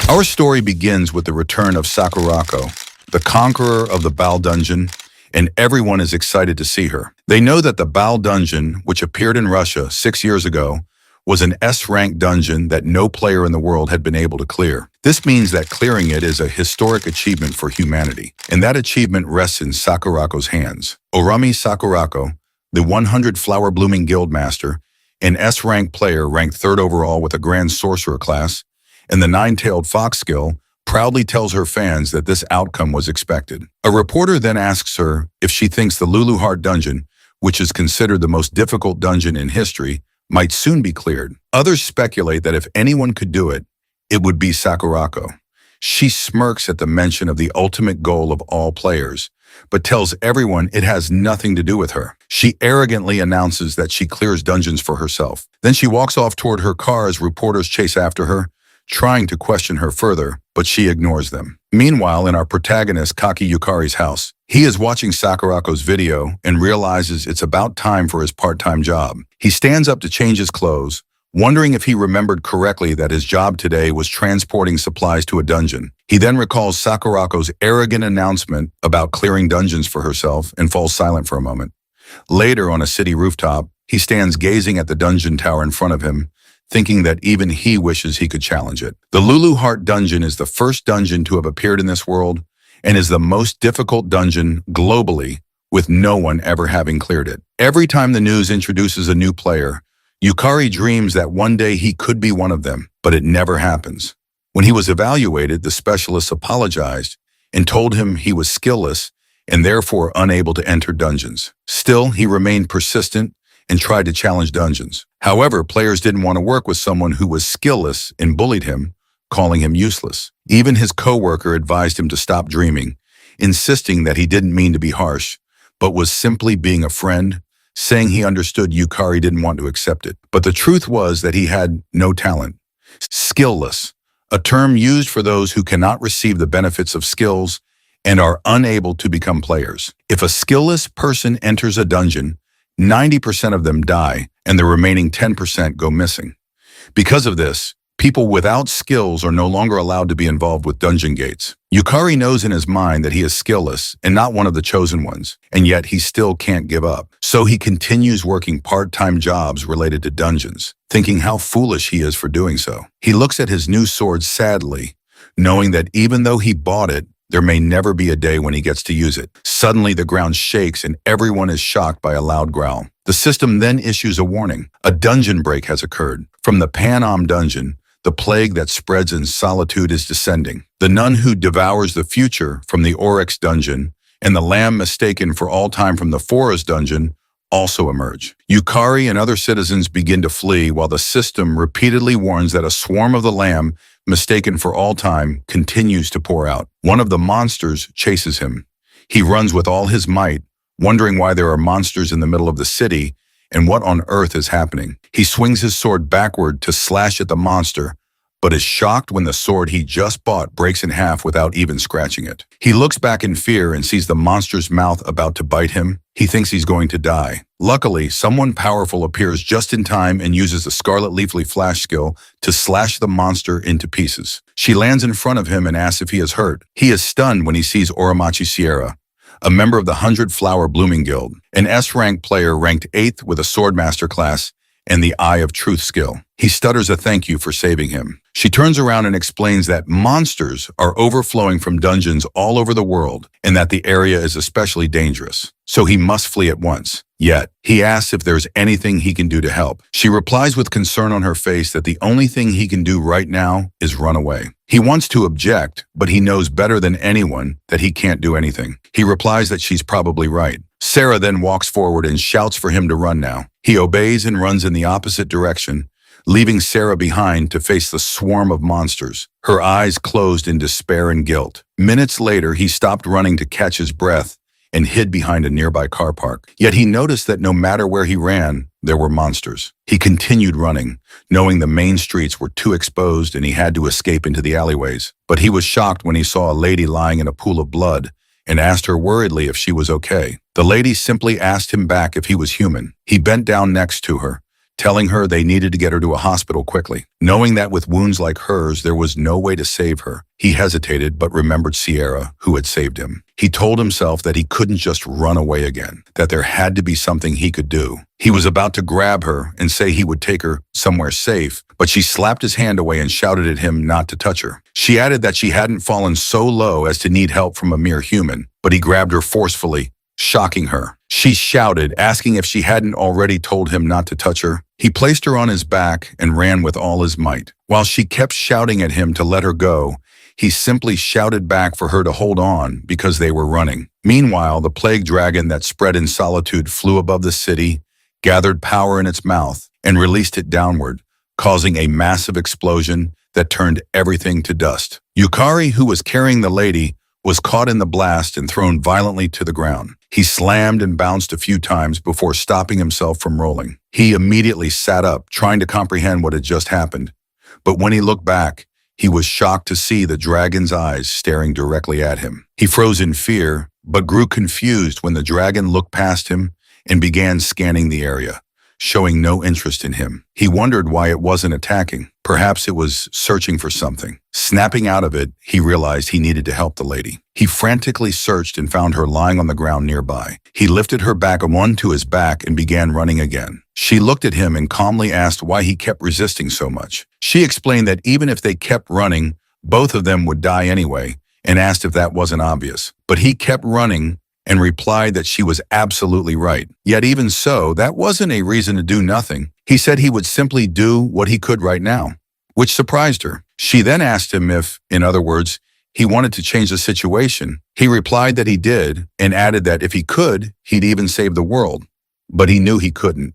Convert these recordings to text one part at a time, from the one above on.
Our story begins with the return of Sakurako, the conqueror of the Baal Dungeon, and everyone is excited to see her. They know that the Baal Dungeon, which appeared in Russia 6 years ago, was an S-rank dungeon that no player in the world had been able to clear. This means that clearing it is a historic achievement for humanity, and that achievement rests in Sakurako's hands. Orami Sakurako, the 100 Flower Blooming Guildmaster, an S-rank player ranked 3rd overall with a Grand Sorcerer class, and the Nine-Tailed Fox skill, proudly tells her fans that this outcome was expected. A reporter then asks her if she thinks the Lulu Heart Dungeon, which is considered the most difficult dungeon in history, might soon be cleared. Others speculate that if anyone could do it, it would be Sakurako. She smirks at the mention of the ultimate goal of all players, but tells everyone it has nothing to do with her. She arrogantly announces that she clears dungeons for herself. Then she walks off toward her car as reporters chase after her, trying to question her further, but she ignores them. Meanwhile, in our protagonist Kaki Yukari's house, he is watching Sakurako's video and realizes it's about time for his part-time job. He stands up to change his clothes, wondering if he remembered correctly that his job today was transporting supplies to a dungeon. He then recalls Sakurako's arrogant announcement about clearing dungeons for herself and falls silent for a moment. Later, on a city rooftop, he stands gazing at the dungeon tower in front of him, thinking that even he wishes he could challenge it. The Lulu Heart Dungeon is the first dungeon to have appeared in this world and is the most difficult dungeon globally, with no one ever having cleared it. Every time the news introduces a new player, Yukari dreams that one day he could be one of them, but it never happens. When he was evaluated, the specialists apologized and told him he was skillless and therefore unable to enter dungeons. Still, he remained persistent and tried to challenge dungeons. However, players didn't want to work with someone who was skillless and bullied him, calling him useless. Even his coworker advised him to stop dreaming, insisting that he didn't mean to be harsh, but was simply being a friend, saying he understood Yukari didn't want to accept it. But the truth was that he had no talent. Skillless, a term used for those who cannot receive the benefits of skills and are unable to become players. If a skillless person enters a dungeon, 90% of them die, and the remaining 10% go missing. Because of this, people without skills are no longer allowed to be involved with dungeon gates. Yukari knows in his mind that he is skillless and not one of the chosen ones, and yet he still can't give up. So he continues working part-time jobs related to dungeons, thinking how foolish he is for doing so. He looks at his new sword sadly, knowing that even though he bought it, there may never be a day when he gets to use it. Suddenly, the ground shakes and everyone is shocked by a loud growl. The system then issues a warning. A dungeon break has occurred. From the Panam dungeon, the plague that spreads in solitude is descending. The nun who devours the future from the Oryx dungeon and the lamb mistaken for all time from the Forest dungeon also emerge. Yukari and other citizens begin to flee while the system repeatedly warns that a swarm of the lamb mistaken for all time continues to pour out. One of the monsters chases him. He runs with all his might, wondering why there are monsters in the middle of the city and what on earth is happening. He swings his sword backward to slash at the monster, but is shocked when the sword he just bought breaks in half without even scratching it. He looks back in fear and sees the monster's mouth about to bite him. He thinks he's going to die. Luckily, someone powerful appears just in time and uses the Scarlet Leafly Flash skill to slash the monster into pieces. She lands in front of him and asks if he is hurt. He is stunned when he sees Oramachi Sierra, a member of the 100 Flower Blooming Guild, an S-rank player ranked 8th with a Swordmaster class and the Eye of Truth skill. He stutters a thank you for saving him. She turns around and explains that monsters are overflowing from dungeons all over the world and that the area is especially dangerous, so he must flee at once. Yet, he asks if there's anything he can do to help. She replies with concern on her face that the only thing he can do right now is run away. He wants to object, but he knows better than anyone that he can't do anything. He replies that she's probably right. Sarah then walks forward and shouts for him to run now. He obeys and runs in the opposite direction, leaving Sarah behind to face the swarm of monsters, her eyes closed in despair and guilt. Minutes later, he stopped running to catch his breath and hid behind a nearby car park. Yet he noticed that no matter where he ran, there were monsters. He continued running, knowing the main streets were too exposed and he had to escape into the alleyways. But he was shocked when he saw a lady lying in a pool of blood and asked her worriedly if she was okay. The lady simply asked him back if he was human. He bent down next to her, telling her they needed to get her to a hospital quickly. Knowing that with wounds like hers, there was no way to save her, he hesitated but remembered Sierra, who had saved him. He told himself that he couldn't just run away again, that there had to be something he could do. He was about to grab her and say he would take her somewhere safe, but she slapped his hand away and shouted at him not to touch her. She added that she hadn't fallen so low as to need help from a mere human, but he grabbed her forcefully, shocking her. She shouted, asking if she hadn't already told him not to touch her. He placed her on his back and ran with all his might. While she kept shouting at him to let her go, he simply shouted back for her to hold on because they were running. Meanwhile, the plague dragon that spread in solitude flew above the city, gathered power in its mouth, and released it downward, causing a massive explosion that turned everything to dust. Yukari, who was carrying the lady, was caught in the blast and thrown violently to the ground. He slammed and bounced a few times before stopping himself from rolling. He immediately sat up, trying to comprehend what had just happened. But when he looked back, he was shocked to see the dragon's eyes staring directly at him. He froze in fear, but grew confused when the dragon looked past him and began scanning the area, showing no interest in him. He wondered why it wasn't attacking. Perhaps it was searching for something. Snapping out of it, he realized he needed to help the lady. He frantically searched and found her lying on the ground nearby. He lifted her back onto his back and began running again. She looked at him and calmly asked why he kept resisting so much. She explained that even if they kept running, both of them would die anyway, and asked if that wasn't obvious. But he kept running and replied that she was absolutely right. Yet even so, that wasn't a reason to do nothing. He said he would simply do what he could right now, which surprised her. She then asked him if, in other words, he wanted to change the situation. He replied that he did and added that if he could, he'd even save the world. But he knew he couldn't.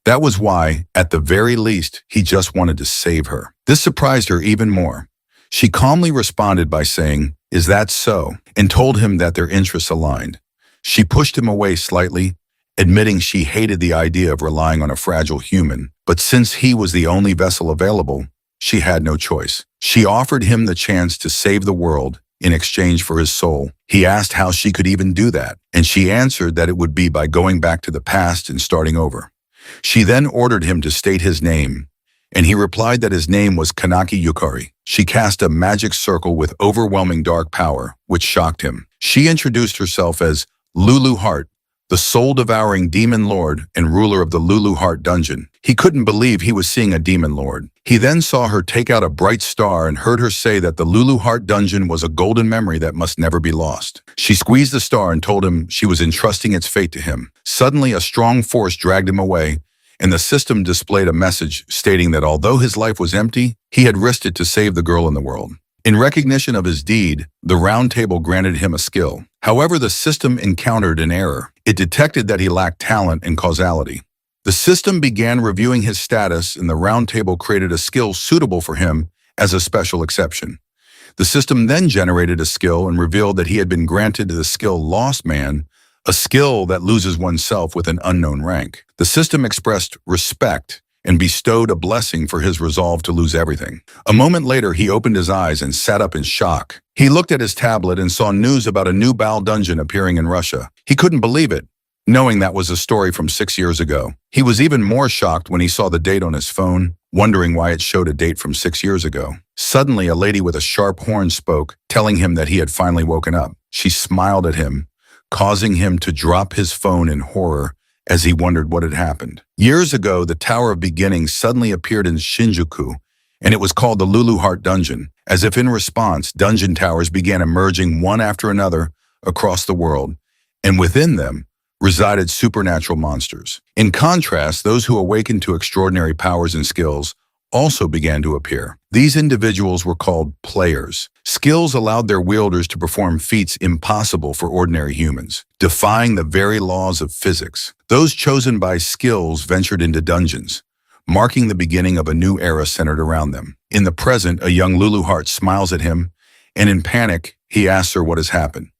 That was why, at the very least, he just wanted to save her. This surprised her even more. She calmly responded by saying, "Is that so?" and told him that their interests aligned. She pushed him away slightly, admitting she hated the idea of relying on a fragile human, but since he was the only vessel available, she had no choice. She offered him the chance to save the world in exchange for his soul. He asked how she could even do that, and she answered that it would be by going back to the past and starting over. She then ordered him to state his name, and he replied that his name was Kanaki Yukari. She cast a magic circle with overwhelming dark power, which shocked him. She introduced herself as Lulu Heart, the soul-devouring demon lord and ruler of the Lulu Heart dungeon. He couldn't believe he was seeing a demon lord. He then saw her take out a bright star and heard her say that the Lulu Heart dungeon was a golden memory that must never be lost. She squeezed the star and told him she was entrusting its fate to him. Suddenly, a strong force dragged him away, and the system displayed a message stating that although his life was empty, he had risked it to save the girl in the world. In recognition of his deed, the round table granted him a skill. However, the system encountered an error. It detected that he lacked talent and causality. The system began reviewing his status, and the round table created a skill suitable for him as a special exception. The system then generated a skill and revealed that he had been granted the skill Lost Man, a skill that loses oneself with an unknown rank. The system expressed respect and bestowed a blessing for his resolve to lose everything. A moment later, he opened his eyes and sat up in shock. He looked at his tablet and saw news about a new Baal dungeon appearing in Russia. He couldn't believe it, knowing that was a story from 6 years ago. He was even more shocked when he saw the date on his phone, wondering why it showed a date from 6 years ago. Suddenly, a lady with a sharp horn spoke, telling him that he had finally woken up. She smiled at him, causing him to drop his phone in horror as he wondered what had happened. Years ago, the Tower of Beginnings suddenly appeared in Shinjuku, and it was called the Lulu Heart Dungeon. As if in response, dungeon towers began emerging one after another across the world, and within them resided supernatural monsters. In contrast, those who awakened to extraordinary powers and skills also began to appear. These individuals were called players. Skills allowed their wielders to perform feats impossible for ordinary humans, defying the very laws of physics. Those chosen by skills ventured into dungeons, marking the beginning of a new era centered around them. In the present, a young Lulu Heart smiles at him, and in panic, he asks her what has happened.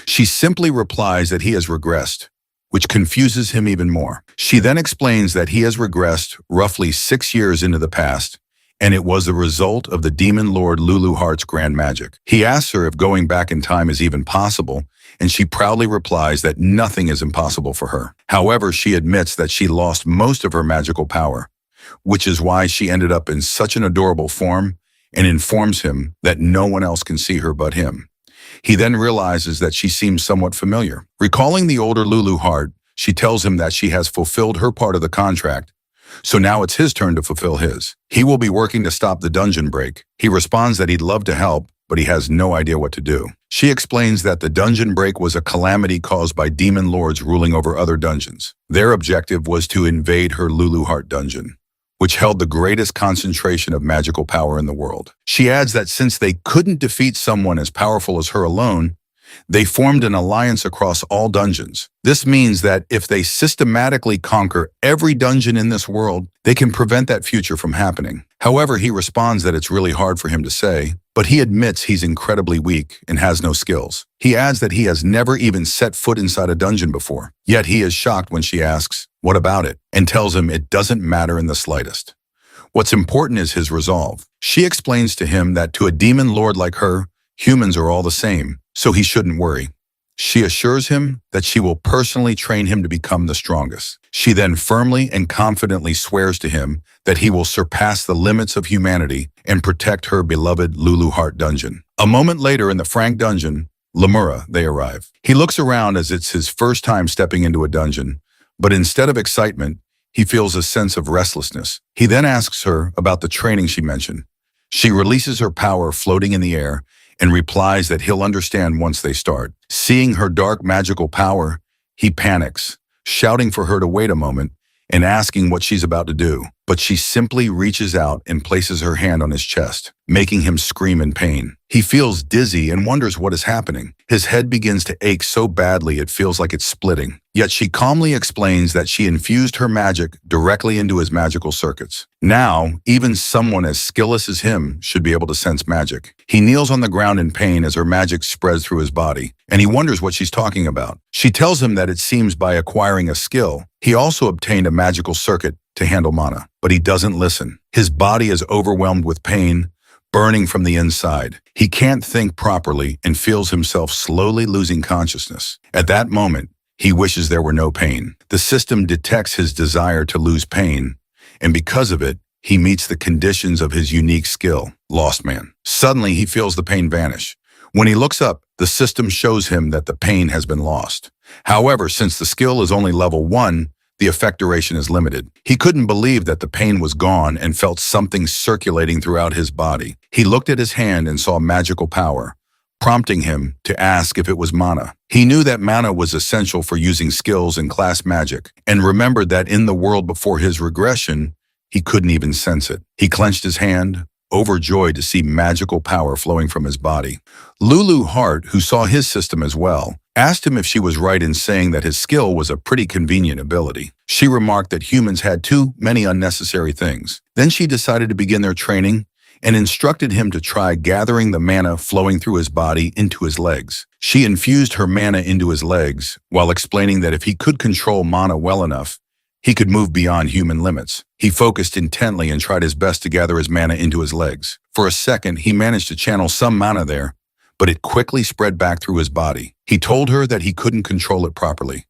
She simply replies that he has regressed, which confuses him even more. She then explains that he has regressed roughly 6 years into the past, and it was the result of the demon lord Lulu Heart's grand magic. He asks her if going back in time is even possible, and she proudly replies that nothing is impossible for her. However, she admits that she lost most of her magical power. which is why she ended up in such an adorable form, and informs him that no one else can see her but him. He then realizes that she seems somewhat familiar. Recalling the older Lulu heart, she tells him that she has fulfilled her part of the contract, so now it's his turn to fulfill his. He will be working to stop the dungeon break. He responds that he'd love to help, but he has no idea what to do. She explains that the dungeon break was a calamity caused by demon lords ruling over other dungeons. Their objective was to invade her Lulu heart dungeon, which held the greatest concentration of magical power in the world. She adds that since they couldn't defeat someone as powerful as her alone, they formed an alliance across all dungeons. This means that if they systematically conquer every dungeon in this world, they can prevent that future from happening. However, he responds that it's really hard for him to say, but he admits he's incredibly weak and has no skills. He adds that he has never even set foot inside a dungeon before. Yet he is shocked when she asks, "What about it?" and tells him it doesn't matter in the slightest. What's important is his resolve. She explains to him that to a demon lord like her, humans are all the same, so he shouldn't worry. She assures him that she will personally train him to become the strongest. She then firmly and confidently swears to him that he will surpass the limits of humanity and protect her beloved Lulu Heart dungeon. A moment later in the Frank dungeon, Lemura, they arrive. He looks around as it's his first time stepping into a dungeon, but instead of excitement, he feels a sense of restlessness. He then asks her about the training she mentioned. She releases her power floating in the air and replies that he'll understand once they start. Seeing her dark magical power, he panics, shouting for her to wait a moment and asking what she's about to do. But she simply reaches out and places her hand on his chest, making him scream in pain. He feels dizzy and wonders what is happening. His head begins to ache so badly it feels like it's splitting. Yet she calmly explains that she infused her magic directly into his magical circuits. Now, even someone as skillless as him should be able to sense magic. He kneels on the ground in pain as her magic spreads through his body, and he wonders what she's talking about. She tells him that it seems by acquiring a skill, he also obtained a magical circuit to handle mana, but he doesn't listen. His body is overwhelmed with pain, burning from the inside. He can't think properly and feels himself slowly losing consciousness. At that moment, he wishes there were no pain. The system detects his desire to lose pain, and because of it, he meets the conditions of his unique skill, Lost Man. Suddenly, he feels the pain vanish. When he looks up, the system shows him that the pain has been lost. However, since the skill is only level 1, the effect duration is limited. He couldn't believe that the pain was gone and felt something circulating throughout his body. He looked at his hand and saw magical power, prompting him to ask if it was mana. He knew that mana was essential for using skills in class magic, and remembered that in the world before his regression, he couldn't even sense it. He clenched his hand, overjoyed to see magical power flowing from his body. Lulu Heart, who saw his system as well, asked him if she was right in saying that his skill was a pretty convenient ability. She remarked that humans had too many unnecessary things. Then she decided to begin their training and instructed him to try gathering the mana flowing through his body into his legs. She infused her mana into his legs while explaining that if he could control mana well enough, he could move beyond human limits. He focused intently and tried his best to gather his mana into his legs. For a second, he managed to channel some mana there, but it quickly spread back through his body. He told her that he couldn't control it properly.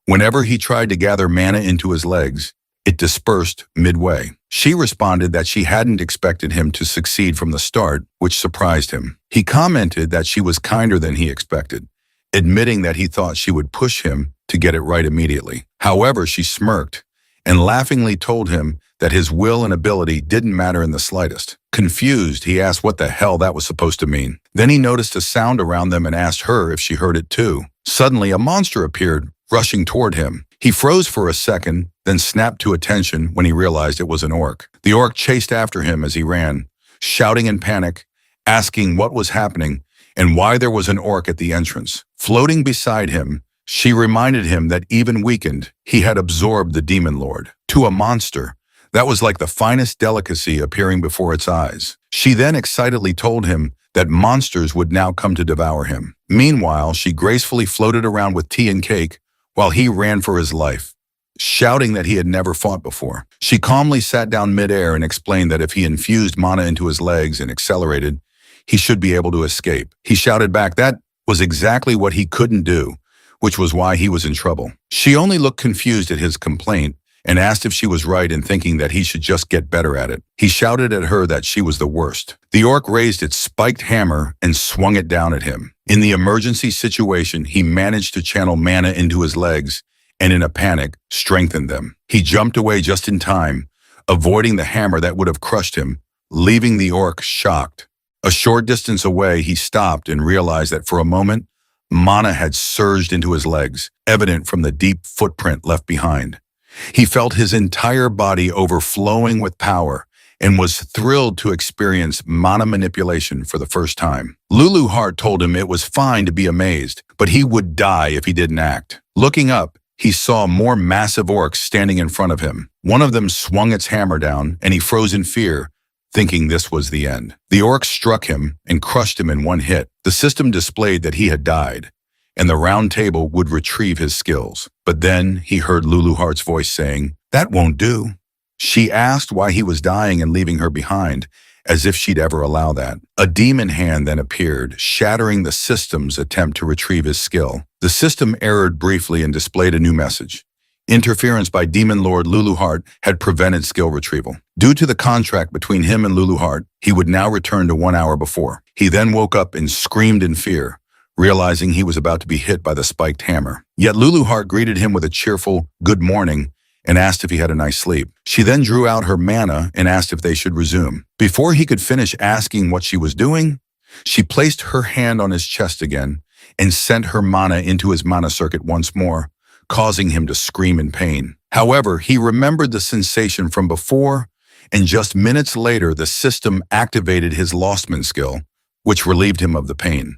Whenever he tried to gather mana into his legs, it dispersed midway. She responded that she hadn't expected him to succeed from the start, which surprised him. He commented that she was kinder than he expected, admitting that he thought she would push him to get it right immediately. However, she smirked and laughingly told him that his will and ability didn't matter in the slightest. Confused, he asked what the hell that was supposed to mean. Then he noticed a sound around them and asked her if she heard it too. Suddenly, a monster appeared, rushing toward him. He froze for a second, then snapped to attention when he realized it was an orc. The orc chased after him as he ran, shouting in panic, asking what was happening and why there was an orc at the entrance. Floating beside him, she reminded him that even weakened, he had absorbed the demon lord. To a monster, that was like the finest delicacy appearing before its eyes. She then excitedly told him that monsters would now come to devour him. Meanwhile, she gracefully floated around with tea and cake while he ran for his life, shouting that he had never fought before. She calmly sat down midair and explained that if he infused mana into his legs and accelerated, he should be able to escape. He shouted back that was exactly what he couldn't do, which was why he was in trouble. She only looked confused at his complaint and asked if she was right in thinking that he should just get better at it. He shouted at her that she was the worst. The orc raised its spiked hammer and swung it down at him. In the emergency situation, he managed to channel mana into his legs and, in a panic, strengthened them. He jumped away just in time, avoiding the hammer that would have crushed him, leaving the orc shocked. A short distance away, he stopped and realized that for a moment, mana had surged into his legs, evident from the deep footprint left behind. He felt his entire body overflowing with power and was thrilled to experience mana manipulation for the first time. Lulu Heart told him it was fine to be amazed, but he would die if he didn't act. Looking up, he saw more massive orcs standing in front of him. One of them swung its hammer down, and he froze in fear, thinking this was the end. The orc struck him and crushed him in one hit. The system displayed that he had died, and the round table would retrieve his skills. But then he heard Lulu Heart's voice saying, "That won't do." She asked why he was dying and leaving her behind, as if she'd ever allow that. A demon hand then appeared, shattering the system's attempt to retrieve his skill. The system errored briefly and displayed a new message. Interference by Demon Lord Lulu Heart had prevented skill retrieval. Due to the contract between him and Lulu Heart, he would now return to 1 hour before. He then woke up and screamed in fear, realizing he was about to be hit by the spiked hammer. Yet Lulu Heart greeted him with a cheerful "good morning" and asked if he had a nice sleep. She then drew out her mana and asked if they should resume. Before he could finish asking what she was doing, she placed her hand on his chest again and sent her mana into his mana circuit once more, causing him to scream in pain. However, he remembered the sensation from before, and just minutes later, the system activated his Lostman skill, which relieved him of the pain.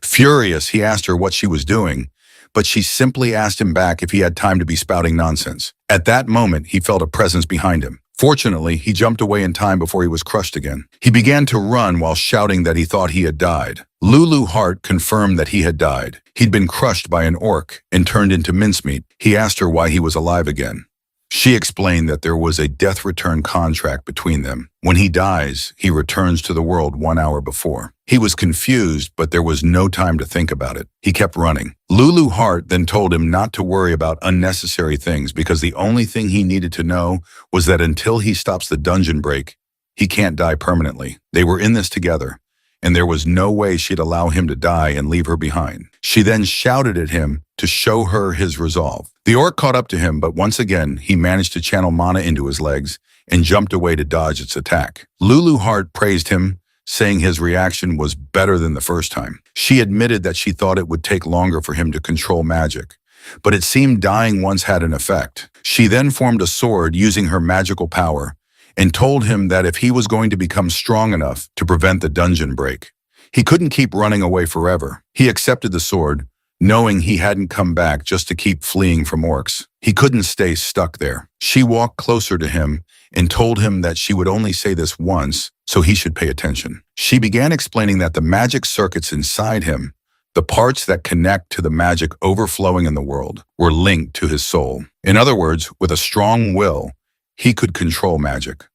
Furious, he asked her what she was doing, but she simply asked him back if he had time to be spouting nonsense. At that moment, he felt a presence behind him. Fortunately, he jumped away in time before he was crushed again. He began to run while shouting that he thought he had died. Lulu Heart confirmed that he had died. He'd been crushed by an orc and turned into mincemeat. He asked her why he was alive again. She explained that there was a death return contract between them. When he dies, he returns to the world 1 hour before. He was confused, but there was no time to think about it. He kept running. Lulu Heart then told him not to worry about unnecessary things because the only thing he needed to know was that until he stops the dungeon break, he can't die permanently. They were in this together, and there was no way she'd allow him to die and leave her behind. She then shouted at him to show her his resolve. The orc caught up to him, but once again, he managed to channel mana into his legs and jumped away to dodge its attack. Lulu Heart praised him, saying his reaction was better than the first time. She admitted that she thought it would take longer for him to control magic, but it seemed dying once had an effect. She then formed a sword using her magical power and told him that if he was going to become strong enough to prevent the dungeon break, he couldn't keep running away forever. He accepted the sword, knowing he hadn't come back just to keep fleeing from orcs. He couldn't stay stuck there. She walked closer to him and told him that she would only say this once, so he should pay attention. She began explaining that the magic circuits inside him, the parts that connect to the magic overflowing in the world, were linked to his soul. In other words, with a strong will, he could control magic.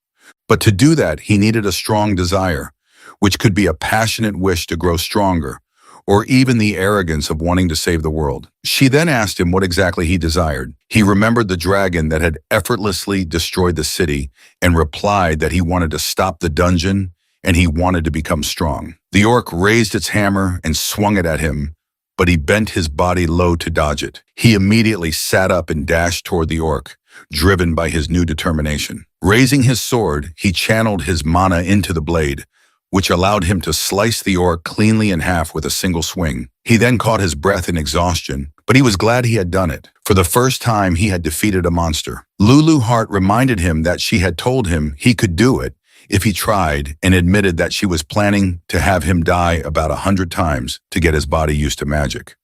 But to do that, he needed a strong desire, which could be a passionate wish to grow stronger, or even the arrogance of wanting to save the world. She then asked him what exactly he desired. He remembered the dragon that had effortlessly destroyed the city and replied that he wanted to stop the dungeon and he wanted to become strong. The orc raised its hammer and swung it at him, but he bent his body low to dodge it. He immediately sat up and dashed toward the orc, driven by his new determination. Raising his sword, he channeled his mana into the blade, which allowed him to slice the orc cleanly in half with a single swing. He then caught his breath in exhaustion, but he was glad he had done it. For the first time, he had defeated a monster. Lulu Heart reminded him that she had told him he could do it if he tried, and admitted that she was planning to have him die about 100 times to get his body used to magic.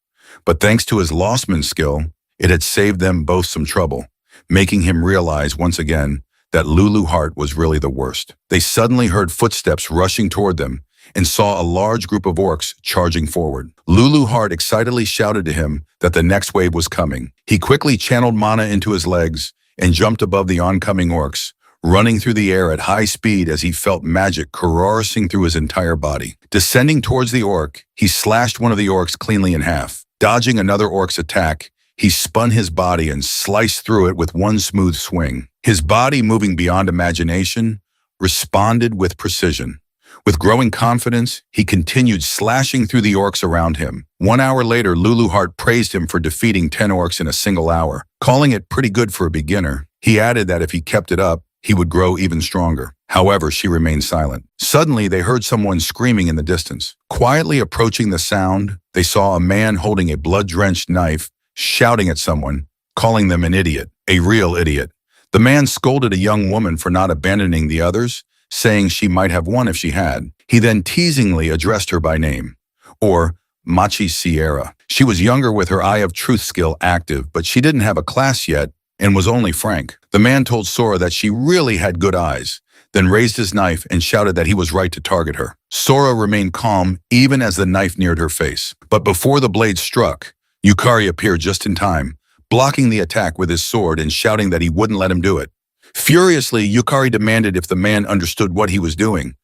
But thanks to his Lostman skill, it had saved them both some trouble, making him realize once again that Lulu Heart was really the worst. They suddenly heard footsteps rushing toward them and saw a large group of orcs charging forward. Lulu Heart excitedly shouted to him that the next wave was coming. He quickly channeled mana into his legs and jumped above the oncoming orcs, running through the air at high speed as he felt magic coursing through his entire body. Descending towards the orc, he slashed one of the orcs cleanly in half. Dodging another orc's attack, He spun his body and sliced through it with one smooth swing. His body, moving beyond imagination, responded with precision. With growing confidence, he continued slashing through the orcs around him. 1 hour later, Lulu Heart praised him for defeating 10 orcs in a single hour, calling it pretty good for a beginner. He added that if he kept it up, he would grow even stronger. However, she remained silent. Suddenly, they heard someone screaming in the distance. Quietly approaching the sound, they saw a man holding a blood-drenched knife, shouting at someone, calling them an idiot, a real idiot. The man scolded a young woman for not abandoning the others, saying she might have won if she had. He then teasingly addressed her by name, or Machi Sierra. She was younger with her Eye of Truth skill active, but she didn't have a class yet and was only frank. The man told Sora that she really had good eyes, then raised his knife and shouted that he was right to target her. Sora remained calm even as the knife neared her face. But before the blade struck, Yukari appeared just in time, blocking the attack with his sword and shouting that he wouldn't let him do it. Furiously, Yukari demanded if the man understood what he was doing,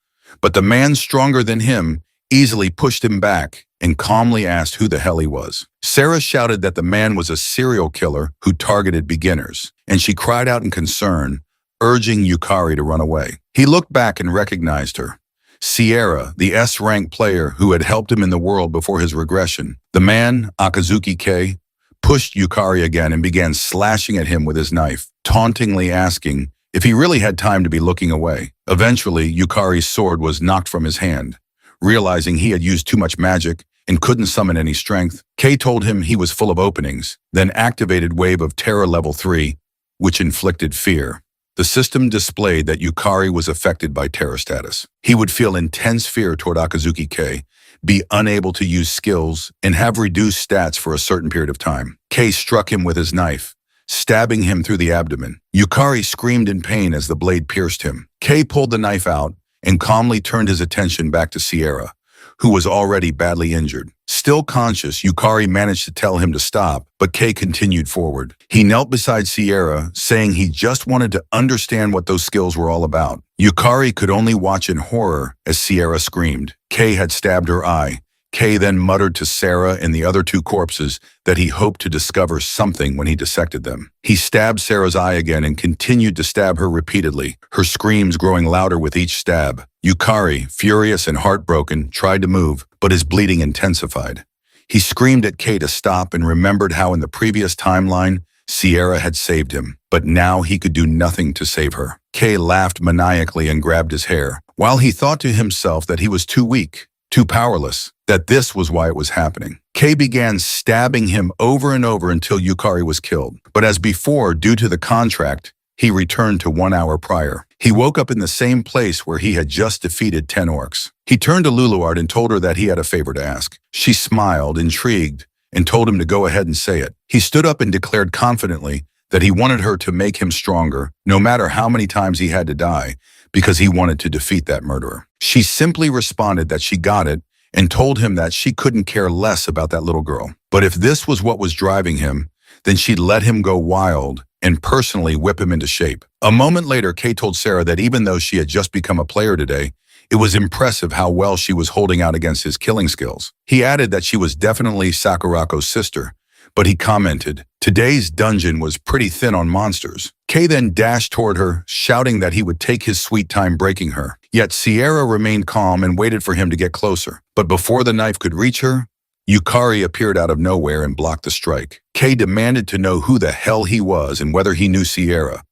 but the man stronger than him easily pushed him back and calmly asked who the hell he was. Sarah shouted that the man was a serial killer who targeted beginners, and she cried out in concern, urging Yukari to run away. He looked back and recognized her. Sierra, the S-rank player who had helped him in the world before his regression. The man, Akazuki K, pushed Yukari again and began slashing at him with his knife, tauntingly asking if he really had time to be looking away. Eventually, Yukari's sword was knocked from his hand. Realizing he had used too much magic and couldn't summon any strength, Kei told him he was full of openings, then activated Wave of Terror Level 3, which inflicted fear. The system displayed that Yukari was affected by terror status. He would feel intense fear toward Akazuki Kei, be unable to use skills, and have reduced stats for a certain period of time. Kei struck him with his knife, stabbing him through the abdomen. Yukari screamed in pain as the blade pierced him. Kei pulled the knife out and calmly turned his attention back to Sierra, who was already badly injured. Still conscious, Yukari managed to tell him to stop, but Kei continued forward. He knelt beside Sierra, saying he just wanted to understand what those skills were all about. Yukari could only watch in horror as Sierra screamed. Kei had stabbed her eye. Kei then muttered to Sarah and the other two corpses that he hoped to discover something when he dissected them. He stabbed Sarah's eye again and continued to stab her repeatedly, her screams growing louder with each stab. Yukari, furious and heartbroken, tried to move, but his bleeding intensified. He screamed at Kei to stop and remembered how in the previous timeline, Sierra had saved him, but now he could do nothing to save her. Kei laughed maniacally and grabbed his hair, while he thought to himself that he was too weak, too powerless, that this was why it was happening. Kei began stabbing him over and over until Yukari was killed. But as before, due to the contract, he returned to 1 hour prior. He woke up in the same place where he had just defeated 10 orcs. He turned to Luluart and told her that he had a favor to ask. She smiled, intrigued, and told him to go ahead and say it. He stood up and declared confidently that he wanted her to make him stronger, no matter how many times he had to die, because he wanted to defeat that murderer. She simply responded that she got it and told him that she couldn't care less about that little girl. But if this was what was driving him, then she'd let him go wild and personally whip him into shape. A moment later, Kei told Sarah that even though she had just become a player today, it was impressive how well she was holding out against his killing skills. He added that she was definitely Sakurako's sister, but he commented, today's dungeon was pretty thin on monsters. Kei then dashed toward her, shouting that he would take his sweet time breaking her. Yet Sierra remained calm and waited for him to get closer. But before the knife could reach her, Yukari appeared out of nowhere and blocked the strike. Kei demanded to know who the hell he was and whether he knew Sierra.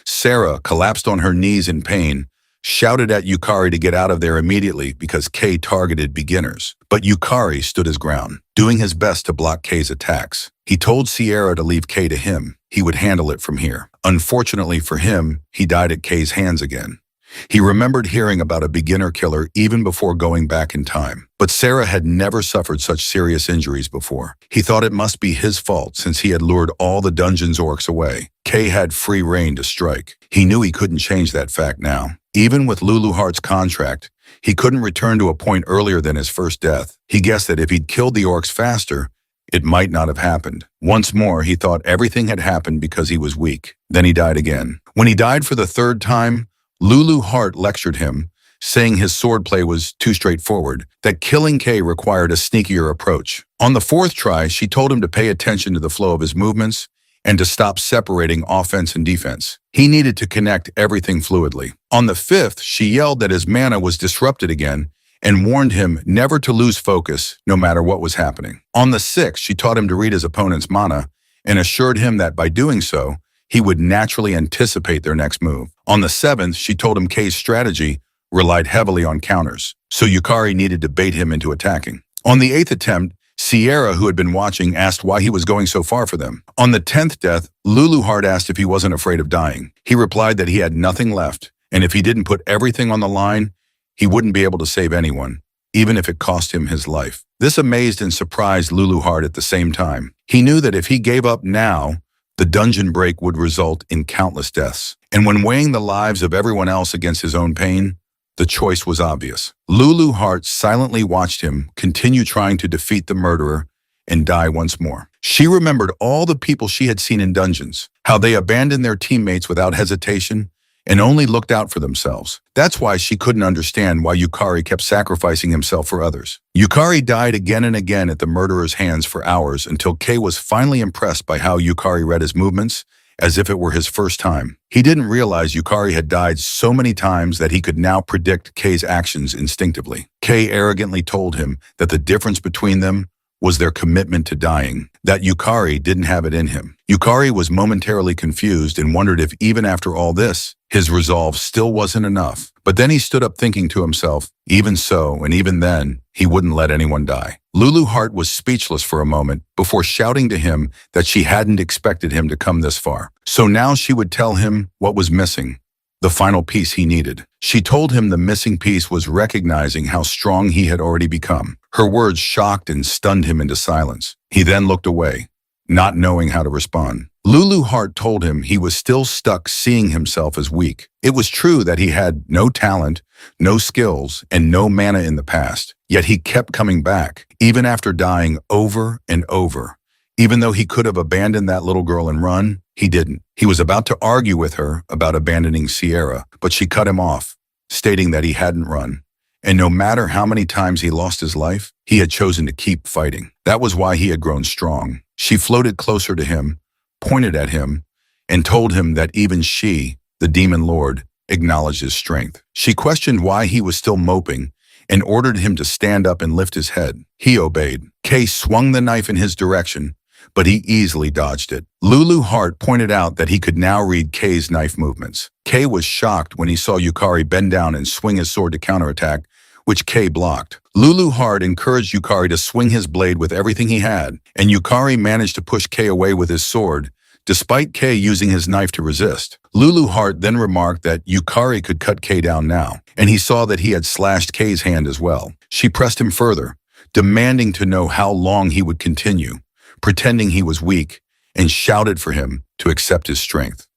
Sarah collapsed on her knees in pain, shouted at Yukari to get out of there immediately because Kei targeted beginners. But Yukari stood his ground, doing his best to block Kei's attacks. He told Sierra to leave Kei to him. He would handle it from here. Unfortunately for him, he died at Kei's hands again. He remembered hearing about a beginner killer even before going back in time. But Sarah had never suffered such serious injuries before. He thought it must be his fault since he had lured all the dungeon's orcs away. Kei had free reign to strike. He knew he couldn't change that fact now. Even with Lulu Heart's contract, he couldn't return to a point earlier than his first death. He guessed that if he'd killed the orcs faster, it might not have happened. Once more, he thought everything had happened because he was weak. Then he died again. When he died for the third time, Lulu Heart lectured him, saying his swordplay was too straightforward, that killing Kay required a sneakier approach. On the fourth try, she told him to pay attention to the flow of his movements and to stop separating offense and defense. He needed to connect everything fluidly. On the fifth, she yelled that his mana was disrupted again and warned him never to lose focus no matter what was happening. On the sixth, she taught him to read his opponent's mana and assured him that by doing so, he would naturally anticipate their next move. On the seventh, she told him Kay's strategy relied heavily on counters, so Yukari needed to bait him into attacking. On the eighth attempt, Sierra, who had been watching, asked why he was going so far for them. On the 10th death, Luluhart asked if he wasn't afraid of dying. He replied that he had nothing left, and if he didn't put everything on the line, he wouldn't be able to save anyone, even if it cost him his life. This amazed and surprised Luluhart at the same time. He knew that if he gave up now, the dungeon break would result in countless deaths. And when weighing the lives of everyone else against his own pain, the choice was obvious. Luluhart silently watched him continue trying to defeat the murderer and die once more. She remembered all the people she had seen in dungeons, how they abandoned their teammates without hesitation and only looked out for themselves. That's why she couldn't understand why Yukari kept sacrificing himself for others. Yukari died again and again at the murderer's hands for hours until Kay was finally impressed by how Yukari read his movements as if it were his first time. He didn't realize Yukari had died so many times that he could now predict Kay's actions instinctively. Kay arrogantly told him that the difference between them was their commitment to dying, that Yukari didn't have it in him. Yukari was momentarily confused and wondered if even after all this, his resolve still wasn't enough. But then he stood up thinking to himself, even so, and even then, he wouldn't let anyone die. Luluhart was speechless for a moment before shouting to him that she hadn't expected him to come this far. So now she would tell him what was missing, the final piece he needed. She told him the missing piece was recognizing how strong he had already become. Her words shocked and stunned him into silence. He then looked away, not knowing how to respond. Luluhart told him he was still stuck seeing himself as weak. It was true that he had no talent, no skills, and no mana in the past, yet he kept coming back, even after dying over and over. Even though he could have abandoned that little girl and run, he didn't. He was about to argue with her about abandoning Sierra, but she cut him off, stating that he hadn't run. And no matter how many times he lost his life, he had chosen to keep fighting. That was why he had grown strong. She floated closer to him, pointed at him, and told him that even she, the demon lord, acknowledged his strength. She questioned why he was still moping and ordered him to stand up and lift his head. He obeyed. Kay swung the knife in his direction, but he easily dodged it. Luluhart pointed out that he could now read Kay's knife movements. Kay was shocked when he saw Yukari bend down and swing his sword to counterattack, which Kay blocked. Luluhart encouraged Yukari to swing his blade with everything he had, and Yukari managed to push Kay away with his sword, despite Kay using his knife to resist. Luluhart then remarked that Yukari could cut Kay down now, and he saw that he had slashed Kay's hand as well. She pressed him further, demanding to know how long he would continue, pretending he was weak, and shouted for him to accept his strength.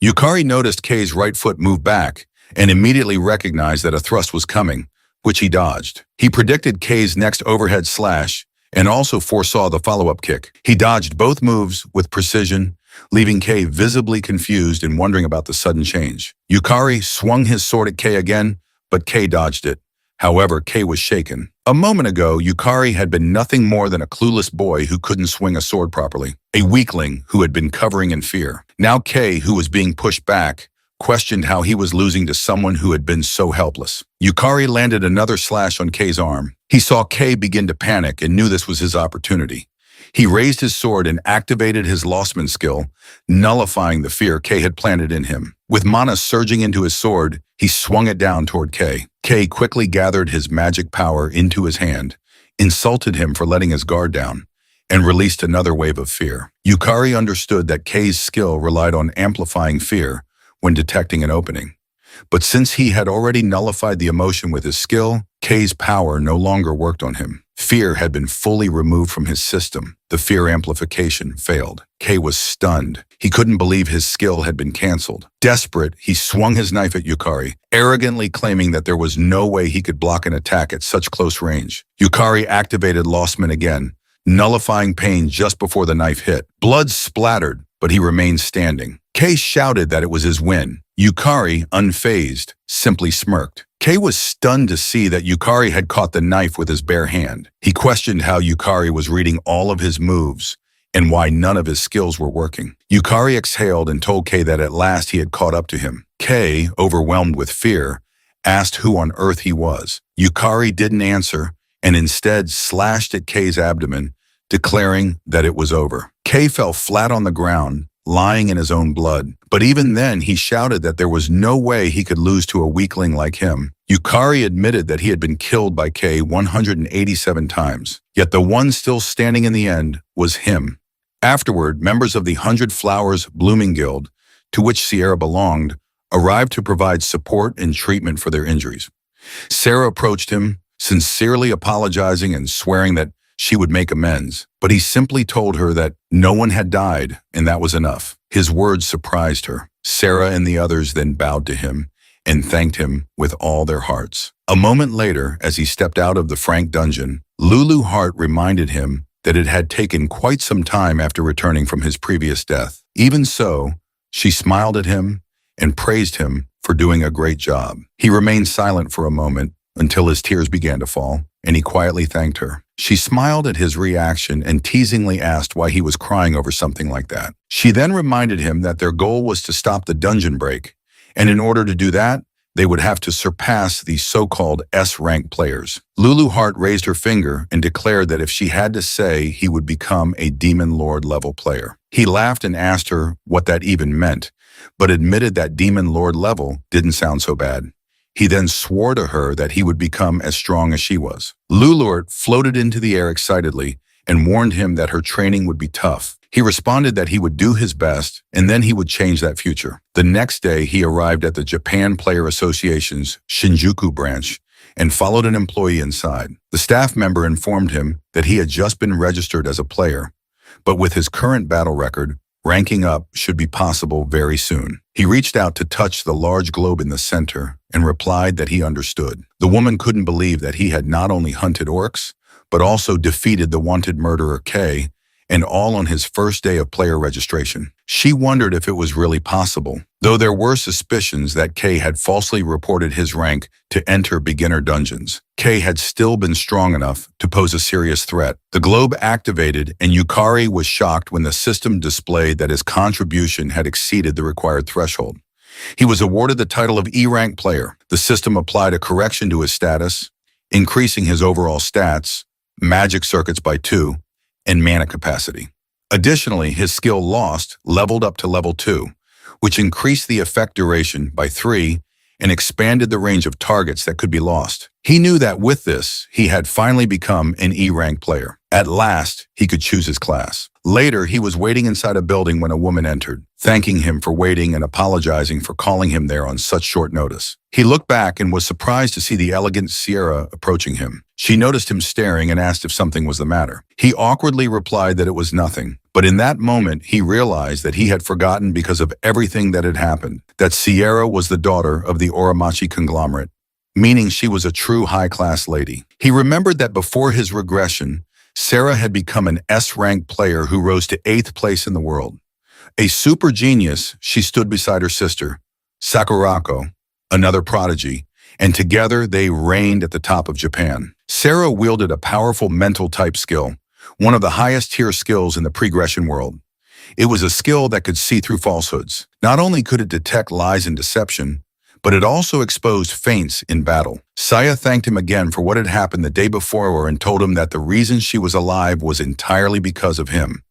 Yukari noticed Kay's right foot move back and immediately recognized that a thrust was coming, which he dodged. He predicted Kay's next overhead slash and also foresaw the follow-up kick. He dodged both moves with precision, leaving Kay visibly confused and wondering about the sudden change. Yukari swung his sword at Kay again, but Kay dodged it. However, Kay was shaken. A moment ago, Yukari had been nothing more than a clueless boy who couldn't swing a sword properly, a weakling who had been covering in fear. Now Kay, who was being pushed back, questioned how he was losing to someone who had been so helpless. Yukari landed another slash on Kay's arm. He saw Kay begin to panic and knew this was his opportunity. He raised his sword and activated his Lostman skill, nullifying the fear Kay had planted in him. With mana surging into his sword, he swung it down toward Kay. Kay quickly gathered his magic power into his hand, insulted him for letting his guard down, and released another wave of fear. Yukari understood that Kay's skill relied on amplifying fear when detecting an opening. But since he had already nullified the emotion with his skill, Kay's power no longer worked on him. Fear had been fully removed from his system. The fear amplification failed. Kay was stunned. He couldn't believe his skill had been canceled. Desperate, he swung his knife at Yukari, arrogantly claiming that there was no way he could block an attack at such close range. Yukari activated Lostman again, nullifying pain just before the knife hit. Blood splattered, but he remained standing. Kay shouted that it was his win. Yukari, unfazed, simply smirked. Kay was stunned to see that Yukari had caught the knife with his bare hand. He questioned how Yukari was reading all of his moves and why none of his skills were working. Yukari exhaled and told Kay that at last he had caught up to him. Kay, overwhelmed with fear, asked who on earth he was. Yukari didn't answer and instead slashed at Kay's abdomen, declaring that it was over. Kay fell flat on the ground, lying in his own blood. But even then, he shouted that there was no way he could lose to a weakling like him. Yukari admitted that he had been killed by Kay 187 times, yet the one still standing in the end was him. Afterward, members of the 100 Flowers Blooming Guild, to which Sierra belonged, arrived to provide support and treatment for their injuries. Sarah approached him, sincerely apologizing and swearing that she would make amends, but he simply told her that no one had died, and that was enough. His words surprised her. Sarah and the others then bowed to him and thanked him with all their hearts. A moment later, as he stepped out of the Frank dungeon, Lulu Hart reminded him that it had taken quite some time after returning from his previous death. Even so, she smiled at him and praised him for doing a great job. He remained silent for a moment until his tears began to fall, and he quietly thanked her. She smiled at his reaction and teasingly asked why he was crying over something like that. She then reminded him that their goal was to stop the dungeon break, and in order to do that, they would have to surpass the so-called S-rank players. Lulu Hart raised her finger and declared that if she had to say, he would become a Demon Lord level player. He laughed and asked her what that even meant, but admitted that Demon Lord level didn't sound so bad. He then swore to her that he would become as strong as she was. Lulu floated into the air excitedly and warned him that her training would be tough. He responded that he would do his best and then he would change that future. The next day, he arrived at the Japan Player Association's Shinjuku branch and followed an employee inside. The staff member informed him that he had just been registered as a player, but with his current battle record, ranking up should be possible very soon. He reached out to touch the large globe in the center and replied that he understood. The woman couldn't believe that he had not only hunted orcs, but also defeated the wanted murderer Kay, and all on his first day of player registration. She wondered if it was really possible, though there were suspicions that Kay had falsely reported his rank to enter beginner dungeons. Kay had still been strong enough to pose a serious threat. The globe activated, and Yukari was shocked when the system displayed that his contribution had exceeded the required threshold. He was awarded the title of E-rank player. The system applied a correction to his status, increasing his overall stats, magic circuits by 2, and mana capacity. Additionally, his skill Lost leveled up to level 2, which increased the effect duration by 3 and expanded the range of targets that could be lost. He knew that with this, he had finally become an E-rank player. At last, he could choose his class. Later, he was waiting inside a building when a woman entered, thanking him for waiting and apologizing for calling him there on such short notice. He looked back and was surprised to see the elegant Sierra approaching him. She noticed him staring and asked if something was the matter. He awkwardly replied that it was nothing, but in that moment, he realized that he had forgotten because of everything that had happened, that Sierra was the daughter of the Oromachi conglomerate, meaning she was a true high-class lady. He remembered that before his regression, Sarah had become an S-rank player who rose to 8th place in the world. A super genius, she stood beside her sister, Sakurako, another prodigy, and together they reigned at the top of Japan. Sarah wielded a powerful mental type skill, one of the highest tier skills in the pregression world. It was a skill that could see through falsehoods. Not only could it detect lies and deception, but it also exposed feints in battle. Saya thanked him again for what had happened the day before and told him that the reason she was alive was entirely because of him.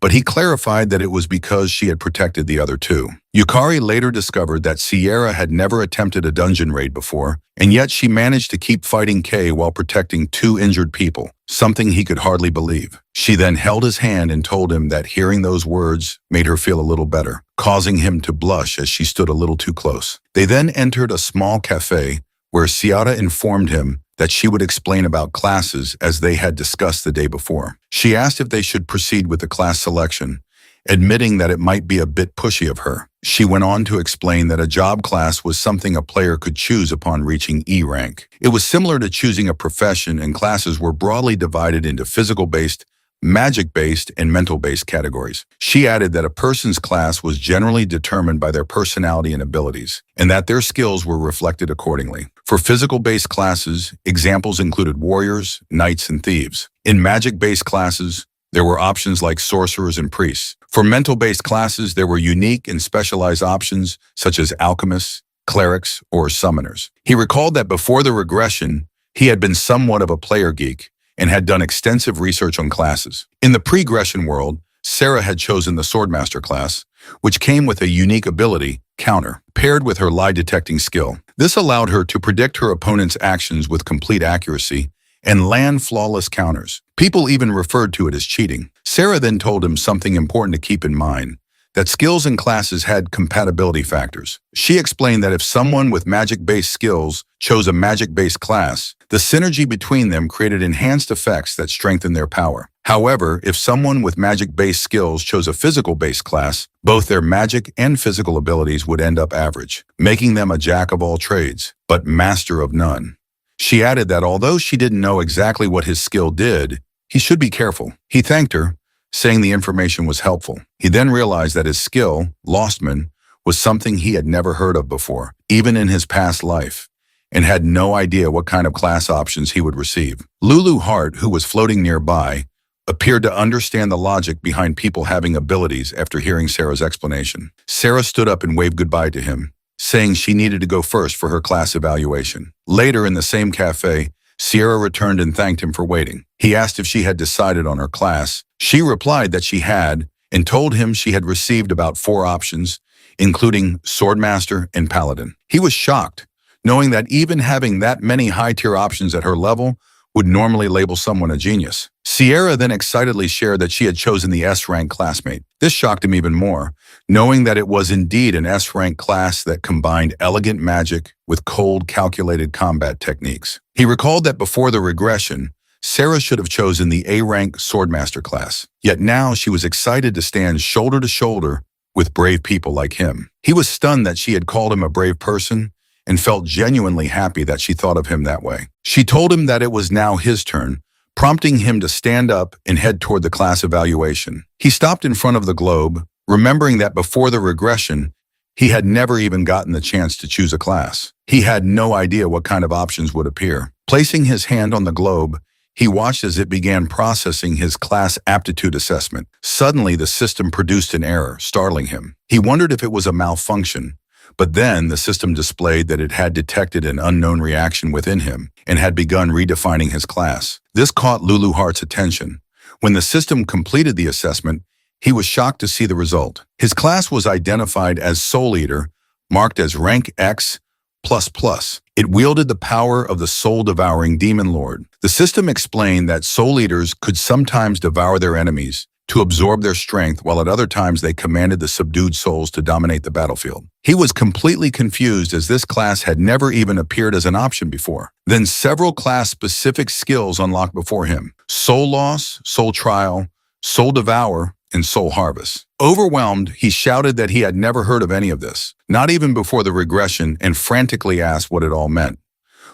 But he clarified that it was because she had protected the other two. Yukari later discovered that Sierra had never attempted a dungeon raid before, and yet she managed to keep fighting Kay while protecting 2 injured people, something he could hardly believe. She then held his hand and told him that hearing those words made her feel a little better, causing him to blush as she stood a little too close. They then entered a small cafe where Sierra informed him that she would explain about classes as they had discussed the day before. She asked if they should proceed with the class selection, admitting that it might be a bit pushy of her. She went on to explain that a job class was something a player could choose upon reaching E rank. It was similar to choosing a profession, and classes were broadly divided into physical-based, magic-based and mental-based categories. She added that a person's class was generally determined by their personality and abilities, and that their skills were reflected accordingly. For physical-based classes, examples included warriors, knights, and thieves. In magic-based classes, there were options like sorcerers and priests. For mental-based classes, there were unique and specialized options such as alchemists, clerics, or summoners. He recalled that before the regression, he had been somewhat of a player geek and had done extensive research on classes. In the pre-gression world, Sarah had chosen the Swordmaster class, which came with a unique ability, counter, paired with her lie-detecting skill. This allowed her to predict her opponent's actions with complete accuracy and land flawless counters. People even referred to it as cheating. Sarah then told him something important to keep in mind, that skills and classes had compatibility factors. She explained that if someone with magic-based skills chose a magic-based class, the synergy between them created enhanced effects that strengthened their power. However, if someone with magic-based skills chose a physical-based class, both their magic and physical abilities would end up average, making them a jack of all trades, but master of none. She added that although she didn't know exactly what his skill did, he should be careful. He thanked her, saying the information was helpful. He then realized that his skill, Lostman, was something he had never heard of before, even in his past life, and had no idea what kind of class options he would receive. Lulu Hart, who was floating nearby, appeared to understand the logic behind people having abilities after hearing Sarah's explanation. Sarah stood up and waved goodbye to him, saying she needed to go first for her class evaluation. Later in the same cafe, Sierra returned and thanked him for waiting. He asked if she had decided on her class. She replied that she had and told him she had received about 4 options, including Swordmaster and Paladin. He was shocked, knowing that even having that many high-tier options at her level would normally label someone a genius. Sierra then excitedly shared that she had chosen the S-rank classmate. This shocked him even more, knowing that it was indeed an S-rank class that combined elegant magic with cold, calculated combat techniques. He recalled that before the regression, Sarah should have chosen the A-rank Swordmaster class. Yet now she was excited to stand shoulder to shoulder with brave people like him. He was stunned that she had called him a brave person and felt genuinely happy that she thought of him that way. She told him that it was now his turn, prompting him to stand up and head toward the class evaluation. He stopped in front of the globe, remembering that before the regression, he had never even gotten the chance to choose a class. He had no idea what kind of options would appear. Placing his hand on the globe, he watched as it began processing his class aptitude assessment. Suddenly, the system produced an error, startling him. He wondered if it was a malfunction, but then the system displayed that it had detected an unknown reaction within him and had begun redefining his class. This caught Lulu Hart's attention. When the system completed the assessment, he was shocked to see the result. His class was identified as Soul Eater, marked as rank X++. It wielded the power of the soul-devouring demon lord. The system explained that soul eaters could sometimes devour their enemies to absorb their strength, while at other times they commanded the subdued souls to dominate the battlefield. He was completely confused as this class had never even appeared as an option before. Then several class-specific skills unlocked before him: Soul Loss, Soul Trial, Soul Devour, and Soul Harvest. Overwhelmed, he shouted that he had never heard of any of this, not even before the regression, and frantically asked what it all meant.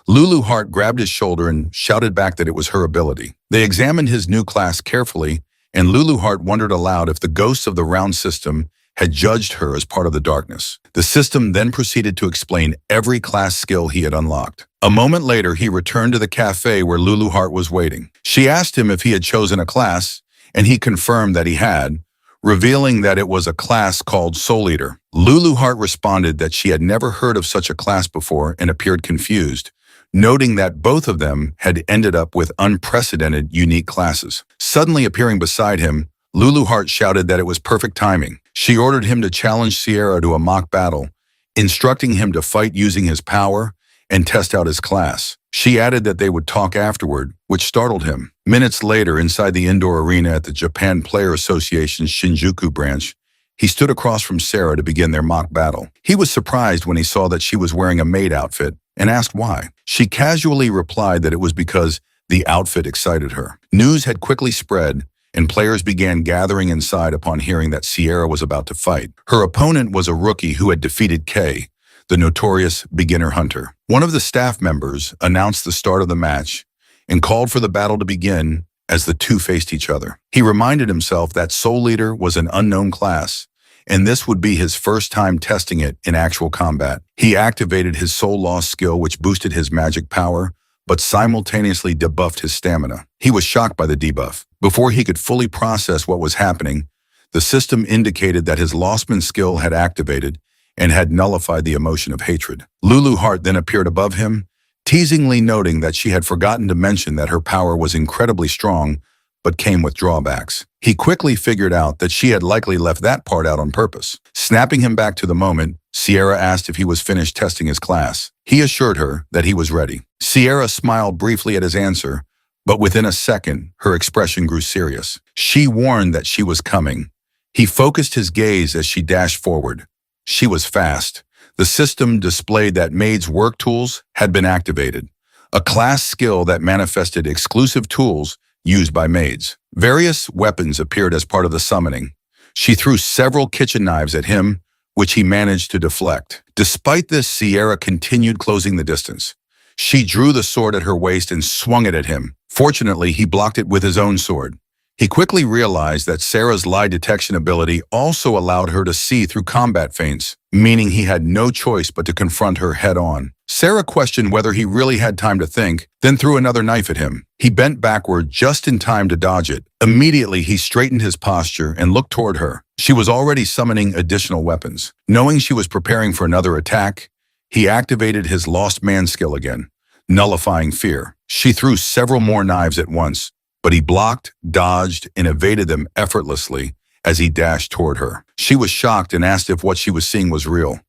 Lulu Hart grabbed his shoulder and shouted back that it was her ability. They examined his new class carefully, and Lulu Hart wondered aloud if the ghosts of the round system had judged her as part of the darkness. The system then proceeded to explain every class skill he had unlocked. A moment later, he returned to the cafe where Lulu Hart was waiting. She asked him if he had chosen a class, and he confirmed that he had, revealing that it was a class called Soul Eater. Lulu Hart responded that she had never heard of such a class before and appeared confused, noting that both of them had ended up with unprecedented, unique classes. Suddenly appearing beside him, Lulu Hart shouted that it was perfect timing. She ordered him to challenge Sierra to a mock battle, instructing him to fight using his power and test out his class. She added that they would talk afterward, which startled him. Minutes later, inside the indoor arena at the Japan Player Association's Shinjuku branch, he stood across from Sarah to begin their mock battle. He was surprised when he saw that she was wearing a maid outfit and asked why. She casually replied that it was because the outfit excited her. News had quickly spread, and players began gathering inside upon hearing that Sierra was about to fight. Her opponent was a rookie who had defeated Kay, the notorious beginner hunter. One of the staff members announced the start of the match and called for the battle to begin as the two faced each other. He reminded himself that Soul Eater was an unknown class, and this would be his first time testing it in actual combat. He activated his Soul Loss skill, which boosted his magic power, but simultaneously debuffed his stamina. He was shocked by the debuff. Before he could fully process what was happening, the system indicated that his Lostman skill had activated and had nullified the emotion of hatred. Lulu Hart then appeared above him, teasingly noting that she had forgotten to mention that her power was incredibly strong, but came with drawbacks. He quickly figured out that she had likely left that part out on purpose. Snapping him back to the moment, Sierra asked if he was finished testing his class. He assured her that he was ready. Sierra smiled briefly at his answer, but within a second, her expression grew serious. She warned that she was coming. He focused his gaze as she dashed forward. She was fast. The system displayed that Maid's work tools had been activated, a class skill that manifested exclusive tools used by maids. Various weapons appeared as part of the summoning. She threw several kitchen knives at him, which he managed to deflect. Despite this, Sierra continued closing the distance. She drew the sword at her waist and swung it at him. Fortunately, he blocked it with his own sword. He quickly realized that Sarah's lie detection ability also allowed her to see through combat feints, meaning he had no choice but to confront her head-on. Sarah questioned whether he really had time to think, then threw another knife at him. He bent backward just in time to dodge it. Immediately, he straightened his posture and looked toward her. She was already summoning additional weapons. Knowing she was preparing for another attack, he activated his Lost Man skill again, nullifying fear. She threw several more knives at once, but he blocked, dodged, and evaded them effortlessly as he dashed toward her. She was shocked and asked if what she was seeing was real.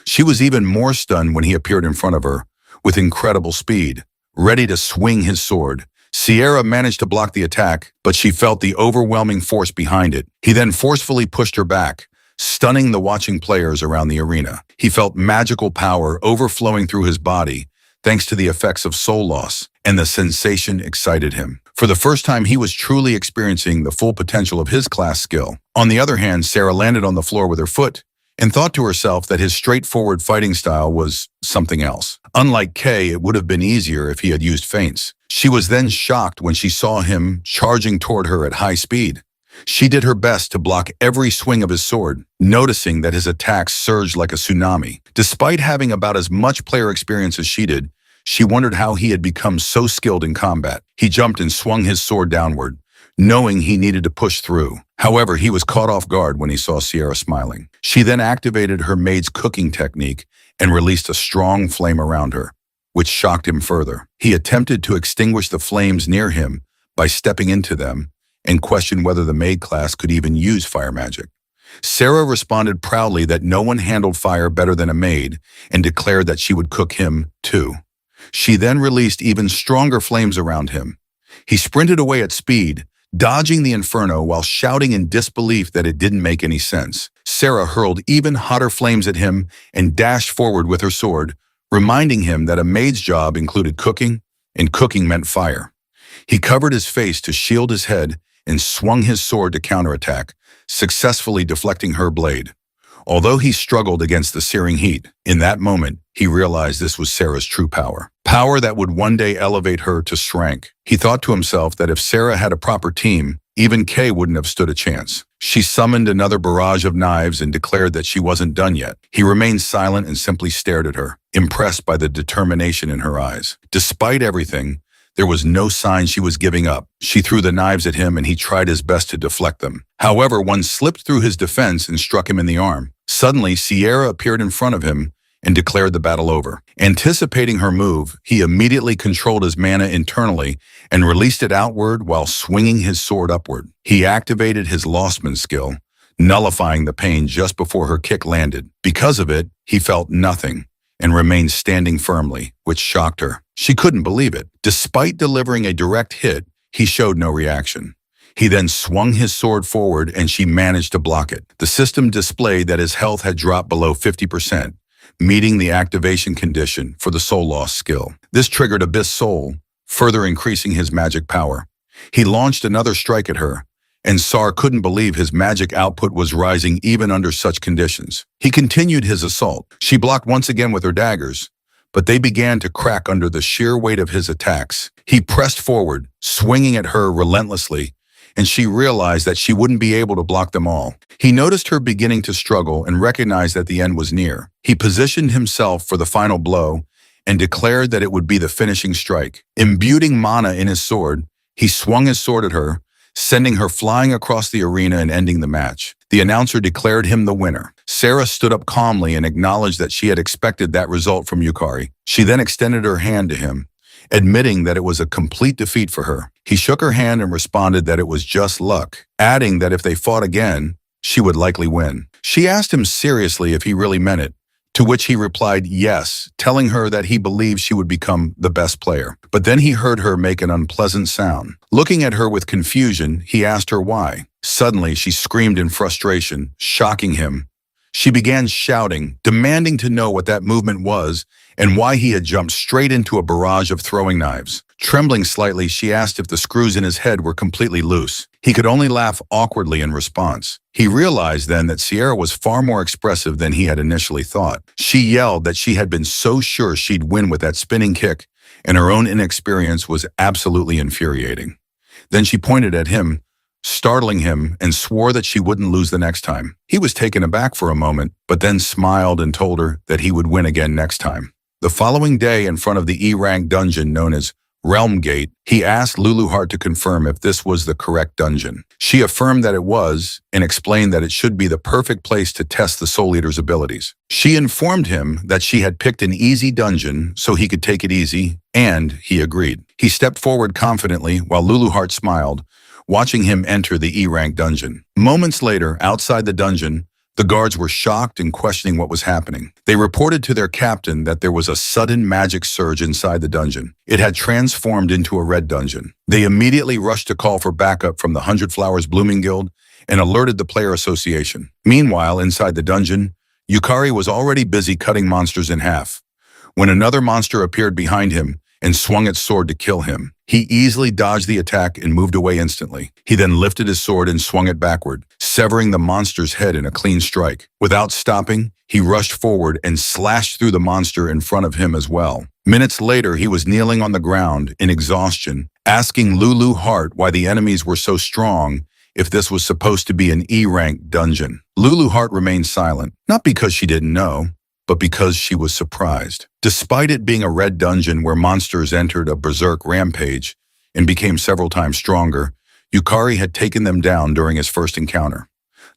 She was even more stunned when he appeared in front of her, with incredible speed, ready to swing his sword. Sierra managed to block the attack, but she felt the overwhelming force behind it. He then forcefully pushed her back, stunning the watching players around the arena. He felt magical power overflowing through his body, thanks to the effects of soul loss, and the sensation excited him. For the first time, he was truly experiencing the full potential of his class skill. On the other hand, Sarah landed on the floor with her foot and thought to herself that his straightforward fighting style was something else. Unlike Kay, it would have been easier if he had used feints. She was then shocked when she saw him charging toward her at high speed. She did her best to block every swing of his sword, noticing that his attacks surged like a tsunami. Despite having about as much player experience as she did, she wondered how he had become so skilled in combat. He jumped and swung his sword downward, knowing he needed to push through. However, he was caught off guard when he saw Sierra smiling. She then activated her maid's cooking technique and released a strong flame around her, which shocked him further. He attempted to extinguish the flames near him by stepping into them and questioned whether the maid class could even use fire magic. Sarah responded proudly that no one handled fire better than a maid and declared that she would cook him too. She then released even stronger flames around him. He sprinted away at speed, dodging the inferno while shouting in disbelief that it didn't make any sense. Sarah hurled even hotter flames at him and dashed forward with her sword, reminding him that a maid's job included cooking, and cooking meant fire. He covered his face to shield his head and swung his sword to counterattack, successfully deflecting her blade. Although he struggled against the searing heat, in that moment, he realized this was Sarah's true power. Power that would one day elevate her to strength. He thought to himself that if Sarah had a proper team, even Kay wouldn't have stood a chance. She summoned another barrage of knives and declared that she wasn't done yet. He remained silent and simply stared at her, impressed by the determination in her eyes. Despite everything, there was no sign she was giving up. She threw the knives at him and he tried his best to deflect them. However, one slipped through his defense and struck him in the arm. Suddenly, Sierra appeared in front of him and declared the battle over. Anticipating her move, he immediately controlled his mana internally and released it outward while swinging his sword upward. He activated his Lostman skill, nullifying the pain just before her kick landed. Because of it, he felt nothing and remained standing firmly, which shocked her. She couldn't believe it. Despite delivering a direct hit, he showed no reaction. He then swung his sword forward and she managed to block it. The system displayed that his health had dropped below 50%, meeting the activation condition for the soul loss skill. This triggered Abyss Soul, further increasing his magic power. He launched another strike at her, and Sar couldn't believe his magic output was rising even under such conditions. He continued his assault. She blocked once again with her daggers, but they began to crack under the sheer weight of his attacks. He pressed forward, swinging at her relentlessly, and she realized that she wouldn't be able to block them all. He noticed her beginning to struggle and recognized that the end was near. He positioned himself for the final blow and declared that it would be the finishing strike. Imbuing mana in his sword, he swung his sword at her, sending her flying across the arena and ending the match. The announcer declared him the winner. Sarah stood up calmly and acknowledged that she had expected that result from Yukari. She then extended her hand to him, admitting that it was a complete defeat for her. He shook her hand and responded that it was just luck, adding that if they fought again, she would likely win. She asked him seriously if he really meant it, to which he replied yes, telling her that he believed she would become the best player. But then he heard her make an unpleasant sound. Looking at her with confusion, he asked her why. Suddenly, she screamed in frustration, shocking him. She began shouting, demanding to know what that movement was and why he had jumped straight into a barrage of throwing knives. Trembling slightly, she asked if the screws in his head were completely loose. He could only laugh awkwardly in response. He realized then that Sierra was far more expressive than he had initially thought. She yelled that she had been so sure she'd win with that spinning kick, and her own inexperience was absolutely infuriating. Then she pointed at him, startling him, and swore that she wouldn't lose the next time. He was taken aback for a moment, but then smiled and told her that he would win again next time. The following day, in front of the E-rank dungeon known as Realm Gate, he asked Luluheart to confirm if this was the correct dungeon. She affirmed that it was and explained that it should be the perfect place to test the Soul Eater's abilities. She informed him that she had picked an easy dungeon so he could take it easy, and he agreed. He stepped forward confidently while Luluheart smiled, watching him enter the E-rank dungeon. Moments later, outside the dungeon, the guards were shocked and questioning what was happening. They reported to their captain that there was a sudden magic surge inside the dungeon. It had transformed into a red dungeon. They immediately rushed to call for backup from the 100 Flowers Blooming Guild and alerted the player association. Meanwhile, inside the dungeon, Yukari was already busy cutting monsters in half, when another monster appeared behind him and swung its sword to kill him. He easily dodged the attack and moved away instantly. He then lifted his sword and swung it backward, severing the monster's head in a clean strike. Without stopping, he rushed forward and slashed through the monster in front of him as well. Minutes later, he was kneeling on the ground in exhaustion, asking Luluheart why the enemies were so strong if this was supposed to be an E-rank dungeon. Luluheart remained silent, not because she didn't know, but because she was surprised. Despite it being a red dungeon where monsters entered a berserk rampage and became several times stronger, Yukari had taken them down during his first encounter.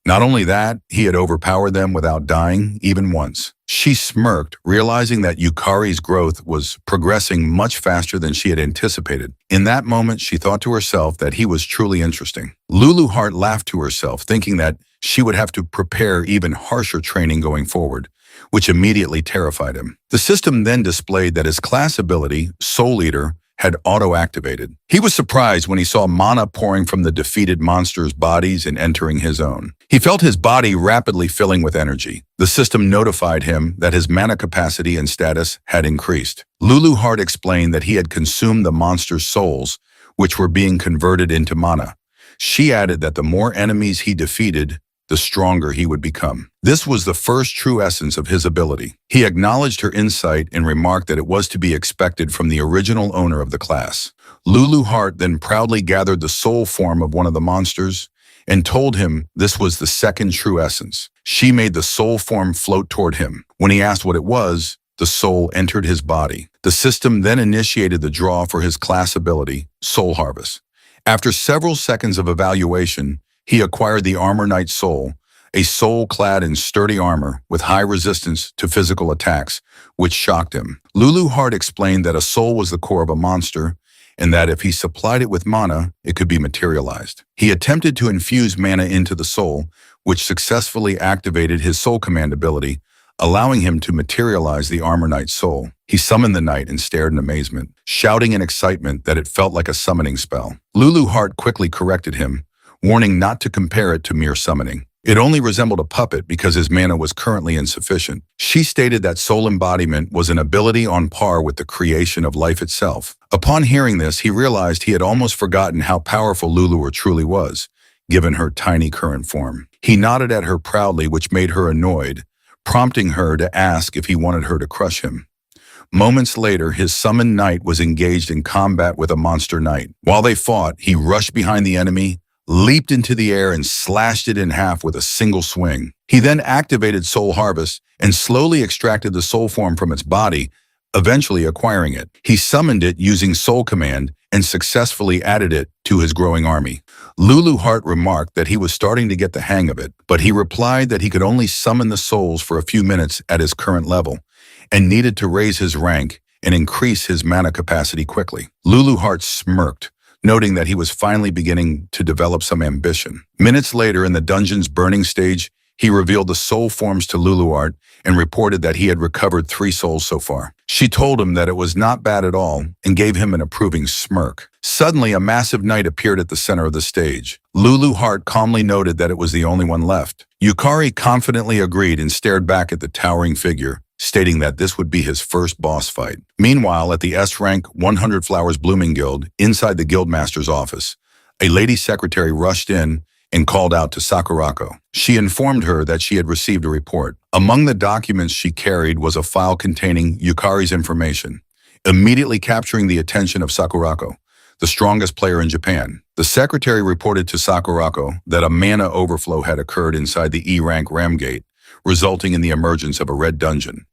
Not only that, he had overpowered them without dying even once. She smirked, realizing that Yukari's growth was progressing much faster than she had anticipated. In that moment, she thought to herself that he was truly interesting. Luluheart laughed to herself, thinking that she would have to prepare even harsher training going forward, which immediately terrified him. The system then displayed that his class ability, Soul Eater, had auto-activated. He was surprised when he saw mana pouring from the defeated monsters' bodies and entering his own. He felt his body rapidly filling with energy. The system notified him that his mana capacity and status had increased. Luluheart explained that he had consumed the monsters' souls, which were being converted into mana. She added that the more enemies he defeated, the stronger he would become. This was the first true essence of his ability. He acknowledged her insight and remarked that it was to be expected from the original owner of the class. Luluheart then proudly gathered the soul form of one of the monsters and told him this was the second true essence. She made the soul form float toward him. When he asked what it was, the soul entered his body. The system then initiated the draw for his class ability, Soul Harvest. After several seconds of evaluation, he acquired the Armor Knight Soul, a soul clad in sturdy armor with high resistance to physical attacks, which shocked him. Luluheart explained that a soul was the core of a monster, and that if he supplied it with mana, it could be materialized. He attempted to infuse mana into the soul, which successfully activated his soul command ability, allowing him to materialize the Armor Knight's soul. He summoned the knight and stared in amazement, shouting in excitement that it felt like a summoning spell. Luluheart quickly corrected him, warning not to compare it to mere summoning. It only resembled a puppet because his mana was currently insufficient. She stated that soul embodiment was an ability on par with the creation of life itself. Upon hearing this, he realized he had almost forgotten how powerful Luluheart truly was, given her tiny current form. He nodded at her proudly, which made her annoyed, prompting her to ask if he wanted her to crush him. Moments later, his summoned knight was engaged in combat with a monster knight. While they fought, he rushed behind the enemy, leaped into the air, and slashed it in half with a single swing. He then activated Soul Harvest and slowly extracted the soul form from its body, eventually acquiring it. He summoned it using Soul Command and successfully added it to his growing army. Lulu Hart remarked that he was starting to get the hang of it, but he replied that he could only summon the souls for a few minutes at his current level and needed to raise his rank and increase his mana capacity quickly. Lulu Hart smirked, noting that he was finally beginning to develop some ambition. Minutes later, in the dungeon's burning stage, he revealed the soul forms to Lulu Hart and reported that he had recovered 3 souls so far. She told him that it was not bad at all and gave him an approving smirk. Suddenly, a massive knight appeared at the center of the stage. Lulu Hart calmly noted that it was the only one left. Yukari confidently agreed and stared back at the towering figure, stating that this would be his first boss fight. Meanwhile, at the S-Rank 100 Flowers Blooming Guild, inside the Guildmaster's office, a lady secretary rushed in and called out to Sakurako. She informed her that she had received a report. Among the documents she carried was a file containing Yukari's information, immediately capturing the attention of Sakurako, the strongest player in Japan. The secretary reported to Sakurako that a mana overflow had occurred inside the E-Rank Ram Gate, resulting in the emergence of a red dungeon.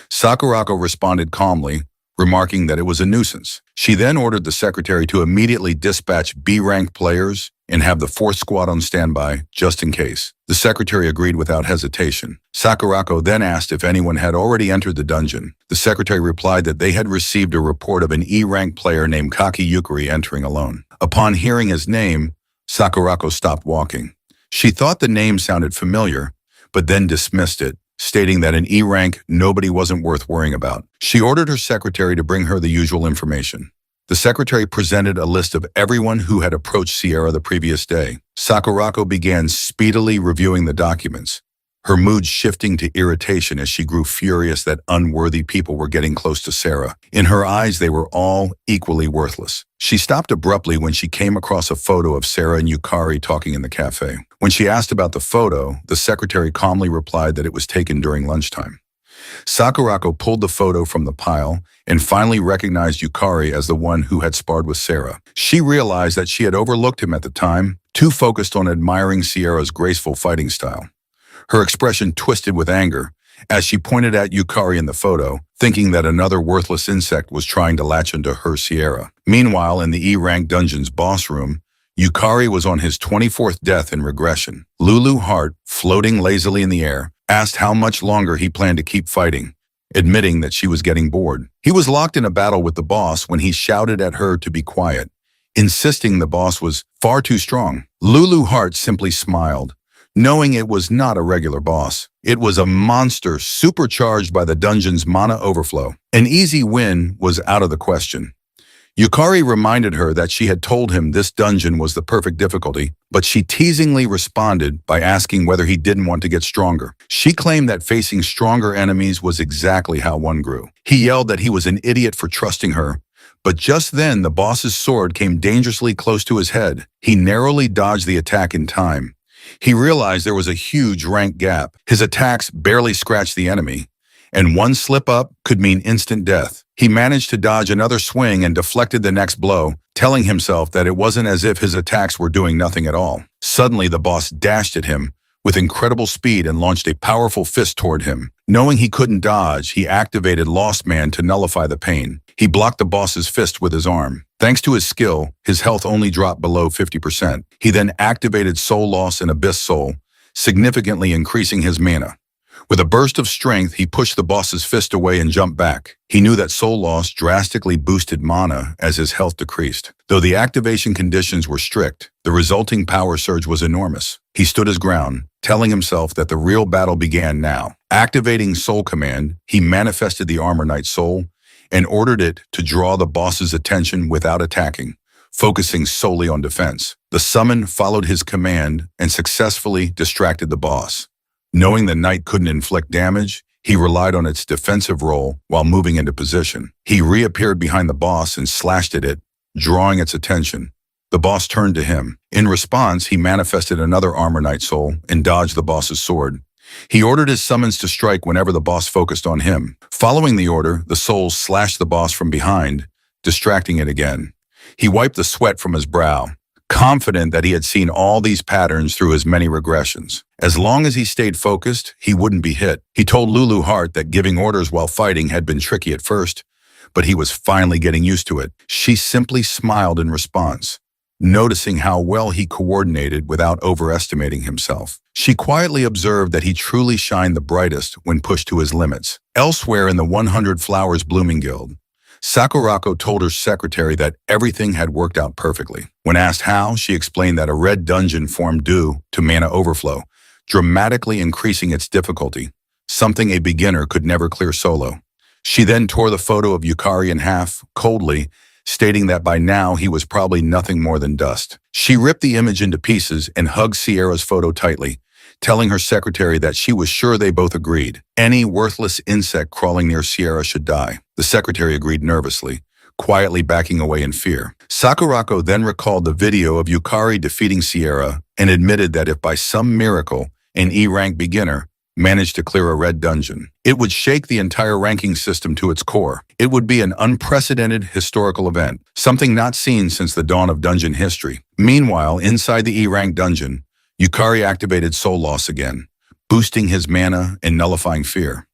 Sakurako responded calmly, remarking that it was a nuisance. She then ordered the secretary to immediately dispatch B-rank players and have the 4th squad on standby, just in case. The secretary agreed without hesitation. Sakurako then asked if anyone had already entered the dungeon. The secretary replied that they had received a report of an E-rank player named Kaki Yukari entering alone. Upon hearing his name, Sakurako stopped walking. She thought the name sounded familiar, but then dismissed it, stating that in E-rank, nobody wasn't worth worrying about. She ordered her secretary to bring her the usual information. The secretary presented a list of everyone who had approached Sierra the previous day. Sakurako began speedily reviewing the documents, her mood shifting to irritation as she grew furious that unworthy people were getting close to Sarah. In her eyes, they were all equally worthless. She stopped abruptly when she came across a photo of Sarah and Yukari talking in the cafe. When she asked about the photo, the secretary calmly replied that it was taken during lunchtime. Sakurako pulled the photo from the pile and finally recognized Yukari as the one who had sparred with Sarah. She realized that she had overlooked him at the time, too focused on admiring Sierra's graceful fighting style. Her expression twisted with anger as she pointed at Yukari in the photo, thinking that another worthless insect was trying to latch into her Sierra. Meanwhile, in the E-Rank Dungeon's boss room, Yukari was on his 24th death in regression. Lulu Hart, floating lazily in the air, asked how much longer he planned to keep fighting, admitting that she was getting bored. He was locked in a battle with the boss when he shouted at her to be quiet, insisting the boss was far too strong. Lulu Hart simply smiled, knowing it was not a regular boss. It was a monster supercharged by the dungeon's mana overflow. An easy win was out of the question. Yukari reminded her that she had told him this dungeon was the perfect difficulty, but she teasingly responded by asking whether he didn't want to get stronger. She claimed that facing stronger enemies was exactly how one grew. He yelled that he was an idiot for trusting her, but just then the boss's sword came dangerously close to his head. He narrowly dodged the attack in time. He realized there was a huge rank gap. His attacks barely scratched the enemy, and one slip up could mean instant death. He managed to dodge another swing and deflected the next blow, telling himself that it wasn't as if his attacks were doing nothing at all. Suddenly, the boss dashed at him with incredible speed and launched a powerful fist toward him. Knowing he couldn't dodge, he activated Lost Man to nullify the pain. He blocked the boss's fist with his arm. Thanks to his skill, his health only dropped below 50%. He then activated Soul Loss and Abyss Soul, significantly increasing his mana. With a burst of strength, he pushed the boss's fist away and jumped back. He knew that Soul Loss drastically boosted mana as his health decreased. Though the activation conditions were strict, the resulting power surge was enormous. He stood his ground, telling himself that the real battle began now. Activating Soul Command, he manifested the Armor Knight Soul and ordered it to draw the boss's attention without attacking, focusing solely on defense. The summon followed his command and successfully distracted the boss. Knowing the knight couldn't inflict damage, he relied on its defensive role while moving into position. He reappeared behind the boss and slashed at it, drawing its attention. The boss turned to him. In response, he manifested another Armor Knight Soul and dodged the boss's sword. He ordered his summons to strike whenever the boss focused on him. Following the order, the souls slashed the boss from behind, distracting it again. He wiped the sweat from his brow, confident that he had seen all these patterns through his many regressions. As long as he stayed focused, he wouldn't be hit. He told Lulu Hart that giving orders while fighting had been tricky at first, but he was finally getting used to it. She simply smiled in response, noticing how well he coordinated without overestimating himself. She quietly observed that he truly shined the brightest when pushed to his limits. Elsewhere in the 100 Flowers Blooming Guild, Sakurako told her secretary that everything had worked out perfectly. When asked how, she explained that a red dungeon formed due to mana overflow, dramatically increasing its difficulty, something a beginner could never clear solo. She then tore the photo of Yukari in half, coldly, stating that by now he was probably nothing more than dust. She ripped the image into pieces and hugged Sierra's photo tightly, telling her secretary that she was sure they both agreed. Any worthless insect crawling near Sierra should die. The secretary agreed nervously, quietly backing away in fear. Sakurako then recalled the video of Yukari defeating Sierra and admitted that if by some miracle an E-rank beginner managed to clear a red dungeon, it would shake the entire ranking system to its core. It would be an unprecedented historical event, something not seen since the dawn of dungeon history. Meanwhile, inside the E-rank dungeon, Yukari activated Soul Loss again, boosting his mana and nullifying fear.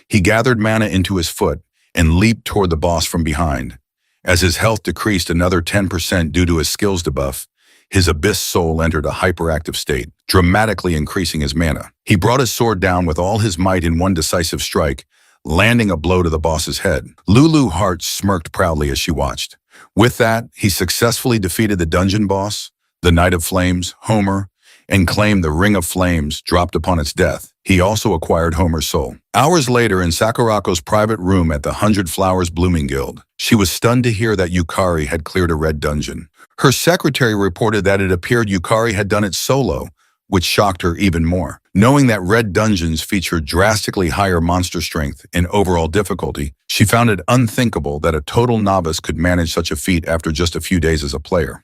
He gathered mana into his foot and leaped toward the boss from behind. As his health decreased another 10% due to his skills debuff, his abyss soul entered a hyperactive state, dramatically increasing his mana. He brought his sword down with all his might in one decisive strike, landing a blow to the boss's head. Lulu Hart smirked proudly as she watched. With that, he successfully defeated the dungeon boss, the Knight of Flames, Homer, and claimed the Ring of Flames dropped upon its death. He also acquired Homer's soul. Hours later, in Sakurako's private room at the 100 Flowers Blooming Guild, she was stunned to hear that Yukari had cleared a red dungeon. Her secretary reported that it appeared Yukari had done it solo, which shocked her even more. Knowing that red dungeons featured drastically higher monster strength and overall difficulty, she found it unthinkable that a total novice could manage such a feat after just a few days as a player.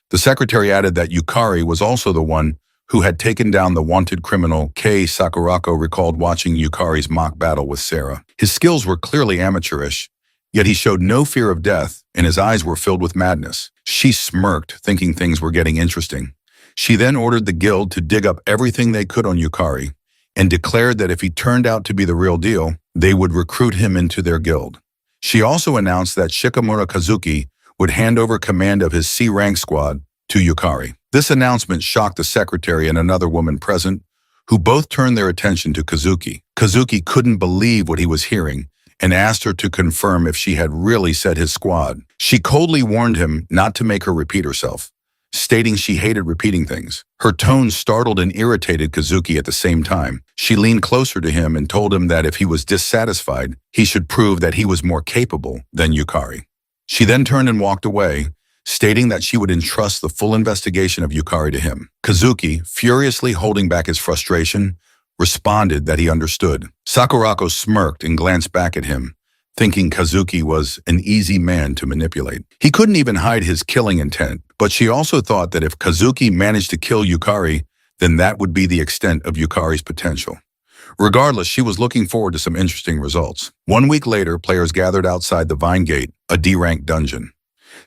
The secretary added that Yukari was also the one who had taken down the wanted criminal. Sakurako recalled watching Yukari's mock battle with Sarah. His skills were clearly amateurish, yet he showed no fear of death, and his eyes were filled with madness. She smirked, thinking things were getting interesting. She then ordered the guild to dig up everything they could on Yukari, and declared that if he turned out to be the real deal, they would recruit him into their guild. She also announced that Shikamura Kazuki would hand over command of his C-rank squad to Yukari. This announcement shocked the secretary and another woman present, who both turned their attention to Kazuki. Kazuki couldn't believe what he was hearing and asked her to confirm if she had really said his squad. She coldly warned him not to make her repeat herself, stating she hated repeating things. Her tone startled and irritated Kazuki at the same time. She leaned closer to him and told him that if he was dissatisfied, he should prove that he was more capable than Yukari. She then turned and walked away, stating that she would entrust the full investigation of Yukari to him. Kazuki, furiously holding back his frustration, responded that he understood. Sakurako smirked and glanced back at him, thinking Kazuki was an easy man to manipulate. He couldn't even hide his killing intent, but she also thought that if Kazuki managed to kill Yukari, then that would be the extent of Yukari's potential. Regardless, she was looking forward to some interesting results. 1 week later, players gathered outside the Vine Gate, a D-rank dungeon.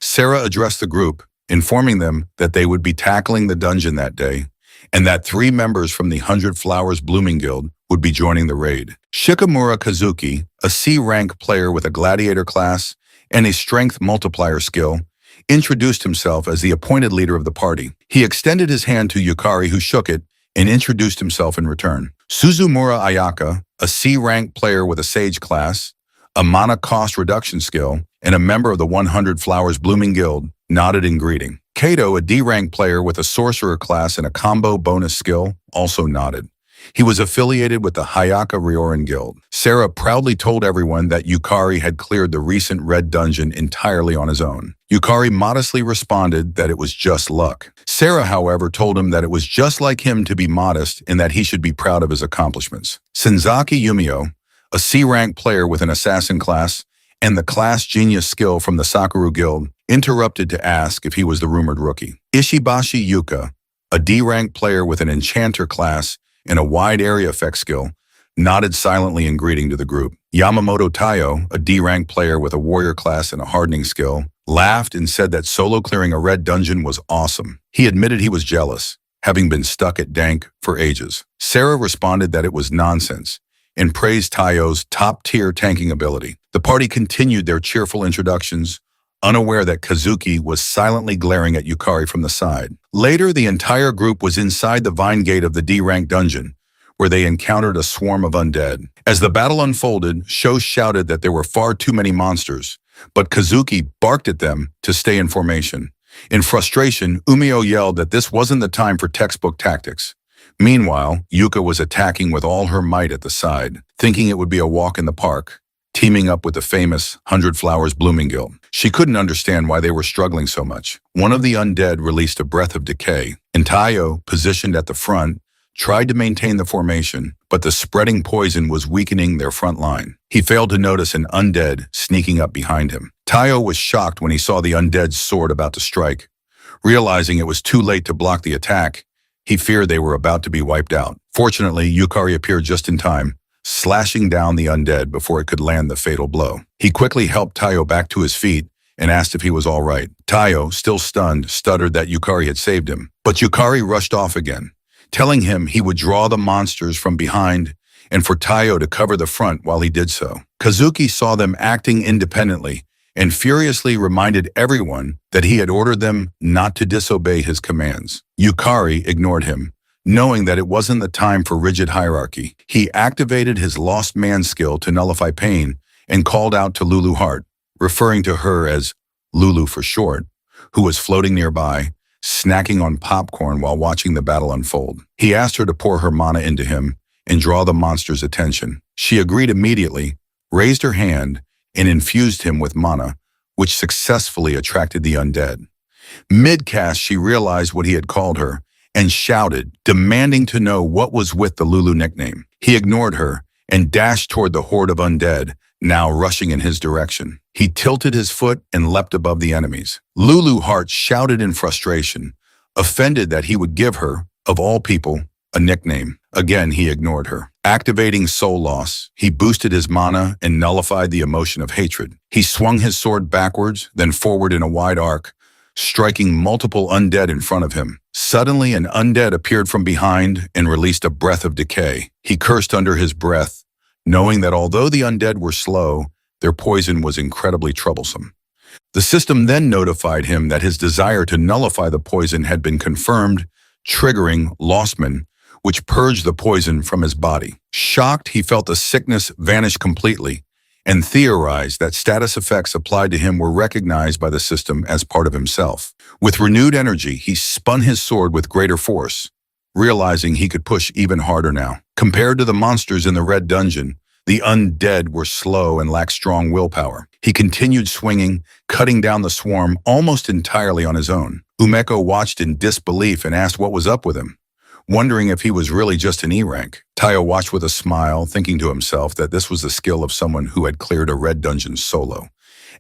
Sarah addressed the group, informing them that they would be tackling the dungeon that day, and that 3 members from the 100 Flowers Blooming Guild would be joining the raid. Shikamura Kazuki, a C-rank player with a gladiator class and a strength multiplier skill, introduced himself as the appointed leader of the party. He extended his hand to Yukari, who shook it, and introduced himself in return. Suzumura Ayaka, a C-rank player with a Sage class, a mana cost reduction skill, and a member of the 100 Flowers Blooming Guild, nodded in greeting. Kato, a D-rank player with a sorcerer class and a combo bonus skill, also nodded. He was affiliated with the Hayaka Ryorin Guild. Sarah proudly told everyone that Yukari had cleared the recent red dungeon entirely on his own. Yukari modestly responded that it was just luck. Sarah, however, told him that it was just like him to be modest and that he should be proud of his accomplishments. Senzaki Yumio, a C-rank player with an assassin class and the class genius skill from the Sakura Guild, interrupted to ask if he was the rumored rookie. Ishibashi Yuka, a D-rank player with an enchanter class and a wide area effect skill, nodded silently in greeting to the group. Yamamoto Taiyo, a D-rank player with a warrior class and a hardening skill, laughed and said that solo clearing a red dungeon was awesome. He admitted he was jealous, having been stuck at Dank for ages. Sarah responded that it was nonsense and praised Taiyo's top-tier tanking ability. The party continued their cheerful introductions, unaware that Kazuki was silently glaring at Yukari from the side. Later, the entire group was inside the vine gate of the D-rank dungeon, where they encountered a swarm of undead. As the battle unfolded, Sho shouted that there were far too many monsters, but Kazuki barked at them to stay in formation. In frustration, Umio yelled that this wasn't the time for textbook tactics. Meanwhile, Yuka was attacking with all her might at the side, thinking it would be a walk in the park, teaming up with the famous 100 Flowers Blooming Guild. She couldn't understand why they were struggling so much. One of the undead released a breath of decay, and Taiyo, positioned at the front, tried to maintain the formation, but the spreading poison was weakening their front line. He failed to notice an undead sneaking up behind him. Taiyo was shocked when he saw the undead's sword about to strike. Realizing it was too late to block the attack, he feared they were about to be wiped out. Fortunately, Yukari appeared just in time, slashing down the undead before it could land the fatal blow. He quickly helped Taiyo back to his feet and asked if he was all right. Taiyo, still stunned, stuttered that Yukari had saved him. But Yukari rushed off again, telling him he would draw the monsters from behind and for Taiyo to cover the front while he did so. Kazuki saw them acting independently and furiously reminded everyone that he had ordered them not to disobey his commands. Yukari ignored him, knowing that it wasn't the time for rigid hierarchy. He activated his lost man skill to nullify pain and called out to Lulu Hart, referring to her as Lulu for short, who was floating nearby, snacking on popcorn while watching the battle unfold. He asked her to pour her mana into him and draw the monster's attention. She agreed immediately, raised her hand, and infused him with mana, which successfully attracted the undead. Mid-cast, she realized what he had called her and shouted, demanding to know what was with the Lulu nickname. He ignored her and dashed toward the horde of undead, now rushing in his direction. He tilted his foot and leapt above the enemies. Lulu Hart shouted in frustration, offended that he would give her, of all people, a nickname. Again, he ignored her. Activating Soul Loss, he boosted his mana and nullified the emotion of hatred. He swung his sword backwards, then forward in a wide arc, striking multiple undead in front of him. Suddenly, an undead appeared from behind and released a breath of decay. He cursed under his breath, knowing that although the undead were slow, their poison was incredibly troublesome. The system then notified him that his desire to nullify the poison had been confirmed, triggering Lostman, which purged the poison from his body. Shocked, he felt the sickness vanish completely and theorized that status effects applied to him were recognized by the system as part of himself. With renewed energy, he spun his sword with greater force, realizing he could push even harder now. Compared to the monsters in the red dungeon, the undead were slow and lacked strong willpower. He continued swinging, cutting down the swarm almost entirely on his own. Umeko watched in disbelief and asked what was up with him, wondering if he was really just an E-rank. Taiyo watched with a smile, thinking to himself that this was the skill of someone who had cleared a red dungeon solo.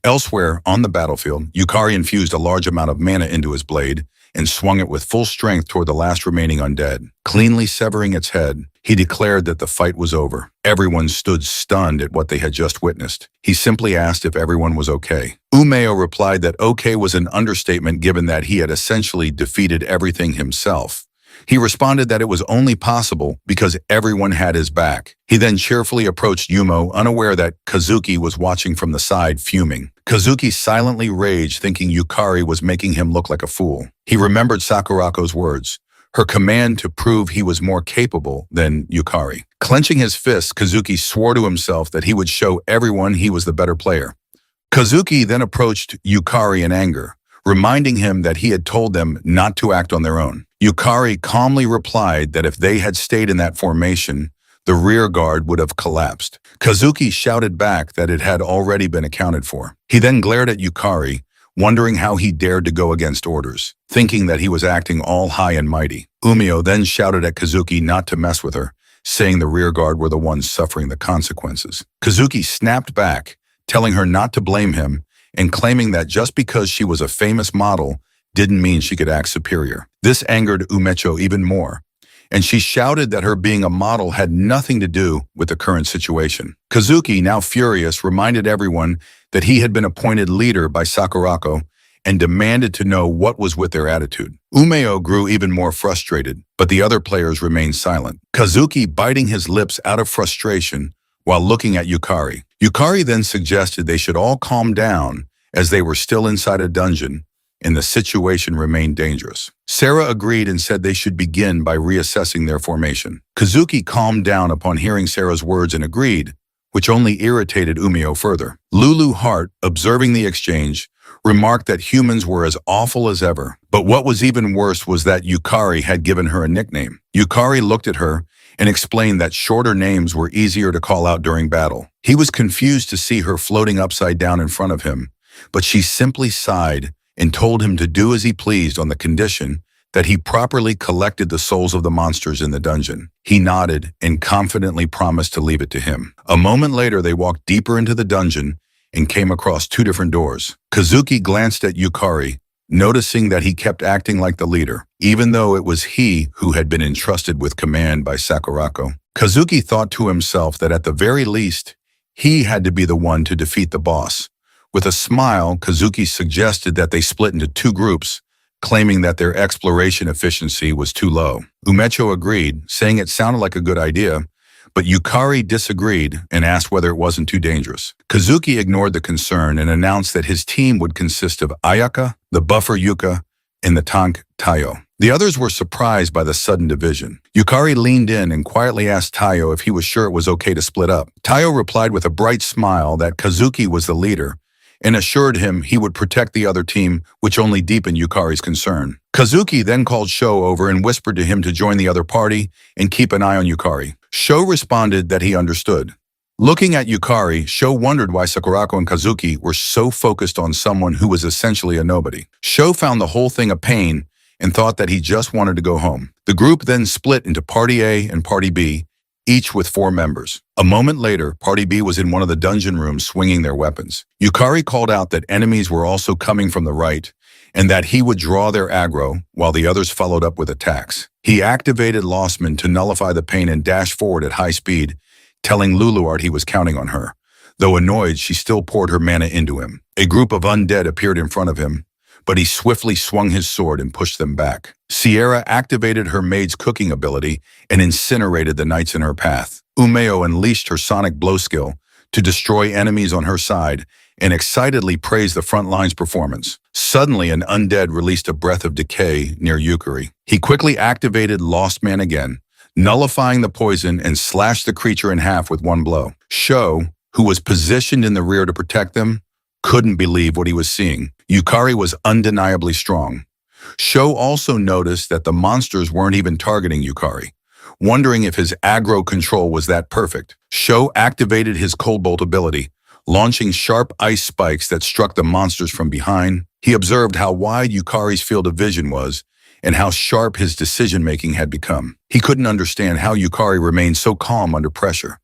Elsewhere, on the battlefield, Yukari infused a large amount of mana into his blade and swung it with full strength toward the last remaining undead. Cleanly severing its head, he declared that the fight was over. Everyone stood stunned at what they had just witnessed. He simply asked if everyone was okay. Umeo replied that okay was an understatement given that he had essentially defeated everything himself. He responded that it was only possible because everyone had his back. He then cheerfully approached Yumo, unaware that Kazuki was watching from the side, fuming. Kazuki silently raged, thinking Yukari was making him look like a fool. He remembered Sakurako's words, her command to prove he was more capable than Yukari. Clenching his fists, Kazuki swore to himself that he would show everyone he was the better player. Kazuki then approached Yukari in anger, reminding him that he had told them not to act on their own. Yukari calmly replied that if they had stayed in that formation, the rear guard would have collapsed. Kazuki shouted back that it had already been accounted for. He then glared at Yukari, wondering how he dared to go against orders, thinking that he was acting all high and mighty. Umio then shouted at Kazuki not to mess with her, saying the rear guard were the ones suffering the consequences. Kazuki snapped back, telling her not to blame him, and claiming that just because she was a famous model didn't mean she could act superior. This angered Umecho even more, and she shouted that her being a model had nothing to do with the current situation. Kazuki, now furious, reminded everyone that he had been appointed leader by Sakurako and demanded to know what was with their attitude. Umeo grew even more frustrated, but the other players remained silent. Kazuki biting his lips out of frustration while looking at Yukari. Yukari then suggested they should all calm down as they were still inside a dungeon and the situation remained dangerous. Sarah agreed and said they should begin by reassessing their formation. Kazuki calmed down upon hearing Sarah's words and agreed, which only irritated Umeo further. Lulu Hart, observing the exchange, remarked that humans were as awful as ever. But what was even worse was that Yukari had given her a nickname. Yukari looked at her and explained that shorter names were easier to call out during battle. He was confused to see her floating upside down in front of him, but she simply sighed and told him to do as he pleased on the condition that he properly collected the souls of the monsters in the dungeon. He nodded and confidently promised to leave it to him. A moment later, they walked deeper into the dungeon and came across two different doors. Kazuki glanced at Yukari, noticing that he kept acting like the leader, even though it was he who had been entrusted with command by Sakurako. Kazuki thought to himself that at the very least, he had to be the one to defeat the boss. With a smile, Kazuki suggested that they split into two groups, claiming that their exploration efficiency was too low. Umecho agreed, saying it sounded like a good idea, but Yukari disagreed and asked whether it wasn't too dangerous. Kazuki ignored the concern and announced that his team would consist of Ayaka, the buffer Yuka, and the tank Tayo. The others were surprised by the sudden division. Yukari leaned in and quietly asked Tayo if he was sure it was okay to split up. Tayo replied with a bright smile that Kazuki was the leader and assured him he would protect the other team, which only deepened Yukari's concern. Kazuki then called Sho over and whispered to him to join the other party and keep an eye on Yukari. Sho responded that he understood. Looking at Yukari, Sho wondered why Sakurako and Kazuki were so focused on someone who was essentially a nobody. Sho found the whole thing a pain and thought that he just wanted to go home. The group then split into Party A and Party B, each with 4 members. A moment later, Party B was in one of the dungeon rooms swinging their weapons. Yukari called out that enemies were also coming from the right and that he would draw their aggro while the others followed up with attacks. He activated Lostman to nullify the pain and dashed forward at high speed, telling Luluart he was counting on her. Though annoyed, she still poured her mana into him. A group of undead appeared in front of him, but he swiftly swung his sword and pushed them back. Sierra activated her maid's cooking ability and incinerated the knights in her path. Umeo unleashed her sonic blow skill to destroy enemies on her side and excitedly praised the front line's performance. Suddenly, an undead released a breath of decay near Yukari. He quickly activated Lost Man again, nullifying the poison and slashed the creature in half with one blow. Sho, who was positioned in the rear to protect them, couldn't believe what he was seeing. Yukari was undeniably strong. Sho also noticed that the monsters weren't even targeting Yukari, wondering if his aggro control was that perfect. Sho activated his Cold Bolt ability, launching sharp ice spikes that struck the monsters from behind. He observed how wide Yukari's field of vision was and how sharp his decision-making had become. He couldn't understand how Yukari remained so calm under pressure.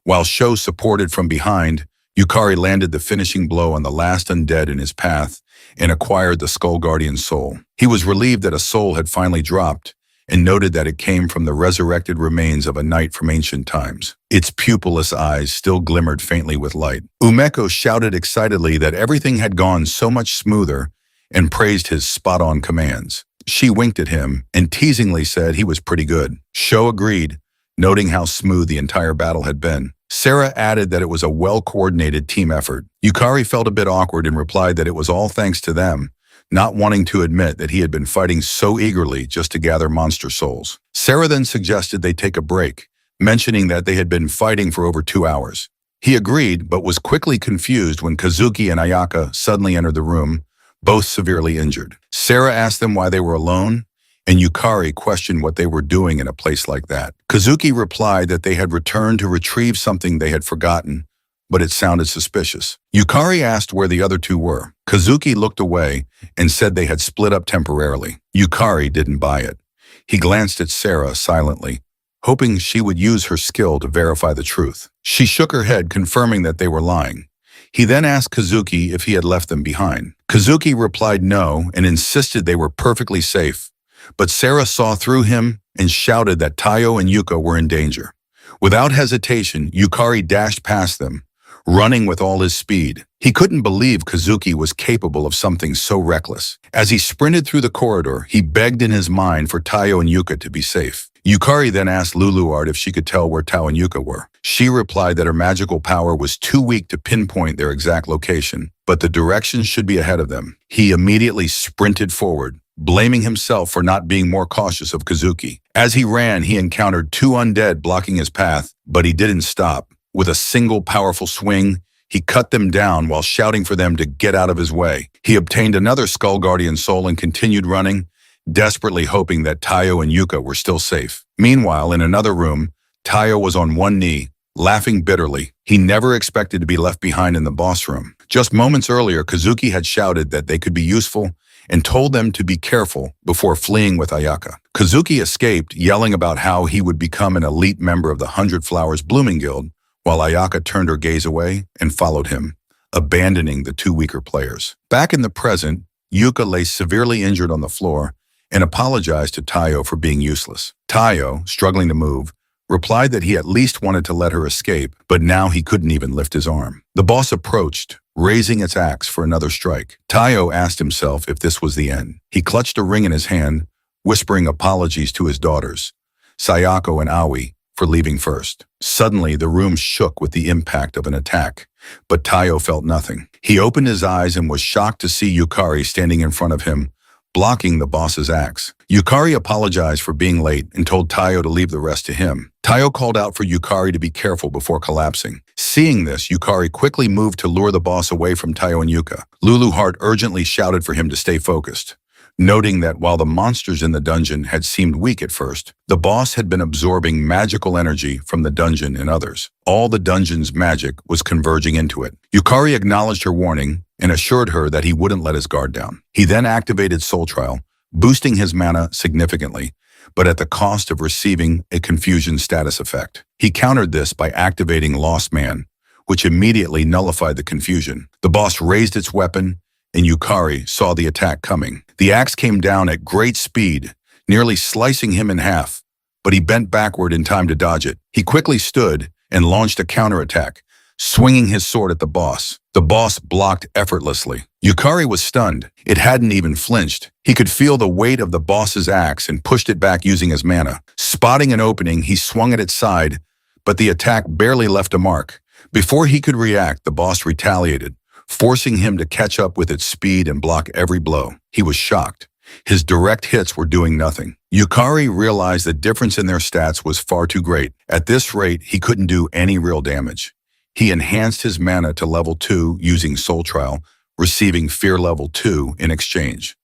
While Sho supported from behind, Yukari landed the finishing blow on the last undead in his path and acquired the Skull Guardian's soul. He was relieved that a soul had finally dropped and noted that it came from the resurrected remains of a knight from ancient times. Its pupilless eyes still glimmered faintly with light. Umeko shouted excitedly that everything had gone so much smoother and praised his spot-on commands. She winked at him and teasingly said he was pretty good. Sho agreed, noting how smooth the entire battle had been. Sarah added that it was a well-coordinated team effort. Yukari felt a bit awkward and replied that it was all thanks to them, not wanting to admit that he had been fighting so eagerly just to gather monster souls. Sarah then suggested they take a break, mentioning that they had been fighting for over 2 hours. He agreed, but was quickly confused when Kazuki and Ayaka suddenly entered the room, both severely injured. Sarah asked them why they were alone, and Yukari questioned what they were doing in a place like that. Kazuki replied that they had returned to retrieve something they had forgotten, but it sounded suspicious. Yukari asked where the other two were. Kazuki looked away and said they had split up temporarily. Yukari didn't buy it. He glanced at Sarah silently, hoping she would use her skill to verify the truth. She shook her head, confirming that they were lying. He then asked Kazuki if he had left them behind. Kazuki replied no and insisted they were perfectly safe, But Sarah saw through him and shouted that Tayo and Yuka were in danger. Without hesitation, Yukari dashed past them, running with all his speed. He couldn't believe Kazuki was capable of something so reckless. As he sprinted through the corridor, he begged in his mind for Tayo and Yuka to be safe. Yukari then asked Luluart if she could tell where Tao and Yuka were. She replied that her magical power was too weak to pinpoint their exact location, but the directions should be ahead of them. He immediately sprinted forward, blaming himself for not being more cautious of Kazuki. As he ran, he encountered two undead blocking his path, but he didn't stop. With a single powerful swing, he cut them down while shouting for them to get out of his way. He obtained another Skull Guardian soul and continued running, desperately hoping that Tayo and Yuka were still safe. Meanwhile, in another room, Tayo was on one knee, laughing bitterly. He never expected to be left behind in the boss room. Just moments earlier, Kazuki had shouted that they could be useful and told them to be careful before fleeing with Ayaka. Kazuki escaped, yelling about how he would become an elite member of the 100 Flowers Blooming Guild, while Ayaka turned her gaze away and followed him, abandoning the two weaker players. Back in the present, Yuka lay severely injured on the floor and apologized to Tayo for being useless. Tayo, struggling to move, replied that he at least wanted to let her escape, but now he couldn't even lift his arm. The boss approached, raising its axe for another strike. Tayo asked himself if this was the end. He clutched a ring in his hand, whispering apologies to his daughters, Sayako and Aoi, for leaving first. Suddenly, the room shook with the impact of an attack, but Tayo felt nothing. He opened his eyes and was shocked to see Yukari standing in front of him, blocking the boss's axe. Yukari apologized for being late and told Tayo to leave the rest to him. Tayo called out for Yukari to be careful before collapsing. Seeing this, Yukari quickly moved to lure the boss away from Tayo and Yuka. Luluart urgently shouted for him to stay focused, noting that while the monsters in the dungeon had seemed weak at first, the boss had been absorbing magical energy from the dungeon and others. All the dungeon's magic was converging into it. Yukari acknowledged her warning and assured her that he wouldn't let his guard down. He then activated Soul Trial, boosting his mana significantly, but at the cost of receiving a confusion status effect. He countered this by activating Lost Man, which immediately nullified the confusion. The boss raised its weapon, and Yukari saw the attack coming. The axe came down at great speed, nearly slicing him in half, but he bent backward in time to dodge it. He quickly stood and launched a counterattack, swinging his sword at the boss. The boss blocked effortlessly. Yukari was stunned. It hadn't even flinched. He could feel the weight of the boss's axe and pushed it back using his mana. Spotting an opening, he swung at its side, but the attack barely left a mark. Before he could react, the boss retaliated, forcing him to catch up with its speed and block every blow. He was shocked. His direct hits were doing nothing. Yukari realized the difference in their stats was far too great. At this rate, he couldn't do any real damage. He enhanced his mana to level 2 using Soul Trial, receiving Fear level 2 in exchange.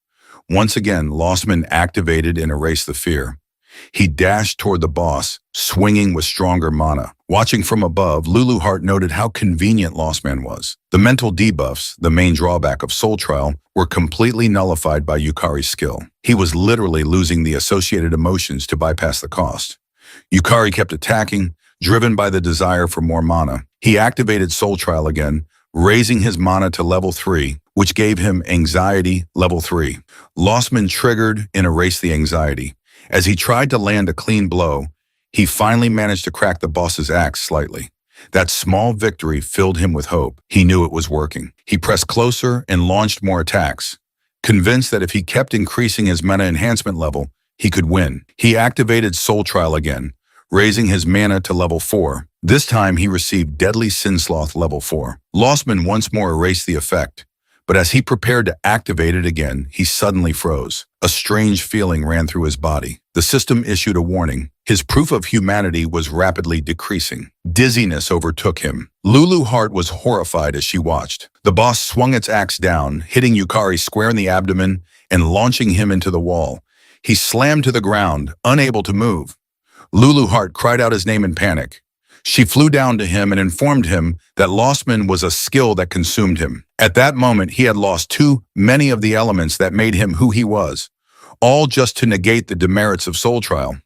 Once again, Lostman activated and erased the fear. He dashed toward the boss, swinging with stronger mana. Watching from above, Luluart noted how convenient Lostman was. The mental debuffs, the main drawback of Soul Trial, were completely nullified by Yukari's skill. He was literally losing the associated emotions to bypass the cost. Yukari kept attacking, driven by the desire for more mana. He activated Soul Trial again, raising his mana to level 3, which gave him Anxiety level 3. Lostman triggered and erased the anxiety. As he tried to land a clean blow, he finally managed to crack the boss's axe slightly. That small victory filled him with hope. He knew it was working. He pressed closer and launched more attacks, convinced that if he kept increasing his mana enhancement level, he could win. He activated Soul Trial again, raising his mana to level 4. This time he received Deadly Sinsloth level 4. Lostman once more erased the effect, but as he prepared to activate it again, he suddenly froze. A strange feeling ran through his body. The system issued a warning. His proof of humanity was rapidly decreasing. Dizziness overtook him. Luluart was horrified as she watched. The boss swung its axe down, hitting Yukari square in the abdomen and launching him into the wall. He slammed to the ground, unable to move. Luluart cried out his name in panic. She flew down to him and informed him that Lostman was a skill that consumed him. At that moment, he had lost too many of the elements that made him who he was, all just to negate the demerits of Soul Trial.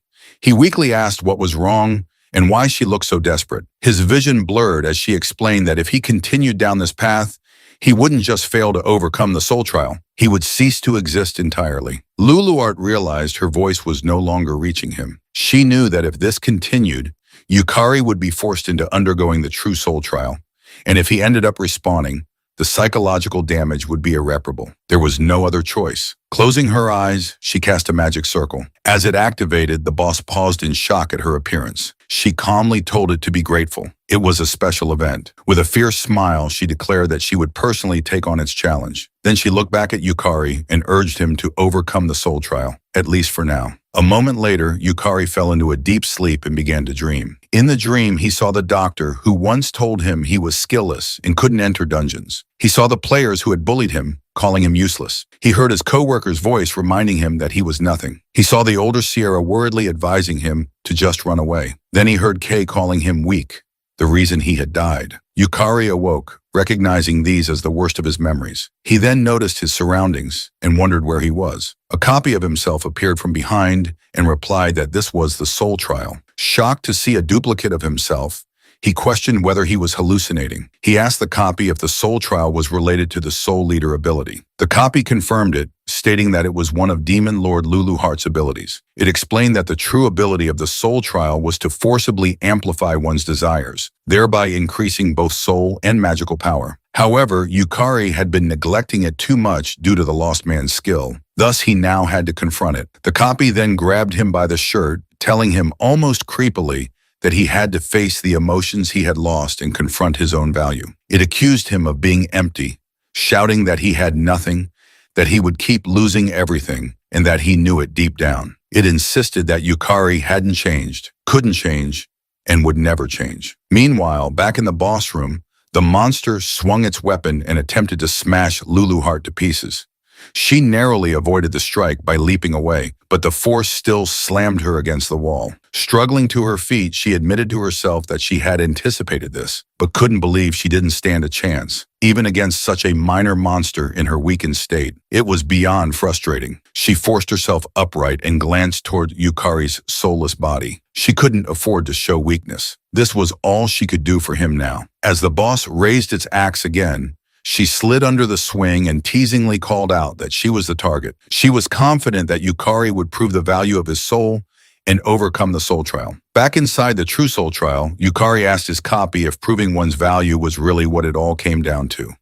He weakly asked what was wrong and why she looked so desperate. His vision blurred as she explained that if he continued down this path, He wouldn't just fail to overcome the soul trial. He would cease to exist entirely. Luluart realized her voice was no longer reaching him. She knew that if this continued, Yukari would be forced into undergoing the true soul trial. And if he ended up responding, the psychological damage would be irreparable. There was no other choice. Closing her eyes, she cast a magic circle. As it activated, the boss paused in shock at her appearance. She calmly told it to be grateful. It was a special event. With a fierce smile, she declared that she would personally take on its challenge. Then she looked back at Yukari and urged him to overcome the soul trial, at least for now. A moment later, Yukari fell into a deep sleep and began to dream. In the dream, he saw the doctor who once told him he was skillless and couldn't enter dungeons. He saw the players who had bullied him, calling him useless. He heard his co-worker's voice reminding him that he was nothing. He saw the older Sierra worriedly advising him to just run away. Then he heard Kay calling him weak, the reason he had died. Yukari awoke, recognizing these as the worst of his memories. He then noticed his surroundings and wondered where he was. A copy of himself appeared from behind and replied that this was the soul trial. Shocked to see a duplicate of himself, he questioned whether he was hallucinating. He asked the copy if the soul trial was related to the soul leader ability. The copy confirmed it, stating that it was one of Demon Lord Luluhart's abilities. It explained that the true ability of the soul trial was to forcibly amplify one's desires, thereby increasing both soul and magical power. However, Yukari had been neglecting it too much due to the lost man's skill. Thus, he now had to confront it. The copy then grabbed him by the shirt, telling him almost creepily that he had to face the emotions he had lost and confront his own value. It accused him of being empty, shouting that he had nothing, that he would keep losing everything, and that he knew it deep down. It insisted that Yukari hadn't changed, couldn't change, and would never change. Meanwhile, back in the boss room, the monster swung its weapon and attempted to smash Luluhart to pieces. She narrowly avoided the strike by leaping away, but the force still slammed her against the wall. Struggling to her feet, she admitted to herself that she had anticipated this, but couldn't believe she didn't stand a chance, even against such a minor monster in her weakened state. It was beyond frustrating. She forced herself upright and glanced toward Yukari's soulless body. She couldn't afford to show weakness. This was all she could do for him now. As the boss raised its axe again, she slid under the swing and teasingly called out that she was the target. She was confident that Yukari would prove the value of his soul and overcome the soul trial. Back inside the true soul trial, Yukari asked his copy if proving one's value was really what it all came down to.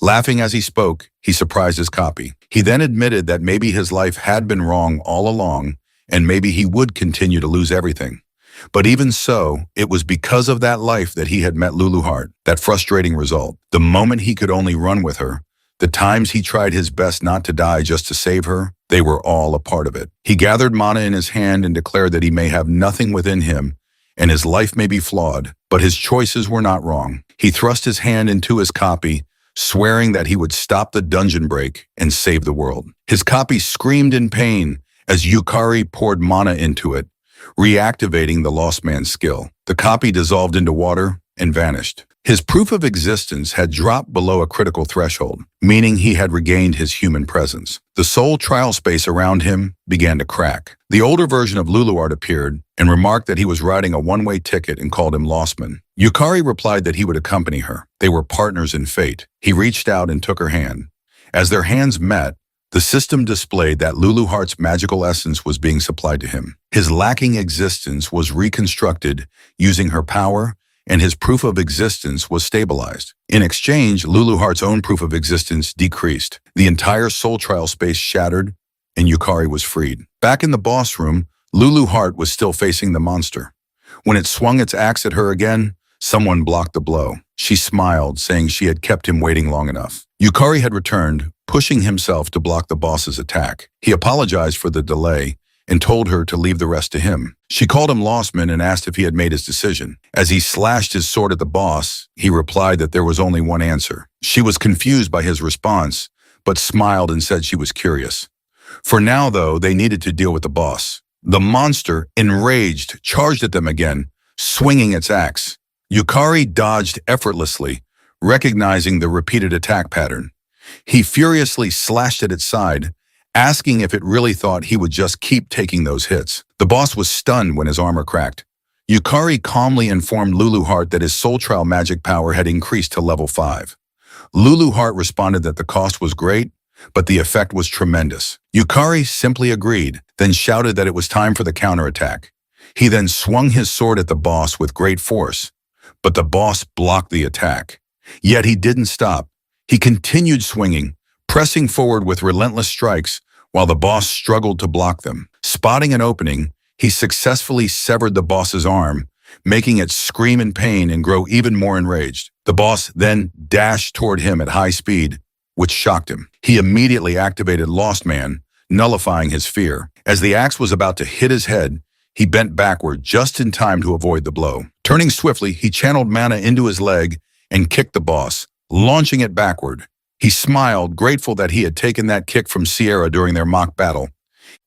Laughing as he spoke, he surprised his copy. He then admitted that maybe his life had been wrong all along, and maybe he would continue to lose everything. But even so, it was because of that life that he had met Luluhart, that frustrating result. The moment he could only run with her, the times he tried his best not to die just to save her, they were all a part of it. He gathered mana in his hand and declared that he may have nothing within him, and his life may be flawed, but his choices were not wrong. He thrust his hand into his copy, swearing that he would stop the dungeon break and save the world. His copy screamed in pain as Yukari poured mana into it, reactivating the lost man's skill. The copy dissolved into water and vanished. His proof of existence had dropped below a critical threshold, meaning he had regained his human presence. The soul trial space around him began to crack. The older version of Luluart appeared and remarked that he was riding a one-way ticket and called him Lostman. Yukari replied that he would accompany her. They were partners in fate. He reached out and took her hand. As their hands met, the system displayed that Luluhart's magical essence was being supplied to him. His lacking existence was reconstructed using her power, and his proof of existence was stabilized. In exchange, Luluhart's own proof of existence decreased. The entire soul trial space shattered, and Yukari was freed. Back in the boss room, Luluhart was still facing the monster. When it swung its axe at her again, someone blocked the blow. She smiled, saying she had kept him waiting long enough. Yukari had returned, pushing himself to block the boss's attack. He apologized for the delay and told her to leave the rest to him. She called him Lostman and asked if he had made his decision. As he slashed his sword at the boss, he replied that there was only one answer. She was confused by his response, but smiled and said she was curious. For now, though, they needed to deal with the boss. The monster, enraged, charged at them again, swinging its axe. Yukari dodged effortlessly, recognizing the repeated attack pattern. He furiously slashed at its side, asking if it really thought he would just keep taking those hits. The boss was stunned when his armor cracked. Yukari calmly informed Luluhart that his soul trial magic power had increased to level 5. Lulu Heart responded that the cost was great, but the effect was tremendous. Yukari simply agreed, then shouted that it was time for the counterattack. He then swung his sword at the boss with great force, but the boss blocked the attack. Yet he didn't stop. He continued swinging, pressing forward with relentless strikes while the boss struggled to block them. Spotting an opening, he successfully severed the boss's arm, making it scream in pain and grow even more enraged. The boss then dashed toward him at high speed, which shocked him. He immediately activated Lost Man, nullifying his fear. As the axe was about to hit his head, he bent backward just in time to avoid the blow. Turning swiftly, he channeled mana into his leg and kicked the boss, launching it backward. He smiled, grateful that he had taken that kick from Sierra during their mock battle.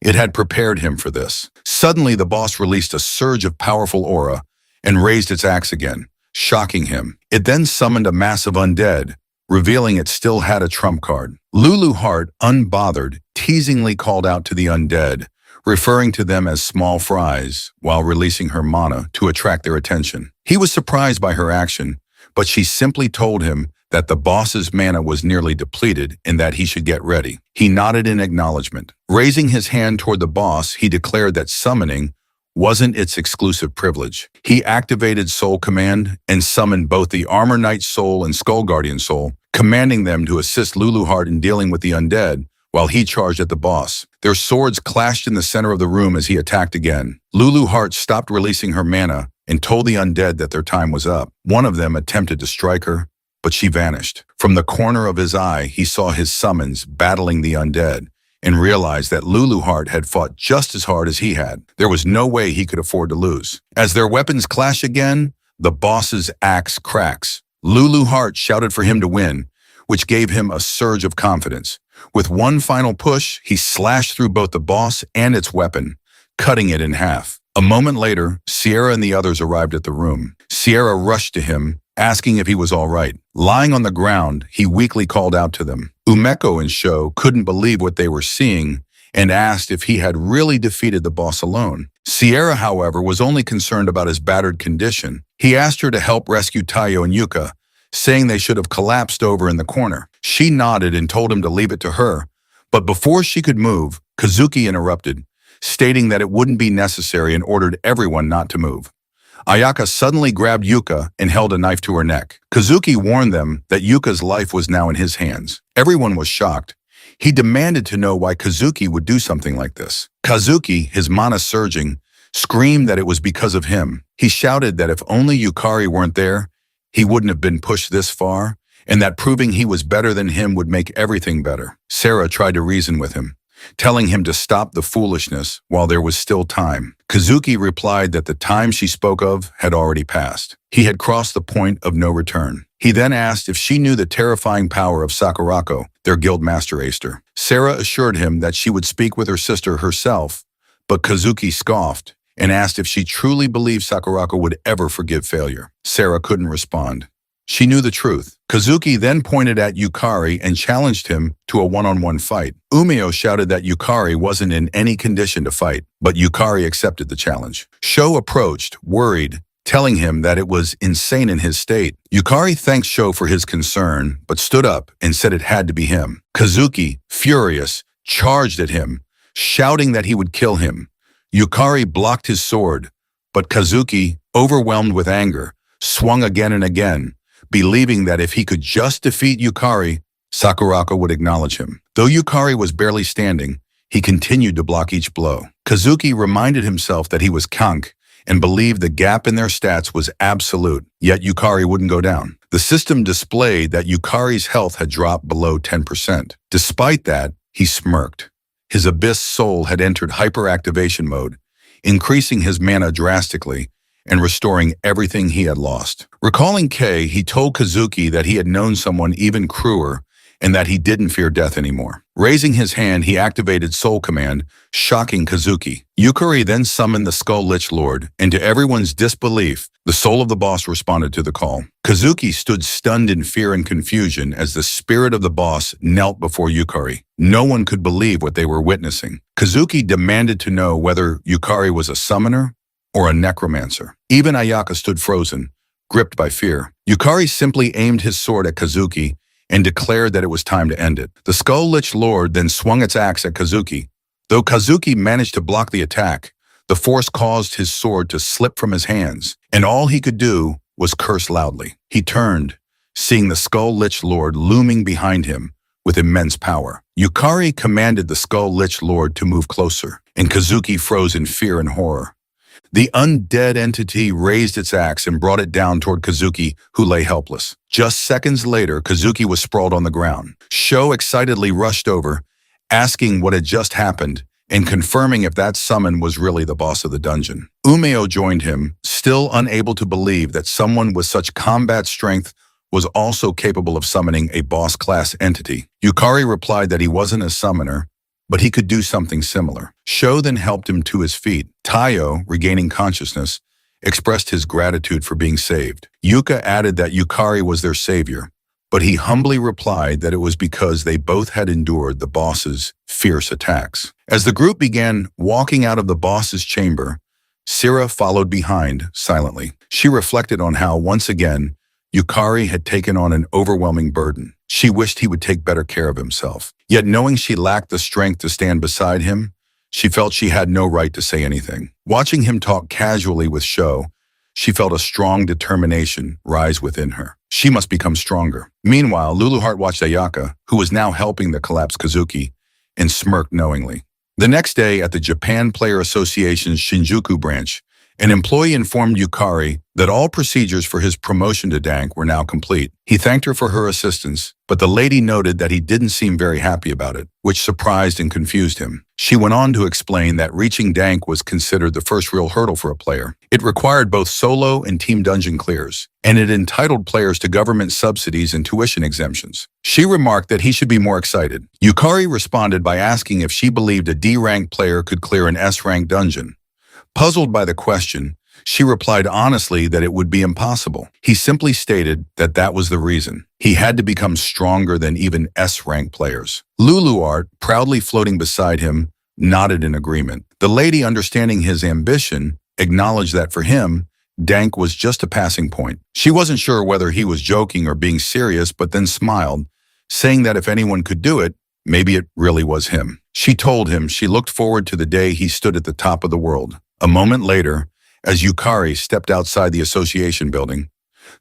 It had prepared him for this. Suddenly, the boss released a surge of powerful aura and raised its axe again, shocking him. It then summoned a mass of undead, revealing it still had a trump card. Lulu Heart, unbothered, teasingly called out to the undead, referring to them as small fries, while releasing her mana to attract their attention. He was surprised by her action, but she simply told him that the boss's mana was nearly depleted and that he should get ready. He nodded in acknowledgement. Raising his hand toward the boss, he declared that summoning wasn't its exclusive privilege. He activated Soul Command and summoned both the Armor Knight Soul and Skull Guardian Soul, commanding them to assist Lulu Heart in dealing with the undead while he charged at the boss. Their swords clashed in the center of the room as he attacked again. Lulu Heart stopped releasing her mana and told the undead that their time was up. One of them attempted to strike her, but she vanished. From the corner of his eye, he saw his summons battling the undead and realized that Lulu Heart had fought just as hard as he had. There was no way he could afford to lose. As their weapons clash again, the boss's axe cracks. Lulu Heart shouted for him to win, which gave him a surge of confidence. With one final push, he slashed through both the boss and its weapon, cutting it in half. A moment later, Sierra and the others arrived at the room. Sierra rushed to him, asking if he was all right. Lying on the ground, he weakly called out to them. Umeko and Sho couldn't believe what they were seeing and asked if he had really defeated the boss alone. Sierra, however, was only concerned about his battered condition. He asked her to help rescue Tayo and Yuka, saying they should have collapsed over in the corner. She nodded and told him to leave it to her, but before she could move, Kazuki interrupted, stating that it wouldn't be necessary and ordered everyone not to move. Ayaka suddenly grabbed Yuka and held a knife to her neck. Kazuki warned them that Yuka's life was now in his hands. Everyone was shocked. He demanded to know why Kazuki would do something like this. Kazuki, his mana surging, screamed that it was because of him. He shouted that if only Yukari weren't there, he wouldn't have been pushed this far, and that proving he was better than him would make everything better. Sarah tried to reason with him, telling him to stop the foolishness while there was still time. Kazuki replied that the time she spoke of had already passed. He had crossed the point of no return. He then asked if she knew the terrifying power of Sakurako, their guild master Aster. Sarah assured him that she would speak with her sister herself, but Kazuki scoffed and asked if she truly believed Sakurako would ever forgive failure. Sarah couldn't respond. She knew the truth. Kazuki then pointed at Yukari and challenged him to a one-on-one fight. Umeo shouted that Yukari wasn't in any condition to fight, but Yukari accepted the challenge. Sho approached, worried, telling him that it was insane in his state. Yukari thanked Sho for his concern, but stood up and said it had to be him. Kazuki, furious, charged at him, shouting that he would kill him. Yukari blocked his sword, but Kazuki, overwhelmed with anger, swung again and again, believing that if he could just defeat Yukari, Sakurako would acknowledge him. Though Yukari was barely standing, he continued to block each blow. Kazuki reminded himself that he was Kank and believed the gap in their stats was absolute, yet Yukari wouldn't go down. The system displayed that Yukari's health had dropped below 10%. Despite that, he smirked. His Abyss soul had entered hyperactivation mode, increasing his mana drastically and restoring everything he had lost. Recalling Kei, he told Kazuki that he had known someone even crueler and that he didn't fear death anymore. Raising his hand, he activated Soul Command, shocking Kazuki. Yukari then summoned the Skull Lich Lord, and to everyone's disbelief, the soul of the boss responded to the call. Kazuki stood stunned in fear and confusion as the spirit of the boss knelt before Yukari. No one could believe what they were witnessing. Kazuki demanded to know whether Yukari was a summoner or a necromancer. Even Ayaka stood frozen, gripped by fear. Yukari simply aimed his sword at Kazuki and declared that it was time to end it. The Skull-Lich Lord then swung its axe at Kazuki. Though Kazuki managed to block the attack, the force caused his sword to slip from his hands, and all he could do was curse loudly. He turned, seeing the Skull-Lich Lord looming behind him with immense power. Yukari commanded the Skull-Lich Lord to move closer, and Kazuki froze in fear and horror. The undead entity raised its axe and brought it down toward Kazuki, who lay helpless. Just seconds later, Kazuki was sprawled on the ground. Sho excitedly rushed over, asking what had just happened and confirming if that summon was really the boss of the dungeon. Umeo joined him, still unable to believe that someone with such combat strength was also capable of summoning a boss-class entity. Yukari replied that he wasn't a summoner, but he could do something similar. Sho then helped him to his feet. Taiyo, regaining consciousness, expressed his gratitude for being saved. Yuka added that Yukari was their savior, but he humbly replied that it was because they both had endured the boss's fierce attacks. As the group began walking out of the boss's chamber, Sira followed behind silently. She reflected on how, once again, Yukari had taken on an overwhelming burden. She wished he would take better care of himself. Yet knowing she lacked the strength to stand beside him, she felt she had no right to say anything. Watching him talk casually with Sho, she felt a strong determination rise within her. She must become stronger. Meanwhile, Luluheart watched Ayaka, who was now helping the collapsed Kazuki, and smirked knowingly. The next day, at the Japan Player Association's Shinjuku branch, an employee informed Yukari that all procedures for his promotion to Dank were now complete. He thanked her for her assistance, but the lady noted that he didn't seem very happy about it, which surprised and confused him. She went on to explain that reaching Dank was considered the first real hurdle for a player. It required both solo and team dungeon clears, and it entitled players to government subsidies and tuition exemptions. She remarked that he should be more excited. Yukari responded by asking if she believed a D-ranked player could clear an S-ranked dungeon. Puzzled by the question, she replied honestly that it would be impossible. He simply stated that that was the reason. He had to become stronger than even S-rank players. Luluheart, proudly floating beside him, nodded in agreement. The lady, understanding his ambition, acknowledged that for him, Dank was just a passing point. She wasn't sure whether he was joking or being serious, but then smiled, saying that if anyone could do it, maybe it really was him. She told him she looked forward to the day he stood at the top of the world. A moment later, as Yukari stepped outside the association building,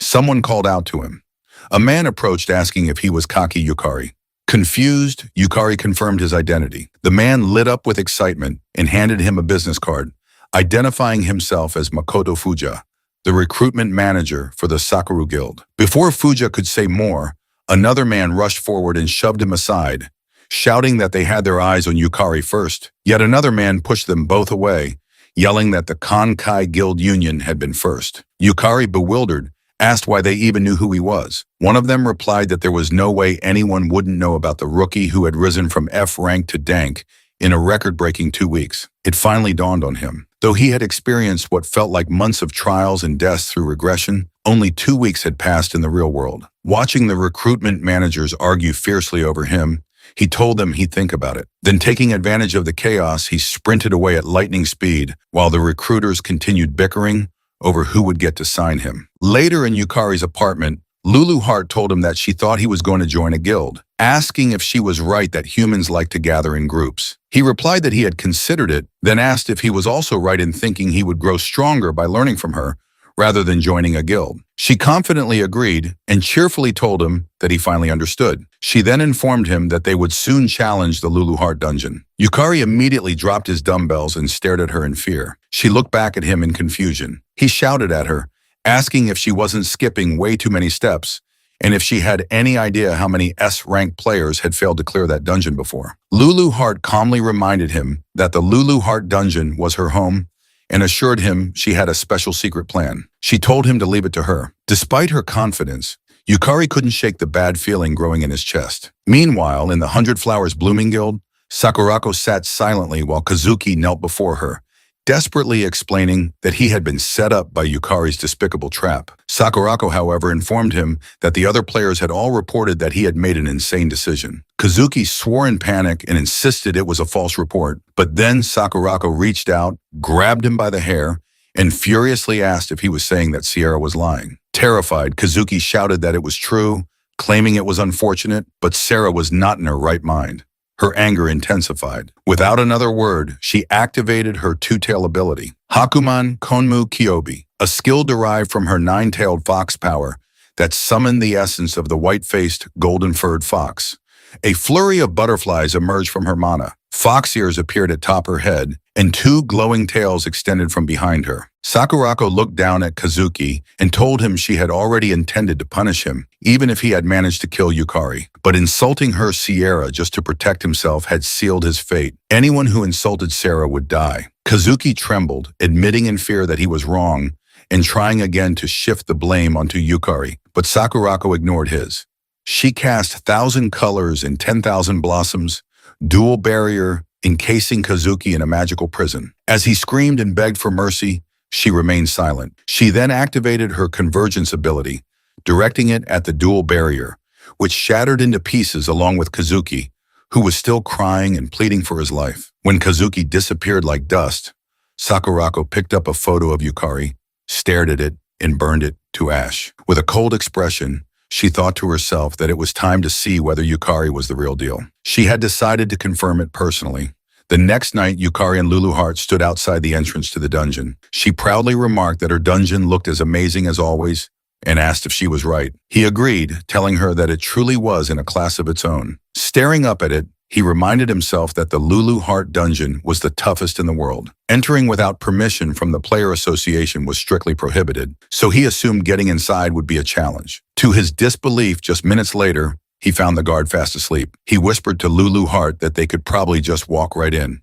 someone called out to him. A man approached asking if he was Kaki Yukari. Confused, Yukari confirmed his identity. The man lit up with excitement and handed him a business card, identifying himself as Makoto Fuja, the recruitment manager for the Sakura Guild. Before Fuja could say more, another man rushed forward and shoved him aside, shouting that they had their eyes on Yukari first. Yet another man pushed them both away, yelling that the Konkai Guild Union had been first. Yukari, bewildered, asked why they even knew who he was. One of them replied that there was no way anyone wouldn't know about the rookie who had risen from F rank to Dank in a record-breaking 2 weeks. It finally dawned on him. Though he had experienced what felt like months of trials and deaths through regression, only 2 weeks had passed in the real world. Watching the recruitment managers argue fiercely over him, he told them he'd think about it. Then, taking advantage of the chaos, he sprinted away at lightning speed while the recruiters continued bickering over who would get to sign him. Later in Yukari's apartment, Luluheart told him that she thought he was going to join a guild, asking if she was right that humans like to gather in groups. He replied that he had considered it, then asked if he was also right in thinking he would grow stronger by learning from her, rather than joining a guild. She confidently agreed and cheerfully told him that he finally understood. She then informed him that they would soon challenge the Luluheart dungeon. Yukari immediately dropped his dumbbells and stared at her in fear. She looked back at him in confusion. He shouted at her, asking if she wasn't skipping way too many steps and if she had any idea how many S-ranked players had failed to clear that dungeon before. Luluheart calmly reminded him that the Luluheart dungeon was her home and assured him she had a special secret plan. She told him to leave it to her. Despite her confidence, Yukari couldn't shake the bad feeling growing in his chest. Meanwhile, in the 100 Flowers Blooming Guild, Sakurako sat silently while Kazuki knelt before her, desperately explaining that he had been set up by Yukari's despicable trap. Sakurako, however, informed him that the other players had all reported that he had made an insane decision. Kazuki swore in panic and insisted it was a false report, but then Sakurako reached out, grabbed him by the hair, and furiously asked if he was saying that Sierra was lying. Terrified, Kazuki shouted that it was true, claiming it was unfortunate, but Sarah was not in her right mind. Her anger intensified. Without another word, she activated her two-tail ability, Hakuman Konmu Kyobi, a skill derived from her nine-tailed fox power that summoned the essence of the white-faced, golden-furred fox. A flurry of butterflies emerged from her mana. Fox ears appeared atop her head, and two glowing tails extended from behind her. Sakurako looked down at Kazuki and told him she had already intended to punish him, even if he had managed to kill Yukari. But insulting her Sierra just to protect himself had sealed his fate. Anyone who insulted Sarah would die. Kazuki trembled, admitting in fear that he was wrong, and trying again to shift the blame onto Yukari, but Sakurako ignored his. She cast 1,000 colors and 10,000 blossoms, dual barrier, encasing Kazuki in a magical prison. As he screamed and begged for mercy, she remained silent. She then activated her convergence ability, directing it at the dual barrier, which shattered into pieces along with Kazuki, who was still crying and pleading for his life. When Kazuki disappeared like dust, Sakurako picked up a photo of Yukari, stared at it, and burned it to ash. With a cold expression, she thought to herself that it was time to see whether Yukari was the real deal. She had decided to confirm it personally. The next night, Yukari and Lulu Heart stood outside the entrance to the dungeon. She proudly remarked that her dungeon looked as amazing as always and asked if she was right. He agreed, telling her that it truly was in a class of its own. Staring up at it, he reminded himself that the Lulu Heart dungeon was the toughest in the world. Entering without permission from the player association was strictly prohibited, so he assumed getting inside would be a challenge. To his disbelief, just minutes later, he found the guard fast asleep. He whispered to Lulu Heart that they could probably just walk right in.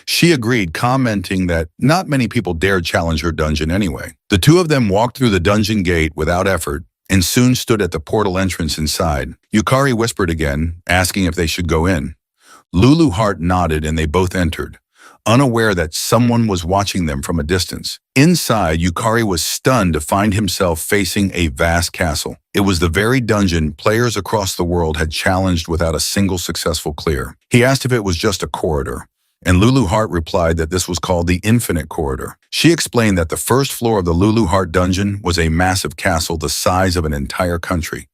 She agreed, commenting that not many people dared challenge her dungeon anyway. The two of them walked through the dungeon gate without effort and soon stood at the portal entrance inside. Yukari whispered again, asking if they should go in. Lulu Heart nodded and they both entered, unaware that someone was watching them from a distance. Inside, Yukari was stunned to find himself facing a vast castle. It was the very dungeon players across the world had challenged without a single successful clear. He asked if it was just a corridor, and Lulu Heart replied that this was called the Infinite Corridor. She explained that the first floor of the Lulu Heart dungeon was a massive castle the size of an entire country.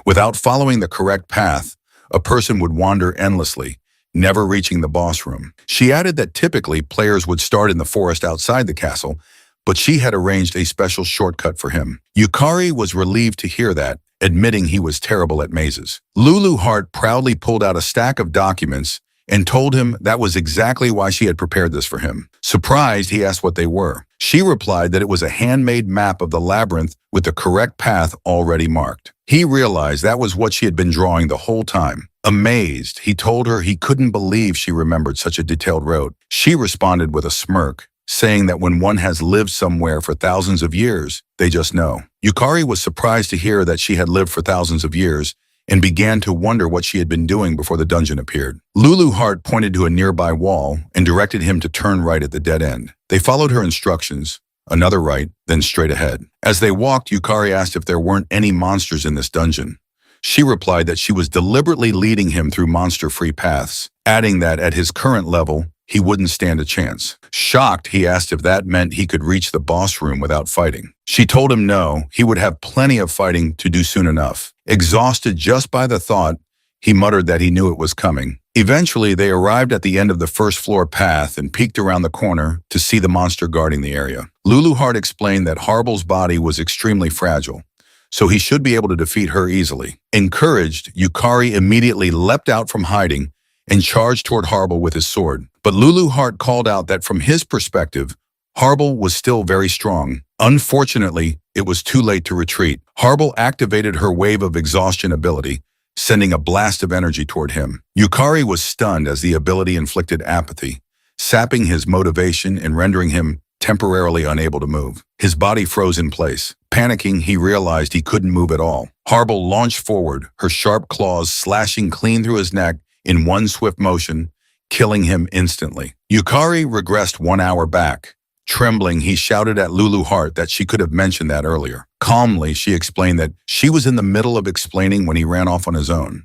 Without following the correct path, a person would wander endlessly, never reaching the boss room. She added that typically players would start in the forest outside the castle, but she had arranged a special shortcut for him. Yukari was relieved to hear that, admitting he was terrible at mazes. Lulu Heart proudly pulled out a stack of documents and told him that was exactly why she had prepared this for him. Surprised, he asked what they were. She replied that it was a handmade map of the labyrinth with the correct path already marked. He realized that was what she had been drawing the whole time. Amazed, he told her he couldn't believe she remembered such a detailed route. She responded with a smirk, saying that when one has lived somewhere for thousands of years, they just know. Yukari was surprised to hear that she had lived for thousands of years and began to wonder what she had been doing before the dungeon appeared. Lulu Heart pointed to a nearby wall and directed him to turn right at the dead end. They followed her instructions, another right, then straight ahead. As they walked, Yukari asked if there weren't any monsters in this dungeon. She replied that she was deliberately leading him through monster-free paths, adding that at his current level, he wouldn't stand a chance. Shocked, he asked if that meant he could reach the boss room without fighting. She told him no, he would have plenty of fighting to do soon enough. Exhausted just by the thought, he muttered that he knew it was coming. Eventually, they arrived at the end of the first floor path and peeked around the corner to see the monster guarding the area. Lulu Heart explained that Harble's body was extremely fragile, so he should be able to defeat her easily. Encouraged, Yukari immediately leapt out from hiding and charged toward Harble with his sword. But Lulu Heart called out that from his perspective, Harble was still very strong. Unfortunately, it was too late to retreat. Harble activated her wave of exhaustion ability, sending a blast of energy toward him. Yukari was stunned as the ability inflicted apathy, sapping his motivation and rendering him temporarily unable to move. His body froze in place. Panicking, he realized he couldn't move at all. Harble launched forward, her sharp claws slashing clean through his neck in one swift motion, killing him instantly. Yukari regressed 1 hour back. Trembling, he shouted at Lulu Heart that she could have mentioned that earlier. Calmly, she explained that she was in the middle of explaining when he ran off on his own.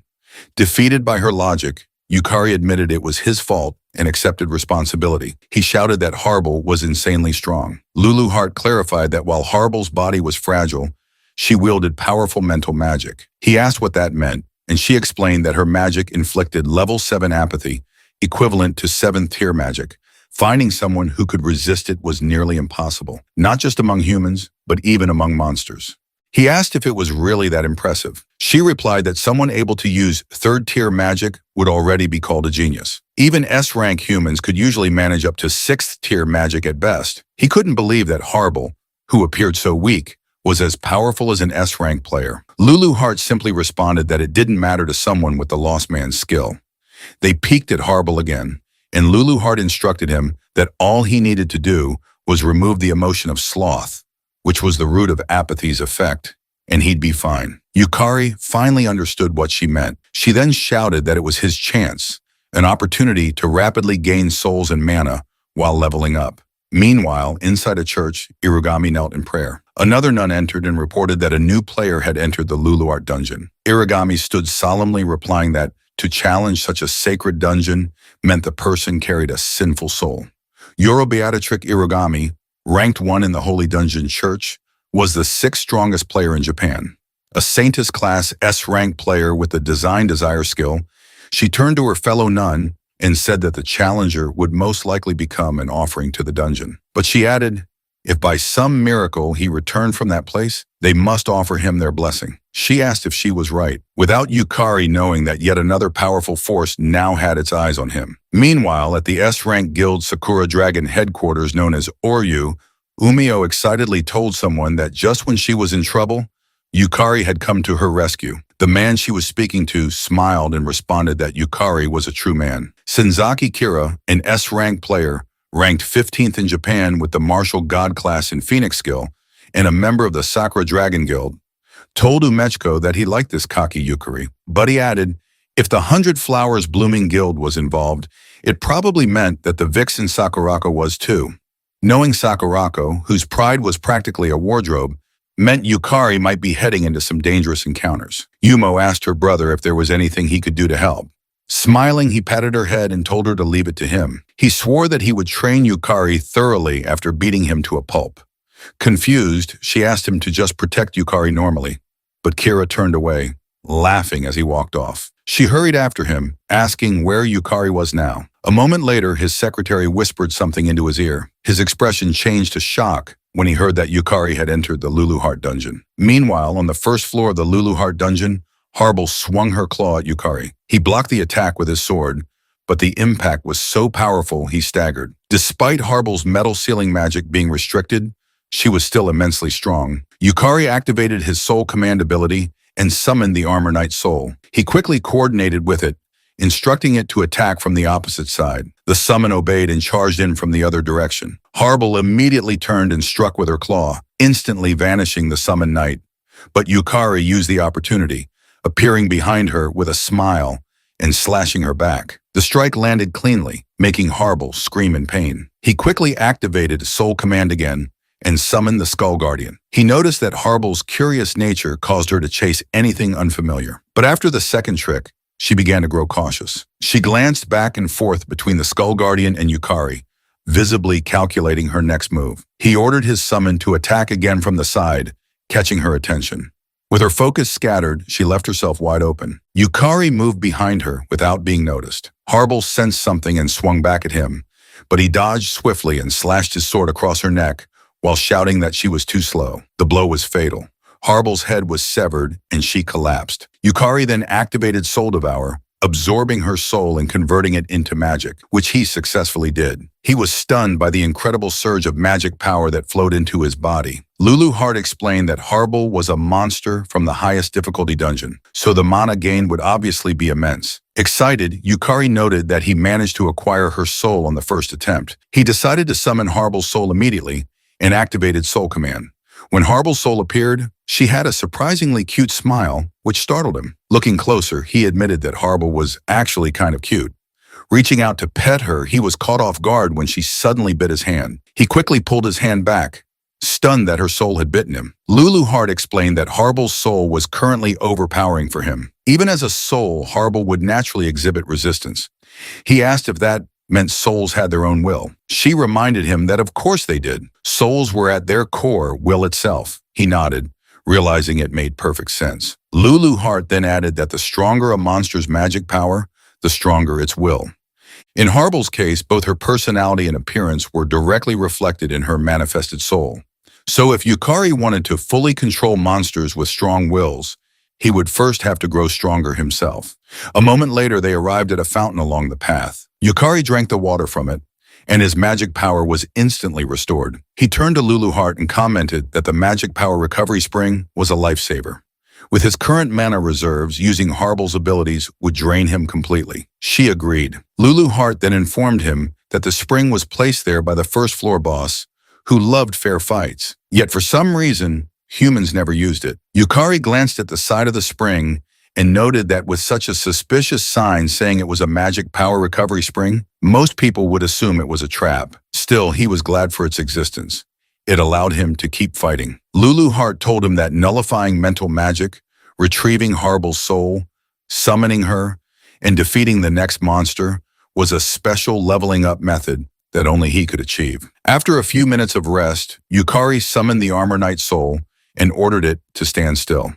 Defeated by her logic, Yukari admitted it was his fault and accepted responsibility. He shouted that Harble was insanely strong. Lulu Heart clarified that while Harble's body was fragile, she wielded powerful mental magic. He asked what that meant, and she explained that her magic inflicted level 7 apathy, equivalent to 7th tier magic. Finding someone who could resist it was nearly impossible, not just among humans, but even among monsters. He asked if it was really that impressive. She replied that someone able to use 3rd tier magic would already be called a genius. Even S-rank humans could usually manage up to 6th tier magic at best. He couldn't believe that Harble, who appeared so weak, was as powerful as an S-rank player. Lulu Hart simply responded that it didn't matter to someone with the lost man's skill. They peeked at Harble again, and Lulu Hart instructed him that all he needed to do was remove the emotion of sloth, which was the root of apathy's effect, and he'd be fine. Yukari finally understood what she meant. She then shouted that it was his chance, an opportunity to rapidly gain souls and mana while leveling up. Meanwhile, inside a church, Irugami knelt in prayer. Another nun entered and reported that a new player had entered the Lulu Art dungeon. Irugami stood solemnly, replying that to challenge such a sacred dungeon meant the person carried a sinful soul. Yoro Beatrice Irugami, ranked 1 in the Holy Dungeon Church, was the 6th strongest player in Japan. A Saintess class S-rank player with the Design Desire skill, she turned to her fellow nun and said that the challenger would most likely become an offering to the dungeon. But she added, if by some miracle he returned from that place, they must offer him their blessing. She asked if she was right, without Yukari knowing that yet another powerful force now had its eyes on him. Meanwhile, at the S-rank guild Sakura Dragon headquarters known as Oryu, Umio excitedly told someone that just when she was in trouble, Yukari had come to her rescue. The man she was speaking to smiled and responded that Yukari was a true man. Senzaki Kira, an S-rank player, ranked 15th in Japan with the Martial God class in Phoenix skill, and a member of the Sakura Dragon Guild, told Umechiko that he liked this cocky Yukari. But he added, if the 100 Flowers Blooming Guild was involved, it probably meant that the vixen Sakurako was too. Knowing Sakurako, whose pride was practically a wardrobe, meant Yukari might be heading into some dangerous encounters. Yumo asked her brother if there was anything he could do to help. Smiling, he patted her head and told her to leave it to him. He swore that he would train Yukari thoroughly after beating him to a pulp. Confused, she asked him to just protect Yukari normally, but Kira turned away, laughing as he walked off. She hurried after him, asking where Yukari was now. A moment later, his secretary whispered something into his ear. His expression changed to shock when he heard that Yukari had entered the Lulu Heart dungeon. Meanwhile, on the first floor of the Lulu Heart dungeon, Harble swung her claw at Yukari. He blocked the attack with his sword, but the impact was so powerful he staggered. Despite Harble's metal sealing magic being restricted, she was still immensely strong. Yukari activated his soul command ability and summoned the Armor Knight soul. He quickly coordinated with it, instructing it to attack from the opposite side. The summon obeyed and charged in from the other direction. Harble immediately turned and struck with her claw, instantly vanishing the summoned knight. But Yukari used the opportunity, appearing behind her with a smile and slashing her back. The strike landed cleanly, making Harble scream in pain. He quickly activated Soul Command again and summoned the Skull Guardian. He noticed that Harble's curious nature caused her to chase anything unfamiliar. But after the second trick, she began to grow cautious. She glanced back and forth between the Skull Guardian and Yukari, visibly calculating her next move. He ordered his summon to attack again from the side, catching her attention. With her focus scattered, she left herself wide open. Yukari moved behind her without being noticed. Harble sensed something and swung back at him, but he dodged swiftly and slashed his sword across her neck while shouting that she was too slow. The blow was fatal. Harble's head was severed and she collapsed. Yukari then activated Soul Devour, absorbing her soul and converting it into magic, which he successfully did. He was stunned by the incredible surge of magic power that flowed into his body. Lulu Hart explained that Harble was a monster from the highest difficulty dungeon, so the mana gain would obviously be immense. Excited, Yukari noted that he managed to acquire her soul on the first attempt. He decided to summon Harble's soul immediately and activated Soul Command. When Harble's soul appeared, she had a surprisingly cute smile, which startled him. Looking closer, he admitted that Harble was actually kind of cute. Reaching out to pet her, he was caught off guard when she suddenly bit his hand. He quickly pulled his hand back, stunned that her soul had bitten him. Lulu Hart explained that Harble's soul was currently overpowering for him. Even as a soul, Harble would naturally exhibit resistance. He asked if that meant souls had their own will. She reminded him that of course they did. Souls were at their core will itself. He nodded, realizing it made perfect sense. Lulu Hart then added that the stronger a monster's magic power, the stronger its will. In Harble's case, both her personality and appearance were directly reflected in her manifested soul. So if Yukari wanted to fully control monsters with strong wills, he would first have to grow stronger himself. A moment later, they arrived at a fountain along the path. Yukari drank the water from it, and his magic power was instantly restored. He turned to Lulu Hart and commented that the magic power recovery spring was a lifesaver. With his current mana reserves, using Harble's abilities would drain him completely. She agreed. Lulu Hart then informed him that the spring was placed there by the first floor boss, who loved fair fights. Yet for some reason, humans never used it. Yukari glanced at the side of the spring and noted that with such a suspicious sign saying it was a magic power recovery spring, most people would assume it was a trap. Still, he was glad for its existence. It allowed him to keep fighting. Lulu Hart told him that nullifying mental magic, retrieving Harble's soul, summoning her, and defeating the next monster was a special leveling up method that only he could achieve. After a few minutes of rest, Yukari summoned the Armor Knight soul and ordered it to stand still.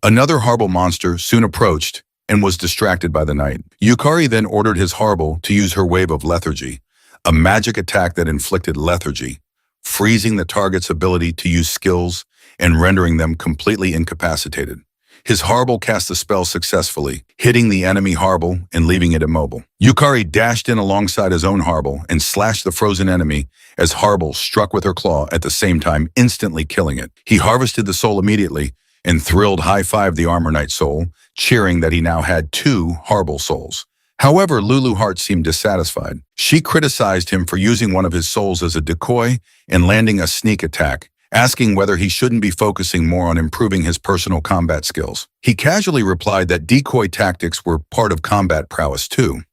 Another Harble monster soon approached and was distracted by the knight. Yukari then ordered his Harble to use her Wave of Lethargy, a magic attack that inflicted lethargy, freezing the target's ability to use skills and rendering them completely incapacitated. His Harble cast the spell successfully, hitting the enemy Harble and leaving it immobile. Yukari dashed in alongside his own Harble and slashed the frozen enemy as Harble struck with her claw at the same time, instantly killing it. He harvested the soul immediately and thrilled high-fived the Armor Knight soul, cheering that he now had 2 Harble souls. However, Lulu Hart seemed dissatisfied. She criticized him for using one of his souls as a decoy and landing a sneak attack, asking whether he shouldn't be focusing more on improving his personal combat skills. He casually replied that decoy tactics were part of combat prowess too.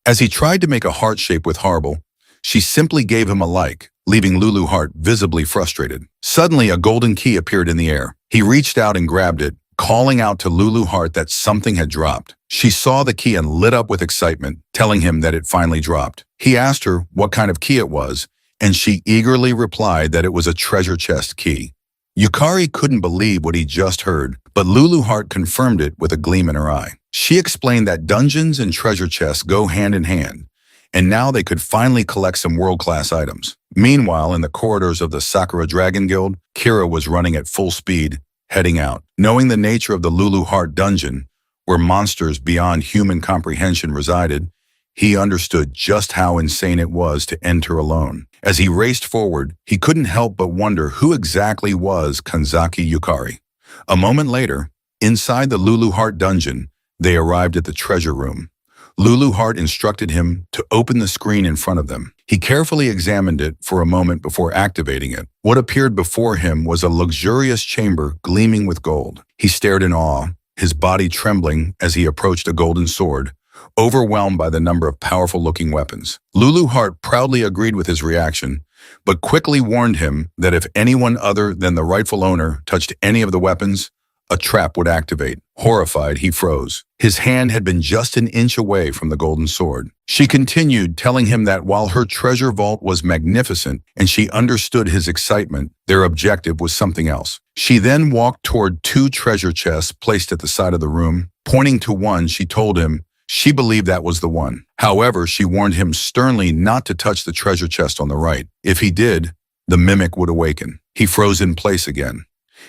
As he tried to make a heart shape with Harble, she simply gave him a like, leaving Lulu Hart visibly frustrated. Suddenly, a golden key appeared in the air. He reached out and grabbed it, calling out to Lulu Hart that something had dropped. She saw the key and lit up with excitement, telling him that it finally dropped. He asked her what kind of key it was, and she eagerly replied that it was a treasure chest key. Yukari couldn't believe what he just heard, but Lulu Hart confirmed it with a gleam in her eye. She explained that dungeons and treasure chests go hand in hand, and now they could finally collect some world-class items. Meanwhile, in the corridors of the Sakura Dragon Guild, Kira was running at full speed, heading out. Knowing the nature of the Lulu Hart dungeon, where monsters beyond human comprehension resided, he understood just how insane it was to enter alone. As he raced forward, he couldn't help but wonder who exactly was Kanzaki Yukari. A moment later, inside the Lulu Hart dungeon, they arrived at the treasure room. Lulu Hart instructed him to open the screen in front of them. He carefully examined it for a moment before activating it. What appeared before him was a luxurious chamber gleaming with gold. He stared in awe, his body trembling as he approached a golden sword, overwhelmed by the number of powerful-looking weapons. Lulu Hart proudly agreed with his reaction, but quickly warned him that if anyone other than the rightful owner touched any of the weapons, a trap would activate. Horrified, he froze. His hand had been just an inch away from the golden sword. She continued, telling him that while her treasure vault was magnificent and she understood his excitement, their objective was something else. She then walked toward 2 treasure chests placed at the side of the room. Pointing to one, she told him she believed that was the one. However, she warned him sternly not to touch the treasure chest on the right. If he did, the mimic would awaken. He froze in place again.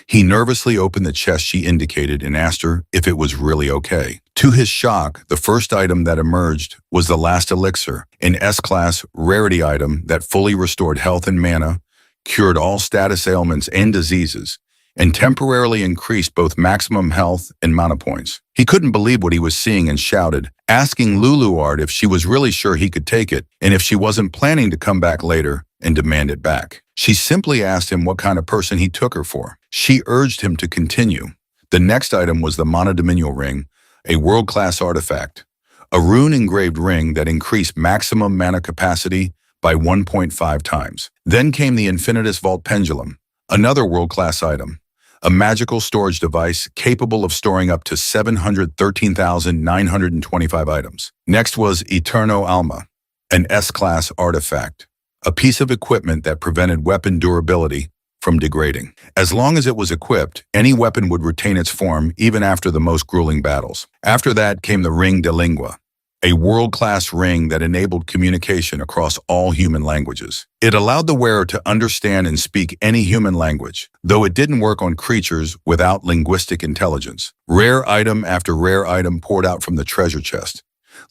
He nervously opened the chest she indicated and asked her if it was really okay. To his shock, the first item that emerged was the last elixir, an S-class rarity item that fully restored health and mana, cured all status ailments and diseases, and temporarily increased both maximum health and mana points. He couldn't believe what he was seeing and shouted, asking Lulu Hart if she was really sure he could take it and if she wasn't planning to come back later and demand it back. She simply asked him what kind of person he took her for. She urged him to continue. The next item was the Monodominial Ring, a world-class artifact, a rune-engraved ring that increased maximum mana capacity by 1.5 times. Then came the Infinitus Vault Pendulum, another world-class item, a magical storage device capable of storing up to 713,925 items. Next was Eterno Alma, an S-class artifact, a piece of equipment that prevented weapon durability from degrading. As long as it was equipped, any weapon would retain its form even after the most grueling battles. After that came the ring de lingua, a world-class ring that enabled communication across all human languages. It allowed the wearer to understand and speak any human language, though it didn't work on creatures without linguistic intelligence. Rare item after rare item poured out from the treasure chest,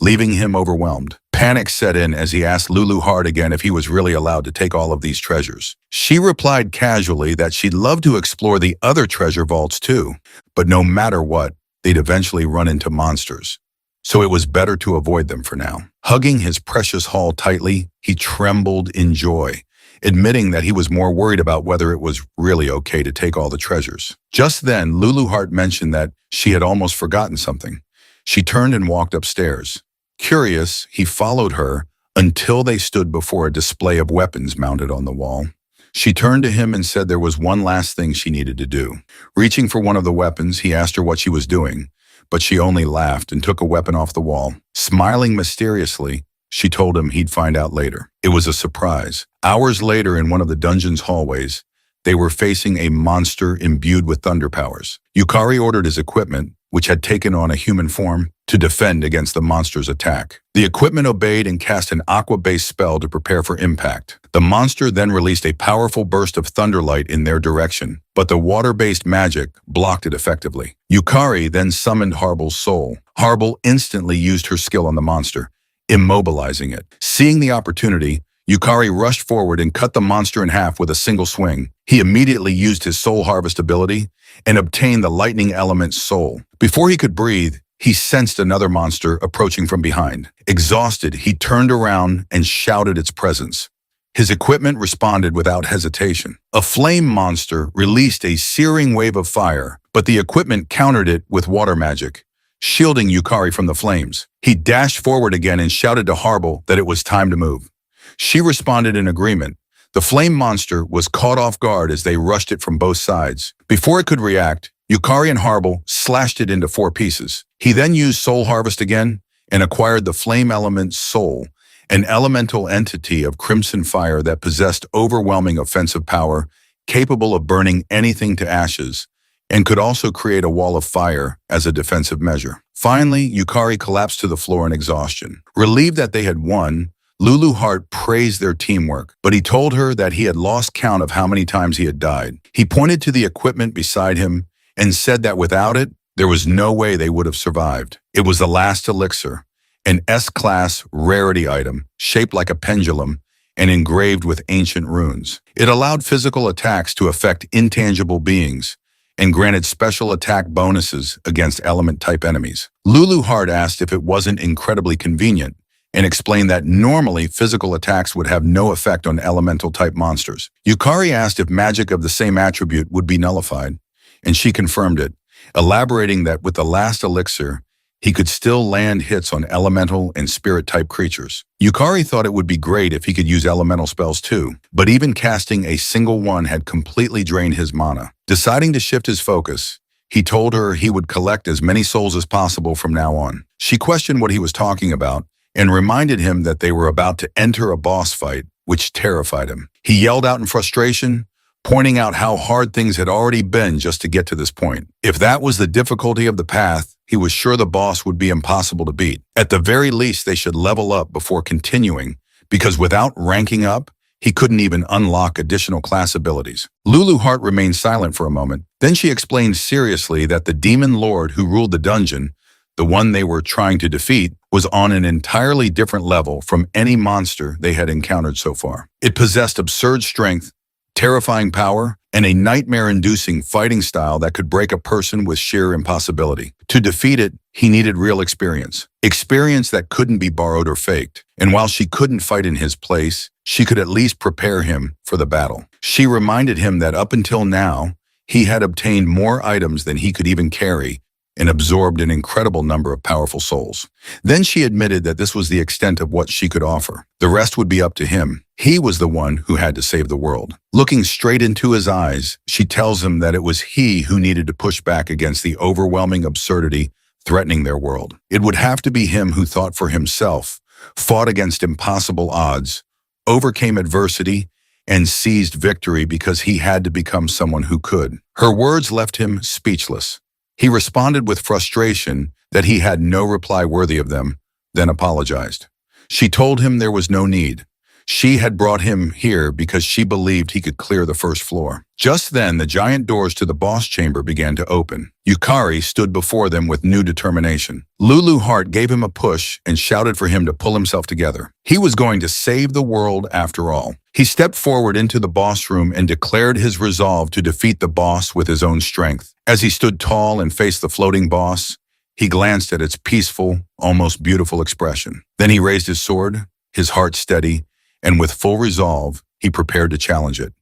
leaving him overwhelmed. Panic set in as he asked Lulu hard again if he was really allowed to take all of these treasures. She replied casually that she'd love to explore the other treasure vaults too, but no matter what, they'd eventually run into monsters. So it was better to avoid them for now. Hugging his precious haul tightly, he trembled in joy, admitting that he was more worried about whether it was really okay to take all the treasures. Just then, Lulu Heart mentioned that she had almost forgotten something. She turned and walked upstairs. Curious, he followed her until they stood before a display of weapons mounted on the wall. She turned to him and said there was one last thing she needed to do. Reaching for one of the weapons, he asked her what she was doing, but she only laughed and took a weapon off the wall. Smiling mysteriously, she told him he'd find out later. It was a surprise. Hours later, in one of the dungeon's hallways, they were facing a monster imbued with thunder powers. Yukari ordered his equipment, which had taken on a human form, to defend against the monster's attack. The equipment obeyed and cast an aqua-based spell to prepare for impact. The monster then released a powerful burst of thunderlight in their direction, but the water-based magic blocked it effectively. Yukari then summoned Harbel's soul. Harbel instantly used her skill on the monster, immobilizing it. Seeing the opportunity, Yukari rushed forward and cut the monster in half with a single swing. He immediately used his soul harvest ability and obtained the lightning element's soul. Before he could breathe, he sensed another monster approaching from behind. Exhausted, he turned around and shouted its presence. His equipment responded without hesitation. A flame monster released a searing wave of fire, but the equipment countered it with water magic, shielding Yukari from the flames. He dashed forward again and shouted to Harbel that it was time to move. She responded in agreement. The flame monster was caught off guard as they rushed it from both sides. Before it could react, Yukari and Harbel slashed it into 4 pieces. He then used Soul Harvest again and acquired the Flame Element's soul, an elemental entity of crimson fire that possessed overwhelming offensive power, capable of burning anything to ashes, and could also create a wall of fire as a defensive measure. Finally, Yukari collapsed to the floor in exhaustion. Relieved that they had won, Lulu Heart praised their teamwork, but he told her that he had lost count of how many times he had died. He pointed to the equipment beside him and said that without it, there was no way they would have survived. It was the last elixir, an S-class rarity item shaped like a pendulum and engraved with ancient runes. It allowed physical attacks to affect intangible beings and granted special attack bonuses against element-type enemies. Lulu Heart asked if it wasn't incredibly convenient and explained that normally physical attacks would have no effect on elemental-type monsters. Yukari asked if magic of the same attribute would be nullified, and she confirmed it, elaborating that with the last elixir, he could still land hits on elemental and spirit-type creatures. Yukari thought it would be great if he could use elemental spells too, but even casting a single one had completely drained his mana. Deciding to shift his focus, he told her he would collect as many souls as possible from now on. She questioned what he was talking about and reminded him that they were about to enter a boss fight, which terrified him. He yelled out in frustration, pointing out how hard things had already been just to get to this point. If that was the difficulty of the path, he was sure the boss would be impossible to beat. At the very least, they should level up before continuing, because without ranking up, he couldn't even unlock additional class abilities. Lulu Heart remained silent for a moment. Then she explained seriously that the demon lord who ruled the dungeon, the one they were trying to defeat, was on an entirely different level from any monster they had encountered so far. It possessed absurd strength, terrifying power, and a nightmare-inducing fighting style that could break a person with sheer impossibility. To defeat it, he needed real experience. Experience that couldn't be borrowed or faked. And while she couldn't fight in his place, she could at least prepare him for the battle. She reminded him that up until now, he had obtained more items than he could even carry and absorbed an incredible number of powerful souls. Then she admitted that this was the extent of what she could offer. The rest would be up to him. He was the one who had to save the world. Looking straight into his eyes, she tells him that it was he who needed to push back against the overwhelming absurdity threatening their world. It would have to be him who thought for himself, fought against impossible odds, overcame adversity, and seized victory because he had to become someone who could. Her words left him speechless. He responded with frustration that he had no reply worthy of them, then apologized. She told him there was no need. She had brought him here because she believed he could clear the first floor. Just then, the giant doors to the boss chamber began to open. Yukari stood before them with new determination. Lulu Heart gave him a push and shouted for him to pull himself together. He was going to save the world after all. He stepped forward into the boss room and declared his resolve to defeat the boss with his own strength. As he stood tall and faced the floating boss, he glanced at its peaceful, almost beautiful expression. Then he raised his sword, his heart steady, and with full resolve, he prepared to challenge it.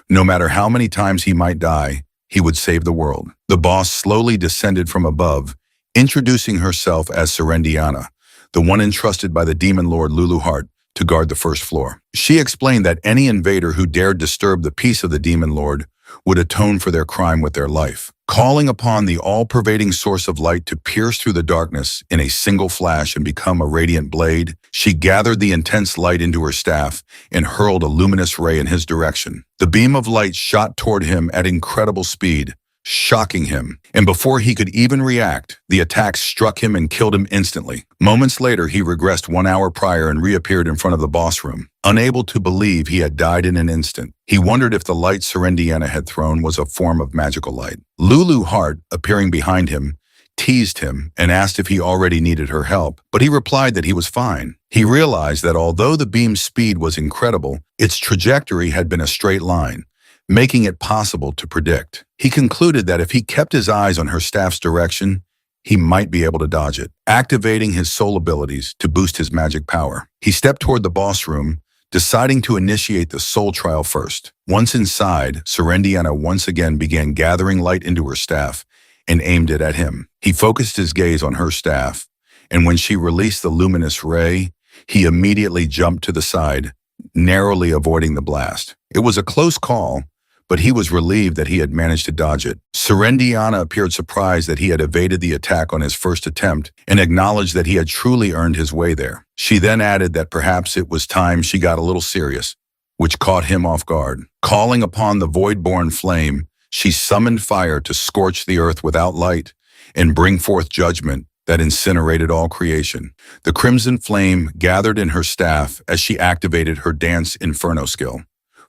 No matter how many times he might die, he would save the world. The boss slowly descended from above, introducing herself as Serendiana, the one entrusted by the demon lord Lulu Heart to guard the first floor. She explained that any invader who dared disturb the peace of the demon lord would atone for their crime with their life. Calling upon the all-pervading source of light to pierce through the darkness in a single flash and become a radiant blade, she gathered the intense light into her staff and hurled a luminous ray in his direction. The beam of light shot toward him at incredible speed, shocking him, and before he could even react, the attack struck him and killed him instantly. Moments later, he regressed 1 hour prior and reappeared in front of the boss room. Unable to believe he had died in an instant, he wondered if the light Serendiana had thrown was a form of magical light. Lulu Heart, appearing behind him, teased him and asked if he already needed her help, but he replied that he was fine. He realized that although the beam's speed was incredible, its trajectory had been a straight line, making it possible to predict. He concluded that if he kept his eyes on her staff's direction, he might be able to dodge it, activating his soul abilities to boost his magic power. He stepped toward the boss room, deciding to initiate the soul trial first. Once inside, Serendiana once again began gathering light into her staff and aimed it at him. He focused his gaze on her staff, and when she released the luminous ray, he immediately jumped to the side, narrowly avoiding the blast. It was a close call, but he was relieved that he had managed to dodge it. Serendiana appeared surprised that he had evaded the attack on his first attempt and acknowledged that he had truly earned his way there. She then added that perhaps it was time she got a little serious, which caught him off guard. Calling upon the void-born flame, she summoned fire to scorch the earth without light and bring forth judgment that incinerated all creation. The crimson flame gathered in her staff as she activated her dance inferno skill,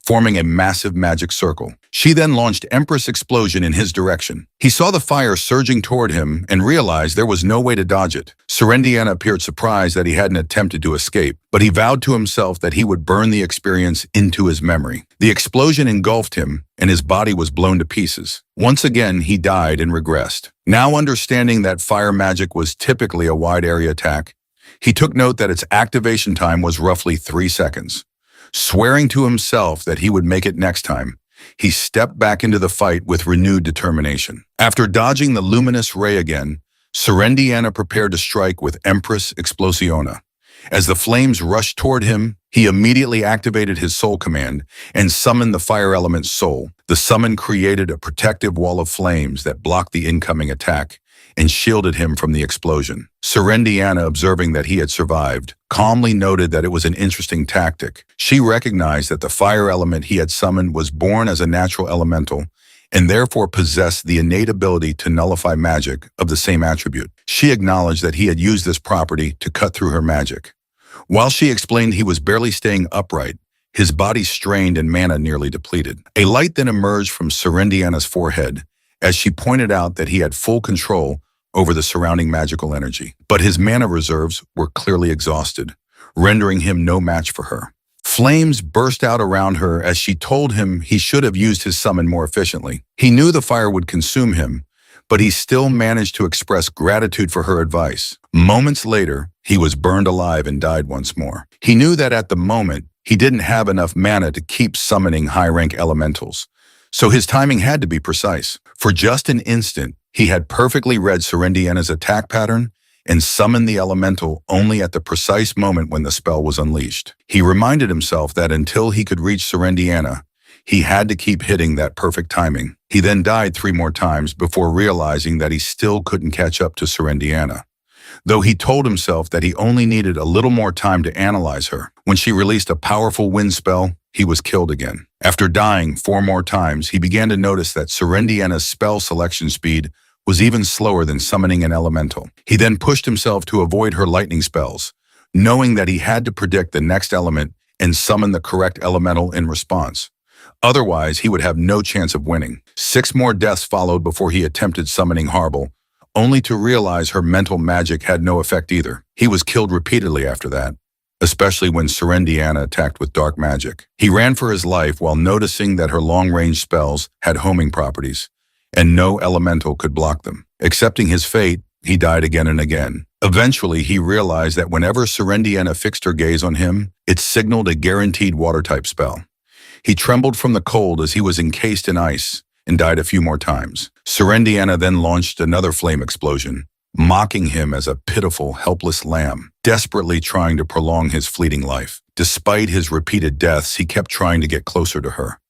forming a massive magic circle. She then launched Empress Explosion in his direction. He saw the fire surging toward him and realized there was no way to dodge it. Serendiana appeared surprised that he hadn't attempted to escape, but he vowed to himself that he would burn the experience into his memory. The explosion engulfed him, and his body was blown to pieces. Once again, he died and regressed. Now understanding that fire magic was typically a wide-area attack, he took note that its activation time was roughly 3 seconds. Swearing to himself that he would make it next time, he stepped back into the fight with renewed determination. After dodging the luminous ray again, Serendiana prepared to strike with Empress Explosiona. As the flames rushed toward him, he immediately activated his soul command and summoned the fire element's soul. The summon created a protective wall of flames that blocked the incoming attack and shielded him from the explosion. Serendiana, observing that he had survived, calmly noted that it was an interesting tactic. She recognized that the fire element he had summoned was born as a natural elemental and therefore possessed the innate ability to nullify magic of the same attribute. She acknowledged that he had used this property to cut through her magic. While she explained he was barely staying upright, his body strained and mana nearly depleted. A light then emerged from Serendiana's forehead as she pointed out that he had full control over the surrounding magical energy. But his mana reserves were clearly exhausted, rendering him no match for her. Flames burst out around her as she told him he should have used his summon more efficiently. He knew the fire would consume him, but he still managed to express gratitude for her advice. Moments later, he was burned alive and died once more. He knew that at the moment, he didn't have enough mana to keep summoning high-rank elementals, so his timing had to be precise. For just an instant, he had perfectly read Serendiana's attack pattern and summoned the elemental only at the precise moment when the spell was unleashed. He reminded himself that until he could reach Serendiana, he had to keep hitting that perfect timing. He then died 3 more times before realizing that he still couldn't catch up to Serendiana. though he told himself that he only needed a little more time to analyze her. When she released a powerful wind spell, he was killed again. After dying 4 more times, he began to notice that Serendiana's spell selection speed was even slower than summoning an elemental. He then pushed himself to avoid her lightning spells, knowing that he had to predict the next element and summon the correct elemental in response. Otherwise, he would have no chance of winning. 6 more deaths followed before he attempted summoning Harble, only to realize her mental magic had no effect either. He was killed repeatedly after that, especially when Serendiana attacked with dark magic. He ran for his life while noticing that her long-range spells had homing properties, and no elemental could block them. Accepting his fate, he died again and again. Eventually, he realized that whenever Serendiana fixed her gaze on him, it signaled a guaranteed water-type spell. He trembled from the cold as he was encased in ice and died a few more times. Serendiana then launched another flame explosion, mocking him as a pitiful, helpless lamb, desperately trying to prolong his fleeting life. Despite his repeated deaths, he kept trying to get closer to her.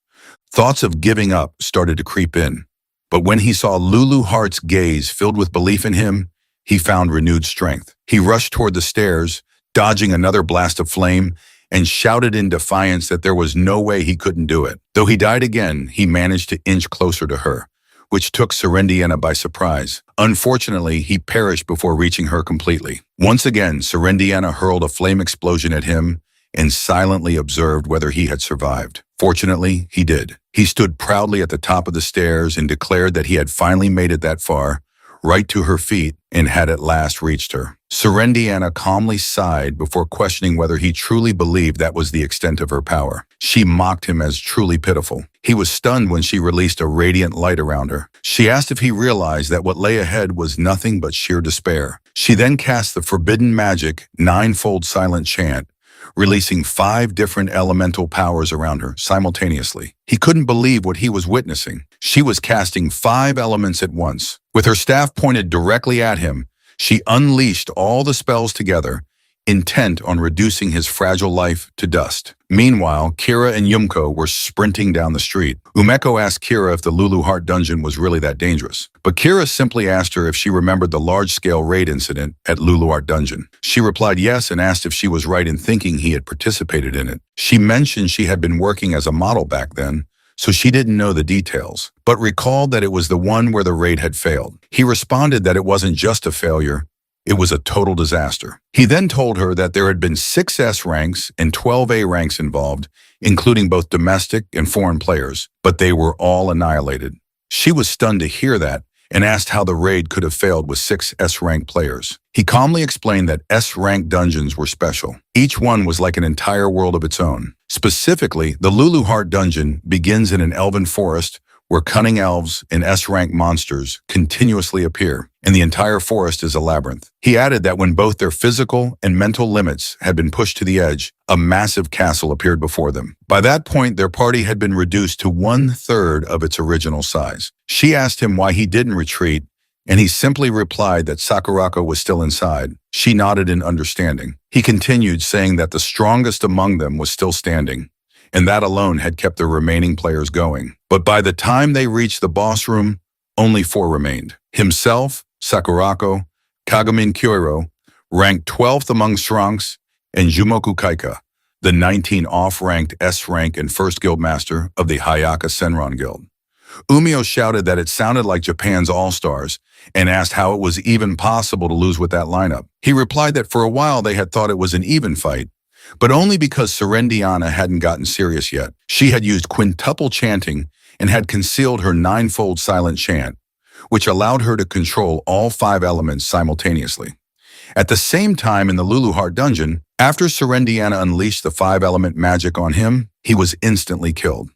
Thoughts of giving up started to creep in, but when he saw Lulu Hart's gaze filled with belief in him, he found renewed strength. He rushed toward the stairs, dodging another blast of flame, and shouted in defiance that there was no way he couldn't do it. Though he died again, he managed to inch closer to her, which took Serendiana by surprise. Unfortunately, he perished before reaching her completely. Once again, Serendiana hurled a flame explosion at him and silently observed whether he had survived. Fortunately, he did. He stood proudly at the top of the stairs and declared that he had finally made it that far, right to her feet, and had at last reached her. Serendiana calmly sighed before questioning whether he truly believed that was the extent of her power. She mocked him as truly pitiful. He was stunned when she released a radiant light around her. She asked if he realized that what lay ahead was nothing but sheer despair. She then cast the forbidden magic, 9-fold silent chant, releasing 5 different elemental powers around her simultaneously. He couldn't believe what he was witnessing. She was casting 5 elements at once. With her staff pointed directly at him, she unleashed all the spells together, intent on reducing his fragile life to dust. Meanwhile, Kira and Yumko were sprinting down the street. Umeko asked Kira if the Lulu Heart dungeon was really that dangerous, but Kira simply asked her if she remembered the large-scale raid incident at Lulu Heart dungeon. She replied yes and asked if she was right in thinking he had participated in it. She mentioned she had been working as a model back then, so she didn't know the details, but recalled that it was the one where the raid had failed. He responded that it wasn't just a failure, it was a total disaster. He then told her that there had been 6 S ranks and 12 A ranks involved, including both domestic and foreign players, but they were all annihilated. She was stunned to hear that and asked how the raid could have failed with 6 S-rank players. He calmly explained that S-rank dungeons were special. Each one was like an entire world of its own. Specifically, the Lulu Heart dungeon begins in an elven forest where cunning elves and S-rank monsters continuously appear, and the entire forest is a labyrinth. He added that when both their physical and mental limits had been pushed to the edge, a massive castle appeared before them. By that point, their party had been reduced to 1/3 of its original size. She asked him why he didn't retreat, and he simply replied that Sakurako was still inside. She nodded in understanding. He continued, saying that the strongest among them was still standing, and that alone had kept the remaining players going. But by the time they reached the boss room, only 4 remained. Himself, Sakurako, Kagamin Kyoiro, ranked 12th among Shranks, and Jumoku Kaika, the 19 off-ranked S-rank and first guildmaster of the Hayaka Senran Guild. Umio shouted that it sounded like Japan's All-Stars and asked how it was even possible to lose with that lineup. He replied that for a while they had thought it was an even fight, but only because Serendiana hadn't gotten serious yet. She had used quintuple chanting and had concealed her 9-fold silent chant, which allowed her to control all 5 elements simultaneously. At the same time in the Lulu Heart dungeon, after Serendiana unleashed the 5-element magic on him, he was instantly killed.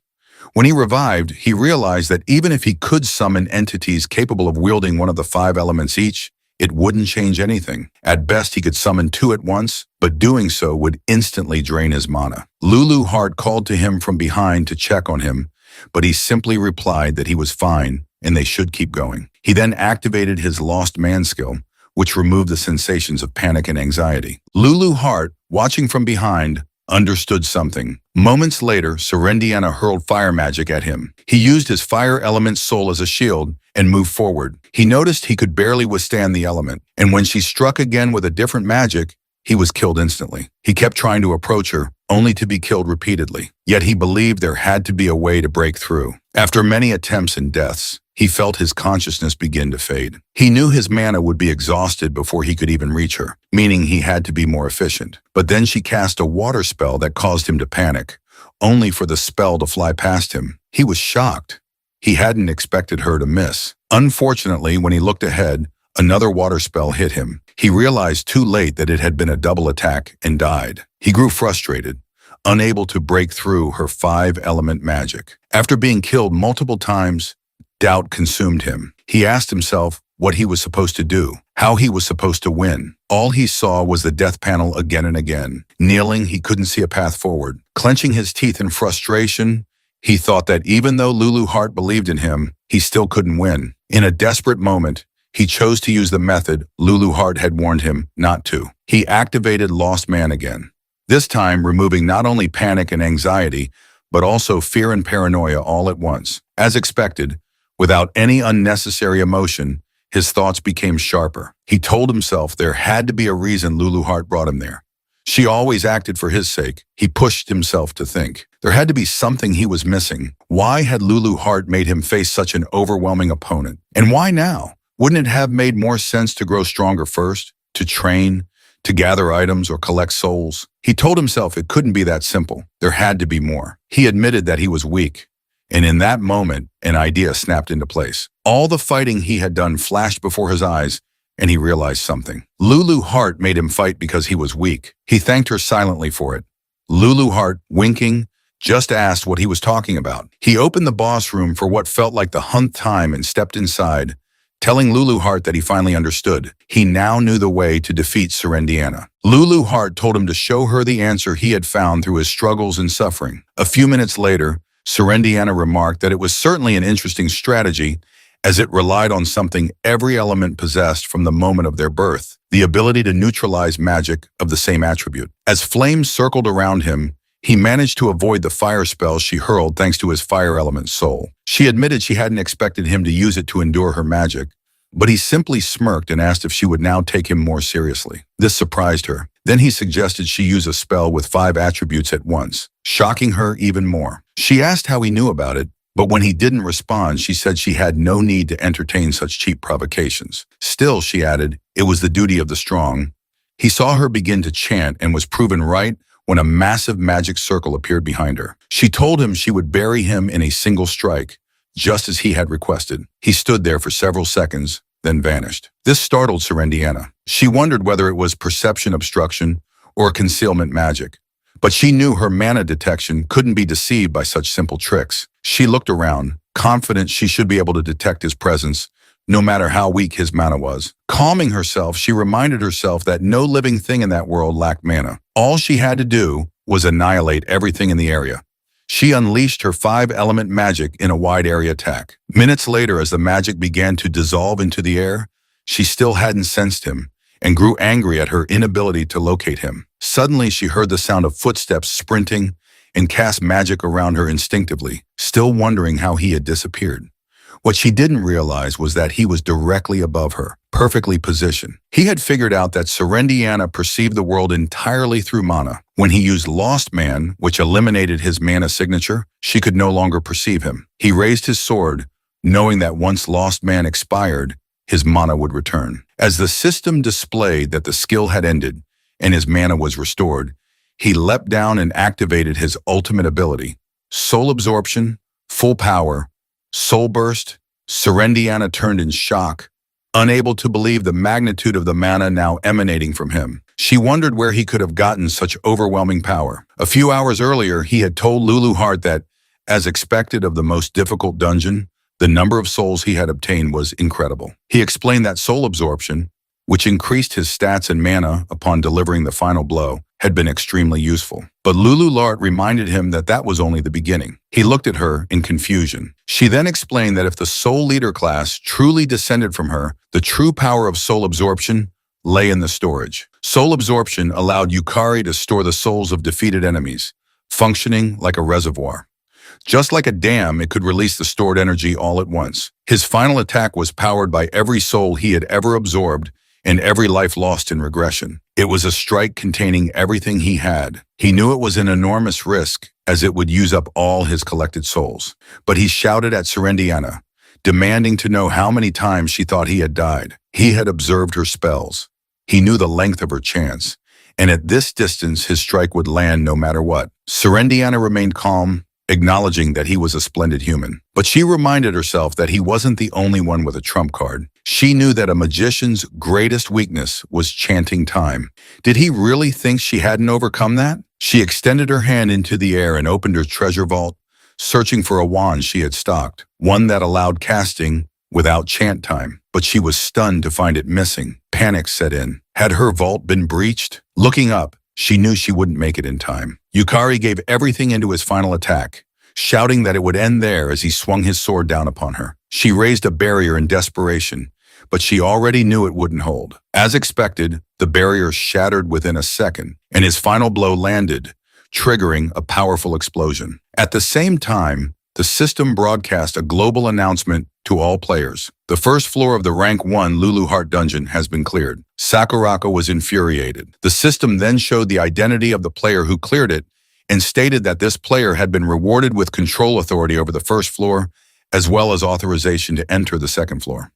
When he revived, he realized that even if he could summon entities capable of wielding one of the 5 elements each, it wouldn't change anything. At best, he could summon 2 at once, but doing so would instantly drain his mana. Lulu Heart called to him from behind to check on him, but he simply replied that he was fine and they should keep going. He then activated his Lost Man skill, which removed the sensations of panic and anxiety. Lulu Heart, watching from behind, understood something. Moments later, Serendiana hurled fire magic at him. He used his fire element soul as a shield and move forward. He noticed he could barely withstand the element, and when she struck again with a different magic, he was killed instantly. He kept trying to approach her, only to be killed repeatedly. Yet he believed there had to be a way to break through. After many attempts and deaths, he felt his consciousness begin to fade. He knew his mana would be exhausted before he could even reach her, meaning he had to be more efficient. But then she cast a water spell that caused him to panic, only for the spell to fly past him. He was shocked. He hadn't expected her to miss. Unfortunately, when he looked ahead, another water spell hit him. He realized too late that it had been a double attack and died. He grew frustrated, unable to break through her 5-element magic. After being killed multiple times, doubt consumed him. He asked himself what he was supposed to do, how he was supposed to win. All he saw was the death panel again and again. Kneeling, he couldn't see a path forward. Clenching his teeth in frustration, he thought that even though Lulu Heart believed in him, he still couldn't win. In a desperate moment, he chose to use the method Lulu Heart had warned him not to. He activated Lost Man again, this time removing not only panic and anxiety, but also fear and paranoia all at once. As expected, without any unnecessary emotion, his thoughts became sharper. He told himself there had to be a reason Lulu Heart brought him there. She always acted for his sake. He pushed himself to think. There had to be something he was missing. Why had Lulu Heart made him face such an overwhelming opponent? And why now? Wouldn't it have made more sense to grow stronger first, to train, to gather items or collect souls? He told himself it couldn't be that simple. There had to be more. He admitted that he was weak. And in that moment, an idea snapped into place. All the fighting he had done flashed before his eyes, and he realized something. Lulu Heart made him fight because he was weak. He thanked her silently for it. Lulu Heart, winking, just asked what he was talking about. He opened the boss room for what felt like the 100th time and stepped inside, telling Lulu Heart that he finally understood. He now knew the way to defeat Serendiana. Lulu Heart told him to show her the answer he had found through his struggles and suffering. A few minutes later, Serendiana remarked that it was certainly an interesting strategy, as it relied on something every element possessed from the moment of their birth, the ability to neutralize magic of the same attribute. As flames circled around him, he managed to avoid the fire spell she hurled thanks to his fire element soul. She admitted she hadn't expected him to use it to endure her magic, but he simply smirked and asked if she would now take him more seriously. This surprised her. Then he suggested she use a spell with 5 attributes at once, shocking her even more. She asked how he knew about it, but when he didn't respond, she said she had no need to entertain such cheap provocations. Still, she added, it was the duty of the strong. He saw her begin to chant and was proven right when a massive magic circle appeared behind her. She told him she would bury him in a single strike, just as he had requested. He stood there for several seconds, then vanished. This startled Serendiana. She wondered whether it was perception obstruction or concealment magic. But she knew her mana detection couldn't be deceived by such simple tricks. She looked around, confident she should be able to detect his presence, no matter how weak his mana was. Calming herself, she reminded herself that no living thing in that world lacked mana. All she had to do was annihilate everything in the area. She unleashed her 5-element magic in a wide area attack. Minutes later, as the magic began to dissolve into the air, she still hadn't sensed him and grew angry at her inability to locate him. Suddenly, she heard the sound of footsteps sprinting and cast magic around her instinctively, still wondering how he had disappeared. What she didn't realize was that he was directly above her, perfectly positioned. He had figured out that Serendiana perceived the world entirely through mana. When he used Lost Man, which eliminated his mana signature, she could no longer perceive him. He raised his sword, knowing that once Lost Man expired, his mana would return. As the system displayed that the skill had ended and his mana was restored, he leapt down and activated his ultimate ability. Soul Absorption, Full Power, Soul Burst. Serendiana turned in shock, unable to believe the magnitude of the mana now emanating from him. She wondered where he could have gotten such overwhelming power. A few hours earlier, he had told Lulu Heart that, as expected of the most difficult dungeon, the number of souls he had obtained was incredible. He explained that soul absorption, which increased his stats and mana upon delivering the final blow, had been extremely useful. But Lulu Heart reminded him that that was only the beginning. He looked at her in confusion. She then explained that if the soul leader class truly descended from her, the true power of soul absorption lay in the storage. Soul absorption allowed Yukari to store the souls of defeated enemies, functioning like a reservoir. Just like a dam, it could release the stored energy all at once. His final attack was powered by every soul he had ever absorbed and every life lost in regression. It was a strike containing everything he had. He knew it was an enormous risk, as it would use up all his collected souls. But he shouted at Serendiana, demanding to know how many times she thought he had died. He had observed her spells. He knew the length of her chance, and at this distance his strike would land no matter what. Serendiana remained calm, acknowledging that he was a splendid human. But she reminded herself that he wasn't the only one with a trump card. She knew that a magician's greatest weakness was chanting time. Did he really think she hadn't overcome that? She extended her hand into the air and opened her treasure vault, searching for a wand she had stocked, one that allowed casting without chant time. But she was stunned to find it missing. Panic set in. Had her vault been breached? Looking up, she knew she wouldn't make it in time. Yukari gave everything into his final attack, shouting that it would end there as he swung his sword down upon her. She raised a barrier in desperation, but she already knew it wouldn't hold. As expected, the barrier shattered within a second, and his final blow landed, triggering a powerful explosion. At the same time, the system broadcast a global announcement to all players. The first floor of the Rank 1 Lulu Heart dungeon has been cleared. Sakurako was infuriated. The system then showed the identity of the player who cleared it and stated that this player had been rewarded with control authority over the first floor, as well as authorization to enter the second floor.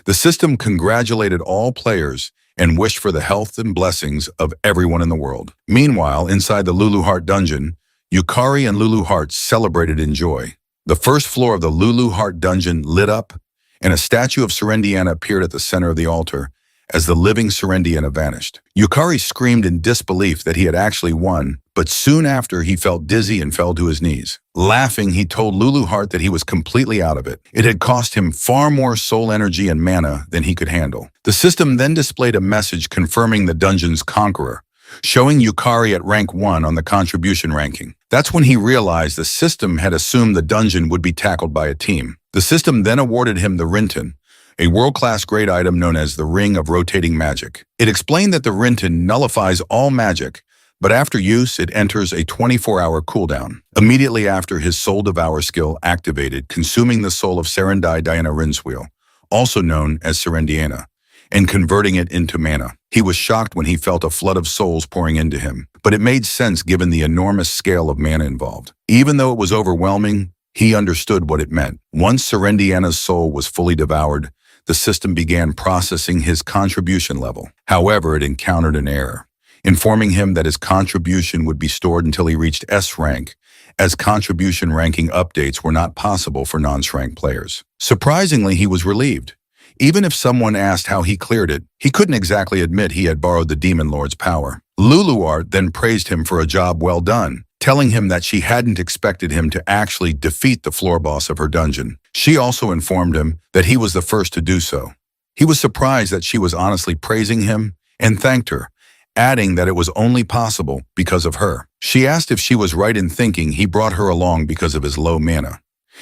The system congratulated all players and wished for the health and blessings of everyone in the world. Meanwhile, inside the Lulu Heart dungeon, Yukari and Lulu Heart celebrated in joy. The first floor of the Lulu Heart dungeon lit up, and a statue of Serendiana appeared at the center of the altar as the living Serendiana vanished. Yukari screamed in disbelief that he had actually won, but soon after he felt dizzy and fell to his knees. Laughing, he told Lulu Heart that he was completely out of it. It had cost him far more soul energy and mana than he could handle. The system then displayed a message confirming the dungeon's conqueror, showing Yukari at rank 1 on the contribution ranking. That's when he realized the system had assumed the dungeon would be tackled by a team. The system then awarded him the Rinton, a world-class great item known as the Ring of Rotating Magic. It explained that the Rinton nullifies all magic, but after use, it enters a 24-hour cooldown. Immediately after, his Soul Devour skill activated, consuming the soul of Serendai Diana Rinswheel, also known as Serendiana, and converting it into mana. He was shocked when he felt a flood of souls pouring into him, but it made sense given the enormous scale of mana involved. Even though it was overwhelming, he understood what it meant. Once Serendiana's soul was fully devoured, the system began processing his contribution level. However, it encountered an error, informing him that his contribution would be stored until he reached S rank, as contribution ranking updates were not possible for non-rank players. Surprisingly, he was relieved. Even if someone asked how he cleared it, he couldn't exactly admit he had borrowed the Demon Lord's power. Luluart then praised him for a job well done, telling him that she hadn't expected him to actually defeat the floor boss of her dungeon. She also informed him that he was the first to do so. He was surprised that she was honestly praising him and thanked her, adding that it was only possible because of her. She asked if she was right in thinking he brought her along because of his low mana.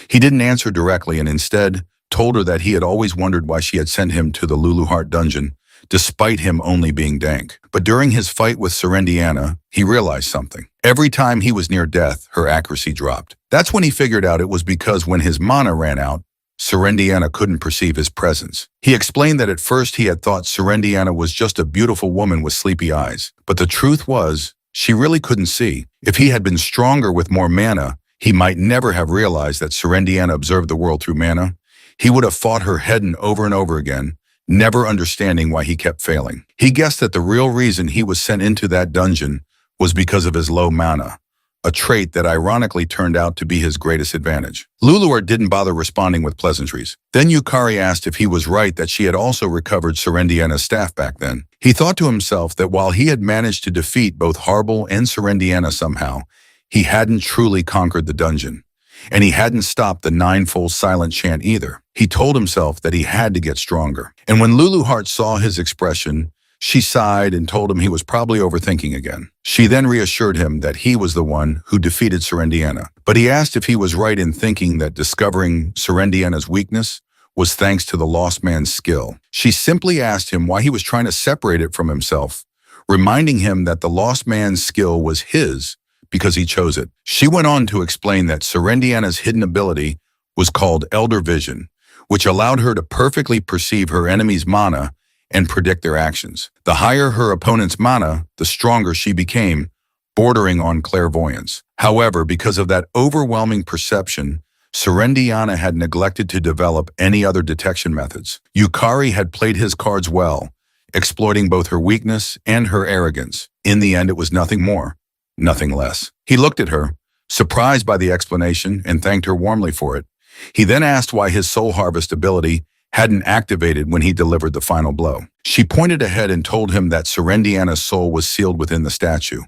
He didn't answer directly and instead told her that he had always wondered why she had sent him to the Lulu Heart dungeon, despite him only being dank. But during his fight with Serendiana, he realized something. Every time he was near death, her accuracy dropped. That's when he figured out it was because when his mana ran out, Serendiana couldn't perceive his presence. He explained that at first he had thought Serendiana was just a beautiful woman with sleepy eyes. But the truth was, she really couldn't see. If he had been stronger with more mana, he might never have realized that Serendiana observed the world through mana. He would have fought her head and over again, never understanding why he kept failing. He guessed that the real reason he was sent into that dungeon was because of his low mana, a trait that ironically turned out to be his greatest advantage. Luluart didn't bother responding with pleasantries. Then Yukari asked if he was right that she had also recovered Serendiana's staff back then. He thought to himself that while he had managed to defeat both Harble and Serendiana somehow, he hadn't truly conquered the dungeon. And he hadn't stopped the ninefold silent chant either. He told himself that he had to get stronger. And when Lulu Heart saw his expression, she sighed and told him he was probably overthinking again. She then reassured him that he was the one who defeated Serendiana. But he asked if he was right in thinking that discovering Serendiana's weakness was thanks to the lost man's skill. She simply asked him why he was trying to separate it from himself, reminding him that the lost man's skill was his because he chose it. She went on to explain that Serendiana's hidden ability was called Elder Vision, which allowed her to perfectly perceive her enemy's mana and predict their actions. The higher her opponent's mana, the stronger she became, bordering on clairvoyance. However, because of that overwhelming perception, Serendiana had neglected to develop any other detection methods. Yukari had played his cards well, exploiting both her weakness and her arrogance. In the end, it was nothing more, nothing less. He looked at her, surprised by the explanation, and thanked her warmly for it. He then asked why his soul harvest ability hadn't activated when he delivered the final blow. She pointed ahead and told him that Serendiana's soul was sealed within the statue.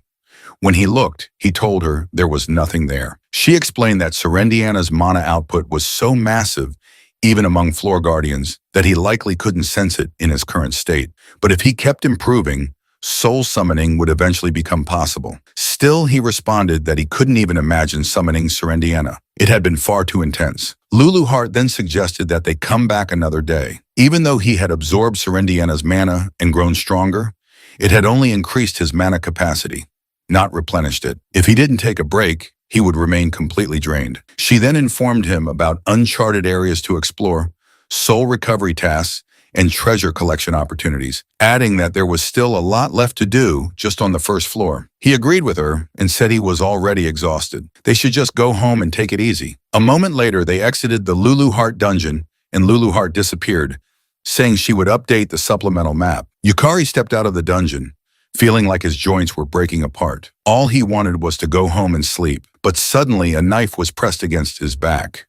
When he looked, he told her there was nothing there. She explained that Serendiana's mana output was so massive, even among floor guardians, that he likely couldn't sense it in his current state. But if he kept improving, soul summoning would eventually become possible. Still, he responded that he couldn't even imagine summoning Serendiana. It had been far too intense. Lulu Heart then suggested that they come back another day. Even though he had absorbed Serendiana's mana and grown stronger, it had only increased his mana capacity, not replenished it. If he didn't take a break, he would remain completely drained. She then informed him about uncharted areas to explore, soul recovery tasks, and treasure collection opportunities, adding that there was still a lot left to do just on the first floor. He agreed with her and said he was already exhausted. They should just go home and take it easy. A moment later, they exited the Lulu Heart dungeon and Lulu Heart disappeared, saying she would update the supplemental map. Yukari stepped out of the dungeon, feeling like his joints were breaking apart. All he wanted was to go home and sleep, but suddenly a knife was pressed against his back.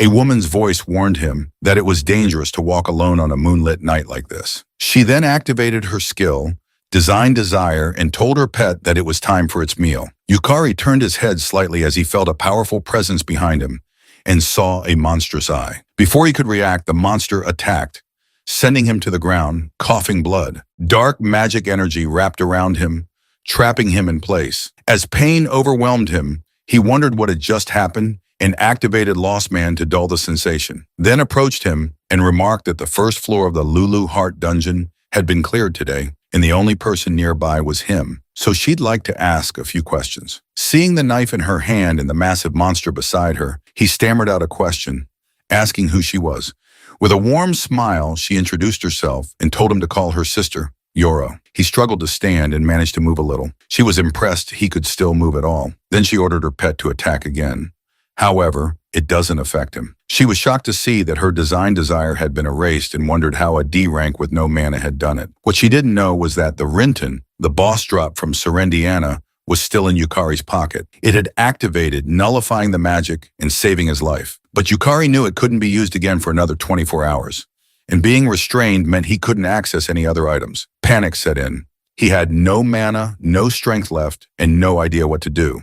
A woman's voice warned him that it was dangerous to walk alone on a moonlit night like this. She then activated her skill, Design Desire, and told her pet that it was time for its meal. Yukari turned his head slightly as he felt a powerful presence behind him and saw a monstrous eye. Before he could react, the monster attacked, sending him to the ground, coughing blood. Dark magic energy wrapped around him, trapping him in place. As pain overwhelmed him, he wondered what had just happened and activated Lost Man to dull the sensation. Then approached him and remarked that the first floor of the Lulu Heart dungeon had been cleared today, and the only person nearby was him, so she'd like to ask a few questions. Seeing the knife in her hand and the massive monster beside her, he stammered out a question, asking who she was. With a warm smile, she introduced herself and told him to call her sister, Yoro. He struggled to stand and managed to move a little. She was impressed he could still move at all. Then she ordered her pet to attack again. However, it doesn't affect him. She was shocked to see that her Design Desire had been erased and wondered how a D rank with no mana had done it. What she didn't know was that the Rinton, the boss drop from Serendiana, was still in Yukari's pocket. It had activated, nullifying the magic and saving his life. But Yukari knew it couldn't be used again for another 24 hours. And being restrained meant he couldn't access any other items. Panic set in. He had no mana, no strength left, and no idea what to do.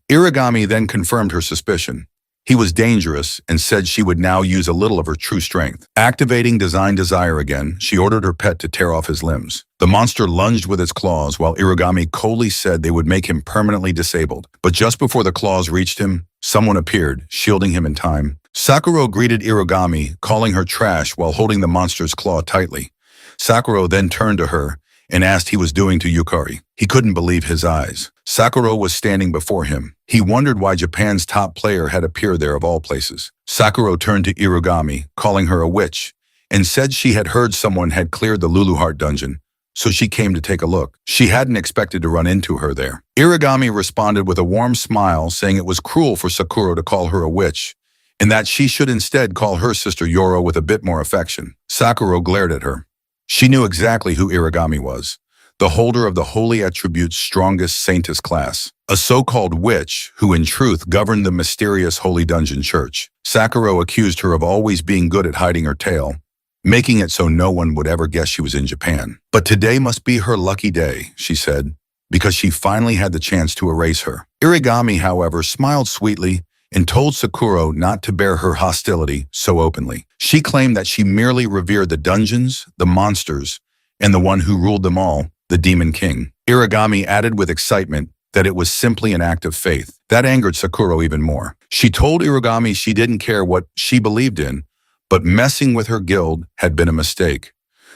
Irigami then confirmed her suspicion. He was dangerous and said she would now use a little of her true strength. Activating Design Desire again, she ordered her pet to tear off his limbs. The monster lunged with its claws while Irigami coldly said they would make him permanently disabled. But just before the claws reached him, someone appeared, shielding him in time. Sakura greeted Irigami, calling her trash while holding the monster's claw tightly. Sakura then turned to her and asked he was doing to Yukari. He couldn't believe his eyes. Sakura was standing before him. He wondered why Japan's top player had appeared there of all places. Sakura turned to Irigami, calling her a witch, and said she had heard someone had cleared the Lulu Heart dungeon, so she came to take a look. She hadn't expected to run into her there. Irigami responded with a warm smile, saying it was cruel for Sakura to call her a witch, and that she should instead call her sister Yoro with a bit more affection. Sakura glared at her. She knew exactly who Irigami was, the holder of the Holy Attribute's strongest saintess class, a so-called witch who in truth governed the mysterious Holy Dungeon Church. Sakura accused her of always being good at hiding her tail, making it so no one would ever guess she was in Japan. But today must be her lucky day, she said, because she finally had the chance to erase her. Irigami, however, smiled sweetly and told Sakura not to bear her hostility so openly. She claimed that she merely revered the dungeons, the monsters, and the one who ruled them all, the Demon King. Irigami added with excitement that it was simply an act of faith. That angered Sakura even more. She told Irigami she didn't care what she believed in, but messing with her guild had been a mistake.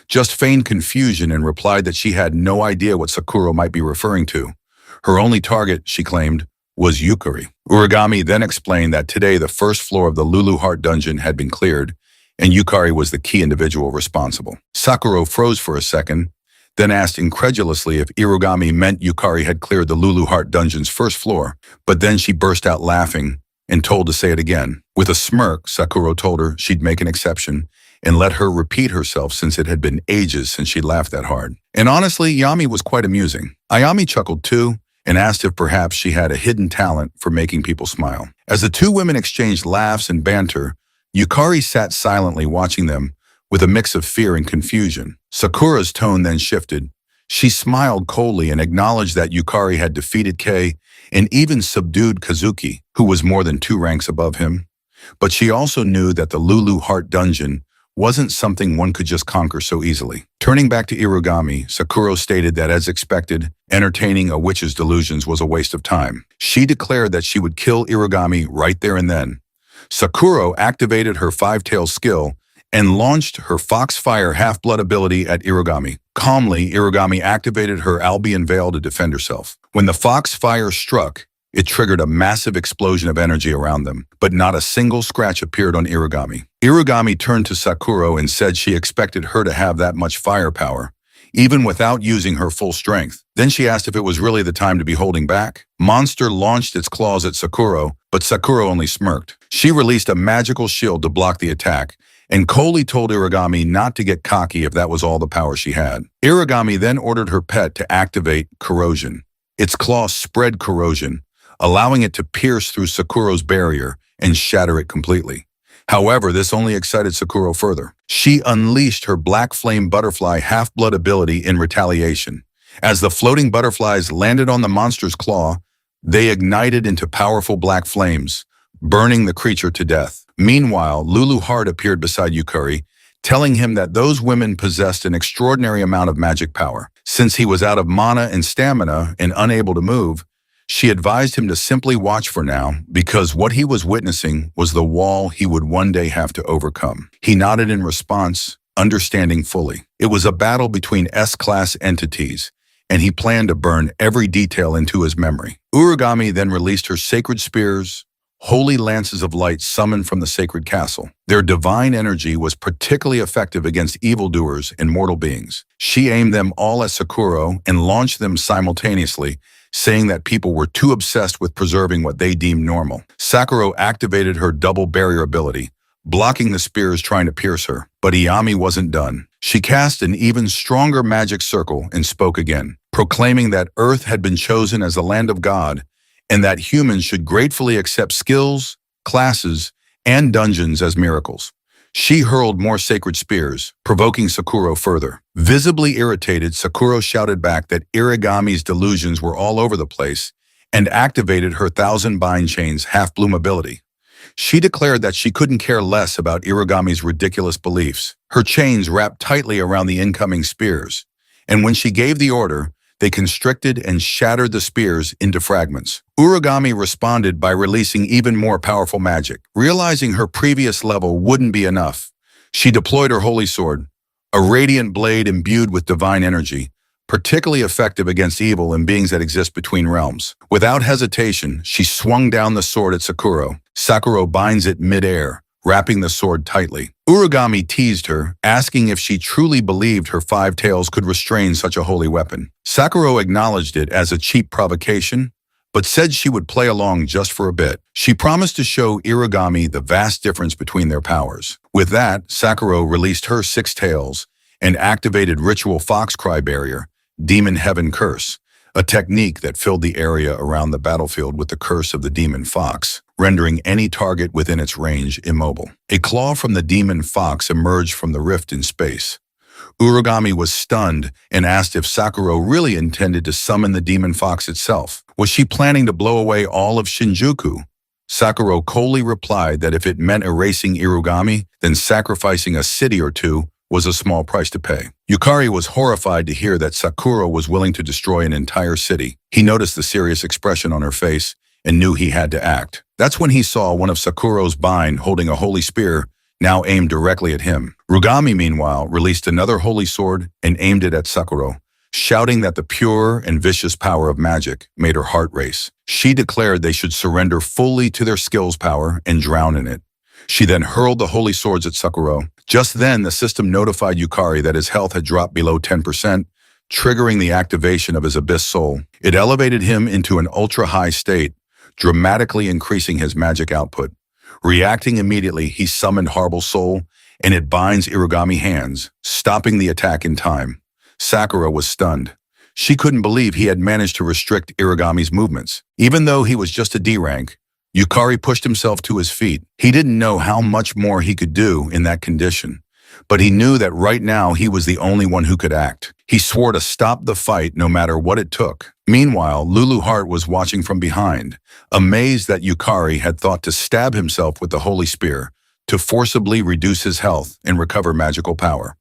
Just feigned confusion and replied that she had no idea what Sakura might be referring to. Her only target, she claimed, was Yukari. Uragami then explained that today the first floor of the Lulu Heart dungeon had been cleared, and Yukari was the key individual responsible. Sakura froze for a second, then asked incredulously if Irugami meant Yukari had cleared the Lulu Heart dungeon's first floor, but then she burst out laughing and told to say it again. With a smirk, Sakura told her she'd make an exception and let her repeat herself since it had been ages since she'd laughed that hard. And honestly, Yami was quite amusing. Ayami chuckled too and asked if perhaps she had a hidden talent for making people smile. As the two women exchanged laughs and banter, Yukari sat silently watching them with a mix of fear and confusion. Sakura's tone then shifted. She smiled coldly and acknowledged that Yukari had defeated Kei and even subdued Kazuki, who was more than 2 ranks above him. But she also knew that the Lulu Heart dungeon wasn't something one could just conquer so easily. Turning back to Irugami, Sakura stated that as expected, entertaining a witch's delusions was a waste of time. She declared that she would kill Irugami right there and then. Sakura activated her 5-tail skill and launched her Foxfire Half-Blood ability at Irugami. Calmly, Irugami activated her Albion Veil to defend herself. When the Foxfire struck, it triggered a massive explosion of energy around them, but not a single scratch appeared on Irugami. Irugami turned to Sakura and said she expected her to have that much firepower, even without using her full strength. Then she asked if it was really the time to be holding back. Monster launched its claws at Sakura, but Sakura only smirked. She released a magical shield to block the attack, and coldly told Irugami not to get cocky if that was all the power she had. Irugami then ordered her pet to activate corrosion. Its claws spread corrosion, allowing it to pierce through Sakura's barrier and shatter it completely. However, this only excited Sakura further. She unleashed her Black Flame Butterfly Half-Blood ability in retaliation. As the floating butterflies landed on the monster's claw, they ignited into powerful black flames, burning the creature to death. Meanwhile, Lulu Heart appeared beside Yukari, telling him that those women possessed an extraordinary amount of magic power. Since he was out of mana and stamina and unable to move, she advised him to simply watch for now, because what he was witnessing was the wall he would one day have to overcome. He nodded in response, understanding fully. It was a battle between S-class entities, and he planned to burn every detail into his memory. Urugami then released her sacred spears, holy lances of light summoned from the sacred castle. Their divine energy was particularly effective against evildoers and mortal beings. She aimed them all at Sakura and launched them simultaneously, saying that people were too obsessed with preserving what they deemed normal. Sakura activated her double barrier ability, blocking the spears trying to pierce her. But Iyami wasn't done. She cast an even stronger magic circle and spoke again, proclaiming that Earth had been chosen as the land of God and that humans should gratefully accept skills, classes, and dungeons as miracles. She hurled more sacred spears, provoking Sakura further. Visibly irritated, Sakura shouted back that Irigami's delusions were all over the place and activated her 1,000 bind chains half-bloom ability. She declared that she couldn't care less about Irigami's ridiculous beliefs. Her chains wrapped tightly around the incoming spears, and when she gave the order, they constricted and shattered the spears into fragments. Urugami responded by releasing even more powerful magic. Realizing her previous level wouldn't be enough, she deployed her holy sword, a radiant blade imbued with divine energy, particularly effective against evil and beings that exist between realms. Without hesitation, she swung down the sword at Sakura. Sakura binds it mid-air, wrapping the sword tightly. Urugami teased her, asking if she truly believed her 5 tails could restrain such a holy weapon. Sakura acknowledged it as a cheap provocation, but said she would play along just for a bit. She promised to show Irugami the vast difference between their powers. With that, Sakura released her 6 tails and activated Ritual Foxcry Barrier, Demon Heaven Curse, a technique that filled the area around the battlefield with the curse of the demon fox, rendering any target within its range immobile. A claw from the demon fox emerged from the rift in space. Urugami was stunned and asked if Sakura really intended to summon the demon fox itself. Was she planning to blow away all of Shinjuku? Sakura coldly replied that if it meant erasing Irugami, then sacrificing a city or two was a small price to pay. Yukari was horrified to hear that Sakura was willing to destroy an entire city. He noticed the serious expression on her face and knew he had to act. That's when he saw one of Sakura's bind holding a holy spear, now aimed directly at him. Rugami, meanwhile, released another holy sword and aimed it at Sakura, shouting that the pure and vicious power of magic made her heart race. She declared they should surrender fully to their skill's power and drown in it. She then hurled the holy swords at Sakura. Just then, the system notified Yukari that his health had dropped below 10%, triggering the activation of his abyss soul. It elevated him into an ultra-high state, dramatically increasing his magic output. Reacting immediately, he summoned Horrible Soul, and it binds Irugami hands, stopping the attack in time. Sakura was stunned. She couldn't believe he had managed to restrict Irugami's movements. Even though he was just a D rank, Yukari pushed himself to his feet. He didn't know how much more he could do in that condition, but he knew that right now he was the only one who could act. He swore to stop the fight no matter what it took. Meanwhile, Lulu Heart was watching from behind, amazed that Yukari had thought to stab himself with the Holy Spear to forcibly reduce his health and recover magical power.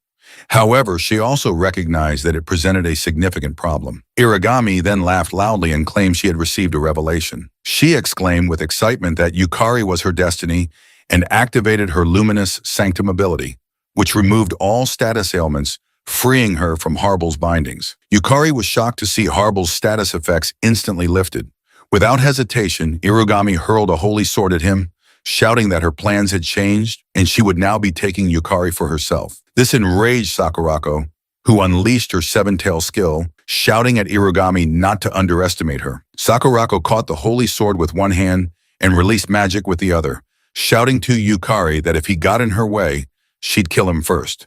However, she also recognized that it presented a significant problem. Irugami then laughed loudly and claimed she had received a revelation. She exclaimed with excitement that Yukari was her destiny and activated her luminous sanctum ability, which removed all status ailments, freeing her from Harble's bindings. Yukari was shocked to see Harble's status effects instantly lifted. Without hesitation, Irugami hurled a holy sword at him, shouting that her plans had changed and she would now be taking Yukari for herself. This enraged Sakurako, who unleashed her seven-tail skill, shouting at Irugami not to underestimate her. Sakurako caught the holy sword with one hand and released magic with the other, shouting to Yukari that if he got in her way, she'd kill him first.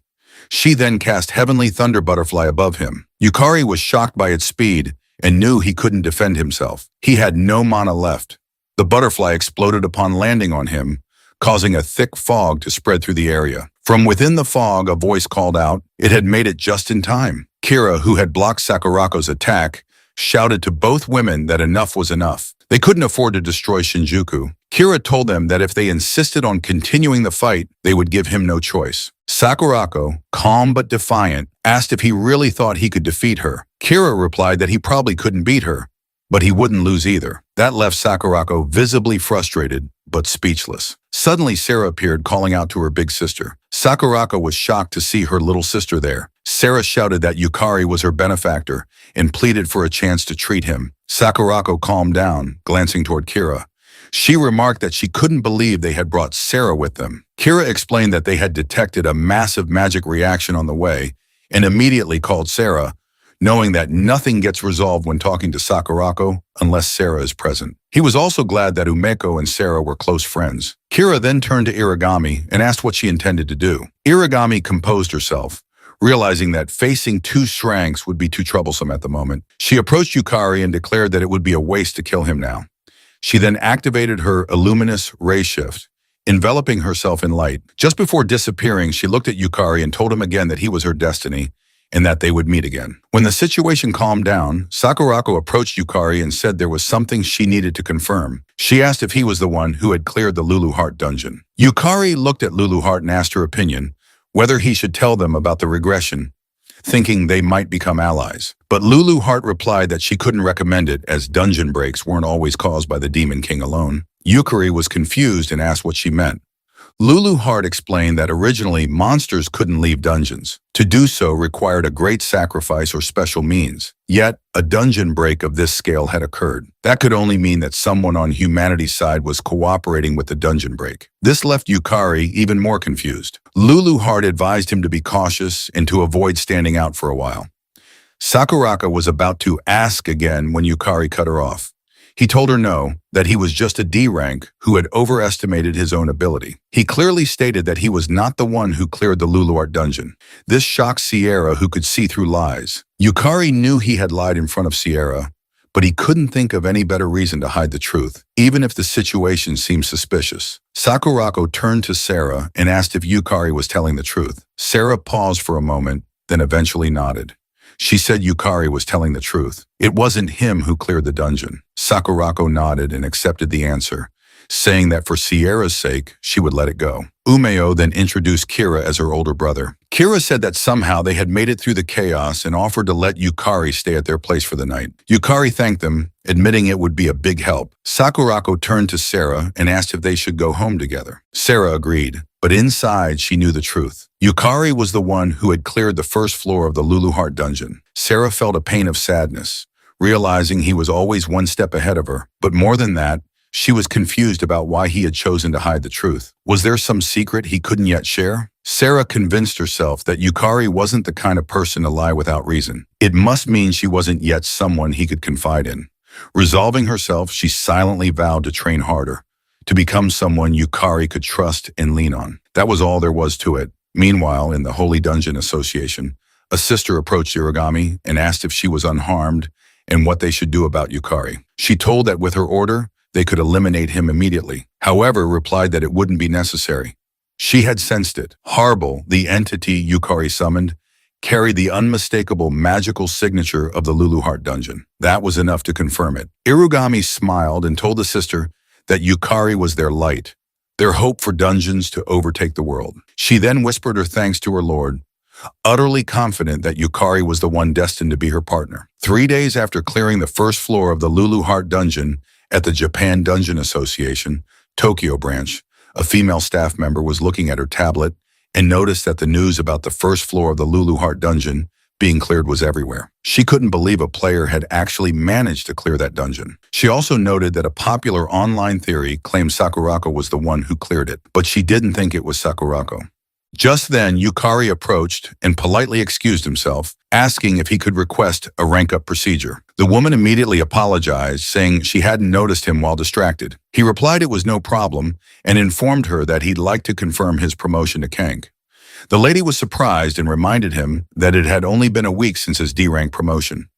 She then cast Heavenly Thunder Butterfly above him. Yukari was shocked by its speed and knew he couldn't defend himself. He had no mana left. The butterfly exploded upon landing on him, causing a thick fog to spread through the area. From within the fog, a voice called out. It had made it just in time. Kira, who had blocked Sakurako's attack, shouted to both women that enough was enough. They couldn't afford to destroy Shinjuku. Kira told them that if they insisted on continuing the fight, they would give him no choice. Sakurako, calm but defiant, asked if he really thought he could defeat her. Kira replied that he probably couldn't beat her, but he wouldn't lose either. That left Sakurako visibly frustrated, but speechless. Suddenly, Sarah appeared, calling out to her big sister. Sakurako was shocked to see her little sister there. Sarah shouted that Yukari was her benefactor and pleaded for a chance to treat him. Sakurako calmed down, glancing toward Kira. She remarked that she couldn't believe they had brought Sarah with them. Kira explained that they had detected a massive magic reaction on the way and immediately called Sarah, knowing that nothing gets resolved when talking to Sakurako unless Sarah is present. He was also glad that Umeko and Sarah were close friends. Kira then turned to Irugami and asked what she intended to do. Irugami composed herself, realizing that facing two Shranks would be too troublesome at the moment. She approached Yukari and declared that it would be a waste to kill him now. She then activated her Illuminous Ray Shift, enveloping herself in light. Just before disappearing, she looked at Yukari and told him again that he was her destiny and that they would meet again. When the situation calmed down, Sakurako approached Yukari and said there was something she needed to confirm. She asked if he was the one who had cleared the Lulu Heart dungeon. Yukari looked at Lulu Heart and asked her opinion, whether he should tell them about the regression, thinking they might become allies. But Lulu Heart replied that she couldn't recommend it as dungeon breaks weren't always caused by the Demon King alone. Yukari was confused and asked what she meant. Lulu Heart explained that originally monsters couldn't leave dungeons. To do so required a great sacrifice or special means. Yet, a dungeon break of this scale had occurred. That could only mean that someone on humanity's side was cooperating with the dungeon break. This left Yukari even more confused. Lulu Heart advised him to be cautious and to avoid standing out for a while. Sakurako was about to ask again when Yukari cut her off. He told her no, that he was just a D rank who had overestimated his own ability. He clearly stated that he was not the one who cleared the Luluart dungeon. This shocked Sierra, who could see through lies. Yukari knew he had lied in front of Sierra, but he couldn't think of any better reason to hide the truth, even if the situation seemed suspicious. Sakurako turned to Sarah and asked if Yukari was telling the truth. Sarah paused for a moment, then eventually nodded. She said Yukari was telling the truth. It wasn't him who cleared the dungeon. Sakurako nodded and accepted the answer, saying that for Sierra's sake, she would let it go. Umeo then introduced Kira as her older brother. Kira said that somehow they had made it through the chaos and offered to let Yukari stay at their place for the night. Yukari thanked them, admitting it would be a big help. Sakurako turned to Sarah and asked if they should go home together. Sarah agreed, but inside she knew the truth. Yukari was the one who had cleared the first floor of the Lulu Heart dungeon. Sarah felt a pain of sadness, realizing he was always one step ahead of her. But more than that, she was confused about why he had chosen to hide the truth. Was there some secret he couldn't yet share? Sarah convinced herself that Yukari wasn't the kind of person to lie without reason. It must mean she wasn't yet someone he could confide in. Resolving herself, she silently vowed to train harder, to become someone Yukari could trust and lean on. That was all there was to it. Meanwhile, in the Holy Dungeon Association, a sister approached Irigami and asked if she was unharmed and what they should do about Yukari. She told that with her order, they could eliminate him immediately. However, replied that it wouldn't be necessary. She had sensed it. Harble, the entity Yukari summoned, carried the unmistakable magical signature of the Lulu Heart dungeon. That was enough to confirm it. Irigami smiled and told the sister that Yukari was their light, their hope for dungeons to overtake the world. She then whispered her thanks to her lord, utterly confident that Yukari was the one destined to be her partner. 3 days after clearing the first floor of the Lulu Heart dungeon, at the Japan Dungeon Association, Tokyo branch, a female staff member was looking at her tablet and noticed that the news about the first floor of the Lulu Heart dungeon being cleared was everywhere. She couldn't believe a player had actually managed to clear that dungeon. She also noted that a popular online theory claimed Sakurako was the one who cleared it, but she didn't think it was Sakurako. Just then, Yukari approached and politely excused himself, asking if he could request a rank-up procedure. The woman immediately apologized, saying she hadn't noticed him while distracted. He replied it was no problem and informed her that he'd like to confirm his promotion to Kank. The lady was surprised and reminded him that it had only been a week since his D-rank promotion.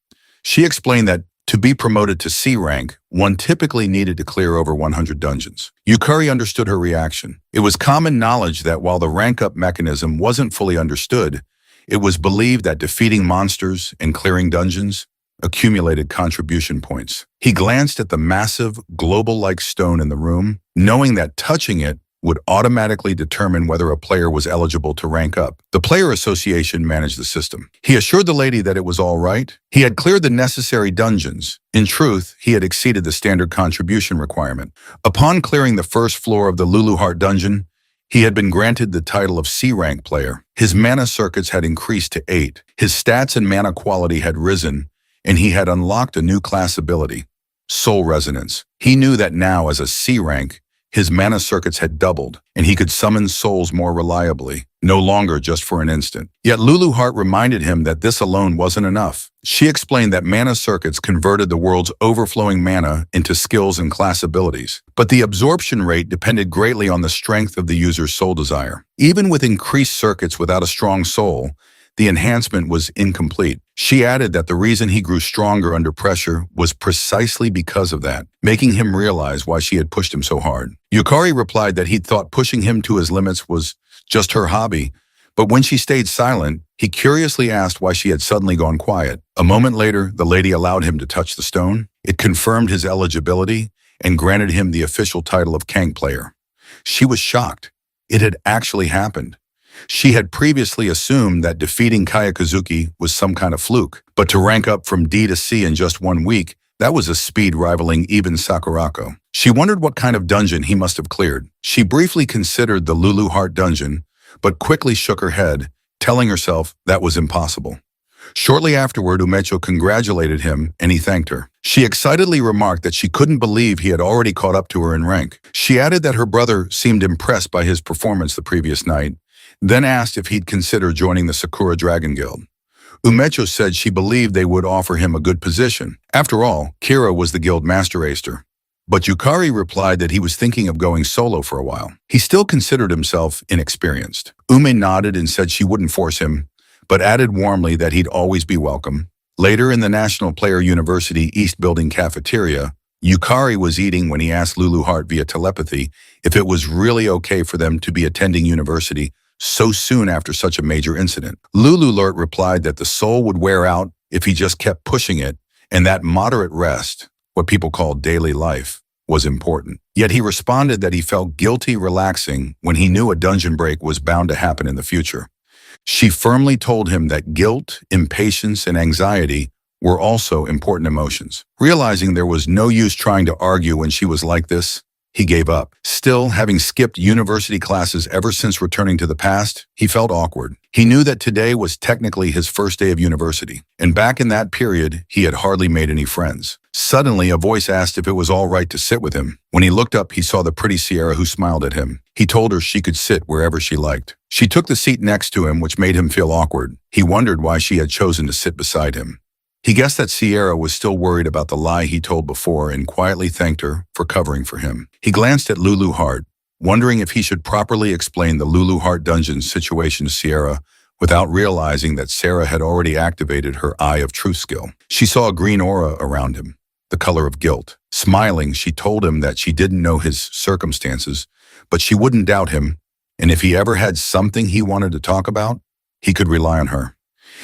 She explained that to be promoted to C rank, one typically needed to clear over 100 dungeons. Yukari understood her reaction. It was common knowledge that while the rank-up mechanism wasn't fully understood, it was believed that defeating monsters and clearing dungeons accumulated contribution points. He glanced at the massive, global-like stone in the room, knowing that touching it would automatically determine whether a player was eligible to rank up. The player association managed the system. He assured the lady that it was all right. He had cleared the necessary dungeons. In truth, he had exceeded the standard contribution requirement. Upon clearing the first floor of the Lulu Heart dungeon, he had been granted the title of C-rank player. His mana circuits had increased to 8. His stats and mana quality had risen, and he had unlocked a new class ability, Soul Resonance. He knew that now as a C-rank, his mana circuits had doubled, and he could summon souls more reliably, no longer just for an instant. Yet Lulu Heart reminded him that this alone wasn't enough. She explained that mana circuits converted the world's overflowing mana into skills and class abilities, but the absorption rate depended greatly on the strength of the user's soul desire. Even with increased circuits without a strong soul, the enhancement was incomplete. She added that the reason he grew stronger under pressure was precisely because of that, making him realize why she had pushed him so hard. Yukari replied that he'd thought pushing him to his limits was just her hobby, but when she stayed silent, he curiously asked why she had suddenly gone quiet. A moment later, the lady allowed him to touch the stone. It confirmed his eligibility and granted him the official title of Kank player. She was shocked. It had actually happened. She had previously assumed that defeating Kayakazuki was some kind of fluke, but to rank up from D to C in just 1 week, that was a speed rivaling even Sakurako. She wondered what kind of dungeon he must have cleared. She briefly considered the Lulu Heart dungeon, but quickly shook her head, telling herself that was impossible. Shortly afterward, Umecho congratulated him and he thanked her. She excitedly remarked that she couldn't believe he had already caught up to her in rank. She added that her brother seemed impressed by his performance the previous night, then asked if he'd consider joining the Sakura Dragon Guild. Umecho said she believed they would offer him a good position. After all, Kira was the guild master acer. But Yukari replied that he was thinking of going solo for a while. He still considered himself inexperienced. Ume nodded and said she wouldn't force him, but added warmly that he'd always be welcome. Later in the National Player University East Building cafeteria, Yukari was eating when he asked Lulu Heart via telepathy if it was really okay for them to be attending university so soon after such a major incident. Lulu Heart replied that the soul would wear out if he just kept pushing it, and that moderate rest, what people call daily life, was important. Yet he responded that he felt guilty relaxing when he knew a dungeon break was bound to happen in the future. She firmly told him that guilt, impatience, and anxiety were also important emotions. Realizing there was no use trying to argue when she was like this, he gave up. Still, having skipped university classes ever since returning to the past, he felt awkward. He knew that today was technically his first day of university, and back in that period, he had hardly made any friends. Suddenly, a voice asked if it was all right to sit with him. When he looked up, he saw the pretty Sierra who smiled at him. He told her she could sit wherever she liked. She took the seat next to him, which made him feel awkward. He wondered why she had chosen to sit beside him. He guessed that Sierra was still worried about the lie he told before and quietly thanked her for covering for him. He glanced at Lulu Heart, wondering if he should properly explain the Lulu Heart dungeon situation to Sierra without realizing that Sarah had already activated her Eye of Truth skill. She saw a green aura around him, the color of guilt. Smiling, she told him that she didn't know his circumstances, but she wouldn't doubt him, and if he ever had something he wanted to talk about, he could rely on her.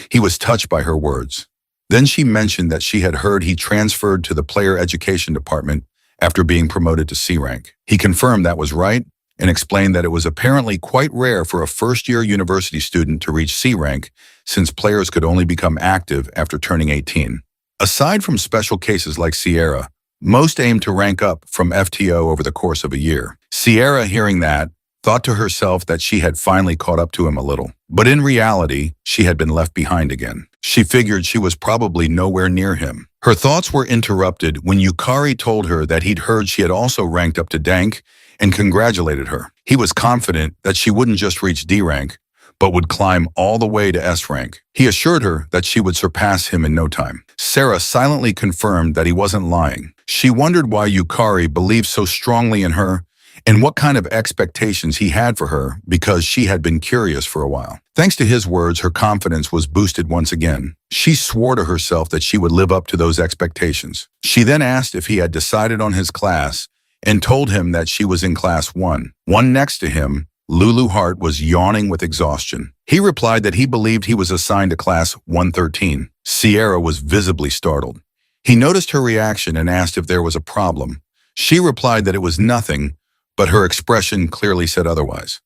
He was touched by her words. Then she mentioned that she had heard he transferred to the player education department after being promoted to C rank. He confirmed that was right and explained that it was apparently quite rare for a first-year university student to reach C rank since players could only become active after turning 18. Aside from special cases like Sierra, most aim to rank up from FTO over the course of a year. Sierra, hearing that, thought to herself that she had finally caught up to him a little. But in reality, she had been left behind again. She figured she was probably nowhere near him. Her thoughts were interrupted when Yukari told her that he'd heard she had also ranked up to Dank and congratulated her. He was confident that she wouldn't just reach D rank, but would climb all the way to S rank. He assured her that she would surpass him in no time. Sarah silently confirmed that he wasn't lying. She wondered why Yukari believed so strongly in her and what kind of expectations he had for her because she had been curious for a while. Thanks to his words, her confidence was boosted once again. She swore to herself that she would live up to those expectations. She then asked if he had decided on his class and told him that she was in class 1. One next to him, Lulu Heart was yawning with exhaustion. He replied that he believed he was assigned to class 113. Sierra was visibly startled. He noticed her reaction and asked if there was a problem. She replied that it was nothing, but her expression clearly said otherwise.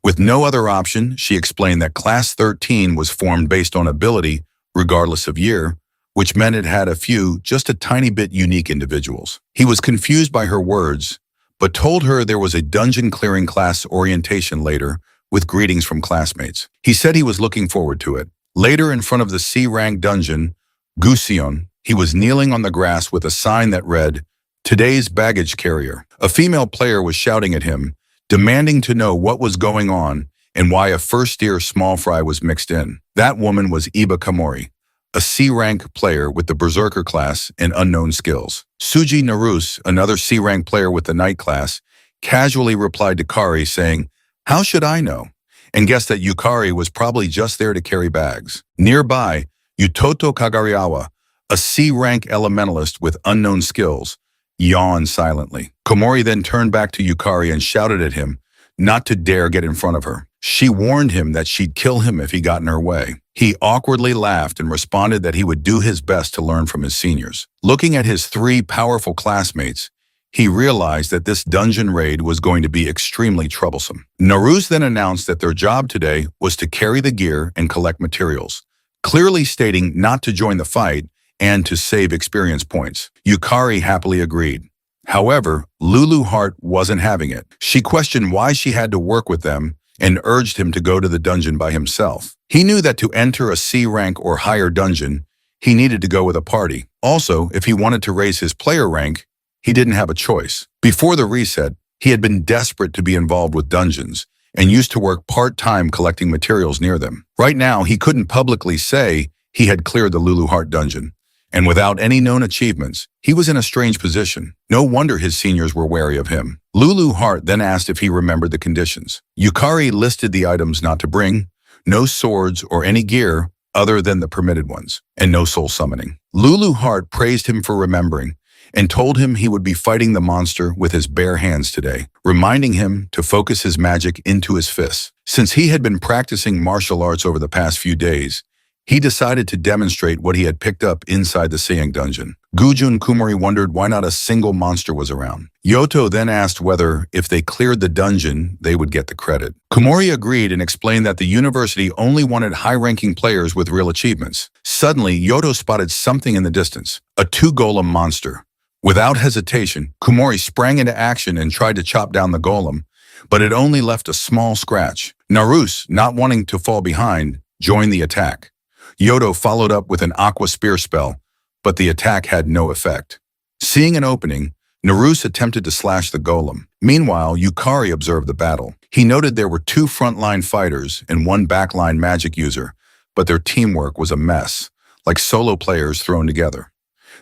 With no other option, she explained that Class 13 was formed based on ability, regardless of year, which meant it had a few, just a tiny bit unique individuals. He was confused by her words, but told her there was a dungeon clearing class orientation later with greetings from classmates. He said he was looking forward to it. Later, in front of the C-rank dungeon, Gusion, he was kneeling on the grass with a sign that read, "Today's baggage carrier." A female player was shouting at him, demanding to know what was going on and why a first-year small fry was mixed in. That woman was Iba Kamori, a C-rank player with the Berserker class and unknown skills. Suji Naruse, another C-rank player with the Knight class, casually replied to Kari saying, "How should I know?" and guessed that Yukari was probably just there to carry bags. Nearby, Utoto Kagariawa, a C-rank elementalist with unknown skills, yawned silently. Komori then turned back to Yukari and shouted at him not to dare get in front of her. She warned him that she'd kill him if he got in her way. He awkwardly laughed and responded that he would do his best to learn from his seniors. Looking at his 3 powerful classmates, he realized that this dungeon raid was going to be extremely troublesome. Naruse then announced that their job today was to carry the gear and collect materials, clearly stating not to join the fight and to save experience points. Yukari happily agreed. However, Lulu Heart wasn't having it. She questioned why she had to work with them and urged him to go to the dungeon by himself. He knew that to enter a C rank or higher dungeon, he needed to go with a party. Also, if he wanted to raise his player rank, he didn't have a choice. Before the reset, he had been desperate to be involved with dungeons and used to work part-time collecting materials near them. Right now, he couldn't publicly say he had cleared the Lulu Heart dungeon. And without any known achievements, he was in a strange position. No wonder his seniors were wary of him. Lulu Heart then asked if he remembered the conditions. Yukari listed the items not to bring, no swords or any gear other than the permitted ones, and no soul summoning. Lulu Heart praised him for remembering and told him he would be fighting the monster with his bare hands today, reminding him to focus his magic into his fists. Since he had been practicing martial arts over the past few days, He decided to demonstrate what he had picked up inside the Seiyang dungeon. Guju and Kumori wondered why not a single monster was around. Yoto then asked whether, if they cleared the dungeon, they would get the credit. Kumori agreed and explained that the university only wanted high-ranking players with real achievements. Suddenly, Yoto spotted something in the distance, a two-golem monster. Without hesitation, Kumori sprang into action and tried to chop down the golem, but it only left a small scratch. Naruse, not wanting to fall behind, joined the attack. Yoto followed up with an aqua spear spell, but the attack had no effect. Seeing an opening, Naruse attempted to slash the golem. Meanwhile, Yukari observed the battle. He noted there were two frontline fighters and one backline magic user, but their teamwork was a mess, like solo players thrown together.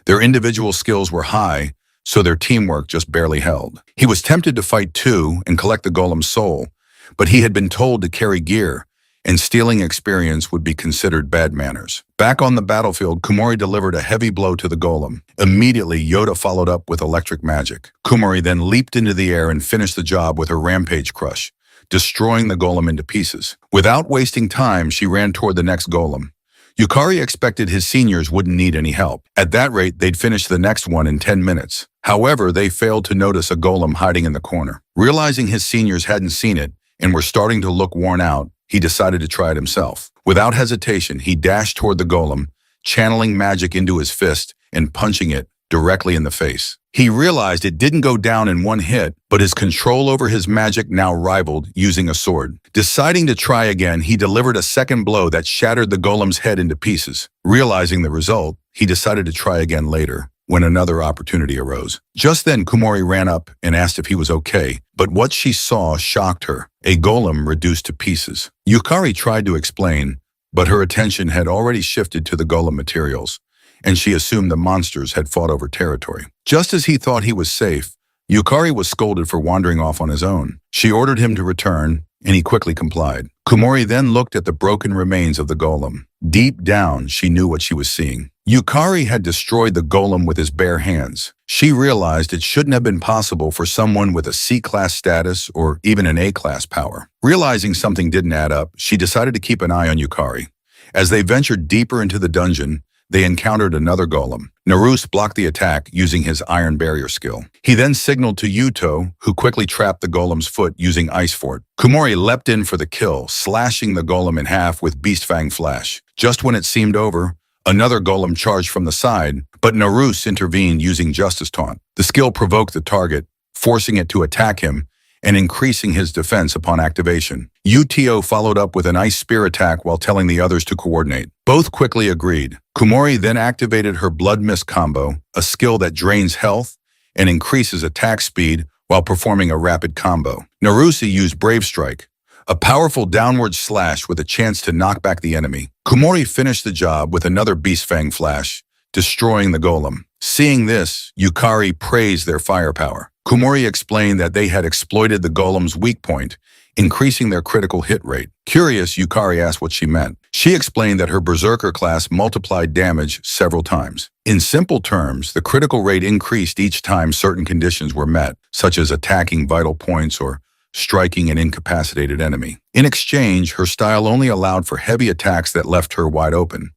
Their individual skills were high, so their teamwork just barely held. He was tempted to fight two and collect the golem's soul, but he had been told to carry gear, and stealing experience would be considered bad manners. Back on the battlefield, Kumori delivered a heavy blow to the golem. Immediately, Yoda followed up with electric magic. Kumori then leaped into the air and finished the job with her rampage crush, destroying the golem into pieces. Without wasting time, she ran toward the next golem. Yukari expected his seniors wouldn't need any help. At that rate, they'd finish the next one in 10 minutes. However, they failed to notice a golem hiding in the corner. Realizing his seniors hadn't seen it and were starting to look worn out, he decided to try it himself. Without hesitation, he dashed toward the golem, channeling magic into his fist and punching it directly in the face. He realized it didn't go down in one hit, but his control over his magic now rivaled using a sword. Deciding to try again, he delivered a second blow that shattered the golem's head into pieces. Realizing the result, he decided to try again later, when another opportunity arose. Just then, Kumori ran up and asked if he was okay, but what she saw shocked her, a golem reduced to pieces. Yukari tried to explain, but her attention had already shifted to the golem materials, and she assumed the monsters had fought over territory. Just as he thought he was safe, Yukari was scolded for wandering off on his own. She ordered him to return, and he quickly complied. Kumori then looked at the broken remains of the golem. Deep down, she knew what she was seeing. Yukari had destroyed the golem with his bare hands. She realized it shouldn't have been possible for someone with a C-class status or even an A-class power. Realizing something didn't add up, she decided to keep an eye on Yukari. As they ventured deeper into the dungeon, they encountered another golem. Naruse blocked the attack using his iron barrier skill. He then signaled to Yuto, who quickly trapped the golem's foot using Ice Fort. Kumori leapt in for the kill, slashing the golem in half with Beast Fang Flash. Just when it seemed over, another golem charged from the side, but Naruse intervened using Justice Taunt. The skill provoked the target, forcing it to attack him and increasing his defense upon activation. Uto followed up with an Ice Spear attack while telling the others to coordinate. Both quickly agreed. Kumori then activated her Blood Mist combo, a skill that drains health and increases attack speed while performing a rapid combo. Naruse used Brave Strike, a powerful downward slash with a chance to knock back the enemy. Kumori finished the job with another Beast Fang Flash, destroying the golem. Seeing this, Yukari praised their firepower. Kumori explained that they had exploited the golem's weak point, increasing their critical hit rate. Curious, Yukari asked what she meant. She explained that her Berserker class multiplied damage several times. In simple terms, the critical rate increased each time certain conditions were met, such as attacking vital points or striking an incapacitated enemy. In exchange, her style only allowed for heavy attacks that left her wide open.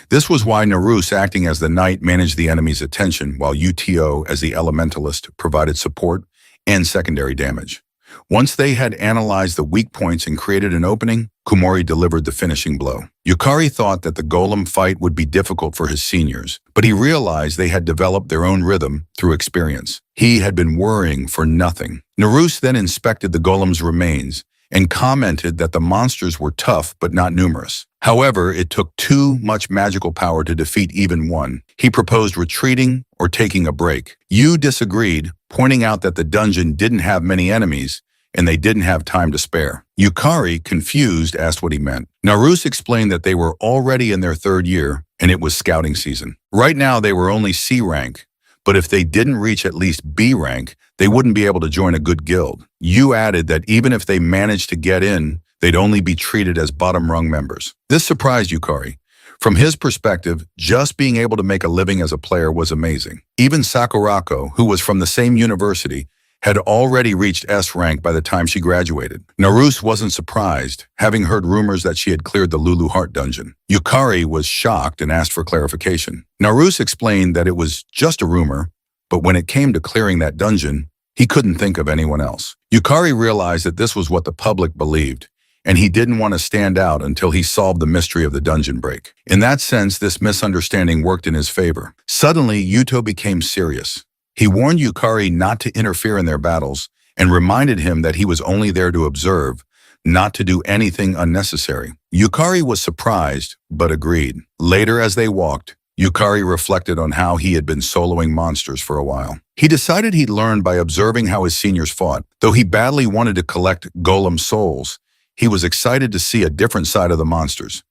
This was why Naruse, acting as the knight, managed the enemy's attention, while Uto, as the elementalist, provided support and secondary damage. Once they had analyzed the weak points and created an opening, Kumori delivered the finishing blow. Yukari thought that the golem fight would be difficult for his seniors, but he realized they had developed their own rhythm through experience. He had been worrying for nothing. Naruse then inspected the golem's remains and commented that the monsters were tough but not numerous. However, it took too much magical power to defeat even one. He proposed retreating or taking a break. Yu disagreed, pointing out that the dungeon didn't have many enemies and they didn't have time to spare. Yukari, confused, asked what he meant. Naruse explained that they were already in their third year and it was scouting season. Right now they were only C rank, but if they didn't reach at least B rank, they wouldn't be able to join a good guild. Yu added that even if they managed to get in, they'd only be treated as bottom-rung members. This surprised Yukari. From his perspective, just being able to make a living as a player was amazing. Even Sakurako, who was from the same university, had already reached S rank by the time she graduated. Naruse wasn't surprised, having heard rumors that she had cleared the Lulu Heart dungeon. Yukari was shocked and asked for clarification. Naruse explained that it was just a rumor, but when it came to clearing that dungeon, he couldn't think of anyone else. Yukari realized that this was what the public believed, and he didn't want to stand out until he solved the mystery of the dungeon break. In that sense, this misunderstanding worked in his favor. Suddenly, Yuto became serious. He warned Yukari not to interfere in their battles and reminded him that he was only there to observe, not to do anything unnecessary. Yukari was surprised, but agreed. Later, as they walked, Yukari reflected on how he had been soloing monsters for a while. He decided he'd learn by observing how his seniors fought. Though he badly wanted to collect golem souls, he was excited to see a different side of the monsters.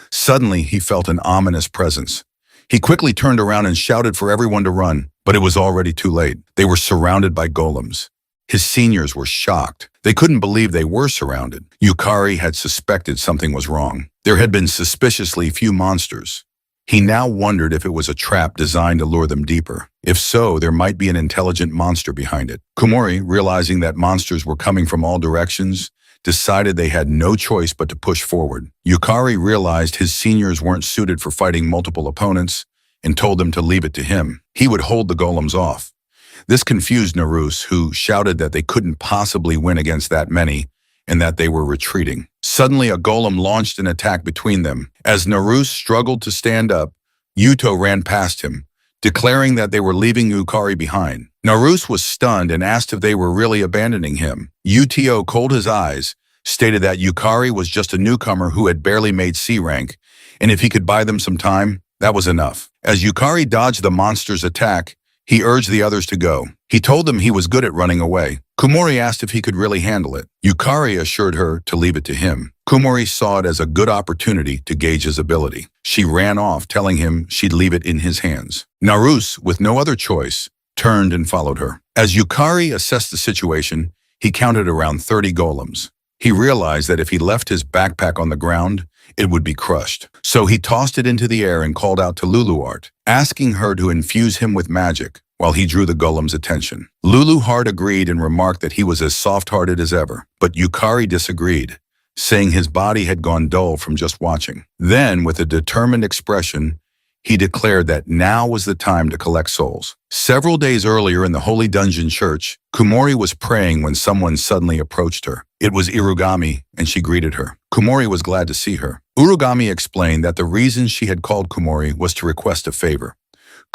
Suddenly, he felt an ominous presence. He quickly turned around and shouted for everyone to run, but it was already too late. They were surrounded by golems. His seniors were shocked. They couldn't believe they were surrounded. Yukari had suspected something was wrong. There had been suspiciously few monsters. He now wondered if it was a trap designed to lure them deeper. If so, there might be an intelligent monster behind it. Kumori, realizing that monsters were coming from all directions, decided they had no choice but to push forward. Yukari realized his seniors weren't suited for fighting multiple opponents and told them to leave it to him. He would hold the golems off. This confused Naruse, who shouted that they couldn't possibly win against that many and that they were retreating. Suddenly, a golem launched an attack between them. As Naruse struggled to stand up, Yuto ran past him, declaring that they were leaving Yukari behind. Naruse was stunned and asked if they were really abandoning him. Uto cold his eyes, stated that Yukari was just a newcomer who had barely made C rank, and if he could buy them some time, that was enough. As Yukari dodged the monster's attack, he urged the others to go. He told them he was good at running away. Kumori asked if he could really handle it. Yukari assured her to leave it to him. Kumori saw it as a good opportunity to gauge his ability. She ran off, telling him she'd leave it in his hands. Naruse, with no other choice, turned and followed her. As Yukari assessed the situation, he counted around 30 golems. He realized that if he left his backpack on the ground, it would be crushed. So he tossed it into the air and called out to Luluart, asking her to infuse him with magic while he drew the golem's attention. Luluart agreed and remarked that he was as soft-hearted as ever, but Yukari disagreed, saying his body had gone dull from just watching. Then, with a determined expression, he declared that now was the time to collect souls. Several days earlier in the Holy Dungeon Church, Kumori was praying when someone suddenly approached her. It was Irugami, and she greeted her. Kumori was glad to see her. Urugami explained that the reason she had called Kumori was to request a favor.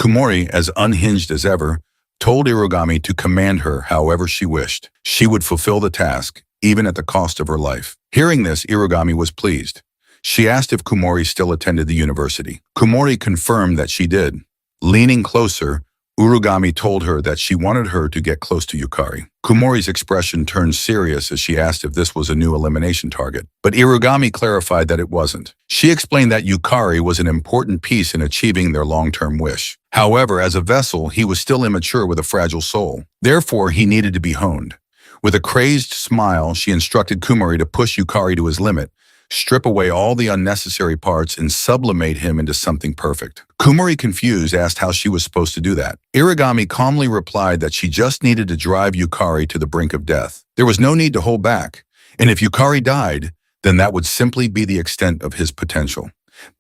Kumori, as unhinged as ever, told Irugami to command her however she wished. She would fulfill the task, even at the cost of her life. Hearing this, Irugami was pleased. She asked if Kumori still attended the university. Kumori confirmed that she did. Leaning closer, Urugami told her that she wanted her to get close to Yukari. Kumori's expression turned serious as she asked if this was a new elimination target, but Irugami clarified that it wasn't. She explained that Yukari was an important piece in achieving their long-term wish. However, as a vessel, he was still immature with a fragile soul. Therefore, he needed to be honed. With a crazed smile, she instructed Kumori to push Yukari to his limit, strip away all the unnecessary parts, and sublimate him into something perfect. Kumori, confused, asked how she was supposed to do that. Irugami calmly replied that she just needed to drive Yukari to the brink of death. There was no need to hold back, and if Yukari died, then that would simply be the extent of his potential.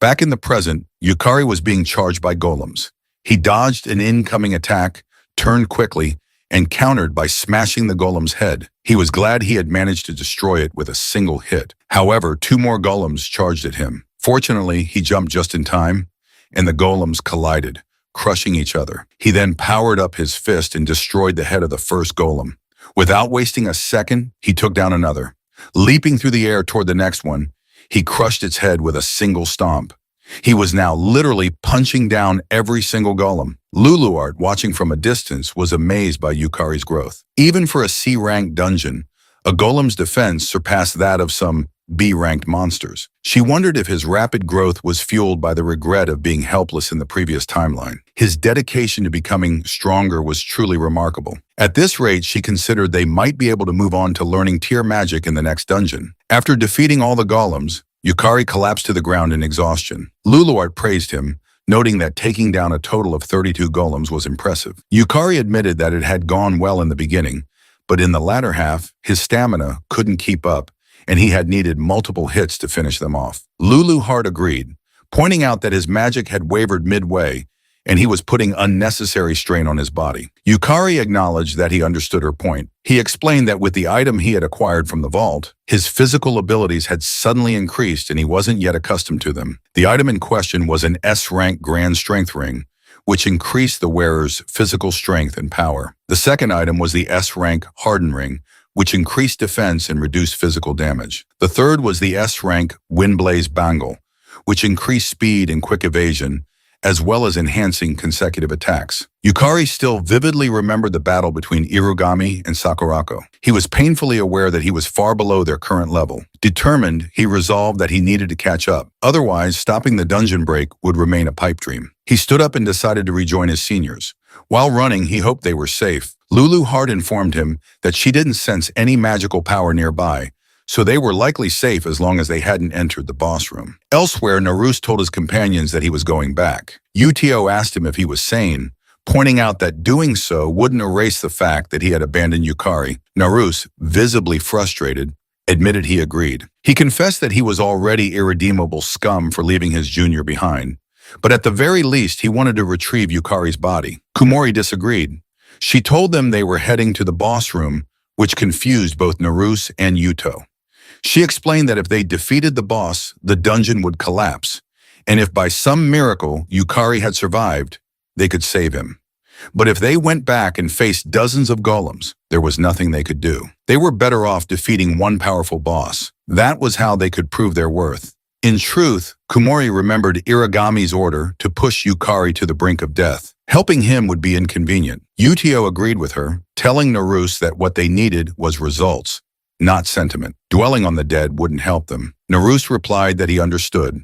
Back in the present, Yukari was being charged by golems. He dodged an incoming attack, turned quickly, and countered by smashing the golem's head. He was glad he had managed to destroy it with a single hit. However, 2 more golems charged at him. Fortunately, he jumped just in time, and the golems collided, crushing each other. He then powered up his fist and destroyed the head of the first golem. Without wasting a second, he took down another. Leaping through the air toward the next one, he crushed its head with a single stomp. He was now literally punching down every single golem. Luluart, watching from a distance, was amazed by Yukari's growth. Even for a C-ranked dungeon, a golem's defense surpassed that of some B-ranked monsters. She wondered if his rapid growth was fueled by the regret of being helpless in the previous timeline. His dedication to becoming stronger was truly remarkable. At this rate, she considered they might be able to move on to learning tier magic in the next dungeon. After defeating all the golems, Yukari collapsed to the ground in exhaustion. Luluart praised him, noting that taking down a total of 32 golems was impressive. Yukari admitted that it had gone well in the beginning, but in the latter half, his stamina couldn't keep up, and he had needed multiple hits to finish them off. Lulu Hart agreed, pointing out that his magic had wavered midway, and he was putting unnecessary strain on his body. Yukari acknowledged that he understood her point. He explained that with the item he had acquired from the vault, his physical abilities had suddenly increased and he wasn't yet accustomed to them. The item in question was an S-rank Grand Strength Ring, which increased the wearer's physical strength and power. The second item was the S-rank Harden Ring, which increased defense and reduced physical damage. The third was the S-rank Windblaze Bangle, which increased speed and quick evasion, as well as enhancing consecutive attacks. Yukari still vividly remembered the battle between Irugami and Sakurako. He was painfully aware that he was far below their current level. Determined, he resolved that he needed to catch up. Otherwise, stopping the dungeon break would remain a pipe dream. He stood up and decided to rejoin his seniors. While running, he hoped they were safe. Lulu Hart informed him that she didn't sense any magical power nearby, so they were likely safe as long as they hadn't entered the boss room. Elsewhere, Naruse told his companions that he was going back. Uto asked him if he was sane, pointing out that doing so wouldn't erase the fact that he had abandoned Yukari. Naruse, visibly frustrated, admitted he agreed. He confessed that he was already irredeemable scum for leaving his junior behind, but at the very least he wanted to retrieve Yukari's body. Kumori disagreed. She told them they were heading to the boss room, which confused both Naruse and Yuto. She explained that if they defeated the boss, the dungeon would collapse, and if by some miracle Yukari had survived, they could save him. But if they went back and faced dozens of golems, there was nothing they could do. They were better off defeating one powerful boss. That was how they could prove their worth. In truth, Kumori remembered Irigami's order to push Yukari to the brink of death. Helping him would be inconvenient. Utio agreed with her, telling Naruse that what they needed was results, not sentiment. Dwelling on the dead wouldn't help them. Naruse replied that he understood.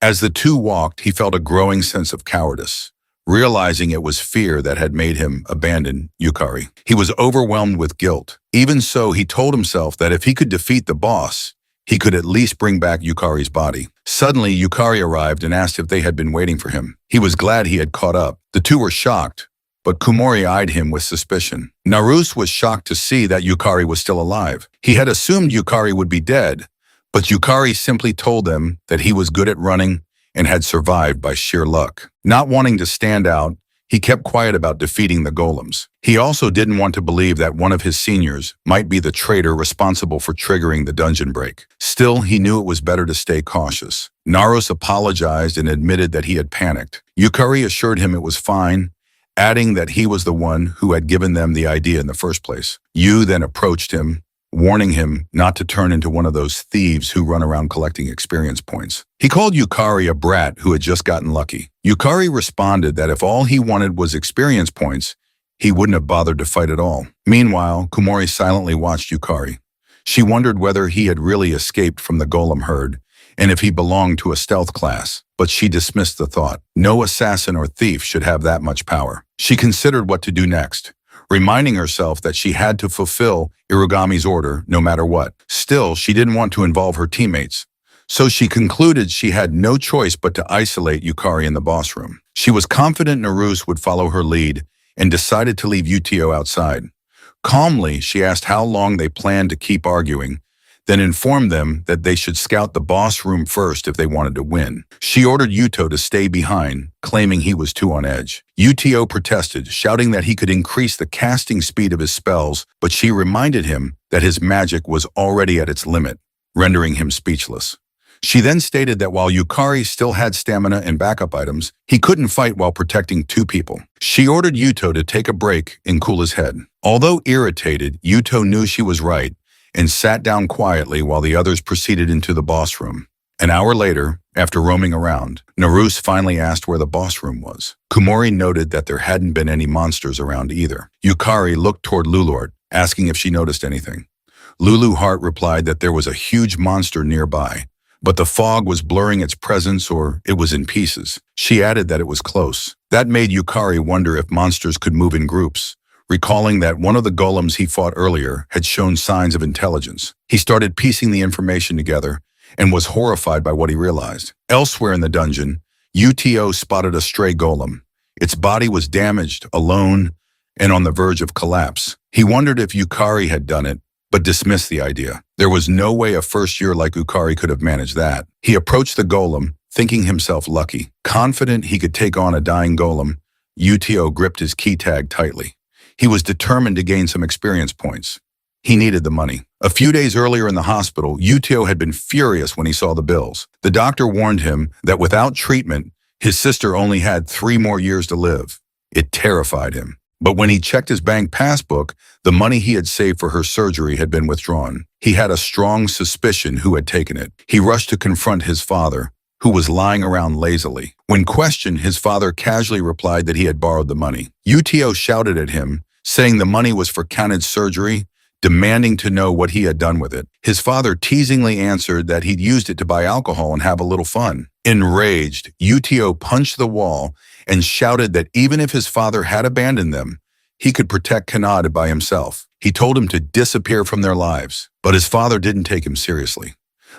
As the two walked, he felt a growing sense of cowardice, realizing it was fear that had made him abandon Yukari. He was overwhelmed with guilt. Even so, he told himself that if he could defeat the boss, he could at least bring back Yukari's body. Suddenly, Yukari arrived and asked if they had been waiting for him. He was glad he had caught up. The two were shocked, but Kumori eyed him with suspicion. Naruse was shocked to see that Yukari was still alive. He had assumed Yukari would be dead, but Yukari simply told them that he was good at running and had survived by sheer luck. Not wanting to stand out, he kept quiet about defeating the golems. He also didn't want to believe that one of his seniors might be the traitor responsible for triggering the dungeon break. Still, he knew it was better to stay cautious. Naruse apologized and admitted that he had panicked. Yukari assured him it was fine, adding that he was the one who had given them the idea in the first place. Yu then approached him, warning him not to turn into one of those thieves who run around collecting experience points. He called Yukari a brat who had just gotten lucky. Yukari responded that if all he wanted was experience points, he wouldn't have bothered to fight at all. Meanwhile, Kumori silently watched Yukari. She wondered whether he had really escaped from the golem herd and if he belonged to a stealth class, but she dismissed the thought. No assassin or thief should have that much power. She considered what to do next, reminding herself that she had to fulfill Irigami's order no matter what. Still, she didn't want to involve her teammates, so she concluded she had no choice but to isolate Yukari in the boss room. She was confident Naruse would follow her lead and decided to leave Utio outside. Calmly, she asked how long they planned to keep arguing, then informed them that they should scout the boss room first if they wanted to win. She ordered Yuto to stay behind, claiming he was too on edge. Utio protested, shouting that he could increase the casting speed of his spells, but she reminded him that his magic was already at its limit, rendering him speechless. She then stated that while Yukari still had stamina and backup items, he couldn't fight while protecting two people. She ordered Yuto to take a break and cool his head. Although irritated, Yuto knew she was right and sat down quietly while the others proceeded into the boss room. An hour later, after roaming around, Naruse finally asked where the boss room was. Kumori noted that there hadn't been any monsters around either. Yukari looked toward Lulort, asking if she noticed anything. Lulu Hart replied that there was a huge monster nearby, but the fog was blurring its presence or it was in pieces. She added that it was close. That made Yukari wonder if monsters could move in groups, recalling that one of the golems he fought earlier had shown signs of intelligence. He started piecing the information together and was horrified by what he realized. Elsewhere in the dungeon, Uto spotted a stray golem. Its body was damaged, alone, and on the verge of collapse. He wondered if Yukari had done it, but dismissed the idea. There was no way a first year like Yukari could have managed that. He approached the golem, thinking himself lucky. Confident he could take on a dying golem, Uto gripped his key tag tightly. He was determined to gain some experience points. He needed the money. A few days earlier in the hospital, Uto had been furious when he saw the bills. The doctor warned him that without treatment, his sister only had 3 more years to live. It terrified him. But when he checked his bank passbook, the money he had saved for her surgery had been withdrawn. He had a strong suspicion who had taken it. He rushed to confront his father, who was lying around lazily. When questioned, his father casually replied that he had borrowed the money. Uto shouted at him, saying the money was for Kaned's surgery, demanding to know what he had done with it. His father teasingly answered that he'd used it to buy alcohol and have a little fun. Enraged, Uto punched the wall and shouted that even if his father had abandoned them, he could protect Kaned by himself. He told him to disappear from their lives, but his father didn't take him seriously.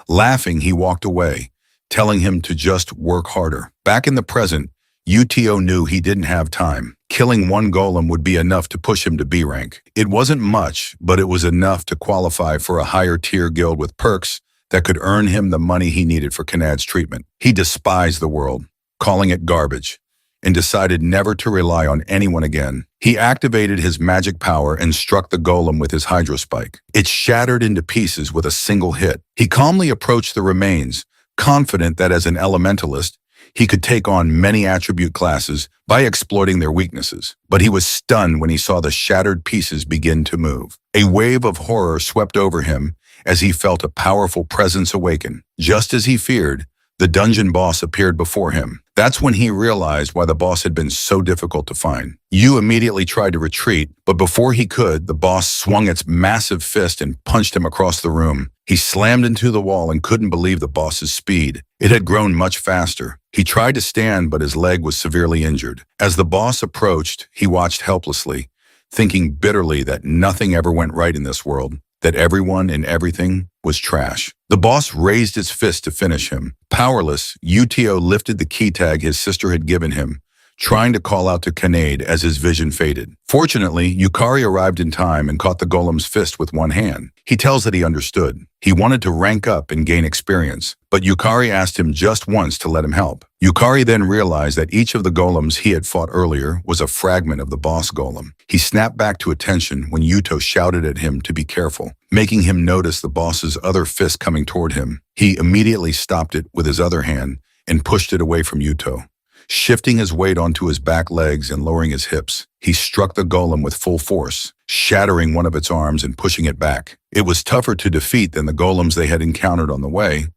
Laughing, he walked away, telling him to just work harder. Back in the present, Uto knew he didn't have time. Killing one golem would be enough to push him to B rank. It wasn't much, but it was enough to qualify for a higher tier guild with perks that could earn him the money he needed for Kaned's treatment. He despised the world, calling it garbage, and decided never to rely on anyone again. He activated his magic power and struck the golem with his hydro spike. It shattered into pieces with a single hit. He calmly approached the remains, confident that as an elementalist, he could take on many attribute classes by exploiting their weaknesses. But he was stunned when he saw the shattered pieces begin to move. A wave of horror swept over him as he felt a powerful presence awaken. Just as he feared, the dungeon boss appeared before him. That's when he realized why the boss had been so difficult to find. Yu immediately tried to retreat, but before he could, the boss swung its massive fist and punched him across the room. He slammed into the wall and couldn't believe the boss's speed. It had grown much faster. He tried to stand, but his leg was severely injured. As the boss approached, he watched helplessly, thinking bitterly that nothing ever went right in this world, that everyone and everything was trash. The boss raised his fist to finish him. Powerless, Uto lifted the key tag his sister had given him, trying to call out to Kaned as his vision faded. Fortunately, Yukari arrived in time and caught the golem's fist with one hand. He tells that he understood. He wanted to rank up and gain experience, but Yukari asked him just once to let him help. Yukari then realized that each of the golems he had fought earlier was a fragment of the boss golem. He snapped back to attention when Uto shouted at him to be careful, making him notice the boss's other fist coming toward him. He immediately stopped it with his other hand and pushed it away from Uto. Shifting his weight onto his back legs and lowering his hips, he struck the golem with full force, shattering one of its arms and pushing it back. It was tougher to defeat than the golems they had encountered on the way,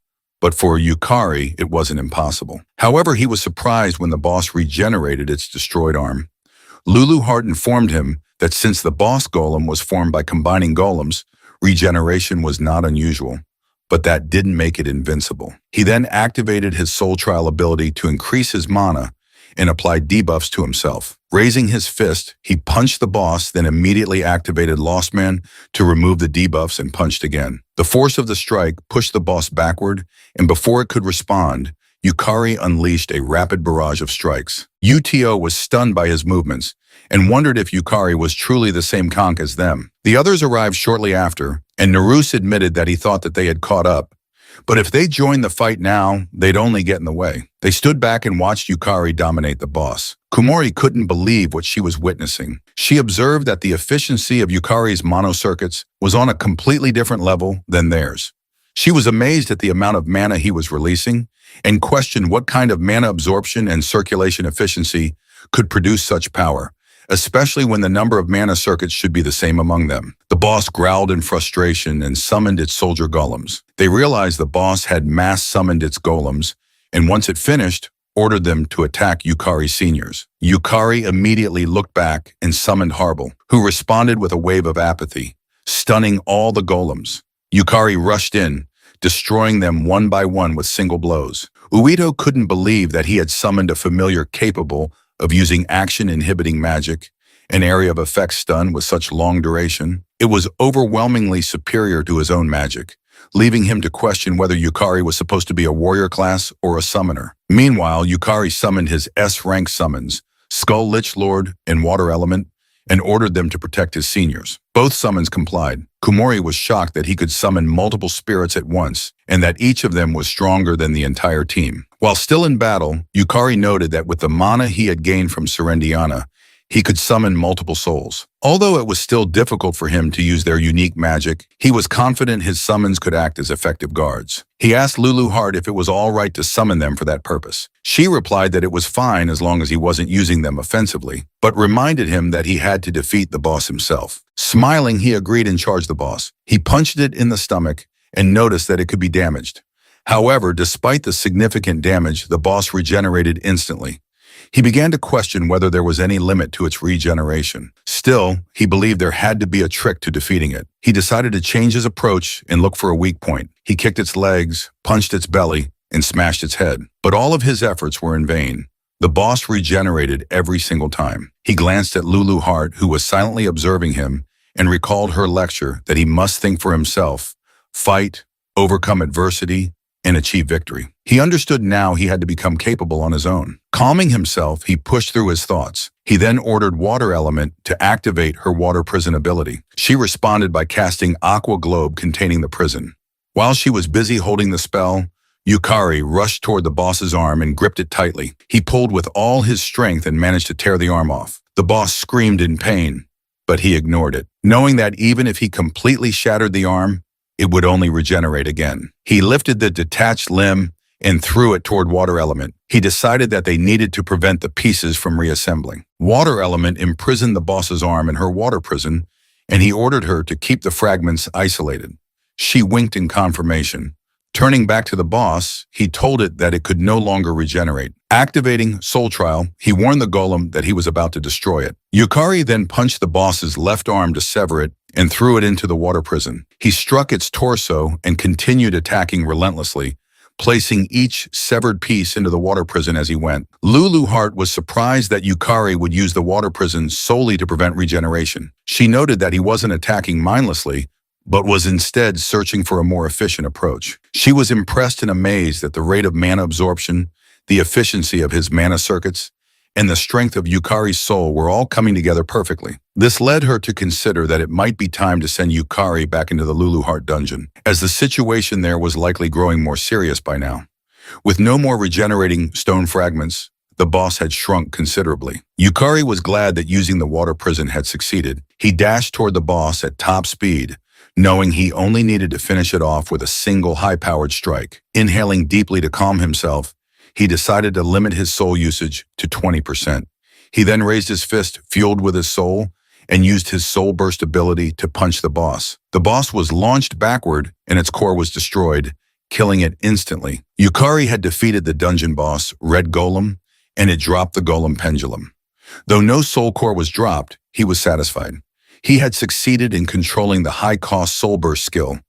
but for Yukari, it wasn't impossible. However, he was surprised when the boss regenerated its destroyed arm. Lulu Hart informed him that since the boss golem was formed by combining golems, regeneration was not unusual, but that didn't make it invincible. He then activated his soul trial ability to increase his mana and applied debuffs to himself. Raising his fist, he punched the boss, then immediately activated Lost Man to remove the debuffs and punched again. The force of the strike pushed the boss backward, and before it could respond, Yukari unleashed a rapid barrage of strikes. Uto was stunned by his movements and wondered if Yukari was truly the same conch as them. The others arrived shortly after, and Naruse admitted that he thought that they had caught up. But if they joined the fight now, they'd only get in the way. They stood back and watched Yukari dominate the boss. Kumori couldn't believe what she was witnessing. She observed that the efficiency of Yukari's mono circuits was on a completely different level than theirs. She was amazed at the amount of mana he was releasing and questioned what kind of mana absorption and circulation efficiency could produce such power, especially when the number of mana circuits should be the same among them. The boss growled in frustration and summoned its soldier golems. They realized the boss had mass summoned its golems, and once it finished, ordered them to attack Yukari's seniors. Yukari immediately looked back and summoned Harble, who responded with a wave of apathy, stunning all the golems. Yukari rushed in, destroying them one by one with single blows. Uito couldn't believe that he had summoned a familiar capable of using action-inhibiting magic, an area of effect stun with such long duration. It was overwhelmingly superior to his own magic, leaving him to question whether Yukari was supposed to be a warrior class or a summoner. Meanwhile, Yukari summoned his S-rank summons, Skull Lich Lord and Water Element, and ordered them to protect his seniors. Both summons complied. Kumori was shocked that he could summon multiple spirits at once, and that each of them was stronger than the entire team. While still in battle, Yukari noted that with the mana he had gained from Serendiana, he could summon multiple souls. Although it was still difficult for him to use their unique magic, he was confident his summons could act as effective guards. He asked Lulu Heart if it was all right to summon them for that purpose. She replied that it was fine as long as he wasn't using them offensively, but reminded him that he had to defeat the boss himself. Smiling, he agreed and charged the boss. He punched it in the stomach and noticed that it could be damaged. However, despite the significant damage, the boss regenerated instantly. He began to question whether there was any limit to its regeneration. Still, he believed there had to be a trick to defeating it. He decided to change his approach and look for a weak point. He kicked its legs, punched its belly, and smashed its head. But all of his efforts were in vain. The boss regenerated every single time. He glanced at Lulu Heart, who was silently observing him, and recalled her lecture that he must think for himself, fight, overcome adversity, and achieve victory. He understood now he had to become capable on his own. Calming himself, he pushed through his thoughts. He then ordered Water Element to activate her water prison ability. She responded by casting Aqua Globe containing the prison. While she was busy holding the spell, Yukari rushed toward the boss's arm and gripped it tightly. He pulled with all his strength and managed to tear the arm off. The boss screamed in pain, but he ignored it, knowing that even if he completely shattered the arm, it would only regenerate again. He lifted the detached limb and threw it toward Water Element. He decided that they needed to prevent the pieces from reassembling. Water Element imprisoned the boss's arm in her water prison, and he ordered her to keep the fragments isolated. She winked in confirmation. Turning back to the boss, he told it that it could no longer regenerate. Activating Soul Trial, he warned the golem that he was about to destroy it. Yukari then punched the boss's left arm to sever it and threw it into the water prison. He struck its torso and continued attacking relentlessly, placing each severed piece into the water prison as he went. Lulu Heart was surprised that Yukari would use the water prison solely to prevent regeneration. She noted that he wasn't attacking mindlessly, but was instead searching for a more efficient approach. She was impressed and amazed at the rate of mana absorption, the efficiency of his mana circuits, and the strength of Yukari's soul were all coming together perfectly. This led her to consider that it might be time to send Yukari back into the Lulu Heart dungeon, as the situation there was likely growing more serious by now. With no more regenerating stone fragments, the boss had shrunk considerably. Yukari was glad that using the water prison had succeeded. He dashed toward the boss at top speed, knowing he only needed to finish it off with a single high-powered strike. Inhaling deeply to calm himself, he decided to limit his soul usage to 20%. He then raised his fist, fueled with his soul, and used his soul burst ability to punch the boss. The boss was launched backward, and its core was destroyed, killing it instantly. Yukari had defeated the dungeon boss, Red Golem, and it dropped the golem pendulum. Though no soul core was dropped, he was satisfied. He had succeeded in controlling the high-cost soul burst skill,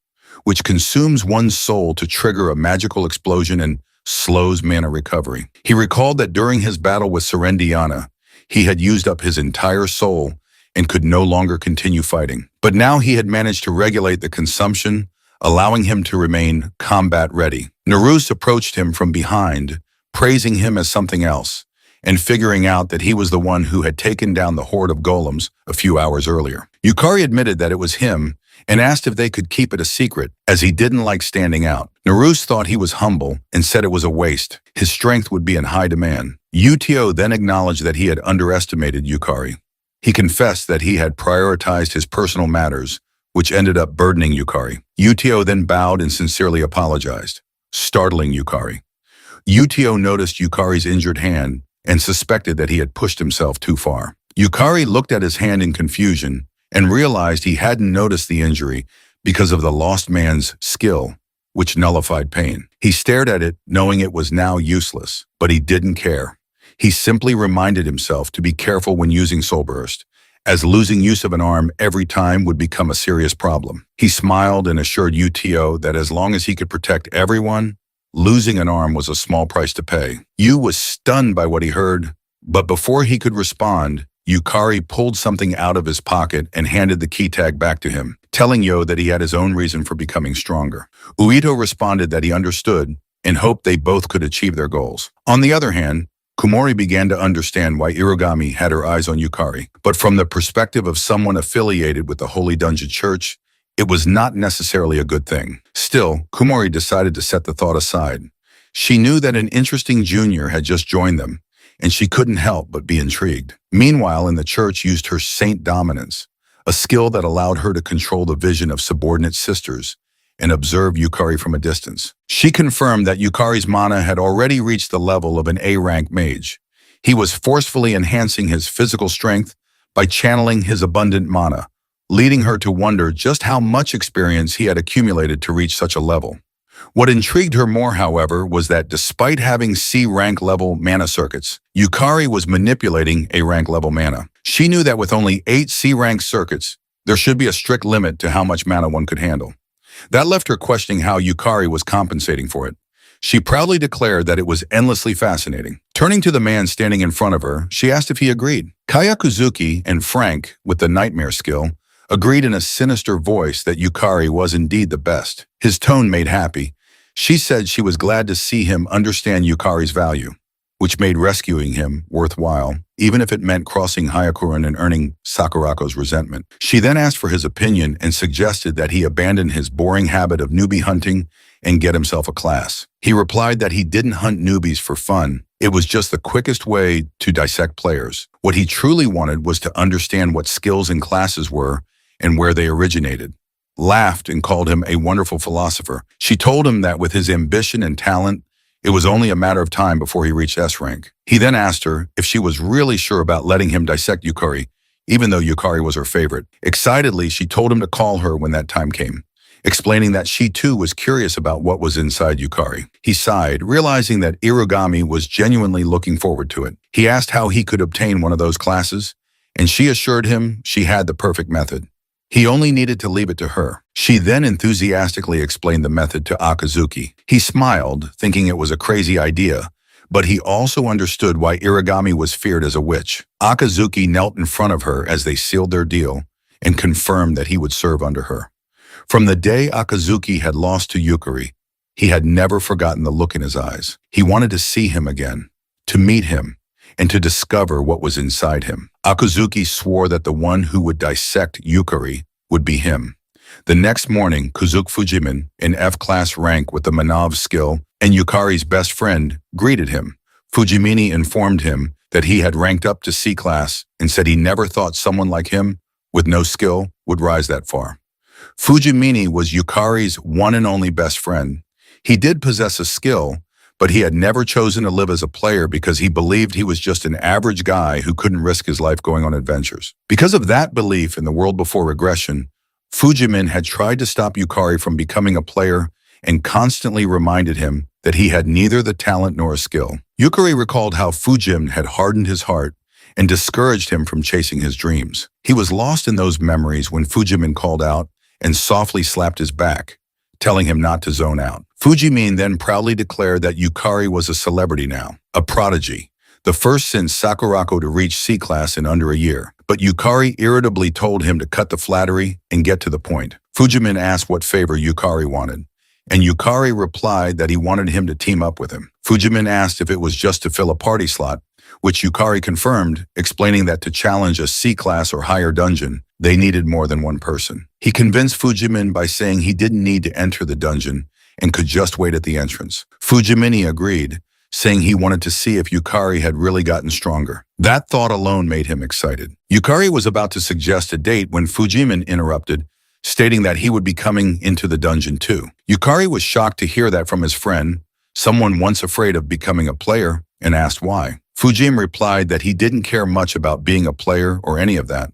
which consumes one's soul to trigger a magical explosion and slows mana recovery. He recalled that during his battle with Serendiana, he had used up his entire soul and could no longer continue fighting. But now he had managed to regulate the consumption, allowing him to remain combat ready. Naruse approached him from behind, praising him as something else, and figuring out that he was the one who had taken down the horde of golems a few hours earlier. Yukari admitted that it was him and asked if they could keep it a secret, as he didn't like standing out. Naruse thought he was humble and said it was a waste. His strength would be in high demand. Utio then acknowledged that he had underestimated Yukari. He confessed that he had prioritized his personal matters, which ended up burdening Yukari. Utio then bowed and sincerely apologized, startling Yukari. Utio noticed Yukari's injured hand and suspected that he had pushed himself too far. Yukari looked at his hand in confusion and realized he hadn't noticed the injury because of the lost man's skill, which nullified pain. He stared at it, knowing it was now useless, but he didn't care. He simply reminded himself to be careful when using Soul Burst, as losing use of an arm every time would become a serious problem. He smiled and assured Utio that as long as he could protect everyone, losing an arm was a small price to pay. Yu was stunned by what he heard, but before he could respond, Yukari pulled something out of his pocket and handed the key tag back to him, telling Yo that he had his own reason for becoming stronger. Uito responded that he understood and hoped they both could achieve their goals. On the other hand, Kumori began to understand why Irogami had her eyes on Yukari. But from the perspective of someone affiliated with the Holy Dungeon Church, it was not necessarily a good thing. Still, Kumori decided to set the thought aside. She knew that an interesting junior had just joined them, and she couldn't help but be intrigued. Meanwhile, in the church used her saint dominance, a skill that allowed her to control the vision of subordinate sisters and observe Yukari from a distance. She confirmed that Yukari's mana had already reached the level of an A-rank mage. He was forcefully enhancing his physical strength by channeling his abundant mana, leading her to wonder just how much experience he had accumulated to reach such a level. What intrigued her more, however, was that despite having C-rank level mana circuits, Yukari was manipulating A-rank level mana. She knew that with only 8 C-rank circuits, there should be a strict limit to how much mana one could handle. That left her questioning how Yukari was compensating for it. She proudly declared that it was endlessly fascinating. Turning to the man standing in front of her, she asked if he agreed. Kayakuzuki and Frank, with the nightmare skill, agreed in a sinister voice that Yukari was indeed the best. His tone made happy. She said she was glad to see him understand Yukari's value, which made rescuing him worthwhile, even if it meant crossing Hyakuren and earning Sakurako's resentment. She then asked for his opinion and suggested that he abandon his boring habit of newbie hunting and get himself a class. He replied that he didn't hunt newbies for fun. It was just the quickest way to dissect players. What he truly wanted was to understand what skills and classes were and where they originated. Laughed and called him a wonderful philosopher. She told him that with his ambition and talent, it was only a matter of time before he reached S rank. He then asked her if she was really sure about letting him dissect Yukari, even though Yukari was her favorite. Excitedly, she told him to call her when that time came, explaining that she too was curious about what was inside Yukari. He sighed, realizing that Irogami was genuinely looking forward to it. He asked how he could obtain one of those classes, and she assured him she had the perfect method. He only needed to leave it to her. She then enthusiastically explained the method to Akazuki. He smiled, thinking it was a crazy idea, but he also understood why Irogami was feared as a witch. Akazuki knelt in front of her as they sealed their deal and confirmed that he would serve under her. From the day Akazuki had lost to Yukari, he had never forgotten the look in his eyes. He wanted to see him again, to meet him, and to discover what was inside him. Akazuki swore that the one who would dissect Yukari would be him. The next morning, Kuzuki Fujimin, in F-class rank with the Manav skill, and Yukari's best friend, greeted him. Fujimini informed him that he had ranked up to C-class and said he never thought someone like him, with no skill, would rise that far. Fujimini was Yukari's one and only best friend. He did possess a skill, but he had never chosen to live as a player because he believed he was just an average guy who couldn't risk his life going on adventures. Because of that belief in the world before regression, Fujimin had tried to stop Yukari from becoming a player and constantly reminded him that he had neither the talent nor a skill. Yukari recalled how Fujim had hardened his heart and discouraged him from chasing his dreams. He was lost in those memories when Fujimin called out and softly slapped his back, telling him not to zone out. Fujimin then proudly declared that Yukari was a celebrity now, a prodigy, the first since Sakurako to reach C-class in under a year. But Yukari irritably told him to cut the flattery and get to the point. Fujimin asked what favor Yukari wanted, and Yukari replied that he wanted him to team up with him. Fujimin asked if it was just to fill a party slot, which Yukari confirmed, explaining that to challenge a C-class or higher dungeon, they needed more than one person. He convinced Fujimin by saying he didn't need to enter the dungeon and could just wait at the entrance. Fujimini agreed, saying he wanted to see if Yukari had really gotten stronger. That thought alone made him excited. Yukari was about to suggest a date when Fujimin interrupted, stating that he would be coming into the dungeon too. Yukari was shocked to hear that from his friend, someone once afraid of becoming a player, and asked why. Fujim replied that he didn't care much about being a player or any of that,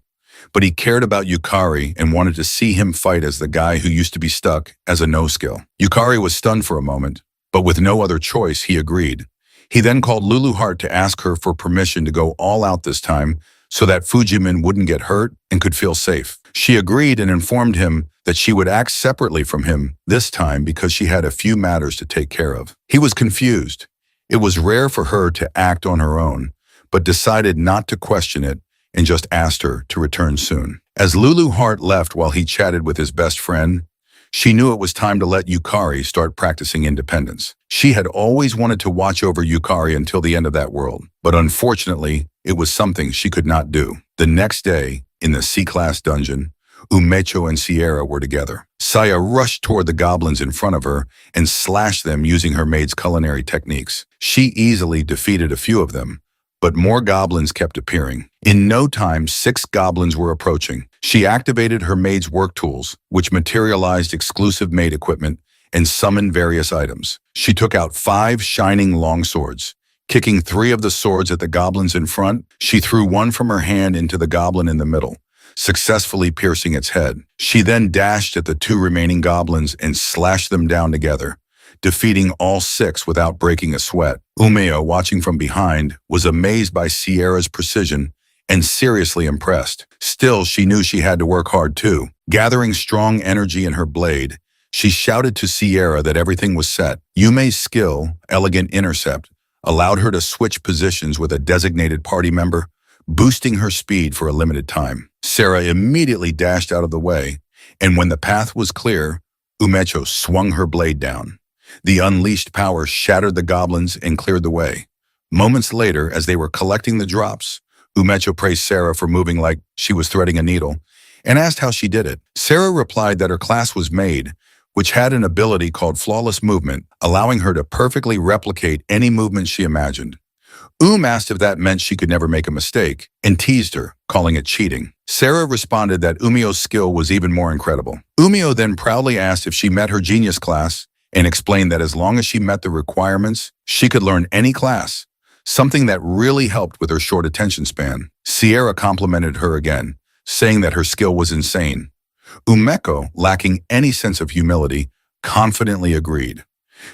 but he cared about Yukari and wanted to see him fight as the guy who used to be stuck as a no-skill. Yukari was stunned for a moment, but with no other choice, he agreed. He then called Lulu Hart to ask her for permission to go all out this time so that Fujimin wouldn't get hurt and could feel safe. She agreed and informed him that she would act separately from him this time because she had a few matters to take care of. He was confused. It was rare for her to act on her own, but decided not to question it and just asked her to return soon. As Lulu Hart left while he chatted with his best friend, she knew it was time to let Yukari start practicing independence. She had always wanted to watch over Yukari until the end of that world. but unfortunately, it was something she could not do. The next day, in the C-class dungeon, Umecho and Sierra were together. Saya rushed toward the goblins in front of her and slashed them using her maid's culinary techniques. She easily defeated a few of them, but more goblins kept appearing. In no time, 6 goblins were approaching. She activated her maid's work tools, which materialized exclusive maid equipment and summoned various items. She took out 5 shining long swords. Kicking 3 of the swords at the goblins in front, she threw one from her hand into the goblin in the middle, successfully piercing its head. She then dashed at the 2 remaining goblins and slashed them down together, defeating all 6 without breaking a sweat. Umeo, watching from behind, was amazed by Sierra's precision and seriously impressed. Still, she knew she had to work hard too. Gathering strong energy in her blade, she shouted to Sierra that everything was set. Yume's skill, Elegant Intercept, allowed her to switch positions with a designated party member, boosting her speed for a limited time. Sarah immediately dashed out of the way, and when the path was clear, Umecho swung her blade down. The unleashed power shattered the goblins and cleared the way. Moments later, as they were collecting the drops, Umecho praised Sarah for moving like she was threading a needle and asked how she did it. Sarah replied that her class was Maid, which had an ability called flawless movement, allowing her to perfectly replicate any movement she imagined. Asked if that meant she could never make a mistake and teased her, calling it cheating. Sarah responded that Umio's skill was even more incredible. Umio then proudly asked if she met her genius class and explained that as long as she met the requirements, she could learn any class, something that really helped with her short attention span. Sierra complimented her again, saying that her skill was insane. Umeko, lacking any sense of humility, confidently agreed.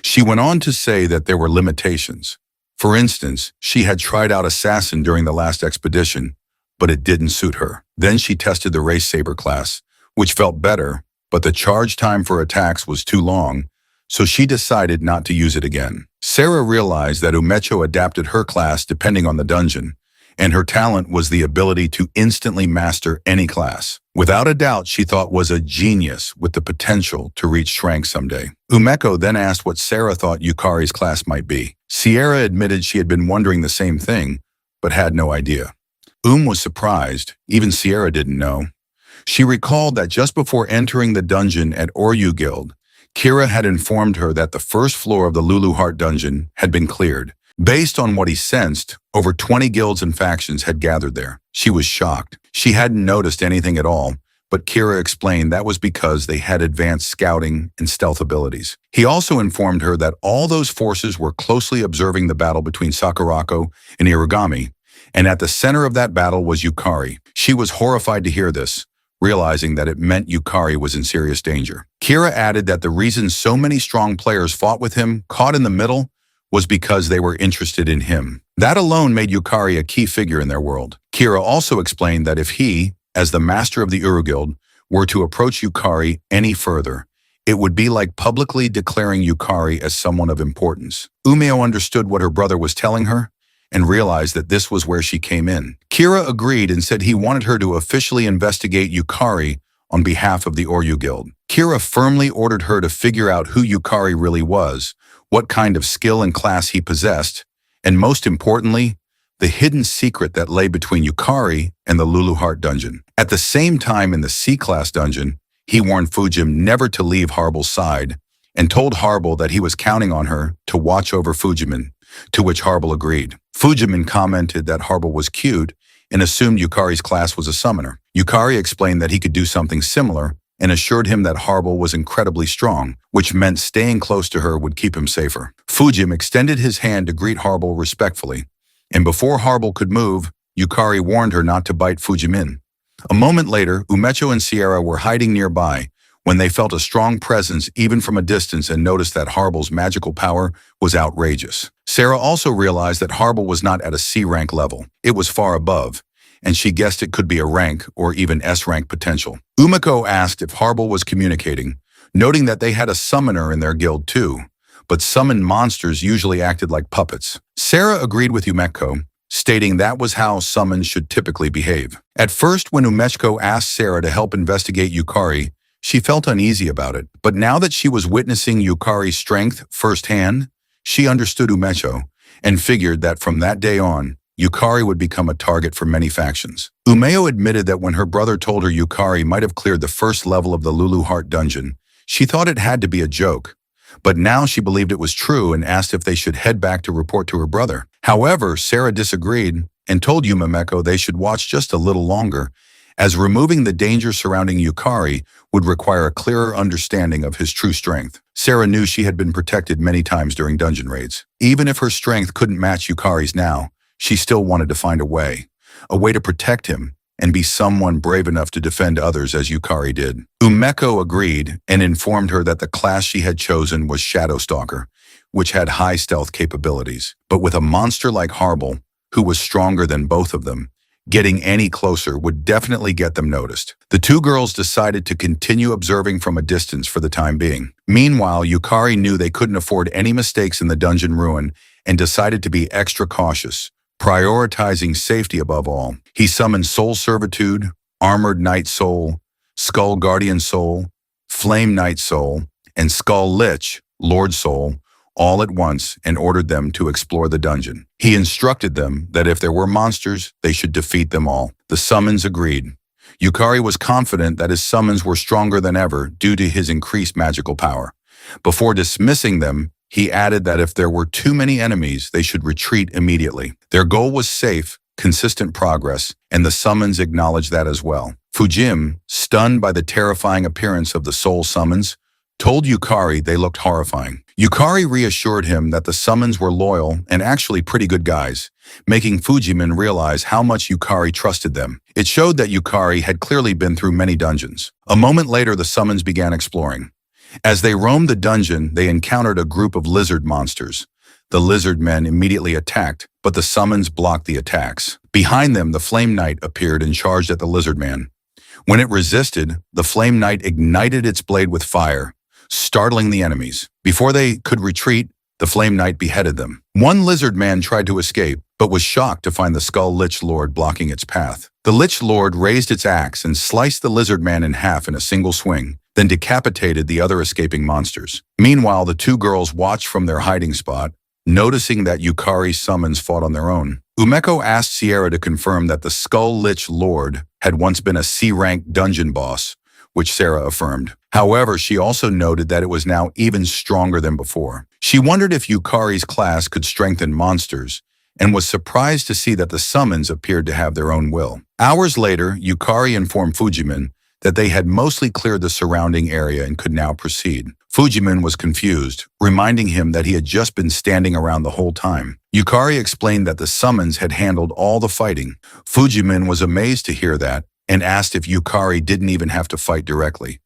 She went on to say that there were limitations. For instance, she had tried out Assassin during the last expedition, but it didn't suit her. Then she tested the Race Saber class, which felt better, but the charge time for attacks was too long, so she decided not to use it again. Sarah realized that Umecho adapted her class depending on the dungeon, and her talent was the ability to instantly master any class. Without a doubt, she thought was a genius with the potential to reach rank someday. Umeko then asked what Sarah thought Yukari's class might be. Sierra admitted she had been wondering the same thing, but had no idea. Was surprised, even Sierra didn't know. She recalled that just before entering the dungeon at Oryu Guild, Kira had informed her that the first floor of the Lulu Heart dungeon had been cleared. Based on what he sensed, over 20 guilds and factions had gathered there. She was shocked. She hadn't noticed anything at all, but Kira explained that was because they had advanced scouting and stealth abilities. He also informed her that all those forces were closely observing the battle between Sakurako and Irigami, and at the center of that battle was Yukari. She was horrified to hear this, realizing that it meant Yukari was in serious danger. Kira added that the reason so many strong players fought with him, caught in the middle, was because they were interested in him. That alone made Yukari a key figure in their world. Kira also explained that if he, as the master of the Uru Guild, were to approach Yukari any further, it would be like publicly declaring Yukari as someone of importance. Umeo understood what her brother was telling her and realized that this was where she came in. Kira agreed and said he wanted her to officially investigate Yukari on behalf of the Oryu Guild. Kira firmly ordered her to figure out who Yukari really was, what kind of skill and class he possessed, and most importantly, the hidden secret that lay between Yukari and the Lulu Heart dungeon. At the same time in the C-class dungeon, he warned Fujim never to leave Harbel's side and told Harbel that he was counting on her to watch over Fujimin, to which Harbel agreed. Fujimin commented that Harbel was cute and assumed Yukari's class was a summoner. Yukari explained that he could do something similar and assured him that Harbel was incredibly strong, which meant staying close to her would keep him safer. Fujim extended his hand to greet Harbel respectfully, and before Harbel could move, Yukari warned her not to bite Fujimin. A moment later, Umecho and Sierra were hiding nearby when they felt a strong presence even from a distance and noticed that Harbel's magical power was outrageous. Sarah also realized that Harbel was not at a C-rank level. It was far above, and she guessed it could be a rank or even S-rank potential. Umeko asked if Harbel was communicating, noting that they had a summoner in their guild too, but summoned monsters usually acted like puppets. Sarah agreed with Umeko, stating that was how summons should typically behave. At first, when Umeko asked Sarah to help investigate Yukari, she felt uneasy about it, but now that she was witnessing Yukari's strength firsthand, she understood Umecho and figured that from that day on, Yukari would become a target for many factions. Umeo admitted that when her brother told her Yukari might have cleared the first level of the Lulu Heart dungeon, she thought it had to be a joke. But now she believed it was true and asked if they should head back to report to her brother. However, Sarah disagreed and told Yumameko they should watch just a little longer, as removing the danger surrounding Yukari would require a clearer understanding of his true strength. Sarah knew she had been protected many times during dungeon raids. Even if her strength couldn't match Yukari's now, she still wanted to find a way to protect him and be someone brave enough to defend others as Yukari did. Umeko agreed and informed her that the class she had chosen was Shadow Stalker, which had high stealth capabilities. But with a monster like Harble, who was stronger than both of them, getting any closer would definitely get them noticed. The two girls decided to continue observing from a distance for the time being. Meanwhile, Yukari knew they couldn't afford any mistakes in the dungeon ruin and decided to be extra cautious, prioritizing safety above all. He summoned Soul Servitude, Armored Knight Soul, Skull Guardian Soul, Flame Knight Soul, and Skull Lich, Lord Soul, all at once and ordered them to explore the dungeon. He instructed them that if there were monsters, they should defeat them all. The summons agreed. Yukari was confident that his summons were stronger than ever due to his increased magical power. Before dismissing them, he added that if there were too many enemies, they should retreat immediately. Their goal was safe, consistent progress, and the summons acknowledged that as well. Fujim, stunned by the terrifying appearance of the soul summons, told Yukari they looked horrifying. Yukari reassured him that the summons were loyal and actually pretty good guys, making Fujimin realize how much Yukari trusted them. It showed that Yukari had clearly been through many dungeons. A moment later, the summons began exploring. As they roamed the dungeon, they encountered a group of lizard monsters. The lizard men immediately attacked, but the summons blocked the attacks. Behind them, the Flame Knight appeared and charged at the lizard man. When it resisted, the Flame Knight ignited its blade with fire, startling the enemies. Before they could retreat, the Flame Knight beheaded them. One lizard man tried to escape, but was shocked to find the Skull Lich Lord blocking its path. The Lich Lord raised its axe and sliced the lizard man in half in a single swing, then decapitated the other escaping monsters. Meanwhile, the two girls watched from their hiding spot, noticing that Yukari's summons fought on their own. Umeko asked Sierra to confirm that the Skull Lich Lord had once been a C-rank dungeon boss, which Sarah affirmed. However, she also noted that it was now even stronger than before. She wondered if Yukari's class could strengthen monsters, and was surprised to see that the summons appeared to have their own will. Hours later, Yukari informed Fujimin that they had mostly cleared the surrounding area and could now proceed. Fujimin was confused, reminding him that he had just been standing around the whole time. Yukari explained that the summons had handled all the fighting. Fujimin was amazed to hear that and asked if Yukari didn't even have to fight directly.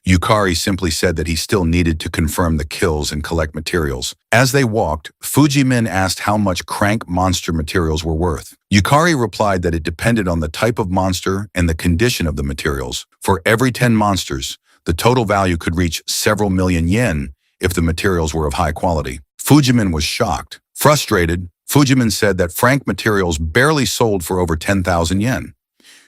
Yukari simply said that he still needed to confirm the kills and collect materials. As they walked, Fujimin asked how much crank monster materials were worth. Yukari replied that it depended on the type of monster and the condition of the materials. For every 10 monsters, the total value could reach several million yen if the materials were of high quality. Fujimin was shocked. Frustrated, Fujimin said that frank materials barely sold for over 10,000 yen.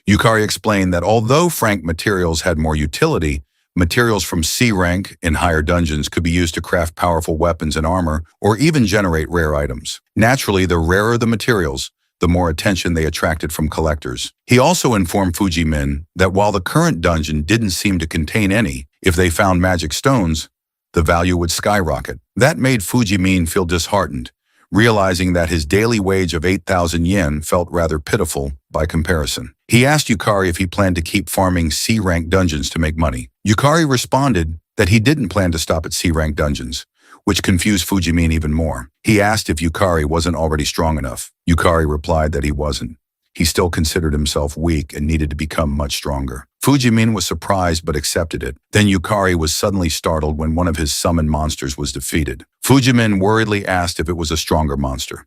Yukari explained that although frank materials had more utility, materials from C-rank in higher dungeons could be used to craft powerful weapons and armor, or even generate rare items. Naturally, the rarer the materials, the more attention they attracted from collectors. He also informed Fujimin that while the current dungeon didn't seem to contain any, if they found magic stones, the value would skyrocket. That made Fujimin feel disheartened, realizing that his daily wage of 8,000 yen felt rather pitiful by comparison. He asked Yukari if he planned to keep farming C-rank dungeons to make money. Yukari responded that he didn't plan to stop at C-rank dungeons, which confused Fujimin even more. He asked if Yukari wasn't already strong enough. Yukari replied that he wasn't. He still considered himself weak and needed to become much stronger. Fujimin was surprised but accepted it. Then Yukari was suddenly startled when one of his summoned monsters was defeated. Fujimin worriedly asked if it was a stronger monster.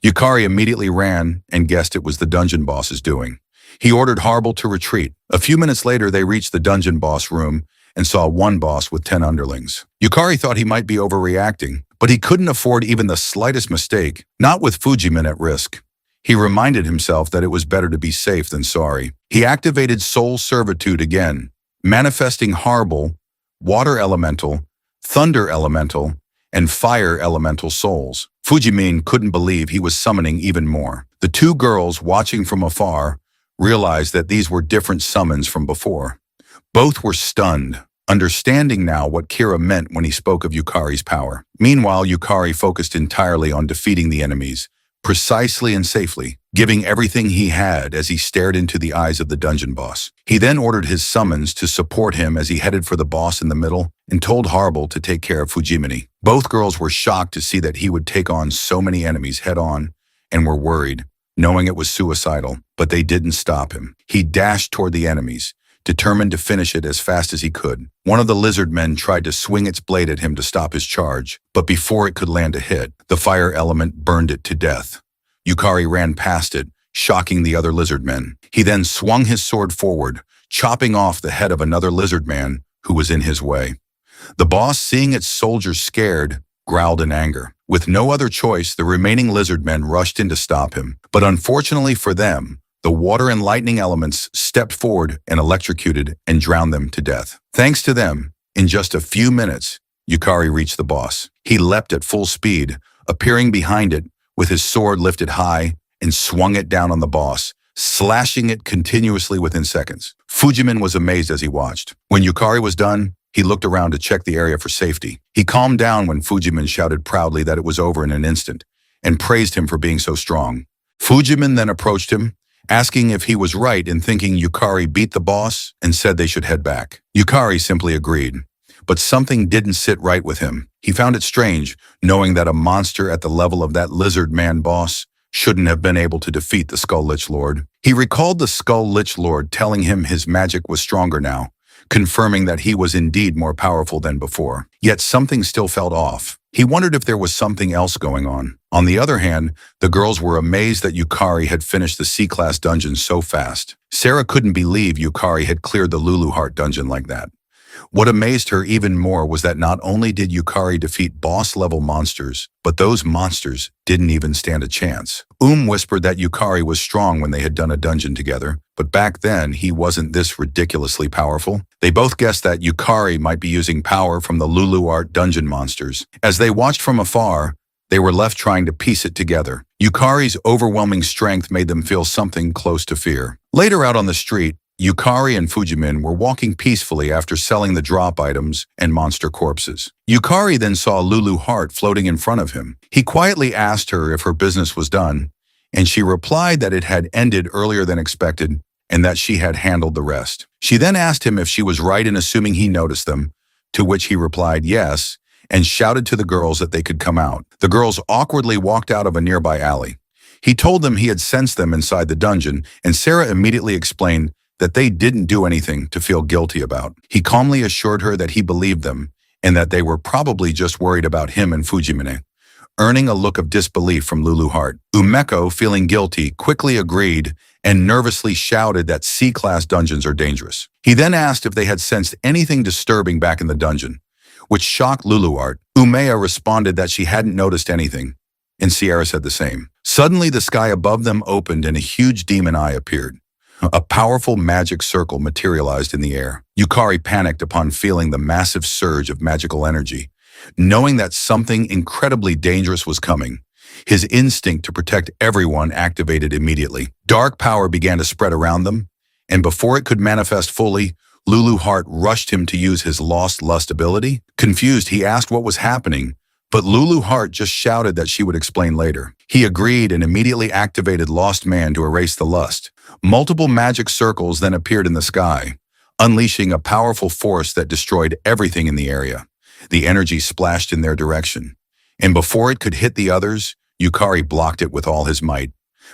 Yukari immediately ran and guessed it was the dungeon boss's doing. He ordered Harble to retreat. A few minutes later, they reached the dungeon boss room and saw one boss with 10 underlings. Yukari thought he might be overreacting, but he couldn't afford even the slightest mistake, not with Fujimin at risk. He reminded himself that it was better to be safe than sorry. He activated Soul Servitude again, manifesting Harble, Water Elemental, Thunder Elemental, and fire elemental souls. Fujimin couldn't believe he was summoning even more. The two girls, watching from afar, realized that these were different summons from before. Both were stunned, understanding now what Kira meant when he spoke of Yukari's power. Meanwhile, Yukari focused entirely on defeating the enemies, precisely and safely, giving everything he had as he stared into the eyes of the dungeon boss. He then ordered his summons to support him as he headed for the boss in the middle and told Harble to take care of Fujimini. Both girls were shocked to see that he would take on so many enemies head-on and were worried, knowing it was suicidal, but they didn't stop him. He dashed toward the enemies, determined to finish it as fast as he could. One of the lizard men tried to swing its blade at him to stop his charge, but before it could land a hit, the fire element burned it to death. Yukari ran past it, shocking the other lizard men. He then swung his sword forward, chopping off the head of another lizard man who was in his way. The boss, seeing its soldiers scared, growled in anger. With no other choice, the remaining lizard men rushed in to stop him. But unfortunately for them, the water and lightning elements stepped forward and electrocuted and drowned them to death. Thanks to them, in just a few minutes, Yukari reached the boss. He leapt at full speed, appearing behind it with his sword lifted high, and swung it down on the boss, slashing it continuously within seconds. Fujimin was amazed as he watched. When Yukari was done, he looked around to check the area for safety. He calmed down when Fujimin shouted proudly that it was over in an instant, and praised him for being so strong. Fujimin then approached him, asking if he was right in thinking Yukari beat the boss, and said they should head back. Yukari simply agreed, but something didn't sit right with him. He found it strange, knowing that a monster at the level of that lizard man boss shouldn't have been able to defeat the Skull Lich Lord. He recalled the Skull Lich Lord telling him his magic was stronger now, confirming that he was indeed more powerful than before. Yet something still felt off. He wondered if there was something else going on. On the other hand, the girls were amazed that Yukari had finished the C-class dungeon so fast. Sarah couldn't believe Yukari had cleared the Lulu Heart dungeon like that. What amazed her even more was that not only did Yukari defeat boss-level monsters, but those monsters didn't even stand a chance. Whispered that Yukari was strong when they had done a dungeon together, but back then he wasn't this ridiculously powerful. They both guessed that Yukari might be using power from the Lulu Art dungeon monsters. As they watched from afar, they were left trying to piece it together. Yukari's overwhelming strength made them feel something close to fear. Later out on the street, Yukari and Fujimin were walking peacefully after selling the drop items and monster corpses. Yukari then saw Lulu Heart floating in front of him. He quietly asked her if her business was done, and she replied that it had ended earlier than expected and that she had handled the rest. She then asked him if she was right in assuming he noticed them, to which he replied yes, and shouted to the girls that they could come out. The girls awkwardly walked out of a nearby alley. He told them he had sensed them inside the dungeon, and Sarah immediately explained that they didn't do anything to feel guilty about. He calmly assured her that he believed them and that they were probably just worried about him and Fujimine, earning a look of disbelief from Lulu Heart. Umeko, feeling guilty, quickly agreed and nervously shouted that C-class dungeons are dangerous. He then asked if they had sensed anything disturbing back in the dungeon, which shocked Lulu Heart. Umea responded that she hadn't noticed anything, and Sierra said the same. Suddenly, the sky above them opened and a huge demon eye appeared. A powerful magic circle materialized in the air. Yukari panicked upon feeling the massive surge of magical energy. Knowing that something incredibly dangerous was coming, his instinct to protect everyone activated immediately. Dark power began to spread around them, and before it could manifest fully, Lulu Heart rushed him to use his Lost Lust ability. Confused, he asked what was happening, but Lulu Heart just shouted that she would explain later. He agreed and immediately activated Lost Man to erase the lust. Multiple magic circles then appeared in the sky, unleashing a powerful force that destroyed everything in the area. The energy splashed in their direction, and before it could hit the others, Yukari blocked it with all his might.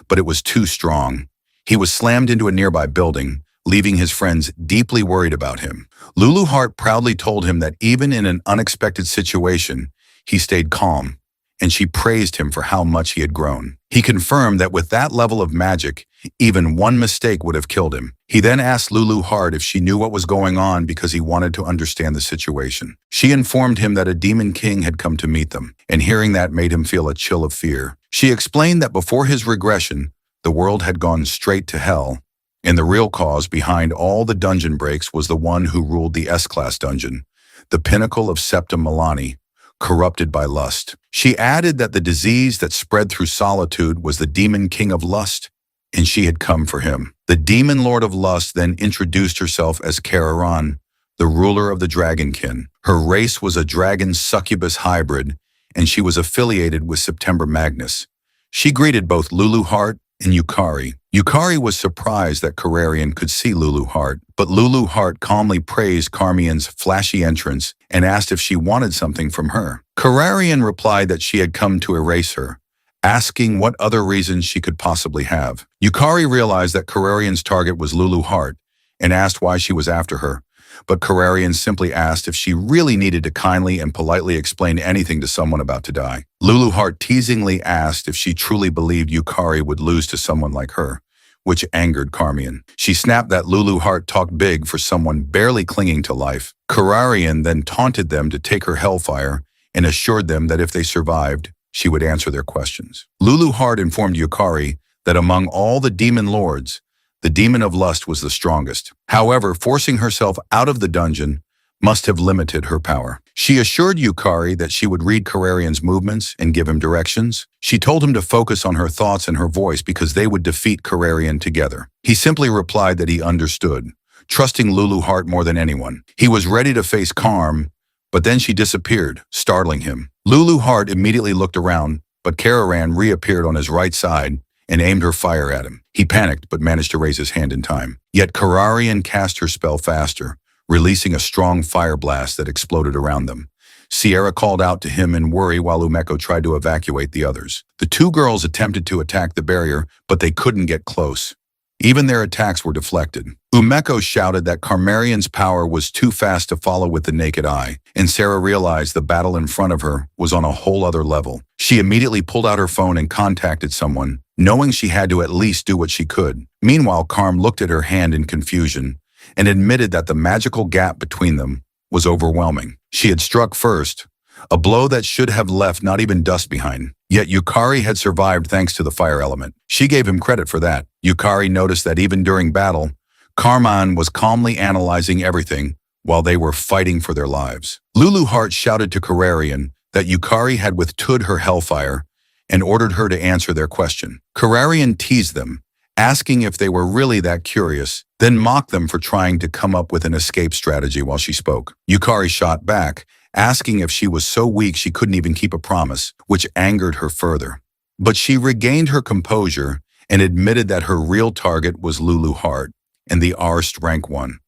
But it was too strong. He was slammed into a nearby building, leaving his friends deeply worried about him. Lulu Heart proudly told him that even in an unexpected situation, he stayed calm, and she praised him for how much he had grown. He confirmed that with that level of magic, even one mistake would have killed him. He then asked Lulu Heart if she knew what was going on because he wanted to understand the situation. She informed him that a demon king had come to meet them, and hearing that made him feel a chill of fear. She explained that before his regression, the world had gone straight to hell, and the real cause behind all the dungeon breaks was the one who ruled the S-class dungeon, the pinnacle of Septim Milani, corrupted by lust. She added that the disease that spread through solitude was the demon king of lust, and she had come for him. The demon lord of lust then introduced herself as Kararan, the ruler of the dragonkin. Her race was a dragon succubus hybrid, and she was affiliated with September Magnus. She greeted both Lulu Heart and Yukari. Yukari was surprised that Kararian could see Lulu Heart, but Lulu Heart calmly praised Carmian's flashy entrance and asked if she wanted something from her. Kararian replied that she had come to erase her, asking what other reasons she could possibly have. Yukari realized that Kararian's target was Lulu Heart and asked why she was after her, but Kararian simply asked if she really needed to kindly and politely explain anything to someone about to die. Lulu Heart teasingly asked if she truly believed Yukari would lose to someone like her, which angered Carmian. She snapped that Lulu Heart talked big for someone barely clinging to life. Kararian then taunted them to take her hellfire and assured them that if they survived, she would answer their questions. Lulu Heart informed Yukari that among all the demon lords, the demon of lust was the strongest. However, forcing herself out of the dungeon must have limited her power. She assured Yukari that she would read Kararian's movements and give him directions. She told him to focus on her thoughts and her voice because they would defeat Kararian together. He simply replied that he understood, trusting Lulu Heart more than anyone. He was ready to face Karm, but then she disappeared, startling him. Lulu Heart immediately looked around, but Kararan reappeared on his right side and aimed her fire at him. He panicked but managed to raise his hand in time. Yet Kararian cast her spell faster, releasing a strong fire blast that exploded around them. Sierra called out to him in worry while Umeko tried to evacuate the others. The two girls attempted to attack the barrier, but they couldn't get close. Even their attacks were deflected. Umeko shouted that Karmarian's power was too fast to follow with the naked eye, and Sarah realized the battle in front of her was on a whole other level. She immediately pulled out her phone and contacted someone, knowing she had to at least do what she could. Meanwhile, Karm looked at her hand in confusion and admitted that the magical gap between them was overwhelming. She had struck first, a blow that should have left not even dust behind. Yet Yukari had survived thanks to the fire element. She gave him credit for that. Yukari noticed that even during battle, Carmine was calmly analyzing everything while they were fighting for their lives. Lulu Heart shouted to Kararian that Yukari had withstood her hellfire and ordered her to answer their question. Kararian teased them, asking if they were really that curious, then mocked them for trying to come up with an escape strategy while she spoke. Yukari shot back, asking if she was so weak she couldn't even keep a promise, which angered her further. But she regained her composure and admitted that her real target was Lulu Heart and the Arst rank 1.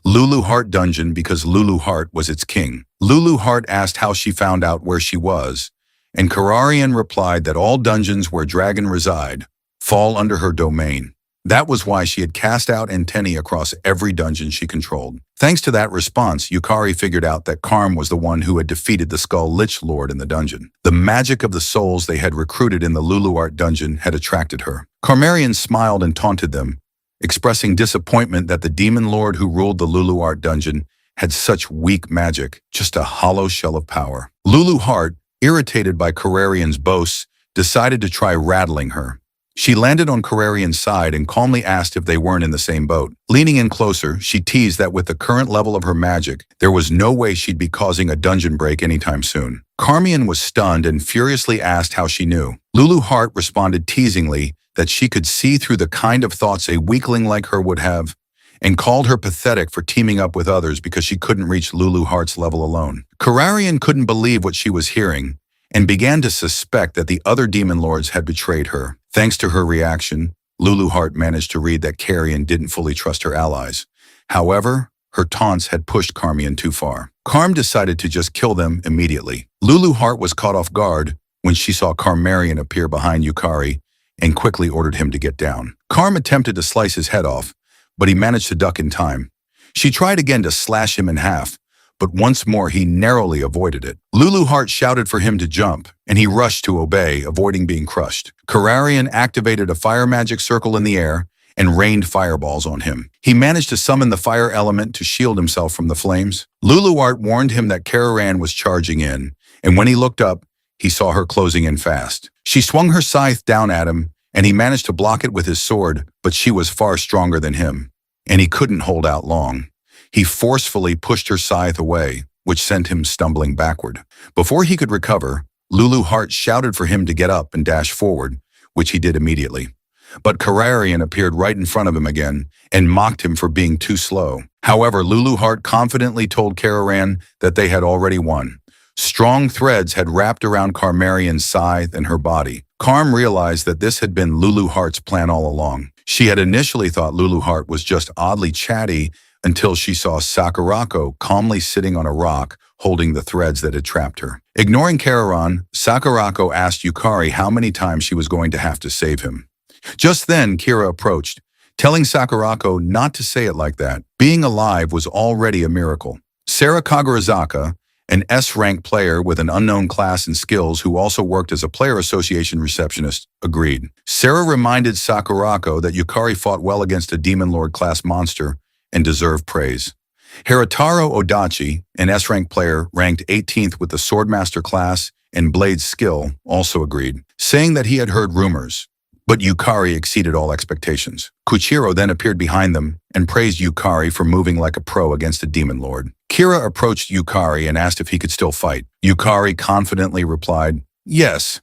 Lulu Heart dungeon because Lulu Heart was its king. Lulu Heart asked how she found out where she was, and Kararian replied that all dungeons where dragon reside fall under her domain. That was why she had cast out antennae across every dungeon she controlled. Thanks to that response, Yukari figured out that Karm was the one who had defeated the Skull Lich Lord in the dungeon. The magic of the souls they had recruited in the Luluart dungeon had attracted her. Karmarian smiled and taunted them, expressing disappointment that the demon lord who ruled the Luluart dungeon had such weak magic, just a hollow shell of power. Lulu Heart, irritated by Kararian's boasts, decided to try rattling her. She landed on Kararian's side and calmly asked if they weren't in the same boat. Leaning in closer, she teased that with the current level of her magic, there was no way she'd be causing a dungeon break anytime soon. Carmian was stunned and furiously asked how she knew. Lulu Heart responded teasingly that she could see through the kind of thoughts a weakling like her would have, and called her pathetic for teaming up with others because she couldn't reach Lulu Heart's level alone. Kararian couldn't believe what she was hearing and began to suspect that the other demon lords had betrayed her. Thanks to her reaction, Lulu Heart managed to read that Carrion didn't fully trust her allies. However, her taunts had pushed Carmian too far. Carm decided to just kill them immediately. Lulu Heart was caught off guard when she saw Carmarian appear behind Yukari and quickly ordered him to get down. Carm attempted to slice his head off, but he managed to duck in time. She tried again to slash him in half, but once more he narrowly avoided it. Lulu Heart shouted for him to jump, and he rushed to obey, avoiding being crushed. Kararian activated a fire magic circle in the air and rained fireballs on him. He managed to summon the fire element to shield himself from the flames. Lulu Heart warned him that Kararan was charging in, and when he looked up, he saw her closing in fast. She swung her scythe down at him, and he managed to block it with his sword, but she was far stronger than him, and he couldn't hold out long. He forcefully pushed her scythe away, which sent him stumbling backward. Before he could recover, Lulu Heart shouted for him to get up and dash forward, which he did immediately. But Kararian appeared right in front of him again and mocked him for being too slow. However, Lulu Heart confidently told Kararan that they had already won. Strong threads had wrapped around Karmarian's scythe and her body. Karm realized that this had been Lulu Heart's plan all along. She had initially thought Lulu Heart was just oddly chatty until she saw Sakurako calmly sitting on a rock holding the threads that had trapped her. Ignoring Kararan, Sakurako asked Yukari how many times she was going to have to save him. Just then, Kira approached, telling Sakurako not to say it like that. Being alive was already a miracle. Sarah Kagurazaka, an S-rank player with an unknown class and skills who also worked as a player association receptionist, agreed. Sarah reminded Sakurako that Yukari fought well against a Demon Lord class monster and deserved praise. Hirataro Odachi, an S-rank player ranked 18th with the Swordmaster class and Blade skill, also agreed, saying that he had heard rumors. But Yukari exceeded all expectations. Kuchiro then appeared behind them and praised Yukari for moving like a pro against a demon lord. Kira approached Yukari and asked if he could still fight. Yukari confidently replied, "Yes."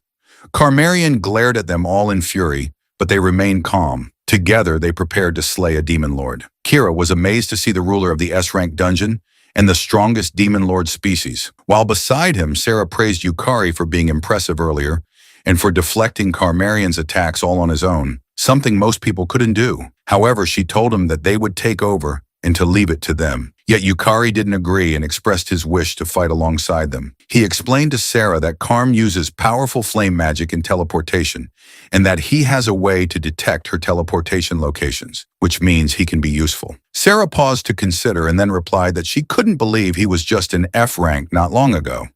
Karmarian glared at them all in fury, but they remained calm. Together, they prepared to slay a demon lord. Kira was amazed to see the ruler of the S-rank dungeon and the strongest demon lord species. While beside him, Sarah praised Yukari for being impressive earlier and for deflecting Karmarian's attacks all on his own, something most people couldn't do. However, she told him that they would take over and to leave it to them. Yet Yukari didn't agree and expressed his wish to fight alongside them. He explained to Sarah that Karm uses powerful flame magic and teleportation, and that he has a way to detect her teleportation locations, which means he can be useful. Sarah paused to consider and then replied that she couldn't believe he was just an F rank not long ago.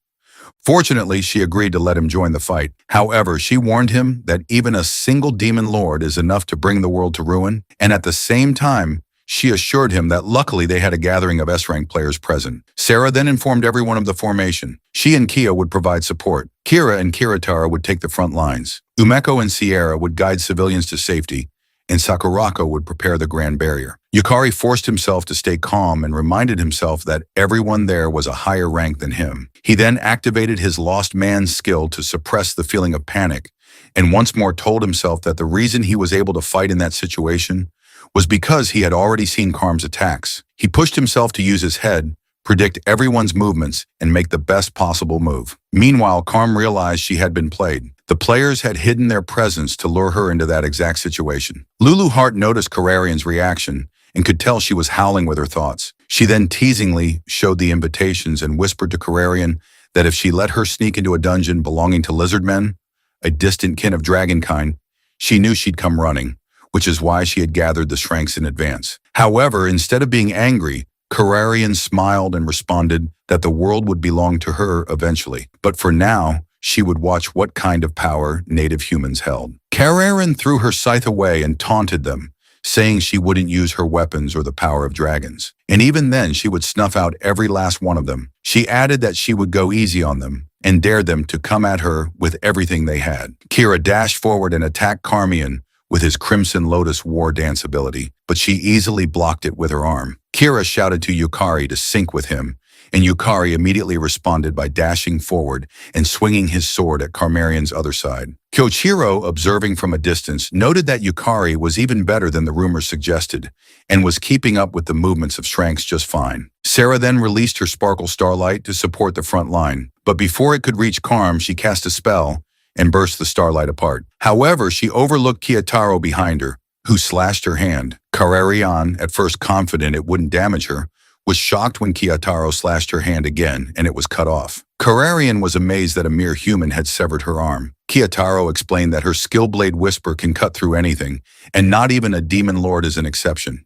Fortunately, she agreed to let him join the fight. However, she warned him that even a single demon lord is enough to bring the world to ruin, and at the same time, she assured him that luckily they had a gathering of S-rank players present. Sarah then informed everyone of the formation. She and Kia would provide support. Kira and Kiritara would take the front lines. Umeko and Sierra would guide civilians to safety, and Sakurako would prepare the Grand Barrier. Yukari forced himself to stay calm and reminded himself that everyone there was a higher rank than him. He then activated his lost man's skill to suppress the feeling of panic, and once more told himself that the reason he was able to fight in that situation was because he had already seen Karm's attacks. He pushed himself to use his head, predict everyone's movements, and make the best possible move. Meanwhile, Karm realized she had been played. The players had hidden their presence to lure her into that exact situation. Lulu Heart noticed Kararian's reaction and could tell she was howling with her thoughts. She then teasingly showed the invitations and whispered to Kararian that if she let her sneak into a dungeon belonging to lizardmen, a distant kin of dragonkind, she knew she'd come running, which is why she had gathered the Shranks in advance. However, instead of being angry, Kararian smiled and responded that the world would belong to her eventually. But for now, she would watch what kind of power native humans held. Kararian threw her scythe away and taunted them, saying she wouldn't use her weapons or the power of dragons. And even then, she would snuff out every last one of them. She added that she would go easy on them and dared them to come at her with everything they had. Kira dashed forward and attacked Karmian with his Crimson Lotus War Dance ability, but she easily blocked it with her arm. Kira shouted to Yukari to sync with him, and Yukari immediately responded by dashing forward and swinging his sword at Karmarian's other side. Kyochiro, observing from a distance, noted that Yukari was even better than the rumors suggested and was keeping up with the movements of Shranks just fine. Sarah then released her Sparkle Starlight to support the front line, but before it could reach Karm, she cast a spell and burst the starlight apart. However, she overlooked Kiyotaro behind her, who slashed her hand. Kararian, at first confident it wouldn't damage her, was shocked when Kiyotaro slashed her hand again and it was cut off. Kararian was amazed that a mere human had severed her arm. Kiyotaro explained that her skill blade whisper can cut through anything, and not even a demon lord is an exception.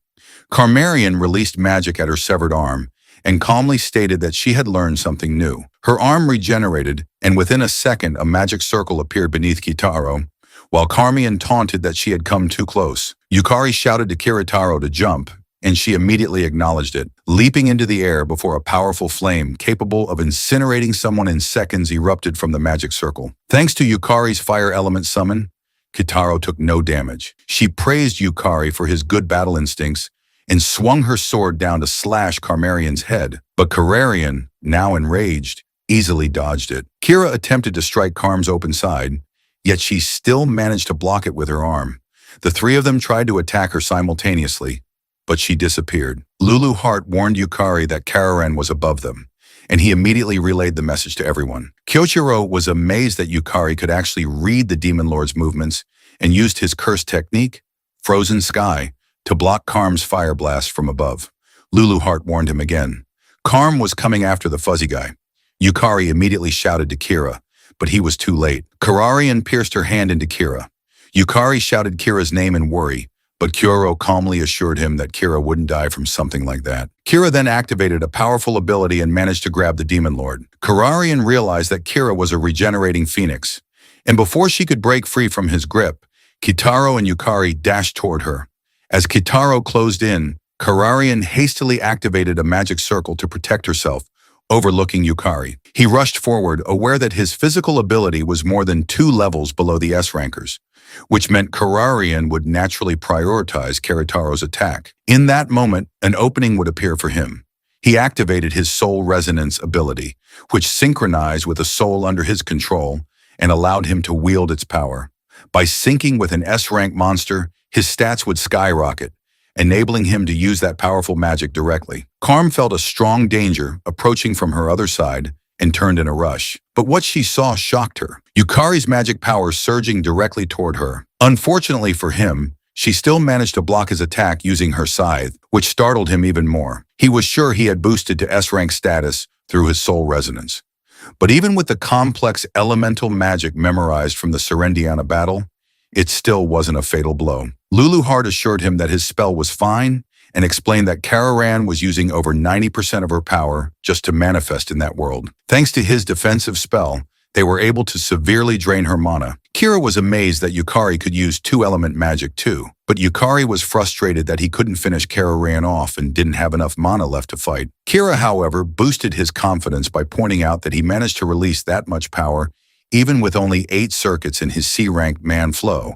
Karmarian released magic at her severed arm and calmly stated that she had learned something new. Her arm regenerated, and within a second a magic circle appeared beneath Kitaro, while Karmian taunted that she had come too close. Yukari shouted to Kiritaro to jump, and she immediately acknowledged it, leaping into the air before a powerful flame capable of incinerating someone in seconds erupted from the magic circle. Thanks to Yukari's fire element summon, Kitaro took no damage. She praised Yukari for his good battle instincts and swung her sword down to slash Carmarian's head. But Carmarian, now enraged, easily dodged it. Kira attempted to strike Carm's open side, yet she still managed to block it with her arm. The three of them tried to attack her simultaneously, but she disappeared. Lulu Hart warned Yukari that Kararan was above them, and he immediately relayed the message to everyone. Kyoichiro was amazed that Yukari could actually read the Demon Lord's movements and used his curse technique, Frozen Sky, to block Karm's fire blast from above. Lulu Hart warned him again. Karm was coming after the fuzzy guy. Yukari immediately shouted to Kira, but he was too late. Kararian pierced her hand into Kira. Yukari shouted Kira's name in worry, but Kyoro calmly assured him that Kira wouldn't die from something like that. Kira then activated a powerful ability and managed to grab the Demon Lord. Kararian realized that Kira was a regenerating phoenix, and before she could break free from his grip, Kitaro and Yukari dashed toward her. As Kitaro closed in, Kararian hastily activated a magic circle to protect herself, overlooking Yukari. He rushed forward, aware that his physical ability was more than 2 levels below the S-rankers, which meant Kararian would naturally prioritize Kiritaro's attack. In that moment, an opening would appear for him. He activated his soul resonance ability, which synchronized with a soul under his control and allowed him to wield its power. By syncing with an S-rank monster, his stats would skyrocket, enabling him to use that powerful magic directly. Karm felt a strong danger approaching from her other side and turned in a rush. But what she saw shocked her. Yukari's magic power surging directly toward her. Unfortunately for him, she still managed to block his attack using her scythe, which startled him even more. He was sure he had boosted to S-rank status through his soul resonance. But even with the complex elemental magic memorized from the Serendiana battle, it still wasn't a fatal blow. Lulu Hart assured him that his spell was fine and explained that Kararan was using over 90% of her power just to manifest in that world. Thanks to his defensive spell, they were able to severely drain her mana. Kira was amazed that Yukari could use 2-element magic too, but Yukari was frustrated that he couldn't finish Kararan off and didn't have enough mana left to fight. Kira, however, boosted his confidence by pointing out that he managed to release that much power even with only 8 circuits in his C-ranked man flow,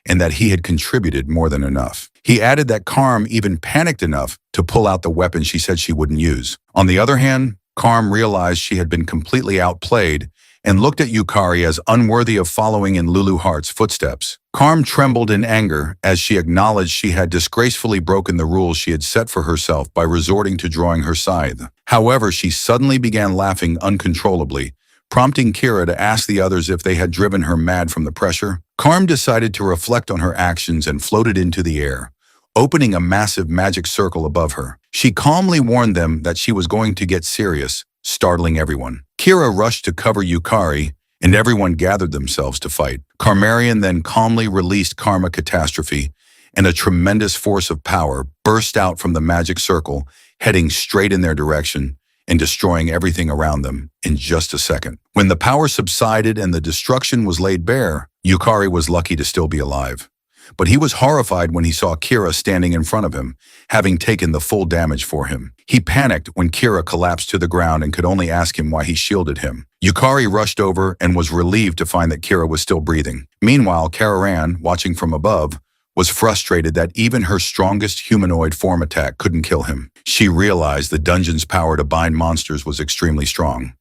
and that he had contributed more than enough. He added that Karm even panicked enough to pull out the weapon she said she wouldn't use. On the other hand, Karm realized she had been completely outplayed and looked at Yukari as unworthy of following in Lulu Hart's footsteps. Karm trembled in anger as she acknowledged she had disgracefully broken the rules she had set for herself by resorting to drawing her scythe. However, she suddenly began laughing uncontrollably, prompting Kira to ask the others if they had driven her mad from the pressure. Karm decided to reflect on her actions and floated into the air, opening a massive magic circle above her. She calmly warned them that she was going to get serious, startling everyone. Kira rushed to cover Yukari, and everyone gathered themselves to fight. Carmarian then calmly released Karma Catastrophe, and a tremendous force of power burst out from the magic circle, heading straight in their direction and destroying everything around them in just a second. When the power subsided and the destruction was laid bare, Yukari was lucky to still be alive. But he was horrified when he saw Kira standing in front of him, having taken the full damage for him. He panicked when Kira collapsed to the ground and could only ask him why he shielded him. Yukari rushed over and was relieved to find that Kira was still breathing. Meanwhile, Kararan, watching from above, was frustrated that even her strongest humanoid form attack couldn't kill him. She realized the dungeon's power to bind monsters was extremely strong.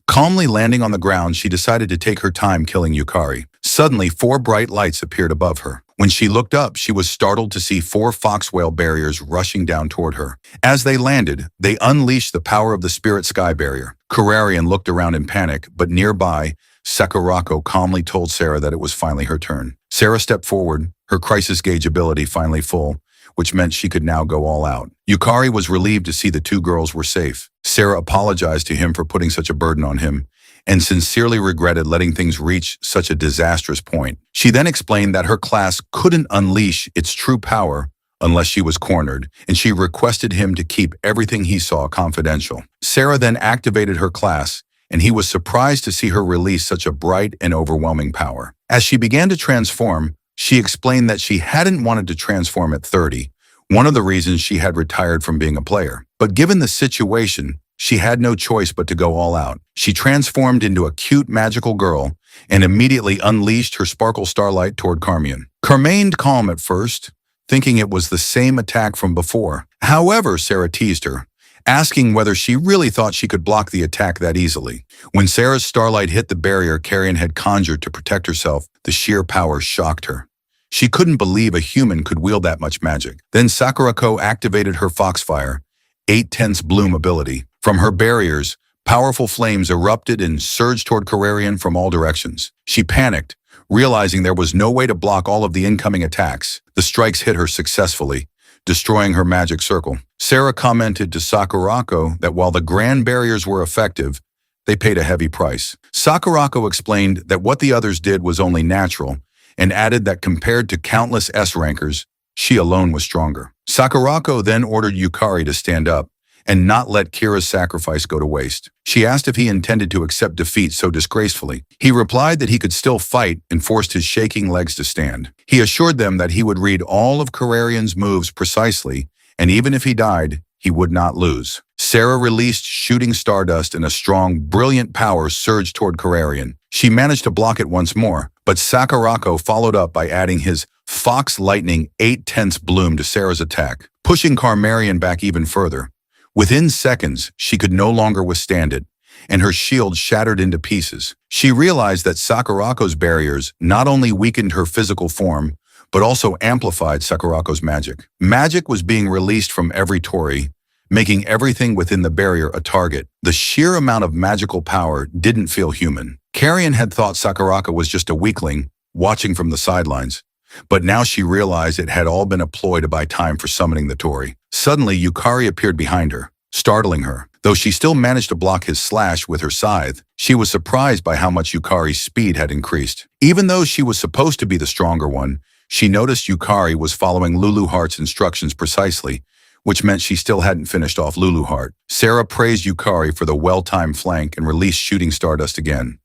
Calmly landing on the ground, she decided to take her time killing Yukari. Suddenly, 4 bright lights appeared above her. When she looked up, she was startled to see 4 foxwhale barriers rushing down toward her. As they landed, they unleashed the power of the spirit sky barrier. Kararian looked around in panic, but nearby, Sakurako calmly told Sarah that it was finally her turn. Sarah stepped forward, her crisis gauge ability finally full, which meant she could now go all out. Yukari was relieved to see the 2 girls were safe. Sarah apologized to him for putting such a burden on him, and sincerely regretted letting things reach such a disastrous point. She then explained that her class couldn't unleash its true power unless she was cornered, and she requested him to keep everything he saw confidential. Sarah then activated her class, and he was surprised to see her release such a bright and overwhelming power. As she began to transform, she explained that she hadn't wanted to transform at 30, one of the reasons she had retired from being a player. But given the situation, she had no choice but to go all out. She transformed into a cute magical girl and immediately unleashed her sparkle starlight toward Carmian. Remained calm at first, thinking it was the same attack from before. However, Sarah teased her, asking whether she really thought she could block the attack that easily. When Sarah's starlight hit the barrier Carrion had conjured to protect herself, the sheer power shocked her. She couldn't believe a human could wield that much magic. Then Sakurako activated her Foxfire, 8/10 bloom ability. From her barriers, powerful flames erupted and surged toward Carrion from all directions. She panicked, realizing there was no way to block all of the incoming attacks. The strikes hit her successfully, destroying her magic circle. Sarah commented to Sakurako that while the grand barriers were effective, they paid a heavy price. Sakurako explained that what the others did was only natural, and added that compared to countless S-rankers, she alone was stronger. Sakurako then ordered Yukari to stand up and not let Kira's sacrifice go to waste. She asked if he intended to accept defeat so disgracefully. He replied that he could still fight and forced his shaking legs to stand. He assured them that he would read all of Carrarion's moves precisely, and even if he died, he would not lose. Sarah released shooting stardust and a strong, brilliant power surged toward Carrarion. She managed to block it once more, but Sakurako followed up by adding his Fox Lightning 8/10 bloom to Sarah's attack, pushing Carmarion back even further. Within seconds, she could no longer withstand it, and her shield shattered into pieces. She realized that Sakurako's barriers not only weakened her physical form, but also amplified Sakurako's magic. Magic was being released from every Tori, making everything within the barrier a target. The sheer amount of magical power didn't feel human. Carrion had thought Sakurako was just a weakling, watching from the sidelines, but now she realized it had all been a ploy to buy time for summoning the Tori. Suddenly, Yukari appeared behind her, startling her. Though she still managed to block his slash with her scythe, she was surprised by how much Yukari's speed had increased. Even though she was supposed to be the stronger one, she noticed Yukari was following Lulu Heart's instructions precisely, which meant she still hadn't finished off Lulu Heart. Sarah praised Yukari for the well-timed flank and released shooting stardust again.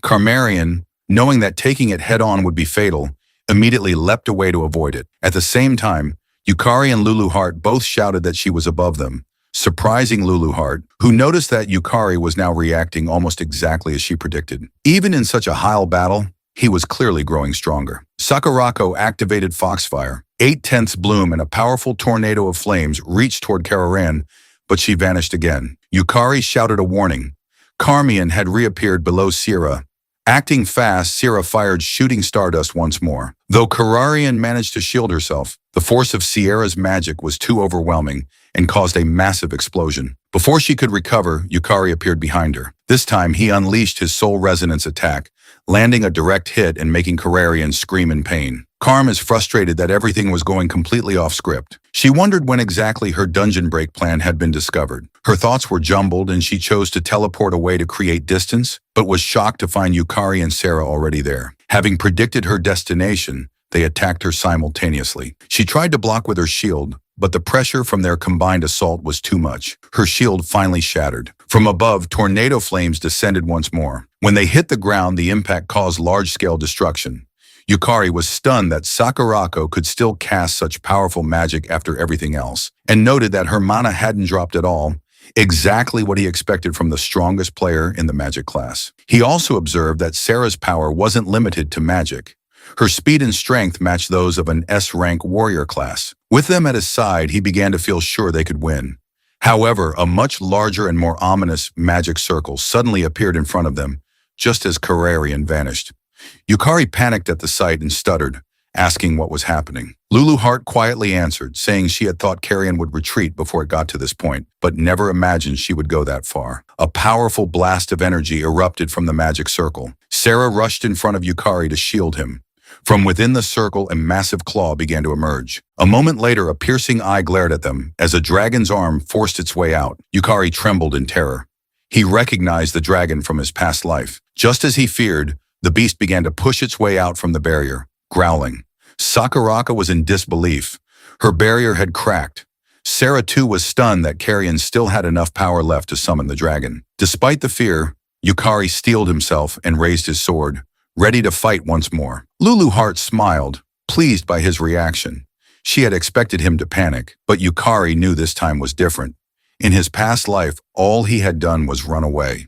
Carmarion, knowing that taking it head-on would be fatal, immediately leapt away to avoid it. At the same time, Yukari and Lulu Heart both shouted that she was above them, surprising Lulu Heart, who noticed that Yukari was now reacting almost exactly as she predicted. Even in such a high battle, he was clearly growing stronger. Sakurako activated Foxfire. 8/10 bloom and a powerful tornado of flames reached toward Carrarion, but she vanished again. Yukari shouted a warning. Carmion had reappeared below Sierra. Acting fast, Sierra fired shooting stardust once more. Though Carrarion managed to shield herself, the force of Sierra's magic was too overwhelming and caused a massive explosion. Before she could recover, Yukari appeared behind her. This time, he unleashed his soul resonance attack, landing a direct hit and making Carrarion scream in pain. Carm is frustrated that everything was going completely off script. She wondered when exactly her dungeon break plan had been discovered. Her thoughts were jumbled and she chose to teleport away to create distance, but was shocked to find Yukari and Sarah already there. Having predicted her destination, they attacked her simultaneously. She tried to block with her shield, but the pressure from their combined assault was too much. Her shield finally shattered. From above, tornado flames descended once more. When they hit the ground, the impact caused large-scale destruction. Yukari was stunned that Sakurako could still cast such powerful magic after everything else, and noted that her mana hadn't dropped at all, exactly what he expected from the strongest player in the magic class. He also observed that Sarah's power wasn't limited to magic. Her speed and strength matched those of an S-rank warrior class. With them at his side, he began to feel sure they could win. However, a much larger and more ominous magic circle suddenly appeared in front of them, just as Carrarion vanished. Yukari panicked at the sight and stuttered, asking what was happening. Lulu Heart quietly answered, saying she had thought Carrion would retreat before it got to this point, but never imagined she would go that far. A powerful blast of energy erupted from the magic circle. Sarah rushed in front of Yukari to shield him. From within the circle, a massive claw began to emerge. A moment later, a piercing eye glared at them as a dragon's arm forced its way out. Yukari trembled in terror. He recognized the dragon from his past life. Just as he feared, the beast began to push its way out from the barrier, growling. Sakurako was in disbelief. Her barrier had cracked. Sarah too was stunned that Carrion still had enough power left to summon the dragon. Despite the fear, Yukari steeled himself and raised his sword, ready to fight once more. Lulu Heart smiled, pleased by his reaction. She had expected him to panic, but Yukari knew this time was different. In his past life, all he had done was run away.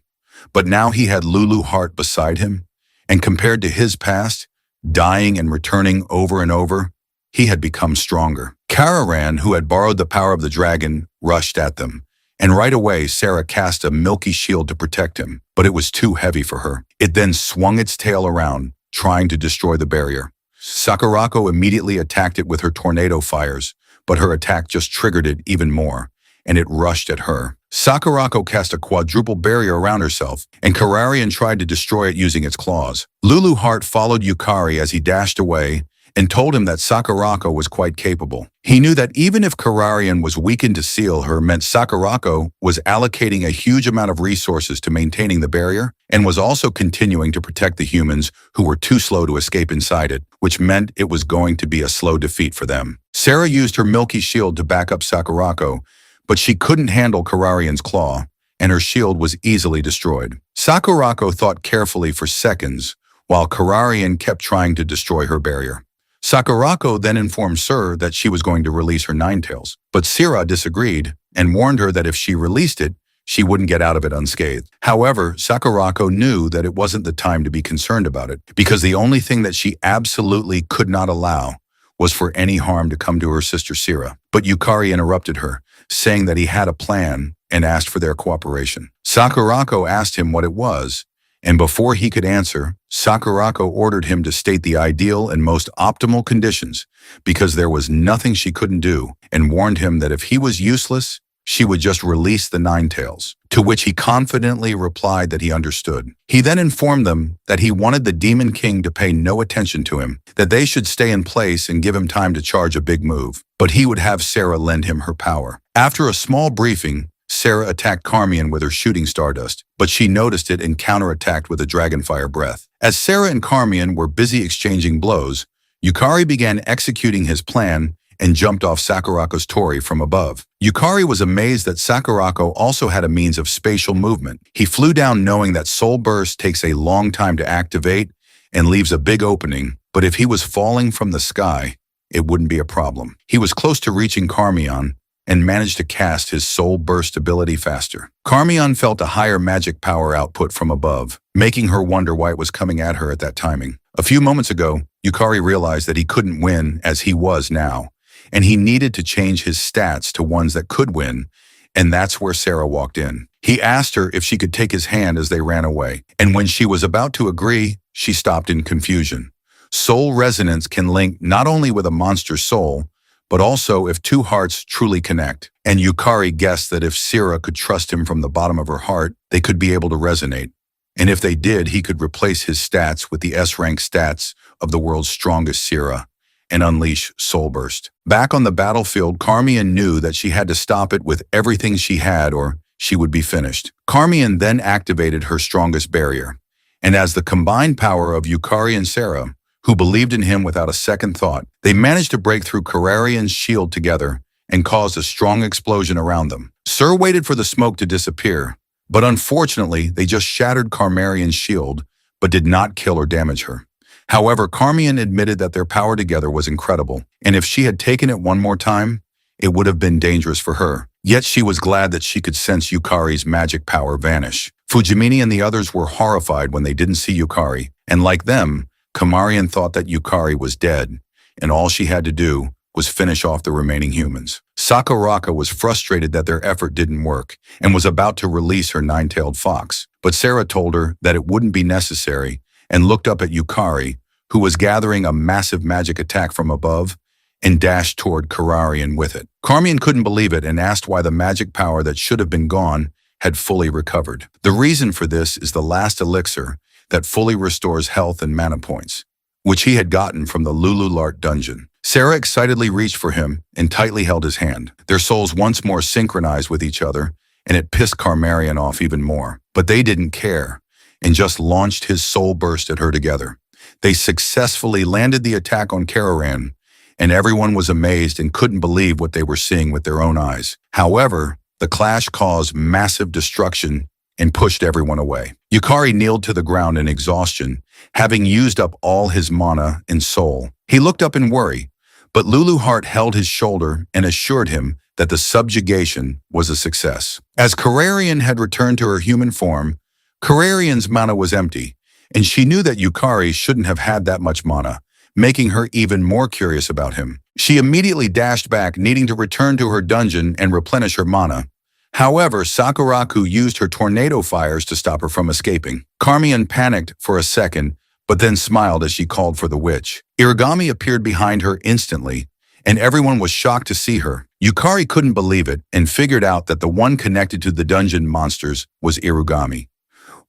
But now he had Lulu Heart beside him, and compared to his past, dying and returning over and over, he had become stronger. Kararan, who had borrowed the power of the dragon, rushed at them. And right away, Sarah cast a milky shield to protect him, but it was too heavy for her. It then swung its tail around, trying to destroy the barrier. Sakurako immediately attacked it with her tornado fires, but her attack just triggered it even more, and it rushed at her. Sakurako cast a quadruple barrier around herself, and Kararian tried to destroy it using its claws. Lulu Heart followed Yukari as he dashed away and told him that Sakurako was quite capable. He knew that even if Kararian was weakened to seal her meant Sakurako was allocating a huge amount of resources to maintaining the barrier and was also continuing to protect the humans who were too slow to escape inside it, which meant it was going to be a slow defeat for them. Sarah used her milky shield to back up Sakurako, but she couldn't handle Kararian's claw, and her shield was easily destroyed. Sakurako thought carefully for seconds, while Kararian kept trying to destroy her barrier. Sakurako then informed Sir that she was going to release her Ninetails, but Sira disagreed and warned her that if she released it, she wouldn't get out of it unscathed. However, Sakurako knew that it wasn't the time to be concerned about it, because the only thing that she absolutely could not allow was for any harm to come to her sister Sira. But Yukari interrupted her, saying that he had a plan and asked for their cooperation. Sakurako asked him what it was, and before he could answer, Sakurako ordered him to state the ideal and most optimal conditions, because there was nothing she couldn't do, and warned him that if he was useless, she would just release the Ninetails, to which he confidently replied that he understood. He then informed them that he wanted the Demon King to pay no attention to him, that they should stay in place and give him time to charge a big move, but he would have Sarah lend him her power. After a small briefing, Sarah attacked Carmian with her shooting stardust, but she noticed it and counterattacked with a dragonfire breath. As Sarah and Carmian were busy exchanging blows, Yukari began executing his plan and jumped off Sakurako's torii from above. Yukari was amazed that Sakurako also had a means of spatial movement. He flew down knowing that Soul Burst takes a long time to activate and leaves a big opening, but if he was falling from the sky, it wouldn't be a problem. He was close to reaching Carmian and managed to cast his Soul Burst ability faster. Carmian felt a higher magic power output from above, making her wonder why it was coming at her at that timing. A few moments ago, Yukari realized that he couldn't win as he was now, and he needed to change his stats to ones that could win, and that's where Sarah walked in. He asked her if she could take his hand as they ran away, and when she was about to agree, she stopped in confusion. Soul resonance can link not only with a monster's soul, but also if two hearts truly connect. And Yukari guessed that if Sira could trust him from the bottom of her heart, they could be able to resonate. And if they did, he could replace his stats with the S-rank stats of the world's strongest Sira and unleash Soul Burst. Back on the battlefield, Carmian knew that she had to stop it with everything she had or she would be finished. Carmian then activated her strongest barrier. And as the combined power of Yukari and Sarah, who believed in him without a second thought, they managed to break through Kararian's shield together and caused a strong explosion around them. Sir waited for the smoke to disappear, but unfortunately, they just shattered Karmarian's shield, but did not kill or damage her. However, Carmian admitted that their power together was incredible, and if she had taken it one more time, it would have been dangerous for her. Yet she was glad that she could sense Yukari's magic power vanish. Fujimini and the others were horrified when they didn't see Yukari, and like them, Kamarian thought that Yukari was dead, and all she had to do was finish off the remaining humans. Sakurako was frustrated that their effort didn't work, and was about to release her nine-tailed fox, but Sarah told her that it wouldn't be necessary, and looked up at Yukari, who was gathering a massive magic attack from above, and dashed toward Kararian with it. Carmian couldn't believe it and asked why the magic power that should have been gone had fully recovered. The reason for this is the last elixir that fully restores health and mana points, which he had gotten from the Lululart dungeon. Sarah excitedly reached for him and tightly held his hand. Their souls once more synchronized with each other, and it pissed Karmarian off even more. But they didn't care, and just launched his soul burst at her together. They successfully landed the attack on Kararan, and everyone was amazed and couldn't believe what they were seeing with their own eyes. However, the clash caused massive destruction and pushed everyone away. Yukari kneeled to the ground in exhaustion, having used up all his mana and soul. He looked up in worry, but Lulu Heart held his shoulder and assured him that the subjugation was a success. As Kararian had returned to her human form, Kararian's mana was empty, and she knew that Yukari shouldn't have had that much mana, making her even more curious about him. She immediately dashed back, needing to return to her dungeon and replenish her mana. However, Sakurako used her tornado fires to stop her from escaping. Carmine panicked for a second, but then smiled as she called for the witch. Irigami appeared behind her instantly, and everyone was shocked to see her. Yukari couldn't believe it and figured out that the one connected to the dungeon monsters was Irigami.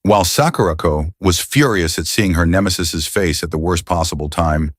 While Sakurako was furious at seeing her nemesis's face at the worst possible time,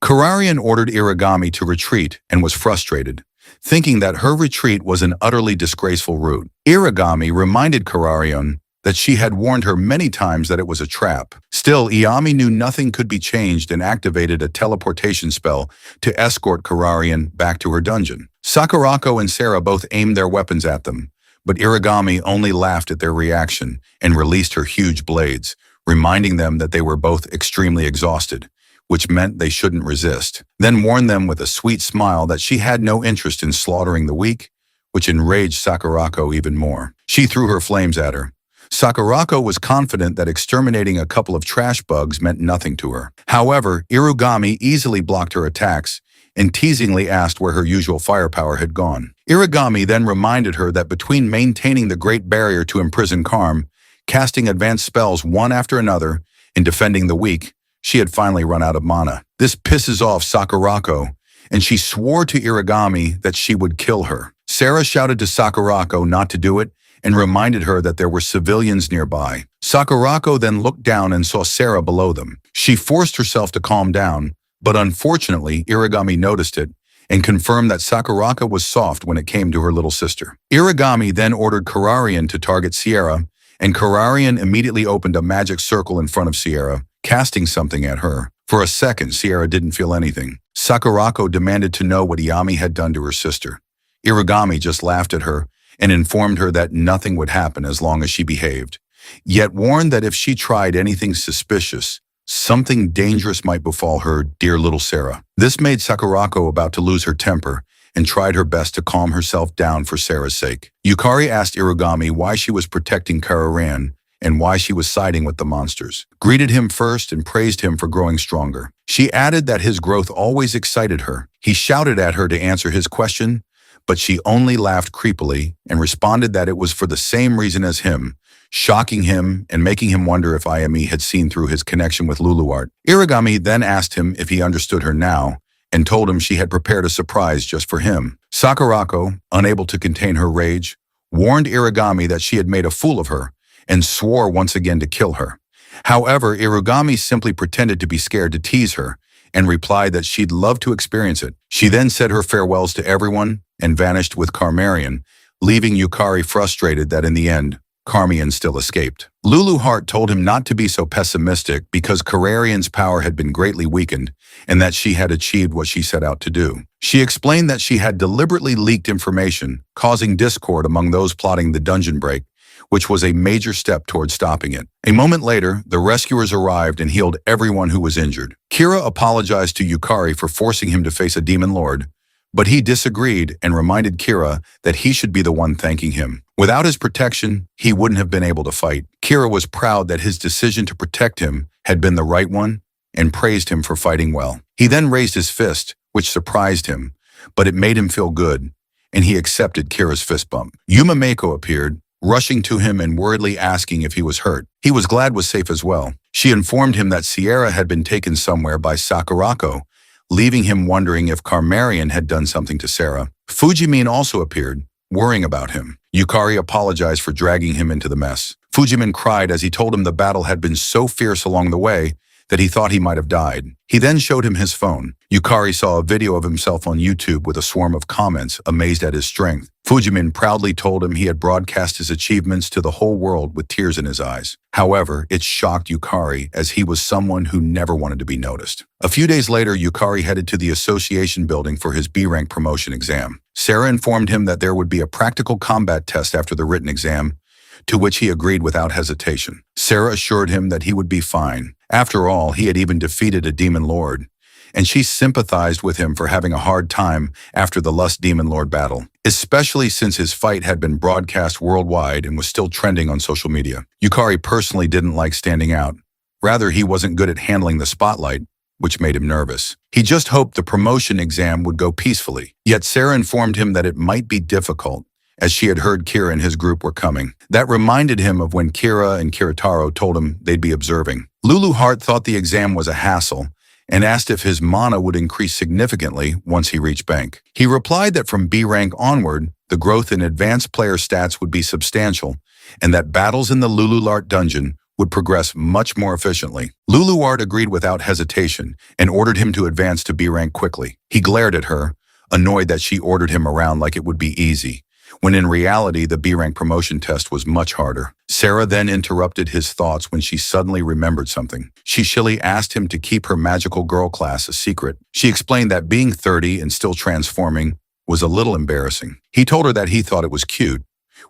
Kararian ordered Irigami to retreat and was frustrated, thinking that her retreat was an utterly disgraceful route. Irigami reminded Kararian that she had warned her many times that it was a trap. Still, Iami knew nothing could be changed and activated a teleportation spell to escort Kararian back to her dungeon. Sakurako and Sarah both aimed their weapons at them, but Irigami only laughed at their reaction and released her huge blades, reminding them that they were both extremely exhausted, which meant they shouldn't resist, then warned them with a sweet smile that she had no interest in slaughtering the weak, which enraged Sakurako even more. She threw her flames at her. Sakurako was confident that exterminating a couple of trash bugs meant nothing to her. However, Irigami easily blocked her attacks and teasingly asked where her usual firepower had gone. Irigami then reminded her that between maintaining the Great Barrier to imprison Karm, casting advanced spells one after another, and defending the weak, she had finally run out of mana. This pisses off Sakurako, and she swore to Irigami that she would kill her. Sarah shouted to Sakurako not to do it and reminded her that there were civilians nearby. Sakurako then looked down and saw Sarah below them. She forced herself to calm down, but unfortunately, Irigami noticed it and confirmed that Sakurako was soft when it came to her little sister. Irigami then ordered Kararian to target Sierra, and Kararian immediately opened a magic circle in front of Sierra, casting something at her. For a second, Sierra didn't feel anything. Sakurako demanded to know what Iami had done to her sister. Irigami just laughed at her and informed her that nothing would happen as long as she behaved, yet warned that if she tried anything suspicious, something dangerous might befall her dear little Sarah. This made Sakurako about to lose her temper and tried her best to calm herself down for Sarah's sake. Yukari asked Irigami why she was protecting Kararan and why she was siding with the monsters, greeted him first and praised him for growing stronger. She added that his growth always excited her. He shouted at her to answer his question, but she only laughed creepily and responded that it was for the same reason as him, shocking him and making him wonder if Ayami had seen through his connection with Luluart. Irigami then asked him if he understood her now and told him she had prepared a surprise just for him. Sakurako, unable to contain her rage, warned Irigami that she had made a fool of her and swore once again to kill her. However, Irigami simply pretended to be scared to tease her and replied that she'd love to experience it. She then said her farewells to everyone and vanished with Carmarian, leaving Yukari frustrated that in the end, Carmian still escaped. Lulu Hart told him not to be so pessimistic because Kararian's power had been greatly weakened and that she had achieved what she set out to do. She explained that she had deliberately leaked information, causing discord among those plotting the dungeon break, which was a major step toward stopping it. A moment later, the rescuers arrived and healed everyone who was injured. Kira apologized to Yukari for forcing him to face a demon lord, but he disagreed and reminded Kira that he should be the one thanking him. Without his protection, he wouldn't have been able to fight. Kira was proud that his decision to protect him had been the right one and praised him for fighting well. He then raised his fist, which surprised him, but it made him feel good, and he accepted Kira's fist bump. Yuma Mako appeared, rushing to him and worriedly asking if he was hurt. He was glad was safe as well. She informed him that Sierra had been taken somewhere by Sakurako, leaving him wondering if Carmarian had done something to Sarah. Fujimin also appeared, worrying about him. Yukari apologized for dragging him into the mess. Fujimin cried as he told him the battle had been so fierce along the way that he thought he might have died. He then showed him his phone. Yukari saw a video of himself on YouTube with a swarm of comments, amazed at his strength. Fujimin proudly told him he had broadcast his achievements to the whole world with tears in his eyes. However, it shocked Yukari as he was someone who never wanted to be noticed. A few days later, Yukari headed to the association building for his B-rank promotion exam. Sarah informed him that there would be a practical combat test after the written exam, to which he agreed without hesitation. Sarah assured him that he would be fine. After all, he had even defeated a demon lord, and she sympathized with him for having a hard time after the Lust Demon Lord battle, especially since his fight had been broadcast worldwide and was still trending on social media. Yukari personally didn't like standing out. Rather, he wasn't good at handling the spotlight, which made him nervous. He just hoped the promotion exam would go peacefully. Yet Sarah informed him that it might be difficult, as she had heard Kira and his group were coming. That reminded him of when Kira and Kiritaro told him they'd be observing. Lulu Hart thought the exam was a hassle and asked if his mana would increase significantly once he reached bank. He replied that from B rank onward, the growth in advanced player stats would be substantial, and that battles in the Lululart dungeon would progress much more efficiently. Luluart agreed without hesitation and ordered him to advance to B rank quickly. He glared at her, annoyed that she ordered him around like it would be easy, when in reality the B rank promotion test was much harder. Sarah then interrupted his thoughts when she suddenly remembered something. She shilly asked him to keep her magical girl class a secret. She explained that being 30 and still transforming was a little embarrassing. He told her that he thought it was cute,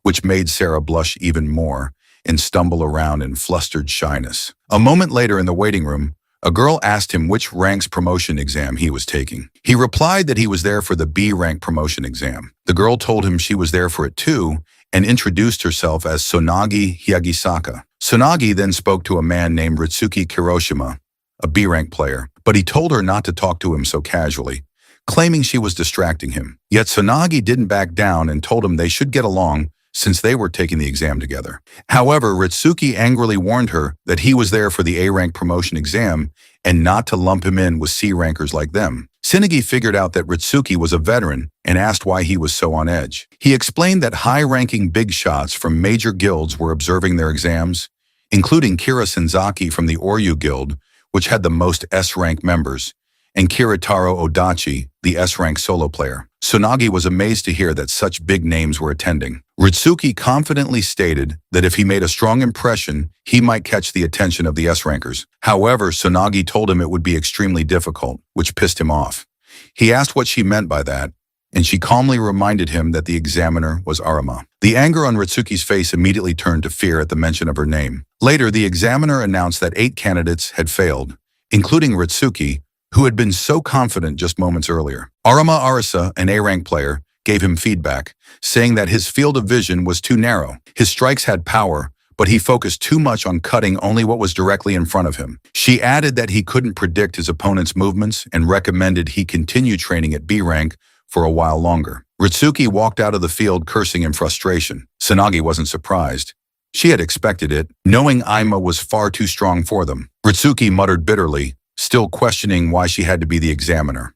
which made Sarah blush even more and stumble around in flustered shyness. A moment later in the waiting room, a girl asked him which rank's promotion exam he was taking. He replied that he was there for the B rank promotion exam. The girl told him she was there for it too and introduced herself as Sonagi Hyagisaka. Sonagi then spoke to a man named Ritsuki Kiroshima, a B rank player, but he told her not to talk to him so casually, claiming she was distracting him. Yet Sonagi didn't back down and told him they should get along since they were taking the exam together. However, Ritsuki angrily warned her that he was there for the A-rank promotion exam and not to lump him in with C-rankers like them. Tsunagi figured out that Ritsuki was a veteran and asked why he was so on edge. He explained that high-ranking big shots from major guilds were observing their exams, including Kira Senzaki from the Oryu Guild, which had the most S-rank members, and Kiritaro Odachi, the S-rank solo player. Tsunagi was amazed to hear that such big names were attending. Ritsuki confidently stated that if he made a strong impression, he might catch the attention of the S-rankers. However, Tsunagi told him it would be extremely difficult, which pissed him off. He asked what she meant by that, and she calmly reminded him that the examiner was Arama. The anger on Ritsuki's face immediately turned to fear at the mention of her name. Later, the examiner announced that 8 candidates had failed, including Ritsuki, who had been so confident just moments earlier. Arama Arisa, an A-rank player, gave him feedback, saying that his field of vision was too narrow. His strikes had power, but he focused too much on cutting only what was directly in front of him. She added that he couldn't predict his opponent's movements and recommended he continue training at B rank for a while longer. Ritsuki walked out of the field cursing in frustration. Tsunagi wasn't surprised. She had expected it, knowing Aima was far too strong for them. Ritsuki muttered bitterly, still questioning why she had to be the examiner.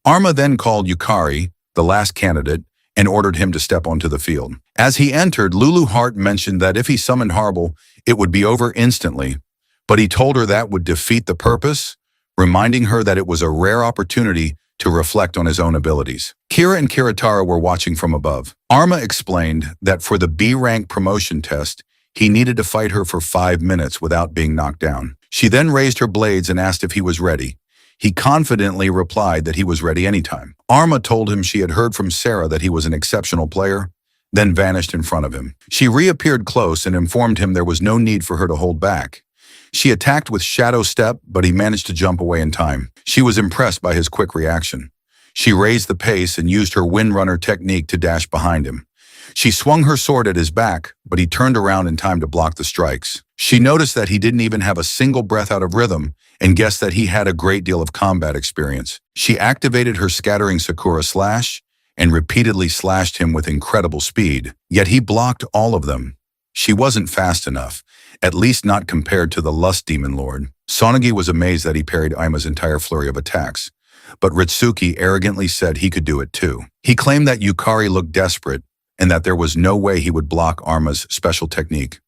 Arma then called Yukari, the last candidate, and ordered him to step onto the field. As he entered, Lulu Hart mentioned that if he summoned Harble, it would be over instantly, but he told her that would defeat the purpose, reminding her that it was a rare opportunity to reflect on his own abilities. Kira and Kiritara were watching from above. Arma explained that for the B-rank promotion test, he needed to fight her for 5 minutes without being knocked down. She then raised her blades and asked if he was ready. He confidently replied that he was ready anytime. Arma told him she had heard from Sarah that he was an exceptional player, then vanished in front of him. She reappeared close and informed him there was no need for her to hold back. She attacked with Shadow Step, but he managed to jump away in time. She was impressed by his quick reaction. She raised the pace and used her Windrunner technique to dash behind him. She swung her sword at his back, but he turned around in time to block the strikes. She noticed that he didn't even have a single breath out of rhythm and guessed that he had a great deal of combat experience. She activated her Scattering Sakura Slash and repeatedly slashed him with incredible speed, yet he blocked all of them. She wasn't fast enough, at least not compared to the Lust Demon Lord. Sonagi was amazed that he parried Aima's entire flurry of attacks, but Ritsuki arrogantly said he could do it too. He claimed that Yukari looked desperate and that there was no way he would block Arma's special technique.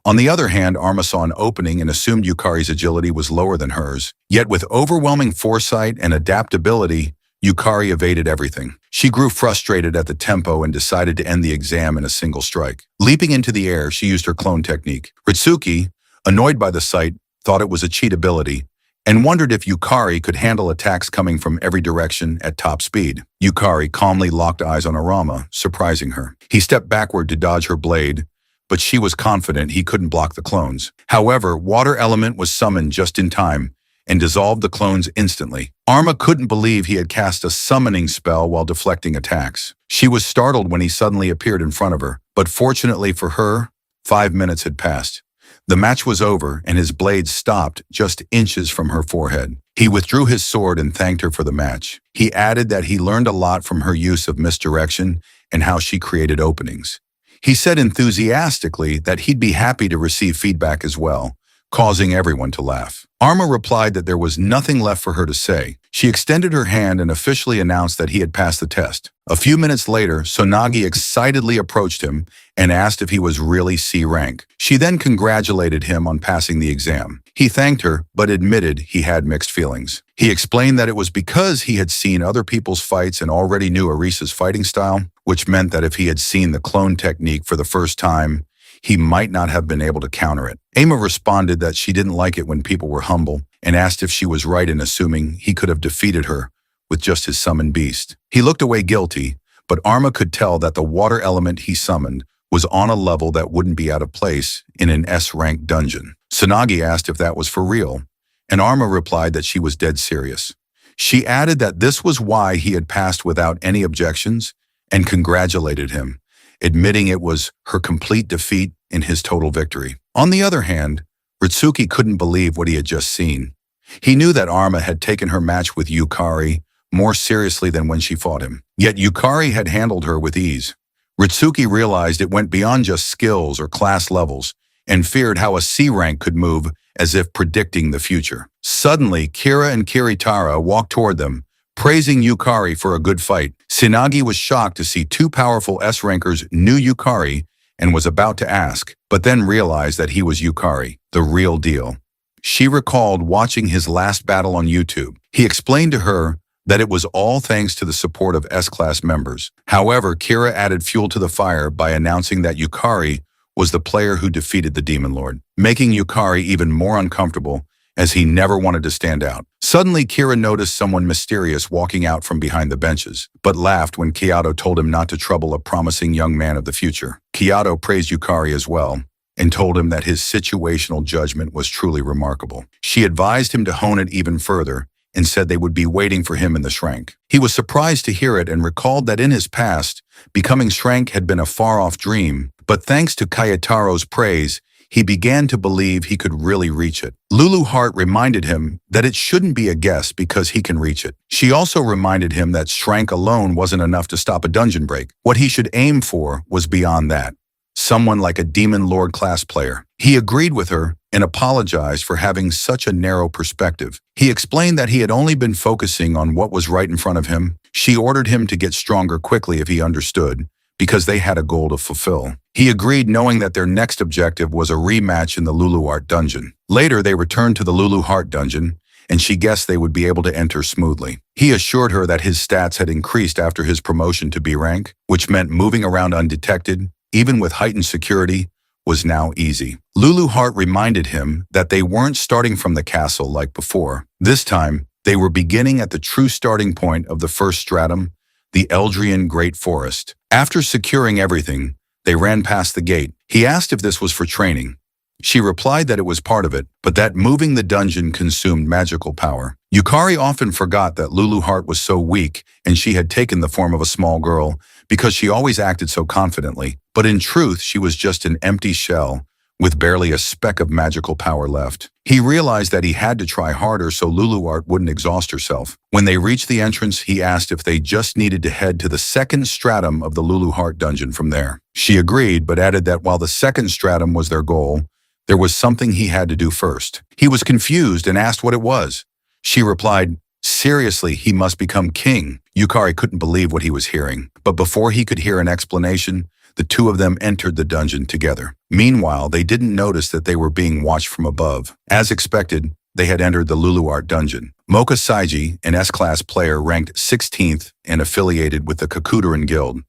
On the other hand, Arma saw an opening and assumed Yukari's agility was lower than hers. Yet with overwhelming foresight and adaptability, Yukari evaded everything. She grew frustrated at the tempo and decided to end the exam in a single strike. Leaping into the air, she used her clone technique. Ritsuki, annoyed by the sight, thought it was a cheat ability and wondered if Yukari could handle attacks coming from every direction at top speed. Yukari calmly locked eyes on Arama, surprising her. He stepped backward to dodge her blade, but she was confident he couldn't block the clones. However, Water Element was summoned just in time and dissolved the clones instantly. Arma couldn't believe he had cast a summoning spell while deflecting attacks. She was startled when he suddenly appeared in front of her, but fortunately for her, 5 minutes had passed. The match was over, and his blade stopped just inches from her forehead. He withdrew his sword and thanked her for the match. He added that he learned a lot from her use of misdirection and how she created openings. He said enthusiastically that he'd be happy to receive feedback as well, causing everyone to laugh. Arma replied that there was nothing left for her to say. She extended her hand and officially announced that he had passed the test. A few minutes later, Sonagi excitedly approached him and asked if he was really C rank. She then congratulated him on passing the exam. He thanked her, but admitted he had mixed feelings. He explained that it was because he had seen other people's fights and already knew Arisa's fighting style, which meant that if he had seen the clone technique for the first time, he might not have been able to counter it. Ama responded that she didn't like it when people were humble and asked if she was right in assuming he could have defeated her with just his summoned beast. He looked away guilty, but Arma could tell that the water element he summoned was on a level that wouldn't be out of place in an S-rank dungeon. Sonagi asked if that was for real, and Arma replied that she was dead serious. She added that this was why he had passed without any objections and congratulated him, admitting it was her complete defeat in his total victory. On the other hand, Ritsuki couldn't believe what he had just seen. He knew that Arma had taken her match with Yukari more seriously than when she fought him. Yet Yukari had handled her with ease. Ritsuki realized it went beyond just skills or class levels and feared how a C rank could move as if predicting the future. Suddenly, Kira and Kiritara walked toward them, praising Yukari for a good fight. Tsunagi was shocked to see two powerful S-rankers knew Yukari and was about to ask, but then realized that he was Yukari, the real deal. She recalled watching his last battle on YouTube. He explained to her that it was all thanks to the support of S-class members. However, Kira added fuel to the fire by announcing that Yukari was the player who defeated the Demon Lord, making Yukari even more uncomfortable as he never wanted to stand out. Suddenly, Kira noticed someone mysterious walking out from behind the benches, but laughed when Kyoto told him not to trouble a promising young man of the future. Kyoto praised Yukari as well, and told him that his situational judgment was truly remarkable. She advised him to hone it even further, and said they would be waiting for him in the Shrank. He was surprised to hear it and recalled that in his past, becoming Shrank had been a far-off dream, but thanks to Kayataro's praise, he began to believe he could really reach it. Lulu Heart reminded him that it shouldn't be a guess because he can reach it. She also reminded him that Shrank alone wasn't enough to stop a dungeon break. What he should aim for was beyond that. Someone like a Demon Lord class player. He agreed with her and apologized for having such a narrow perspective. He explained that he had only been focusing on what was right in front of him. She ordered him to get stronger quickly if he understood, because they had a goal to fulfill. He agreed, knowing that their next objective was a rematch in the Lulu Art dungeon. Later, they returned to the Lulu Heart dungeon, and she guessed they would be able to enter smoothly. He assured her that his stats had increased after his promotion to B rank, which meant moving around undetected, even with heightened security, was now easy. Lulu Heart reminded him that they weren't starting from the castle like before. This time, they were beginning at the true starting point of the first stratum, the Eldrian Great Forest. After securing everything, they ran past the gate. He asked if this was for training. She replied that it was part of it, but that moving the dungeon consumed magical power. Yukari often forgot that Lulu Heart was so weak and she had taken the form of a small girl because she always acted so confidently. But in truth, she was just an empty shell with barely a speck of magical power left. He realized that he had to try harder so Lulu Heart wouldn't exhaust herself. When they reached the entrance, he asked if they just needed to head to the second stratum of the Lulu Heart dungeon from there. She agreed, but added that while the second stratum was their goal, there was something he had to do first. He was confused and asked what it was. She replied, "Seriously, he must become king." Yukari couldn't believe what he was hearing, but before he could hear an explanation, the two of them entered the dungeon together. Meanwhile, they didn't notice that they were being watched from above. As expected, they had entered the Lulu Art dungeon. Moka Saiji, an S-class player ranked 16th and affiliated with the Kakudaran Guild,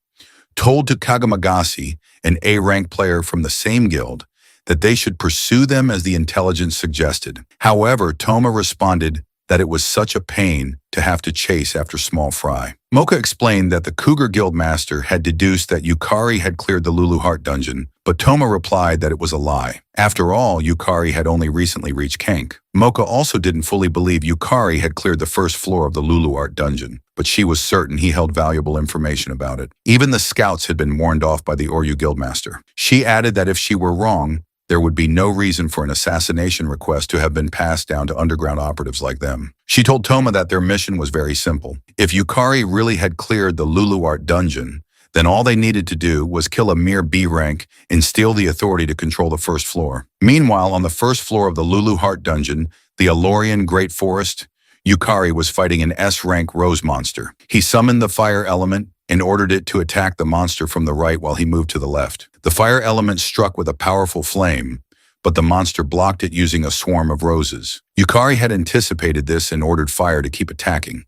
told to Kagamagasi, an A-rank player from the same guild, that they should pursue them as the intelligence suggested. However, Toma responded that it was such a pain to have to chase after small fry. Moka explained that the Cougar Guild Master had deduced that Yukari had cleared the Lulu Heart dungeon, but Toma replied that it was a lie. After all, Yukari had only recently reached Kank. Moka also didn't fully believe Yukari had cleared the first floor of the Lulu Art dungeon, but she was certain he held valuable information about it. Even the scouts had been warned off by the Oryu Guildmaster. She added that if she were wrong, there would be no reason for an assassination request to have been passed down to underground operatives like them. She told Toma that their mission was very simple. If Yukari really had cleared the Luluart dungeon, then all they needed to do was kill a mere B rank and steal the authority to control the first floor. Meanwhile, on the first floor of the Luluart dungeon, the Alorian Great Forest, Yukari was fighting an S-rank rose monster. He summoned the fire element and ordered it to attack the monster from the right while he moved to the left. The fire element struck with a powerful flame, but the monster blocked it using a swarm of roses. Yukari had anticipated this and ordered fire to keep attacking.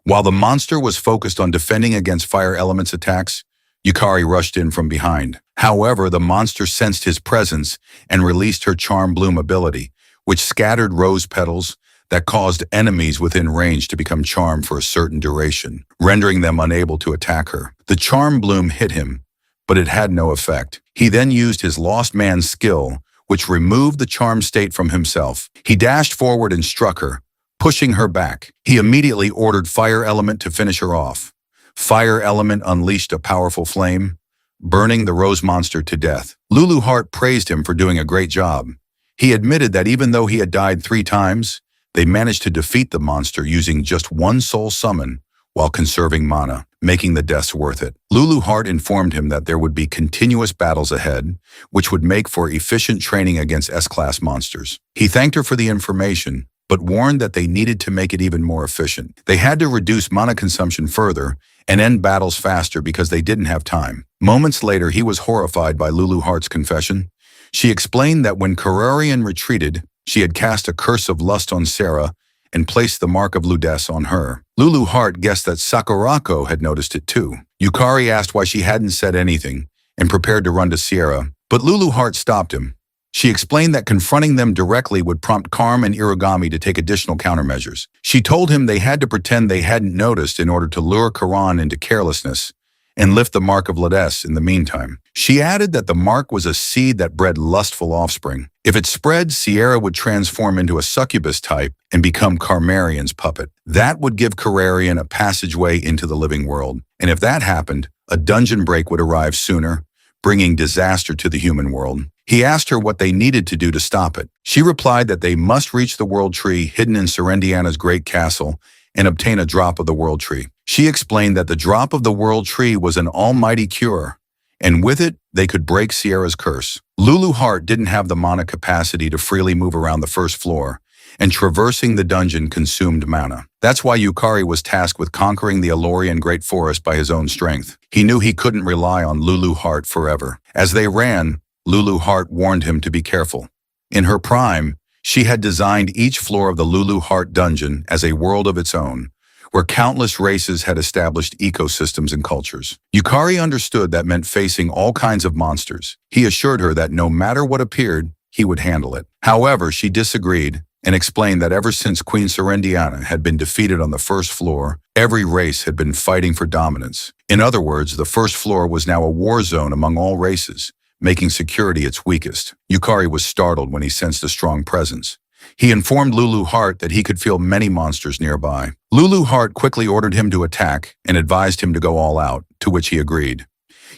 While the monster was focused on defending against fire element's attacks, Yukari rushed in from behind. However, the monster sensed his presence and released her Charm Bloom ability, which scattered rose petals that caused enemies within range to become charmed for a certain duration, rendering them unable to attack her. The Charm Bloom hit him, but it had no effect. He then used his Lost Man's skill, which removed the charm state from himself. He dashed forward and struck her, pushing her back. He immediately ordered Fire Element to finish her off. Fire Element unleashed a powerful flame, burning the rose monster to death. Luluart praised him for doing a great job. He admitted that even though he had died 3 times, they managed to defeat the monster using just one soul summon while conserving mana, making the deaths worth it. Luluart informed him that there would be continuous battles ahead, which would make for efficient training against S-class monsters. He thanked her for the information, but warned that they needed to make it even more efficient. They had to reduce mana consumption further and end battles faster because they didn't have time. Moments later, he was horrified by Luluart's confession. She explained that when Kararian retreated, she had cast a curse of lust on Sarah and placed the mark of Ludess on her. Luluart guessed that Sakurako had noticed it too. Yukari asked why she hadn't said anything and prepared to run to Sierra, but Luluart stopped him. She explained that confronting them directly would prompt Karm and Irigami to take additional countermeasures. She told him they had to pretend they hadn't noticed in order to lure Karan into carelessness and lift the mark of Ludess in the meantime. She added that the mark was a seed that bred lustful offspring. If it spread, Sierra would transform into a succubus type and become Karmarian's puppet. That would give Kararian a passageway into the living world. And if that happened, a dungeon break would arrive sooner, bringing disaster to the human world. He asked her what they needed to do to stop it. She replied that they must reach the World Tree hidden in Serendiana's great castle and obtain a drop of the World Tree. She explained that the drop of the World Tree was an almighty cure, and with it, they could break Sierra's curse. Luluart didn't have the mana capacity to freely move around the first floor, and traversing the dungeon consumed mana. That's why Yukari was tasked with conquering the Alorian Great Forest by his own strength. He knew he couldn't rely on Luluart forever. As they ran, Luluart warned him to be careful. In her prime, she had designed each floor of the Luluart dungeon as a world of its own, where countless races had established ecosystems and cultures. Yukari understood that meant facing all kinds of monsters. He assured her that no matter what appeared, he would handle it. However, she disagreed and explained that ever since Queen Serendiana had been defeated on the first floor, every race had been fighting for dominance. In other words, the first floor was now a war zone among all races, making security its weakest. Yukari was startled when he sensed a strong presence. He informed Luluart that he could feel many monsters nearby. Luluart quickly ordered him to attack and advised him to go all out, to which he agreed.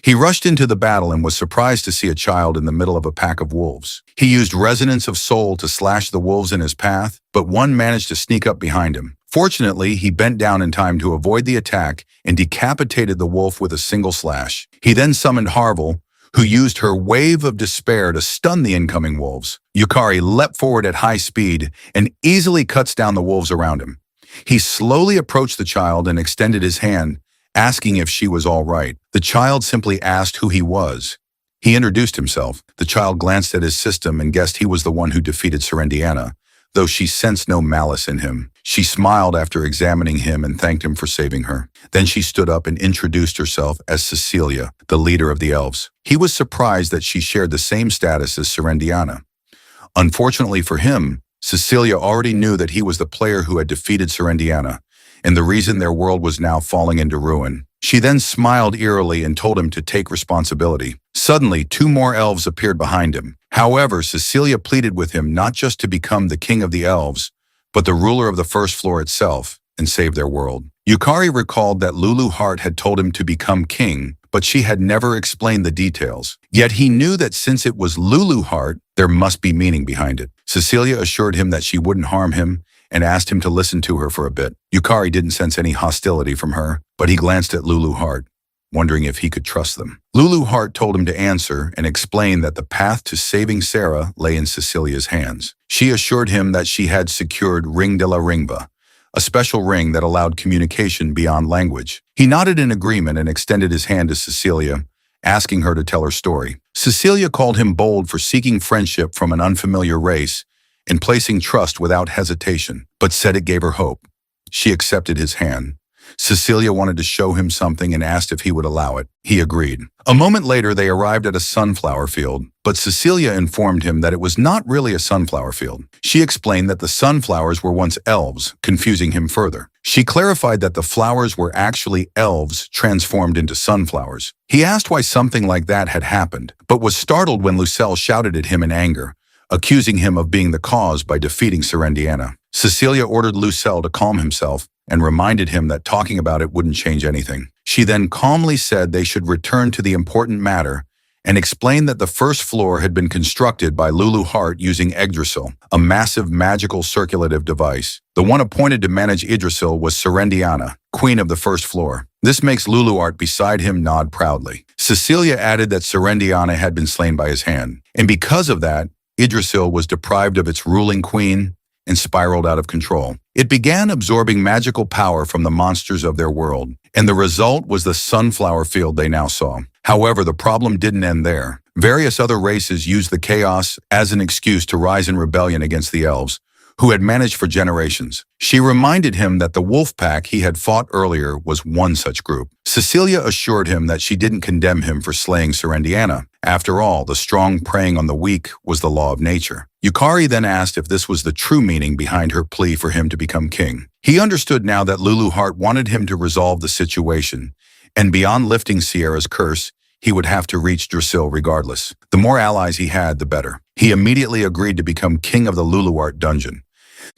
He rushed into the battle and was surprised to see a child in the middle of a pack of wolves. He used Resonance of Soul to slash the wolves in his path, but one managed to sneak up behind him. Fortunately, he bent down in time to avoid the attack and decapitated the wolf with a single slash. He then summoned Harvel, who used her Wave of Despair to stun the incoming wolves. Yukari leapt forward at high speed and easily cuts down the wolves around him. He slowly approached the child and extended his hand, asking if she was all right. The child simply asked who he was. He introduced himself. The child glanced at his system and guessed he was the one who defeated Serendiana, though she sensed no malice in him. She smiled after examining him and thanked him for saving her. Then she stood up and introduced herself as Cecilia, the leader of the elves. He was surprised that she shared the same status as Serendiana. Unfortunately for him, Cecilia already knew that he was the player who had defeated Serendiana, and the reason their world was now falling into ruin. She then smiled eerily and told him to take responsibility. Suddenly, 2 more elves appeared behind him. However, Cecilia pleaded with him not just to become the king of the elves, but the ruler of the first floor itself, and save their world. Yukari recalled that Luluart had told him to become king, but she had never explained the details. Yet he knew that since it was Lulu Heart, there must be meaning behind it. Cecilia assured him that she wouldn't harm him and asked him to listen to her for a bit. Yukari didn't sense any hostility from her, but he glanced at Lulu Heart, wondering if he could trust them. Lulu Heart told him to answer and explain that the path to saving Sarah lay in Cecilia's hands. She assured him that she had secured Ring de la Ringba, a special ring that allowed communication beyond language. He nodded in agreement and extended his hand to Cecilia, asking her to tell her story. Cecilia called him bold for seeking friendship from an unfamiliar race and placing trust without hesitation, but said it gave her hope. She accepted his hand. Cecilia wanted to show him something and asked if he would allow it. He agreed. A moment later, they arrived at a sunflower field, but Cecilia informed him that it was not really a sunflower field. She explained that the sunflowers were once elves, confusing him further. She clarified that the flowers were actually elves transformed into sunflowers. He asked why something like that had happened, but was startled when Lucelle shouted at him in anger, accusing him of being the cause by defeating Serendiana. Cecilia ordered Lucelle to calm himself and reminded him that talking about it wouldn't change anything. She then calmly said they should return to the important matter and explained that the first floor had been constructed by Lulu Heart using Yggdrasil, a massive magical circulative device. The one appointed to manage Yggdrasil was Serendiana, queen of the first floor. This makes Lulu Heart beside him nod proudly. Cecilia added that Serendiana had been slain by his hand, and because of that, Yggdrasil was deprived of its ruling queen and spiraled out of control. It began absorbing magical power from the monsters of their world, and the result was the sunflower field they now saw. However, the problem didn't end there. Various other races used the chaos as an excuse to rise in rebellion against the elves, who had managed for generations. She reminded him that the wolf pack he had fought earlier was one such group. Cecilia assured him that she didn't condemn him for slaying Serendiana. After all, the strong preying on the weak was the law of nature. Yukari then asked if this was the true meaning behind her plea for him to become king. He understood now that Lulu Heart wanted him to resolve the situation, and beyond lifting Sierra's curse, he would have to reach Drasil regardless. The more allies he had, the better. He immediately agreed to become king of the Lulu Heart dungeon.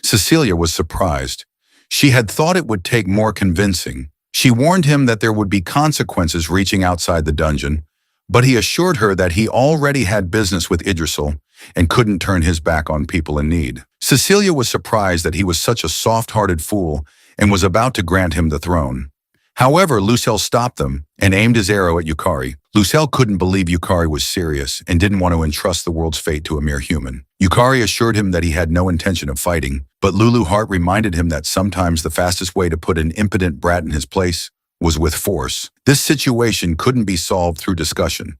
Cecilia was surprised. She had thought it would take more convincing. She warned him that there would be consequences reaching outside the dungeon, but he assured her that he already had business with Yggdrasil and couldn't turn his back on people in need. Cecilia was surprised that he was such a soft-hearted fool and was about to grant him the throne. However, Lucelle stopped them and aimed his arrow at Yukari. Lucelle couldn't believe Yukari was serious and didn't want to entrust the world's fate to a mere human. Yukari assured him that he had no intention of fighting, but Lulu Heart reminded him that sometimes the fastest way to put an impotent brat in his place was with force. This situation couldn't be solved through discussion.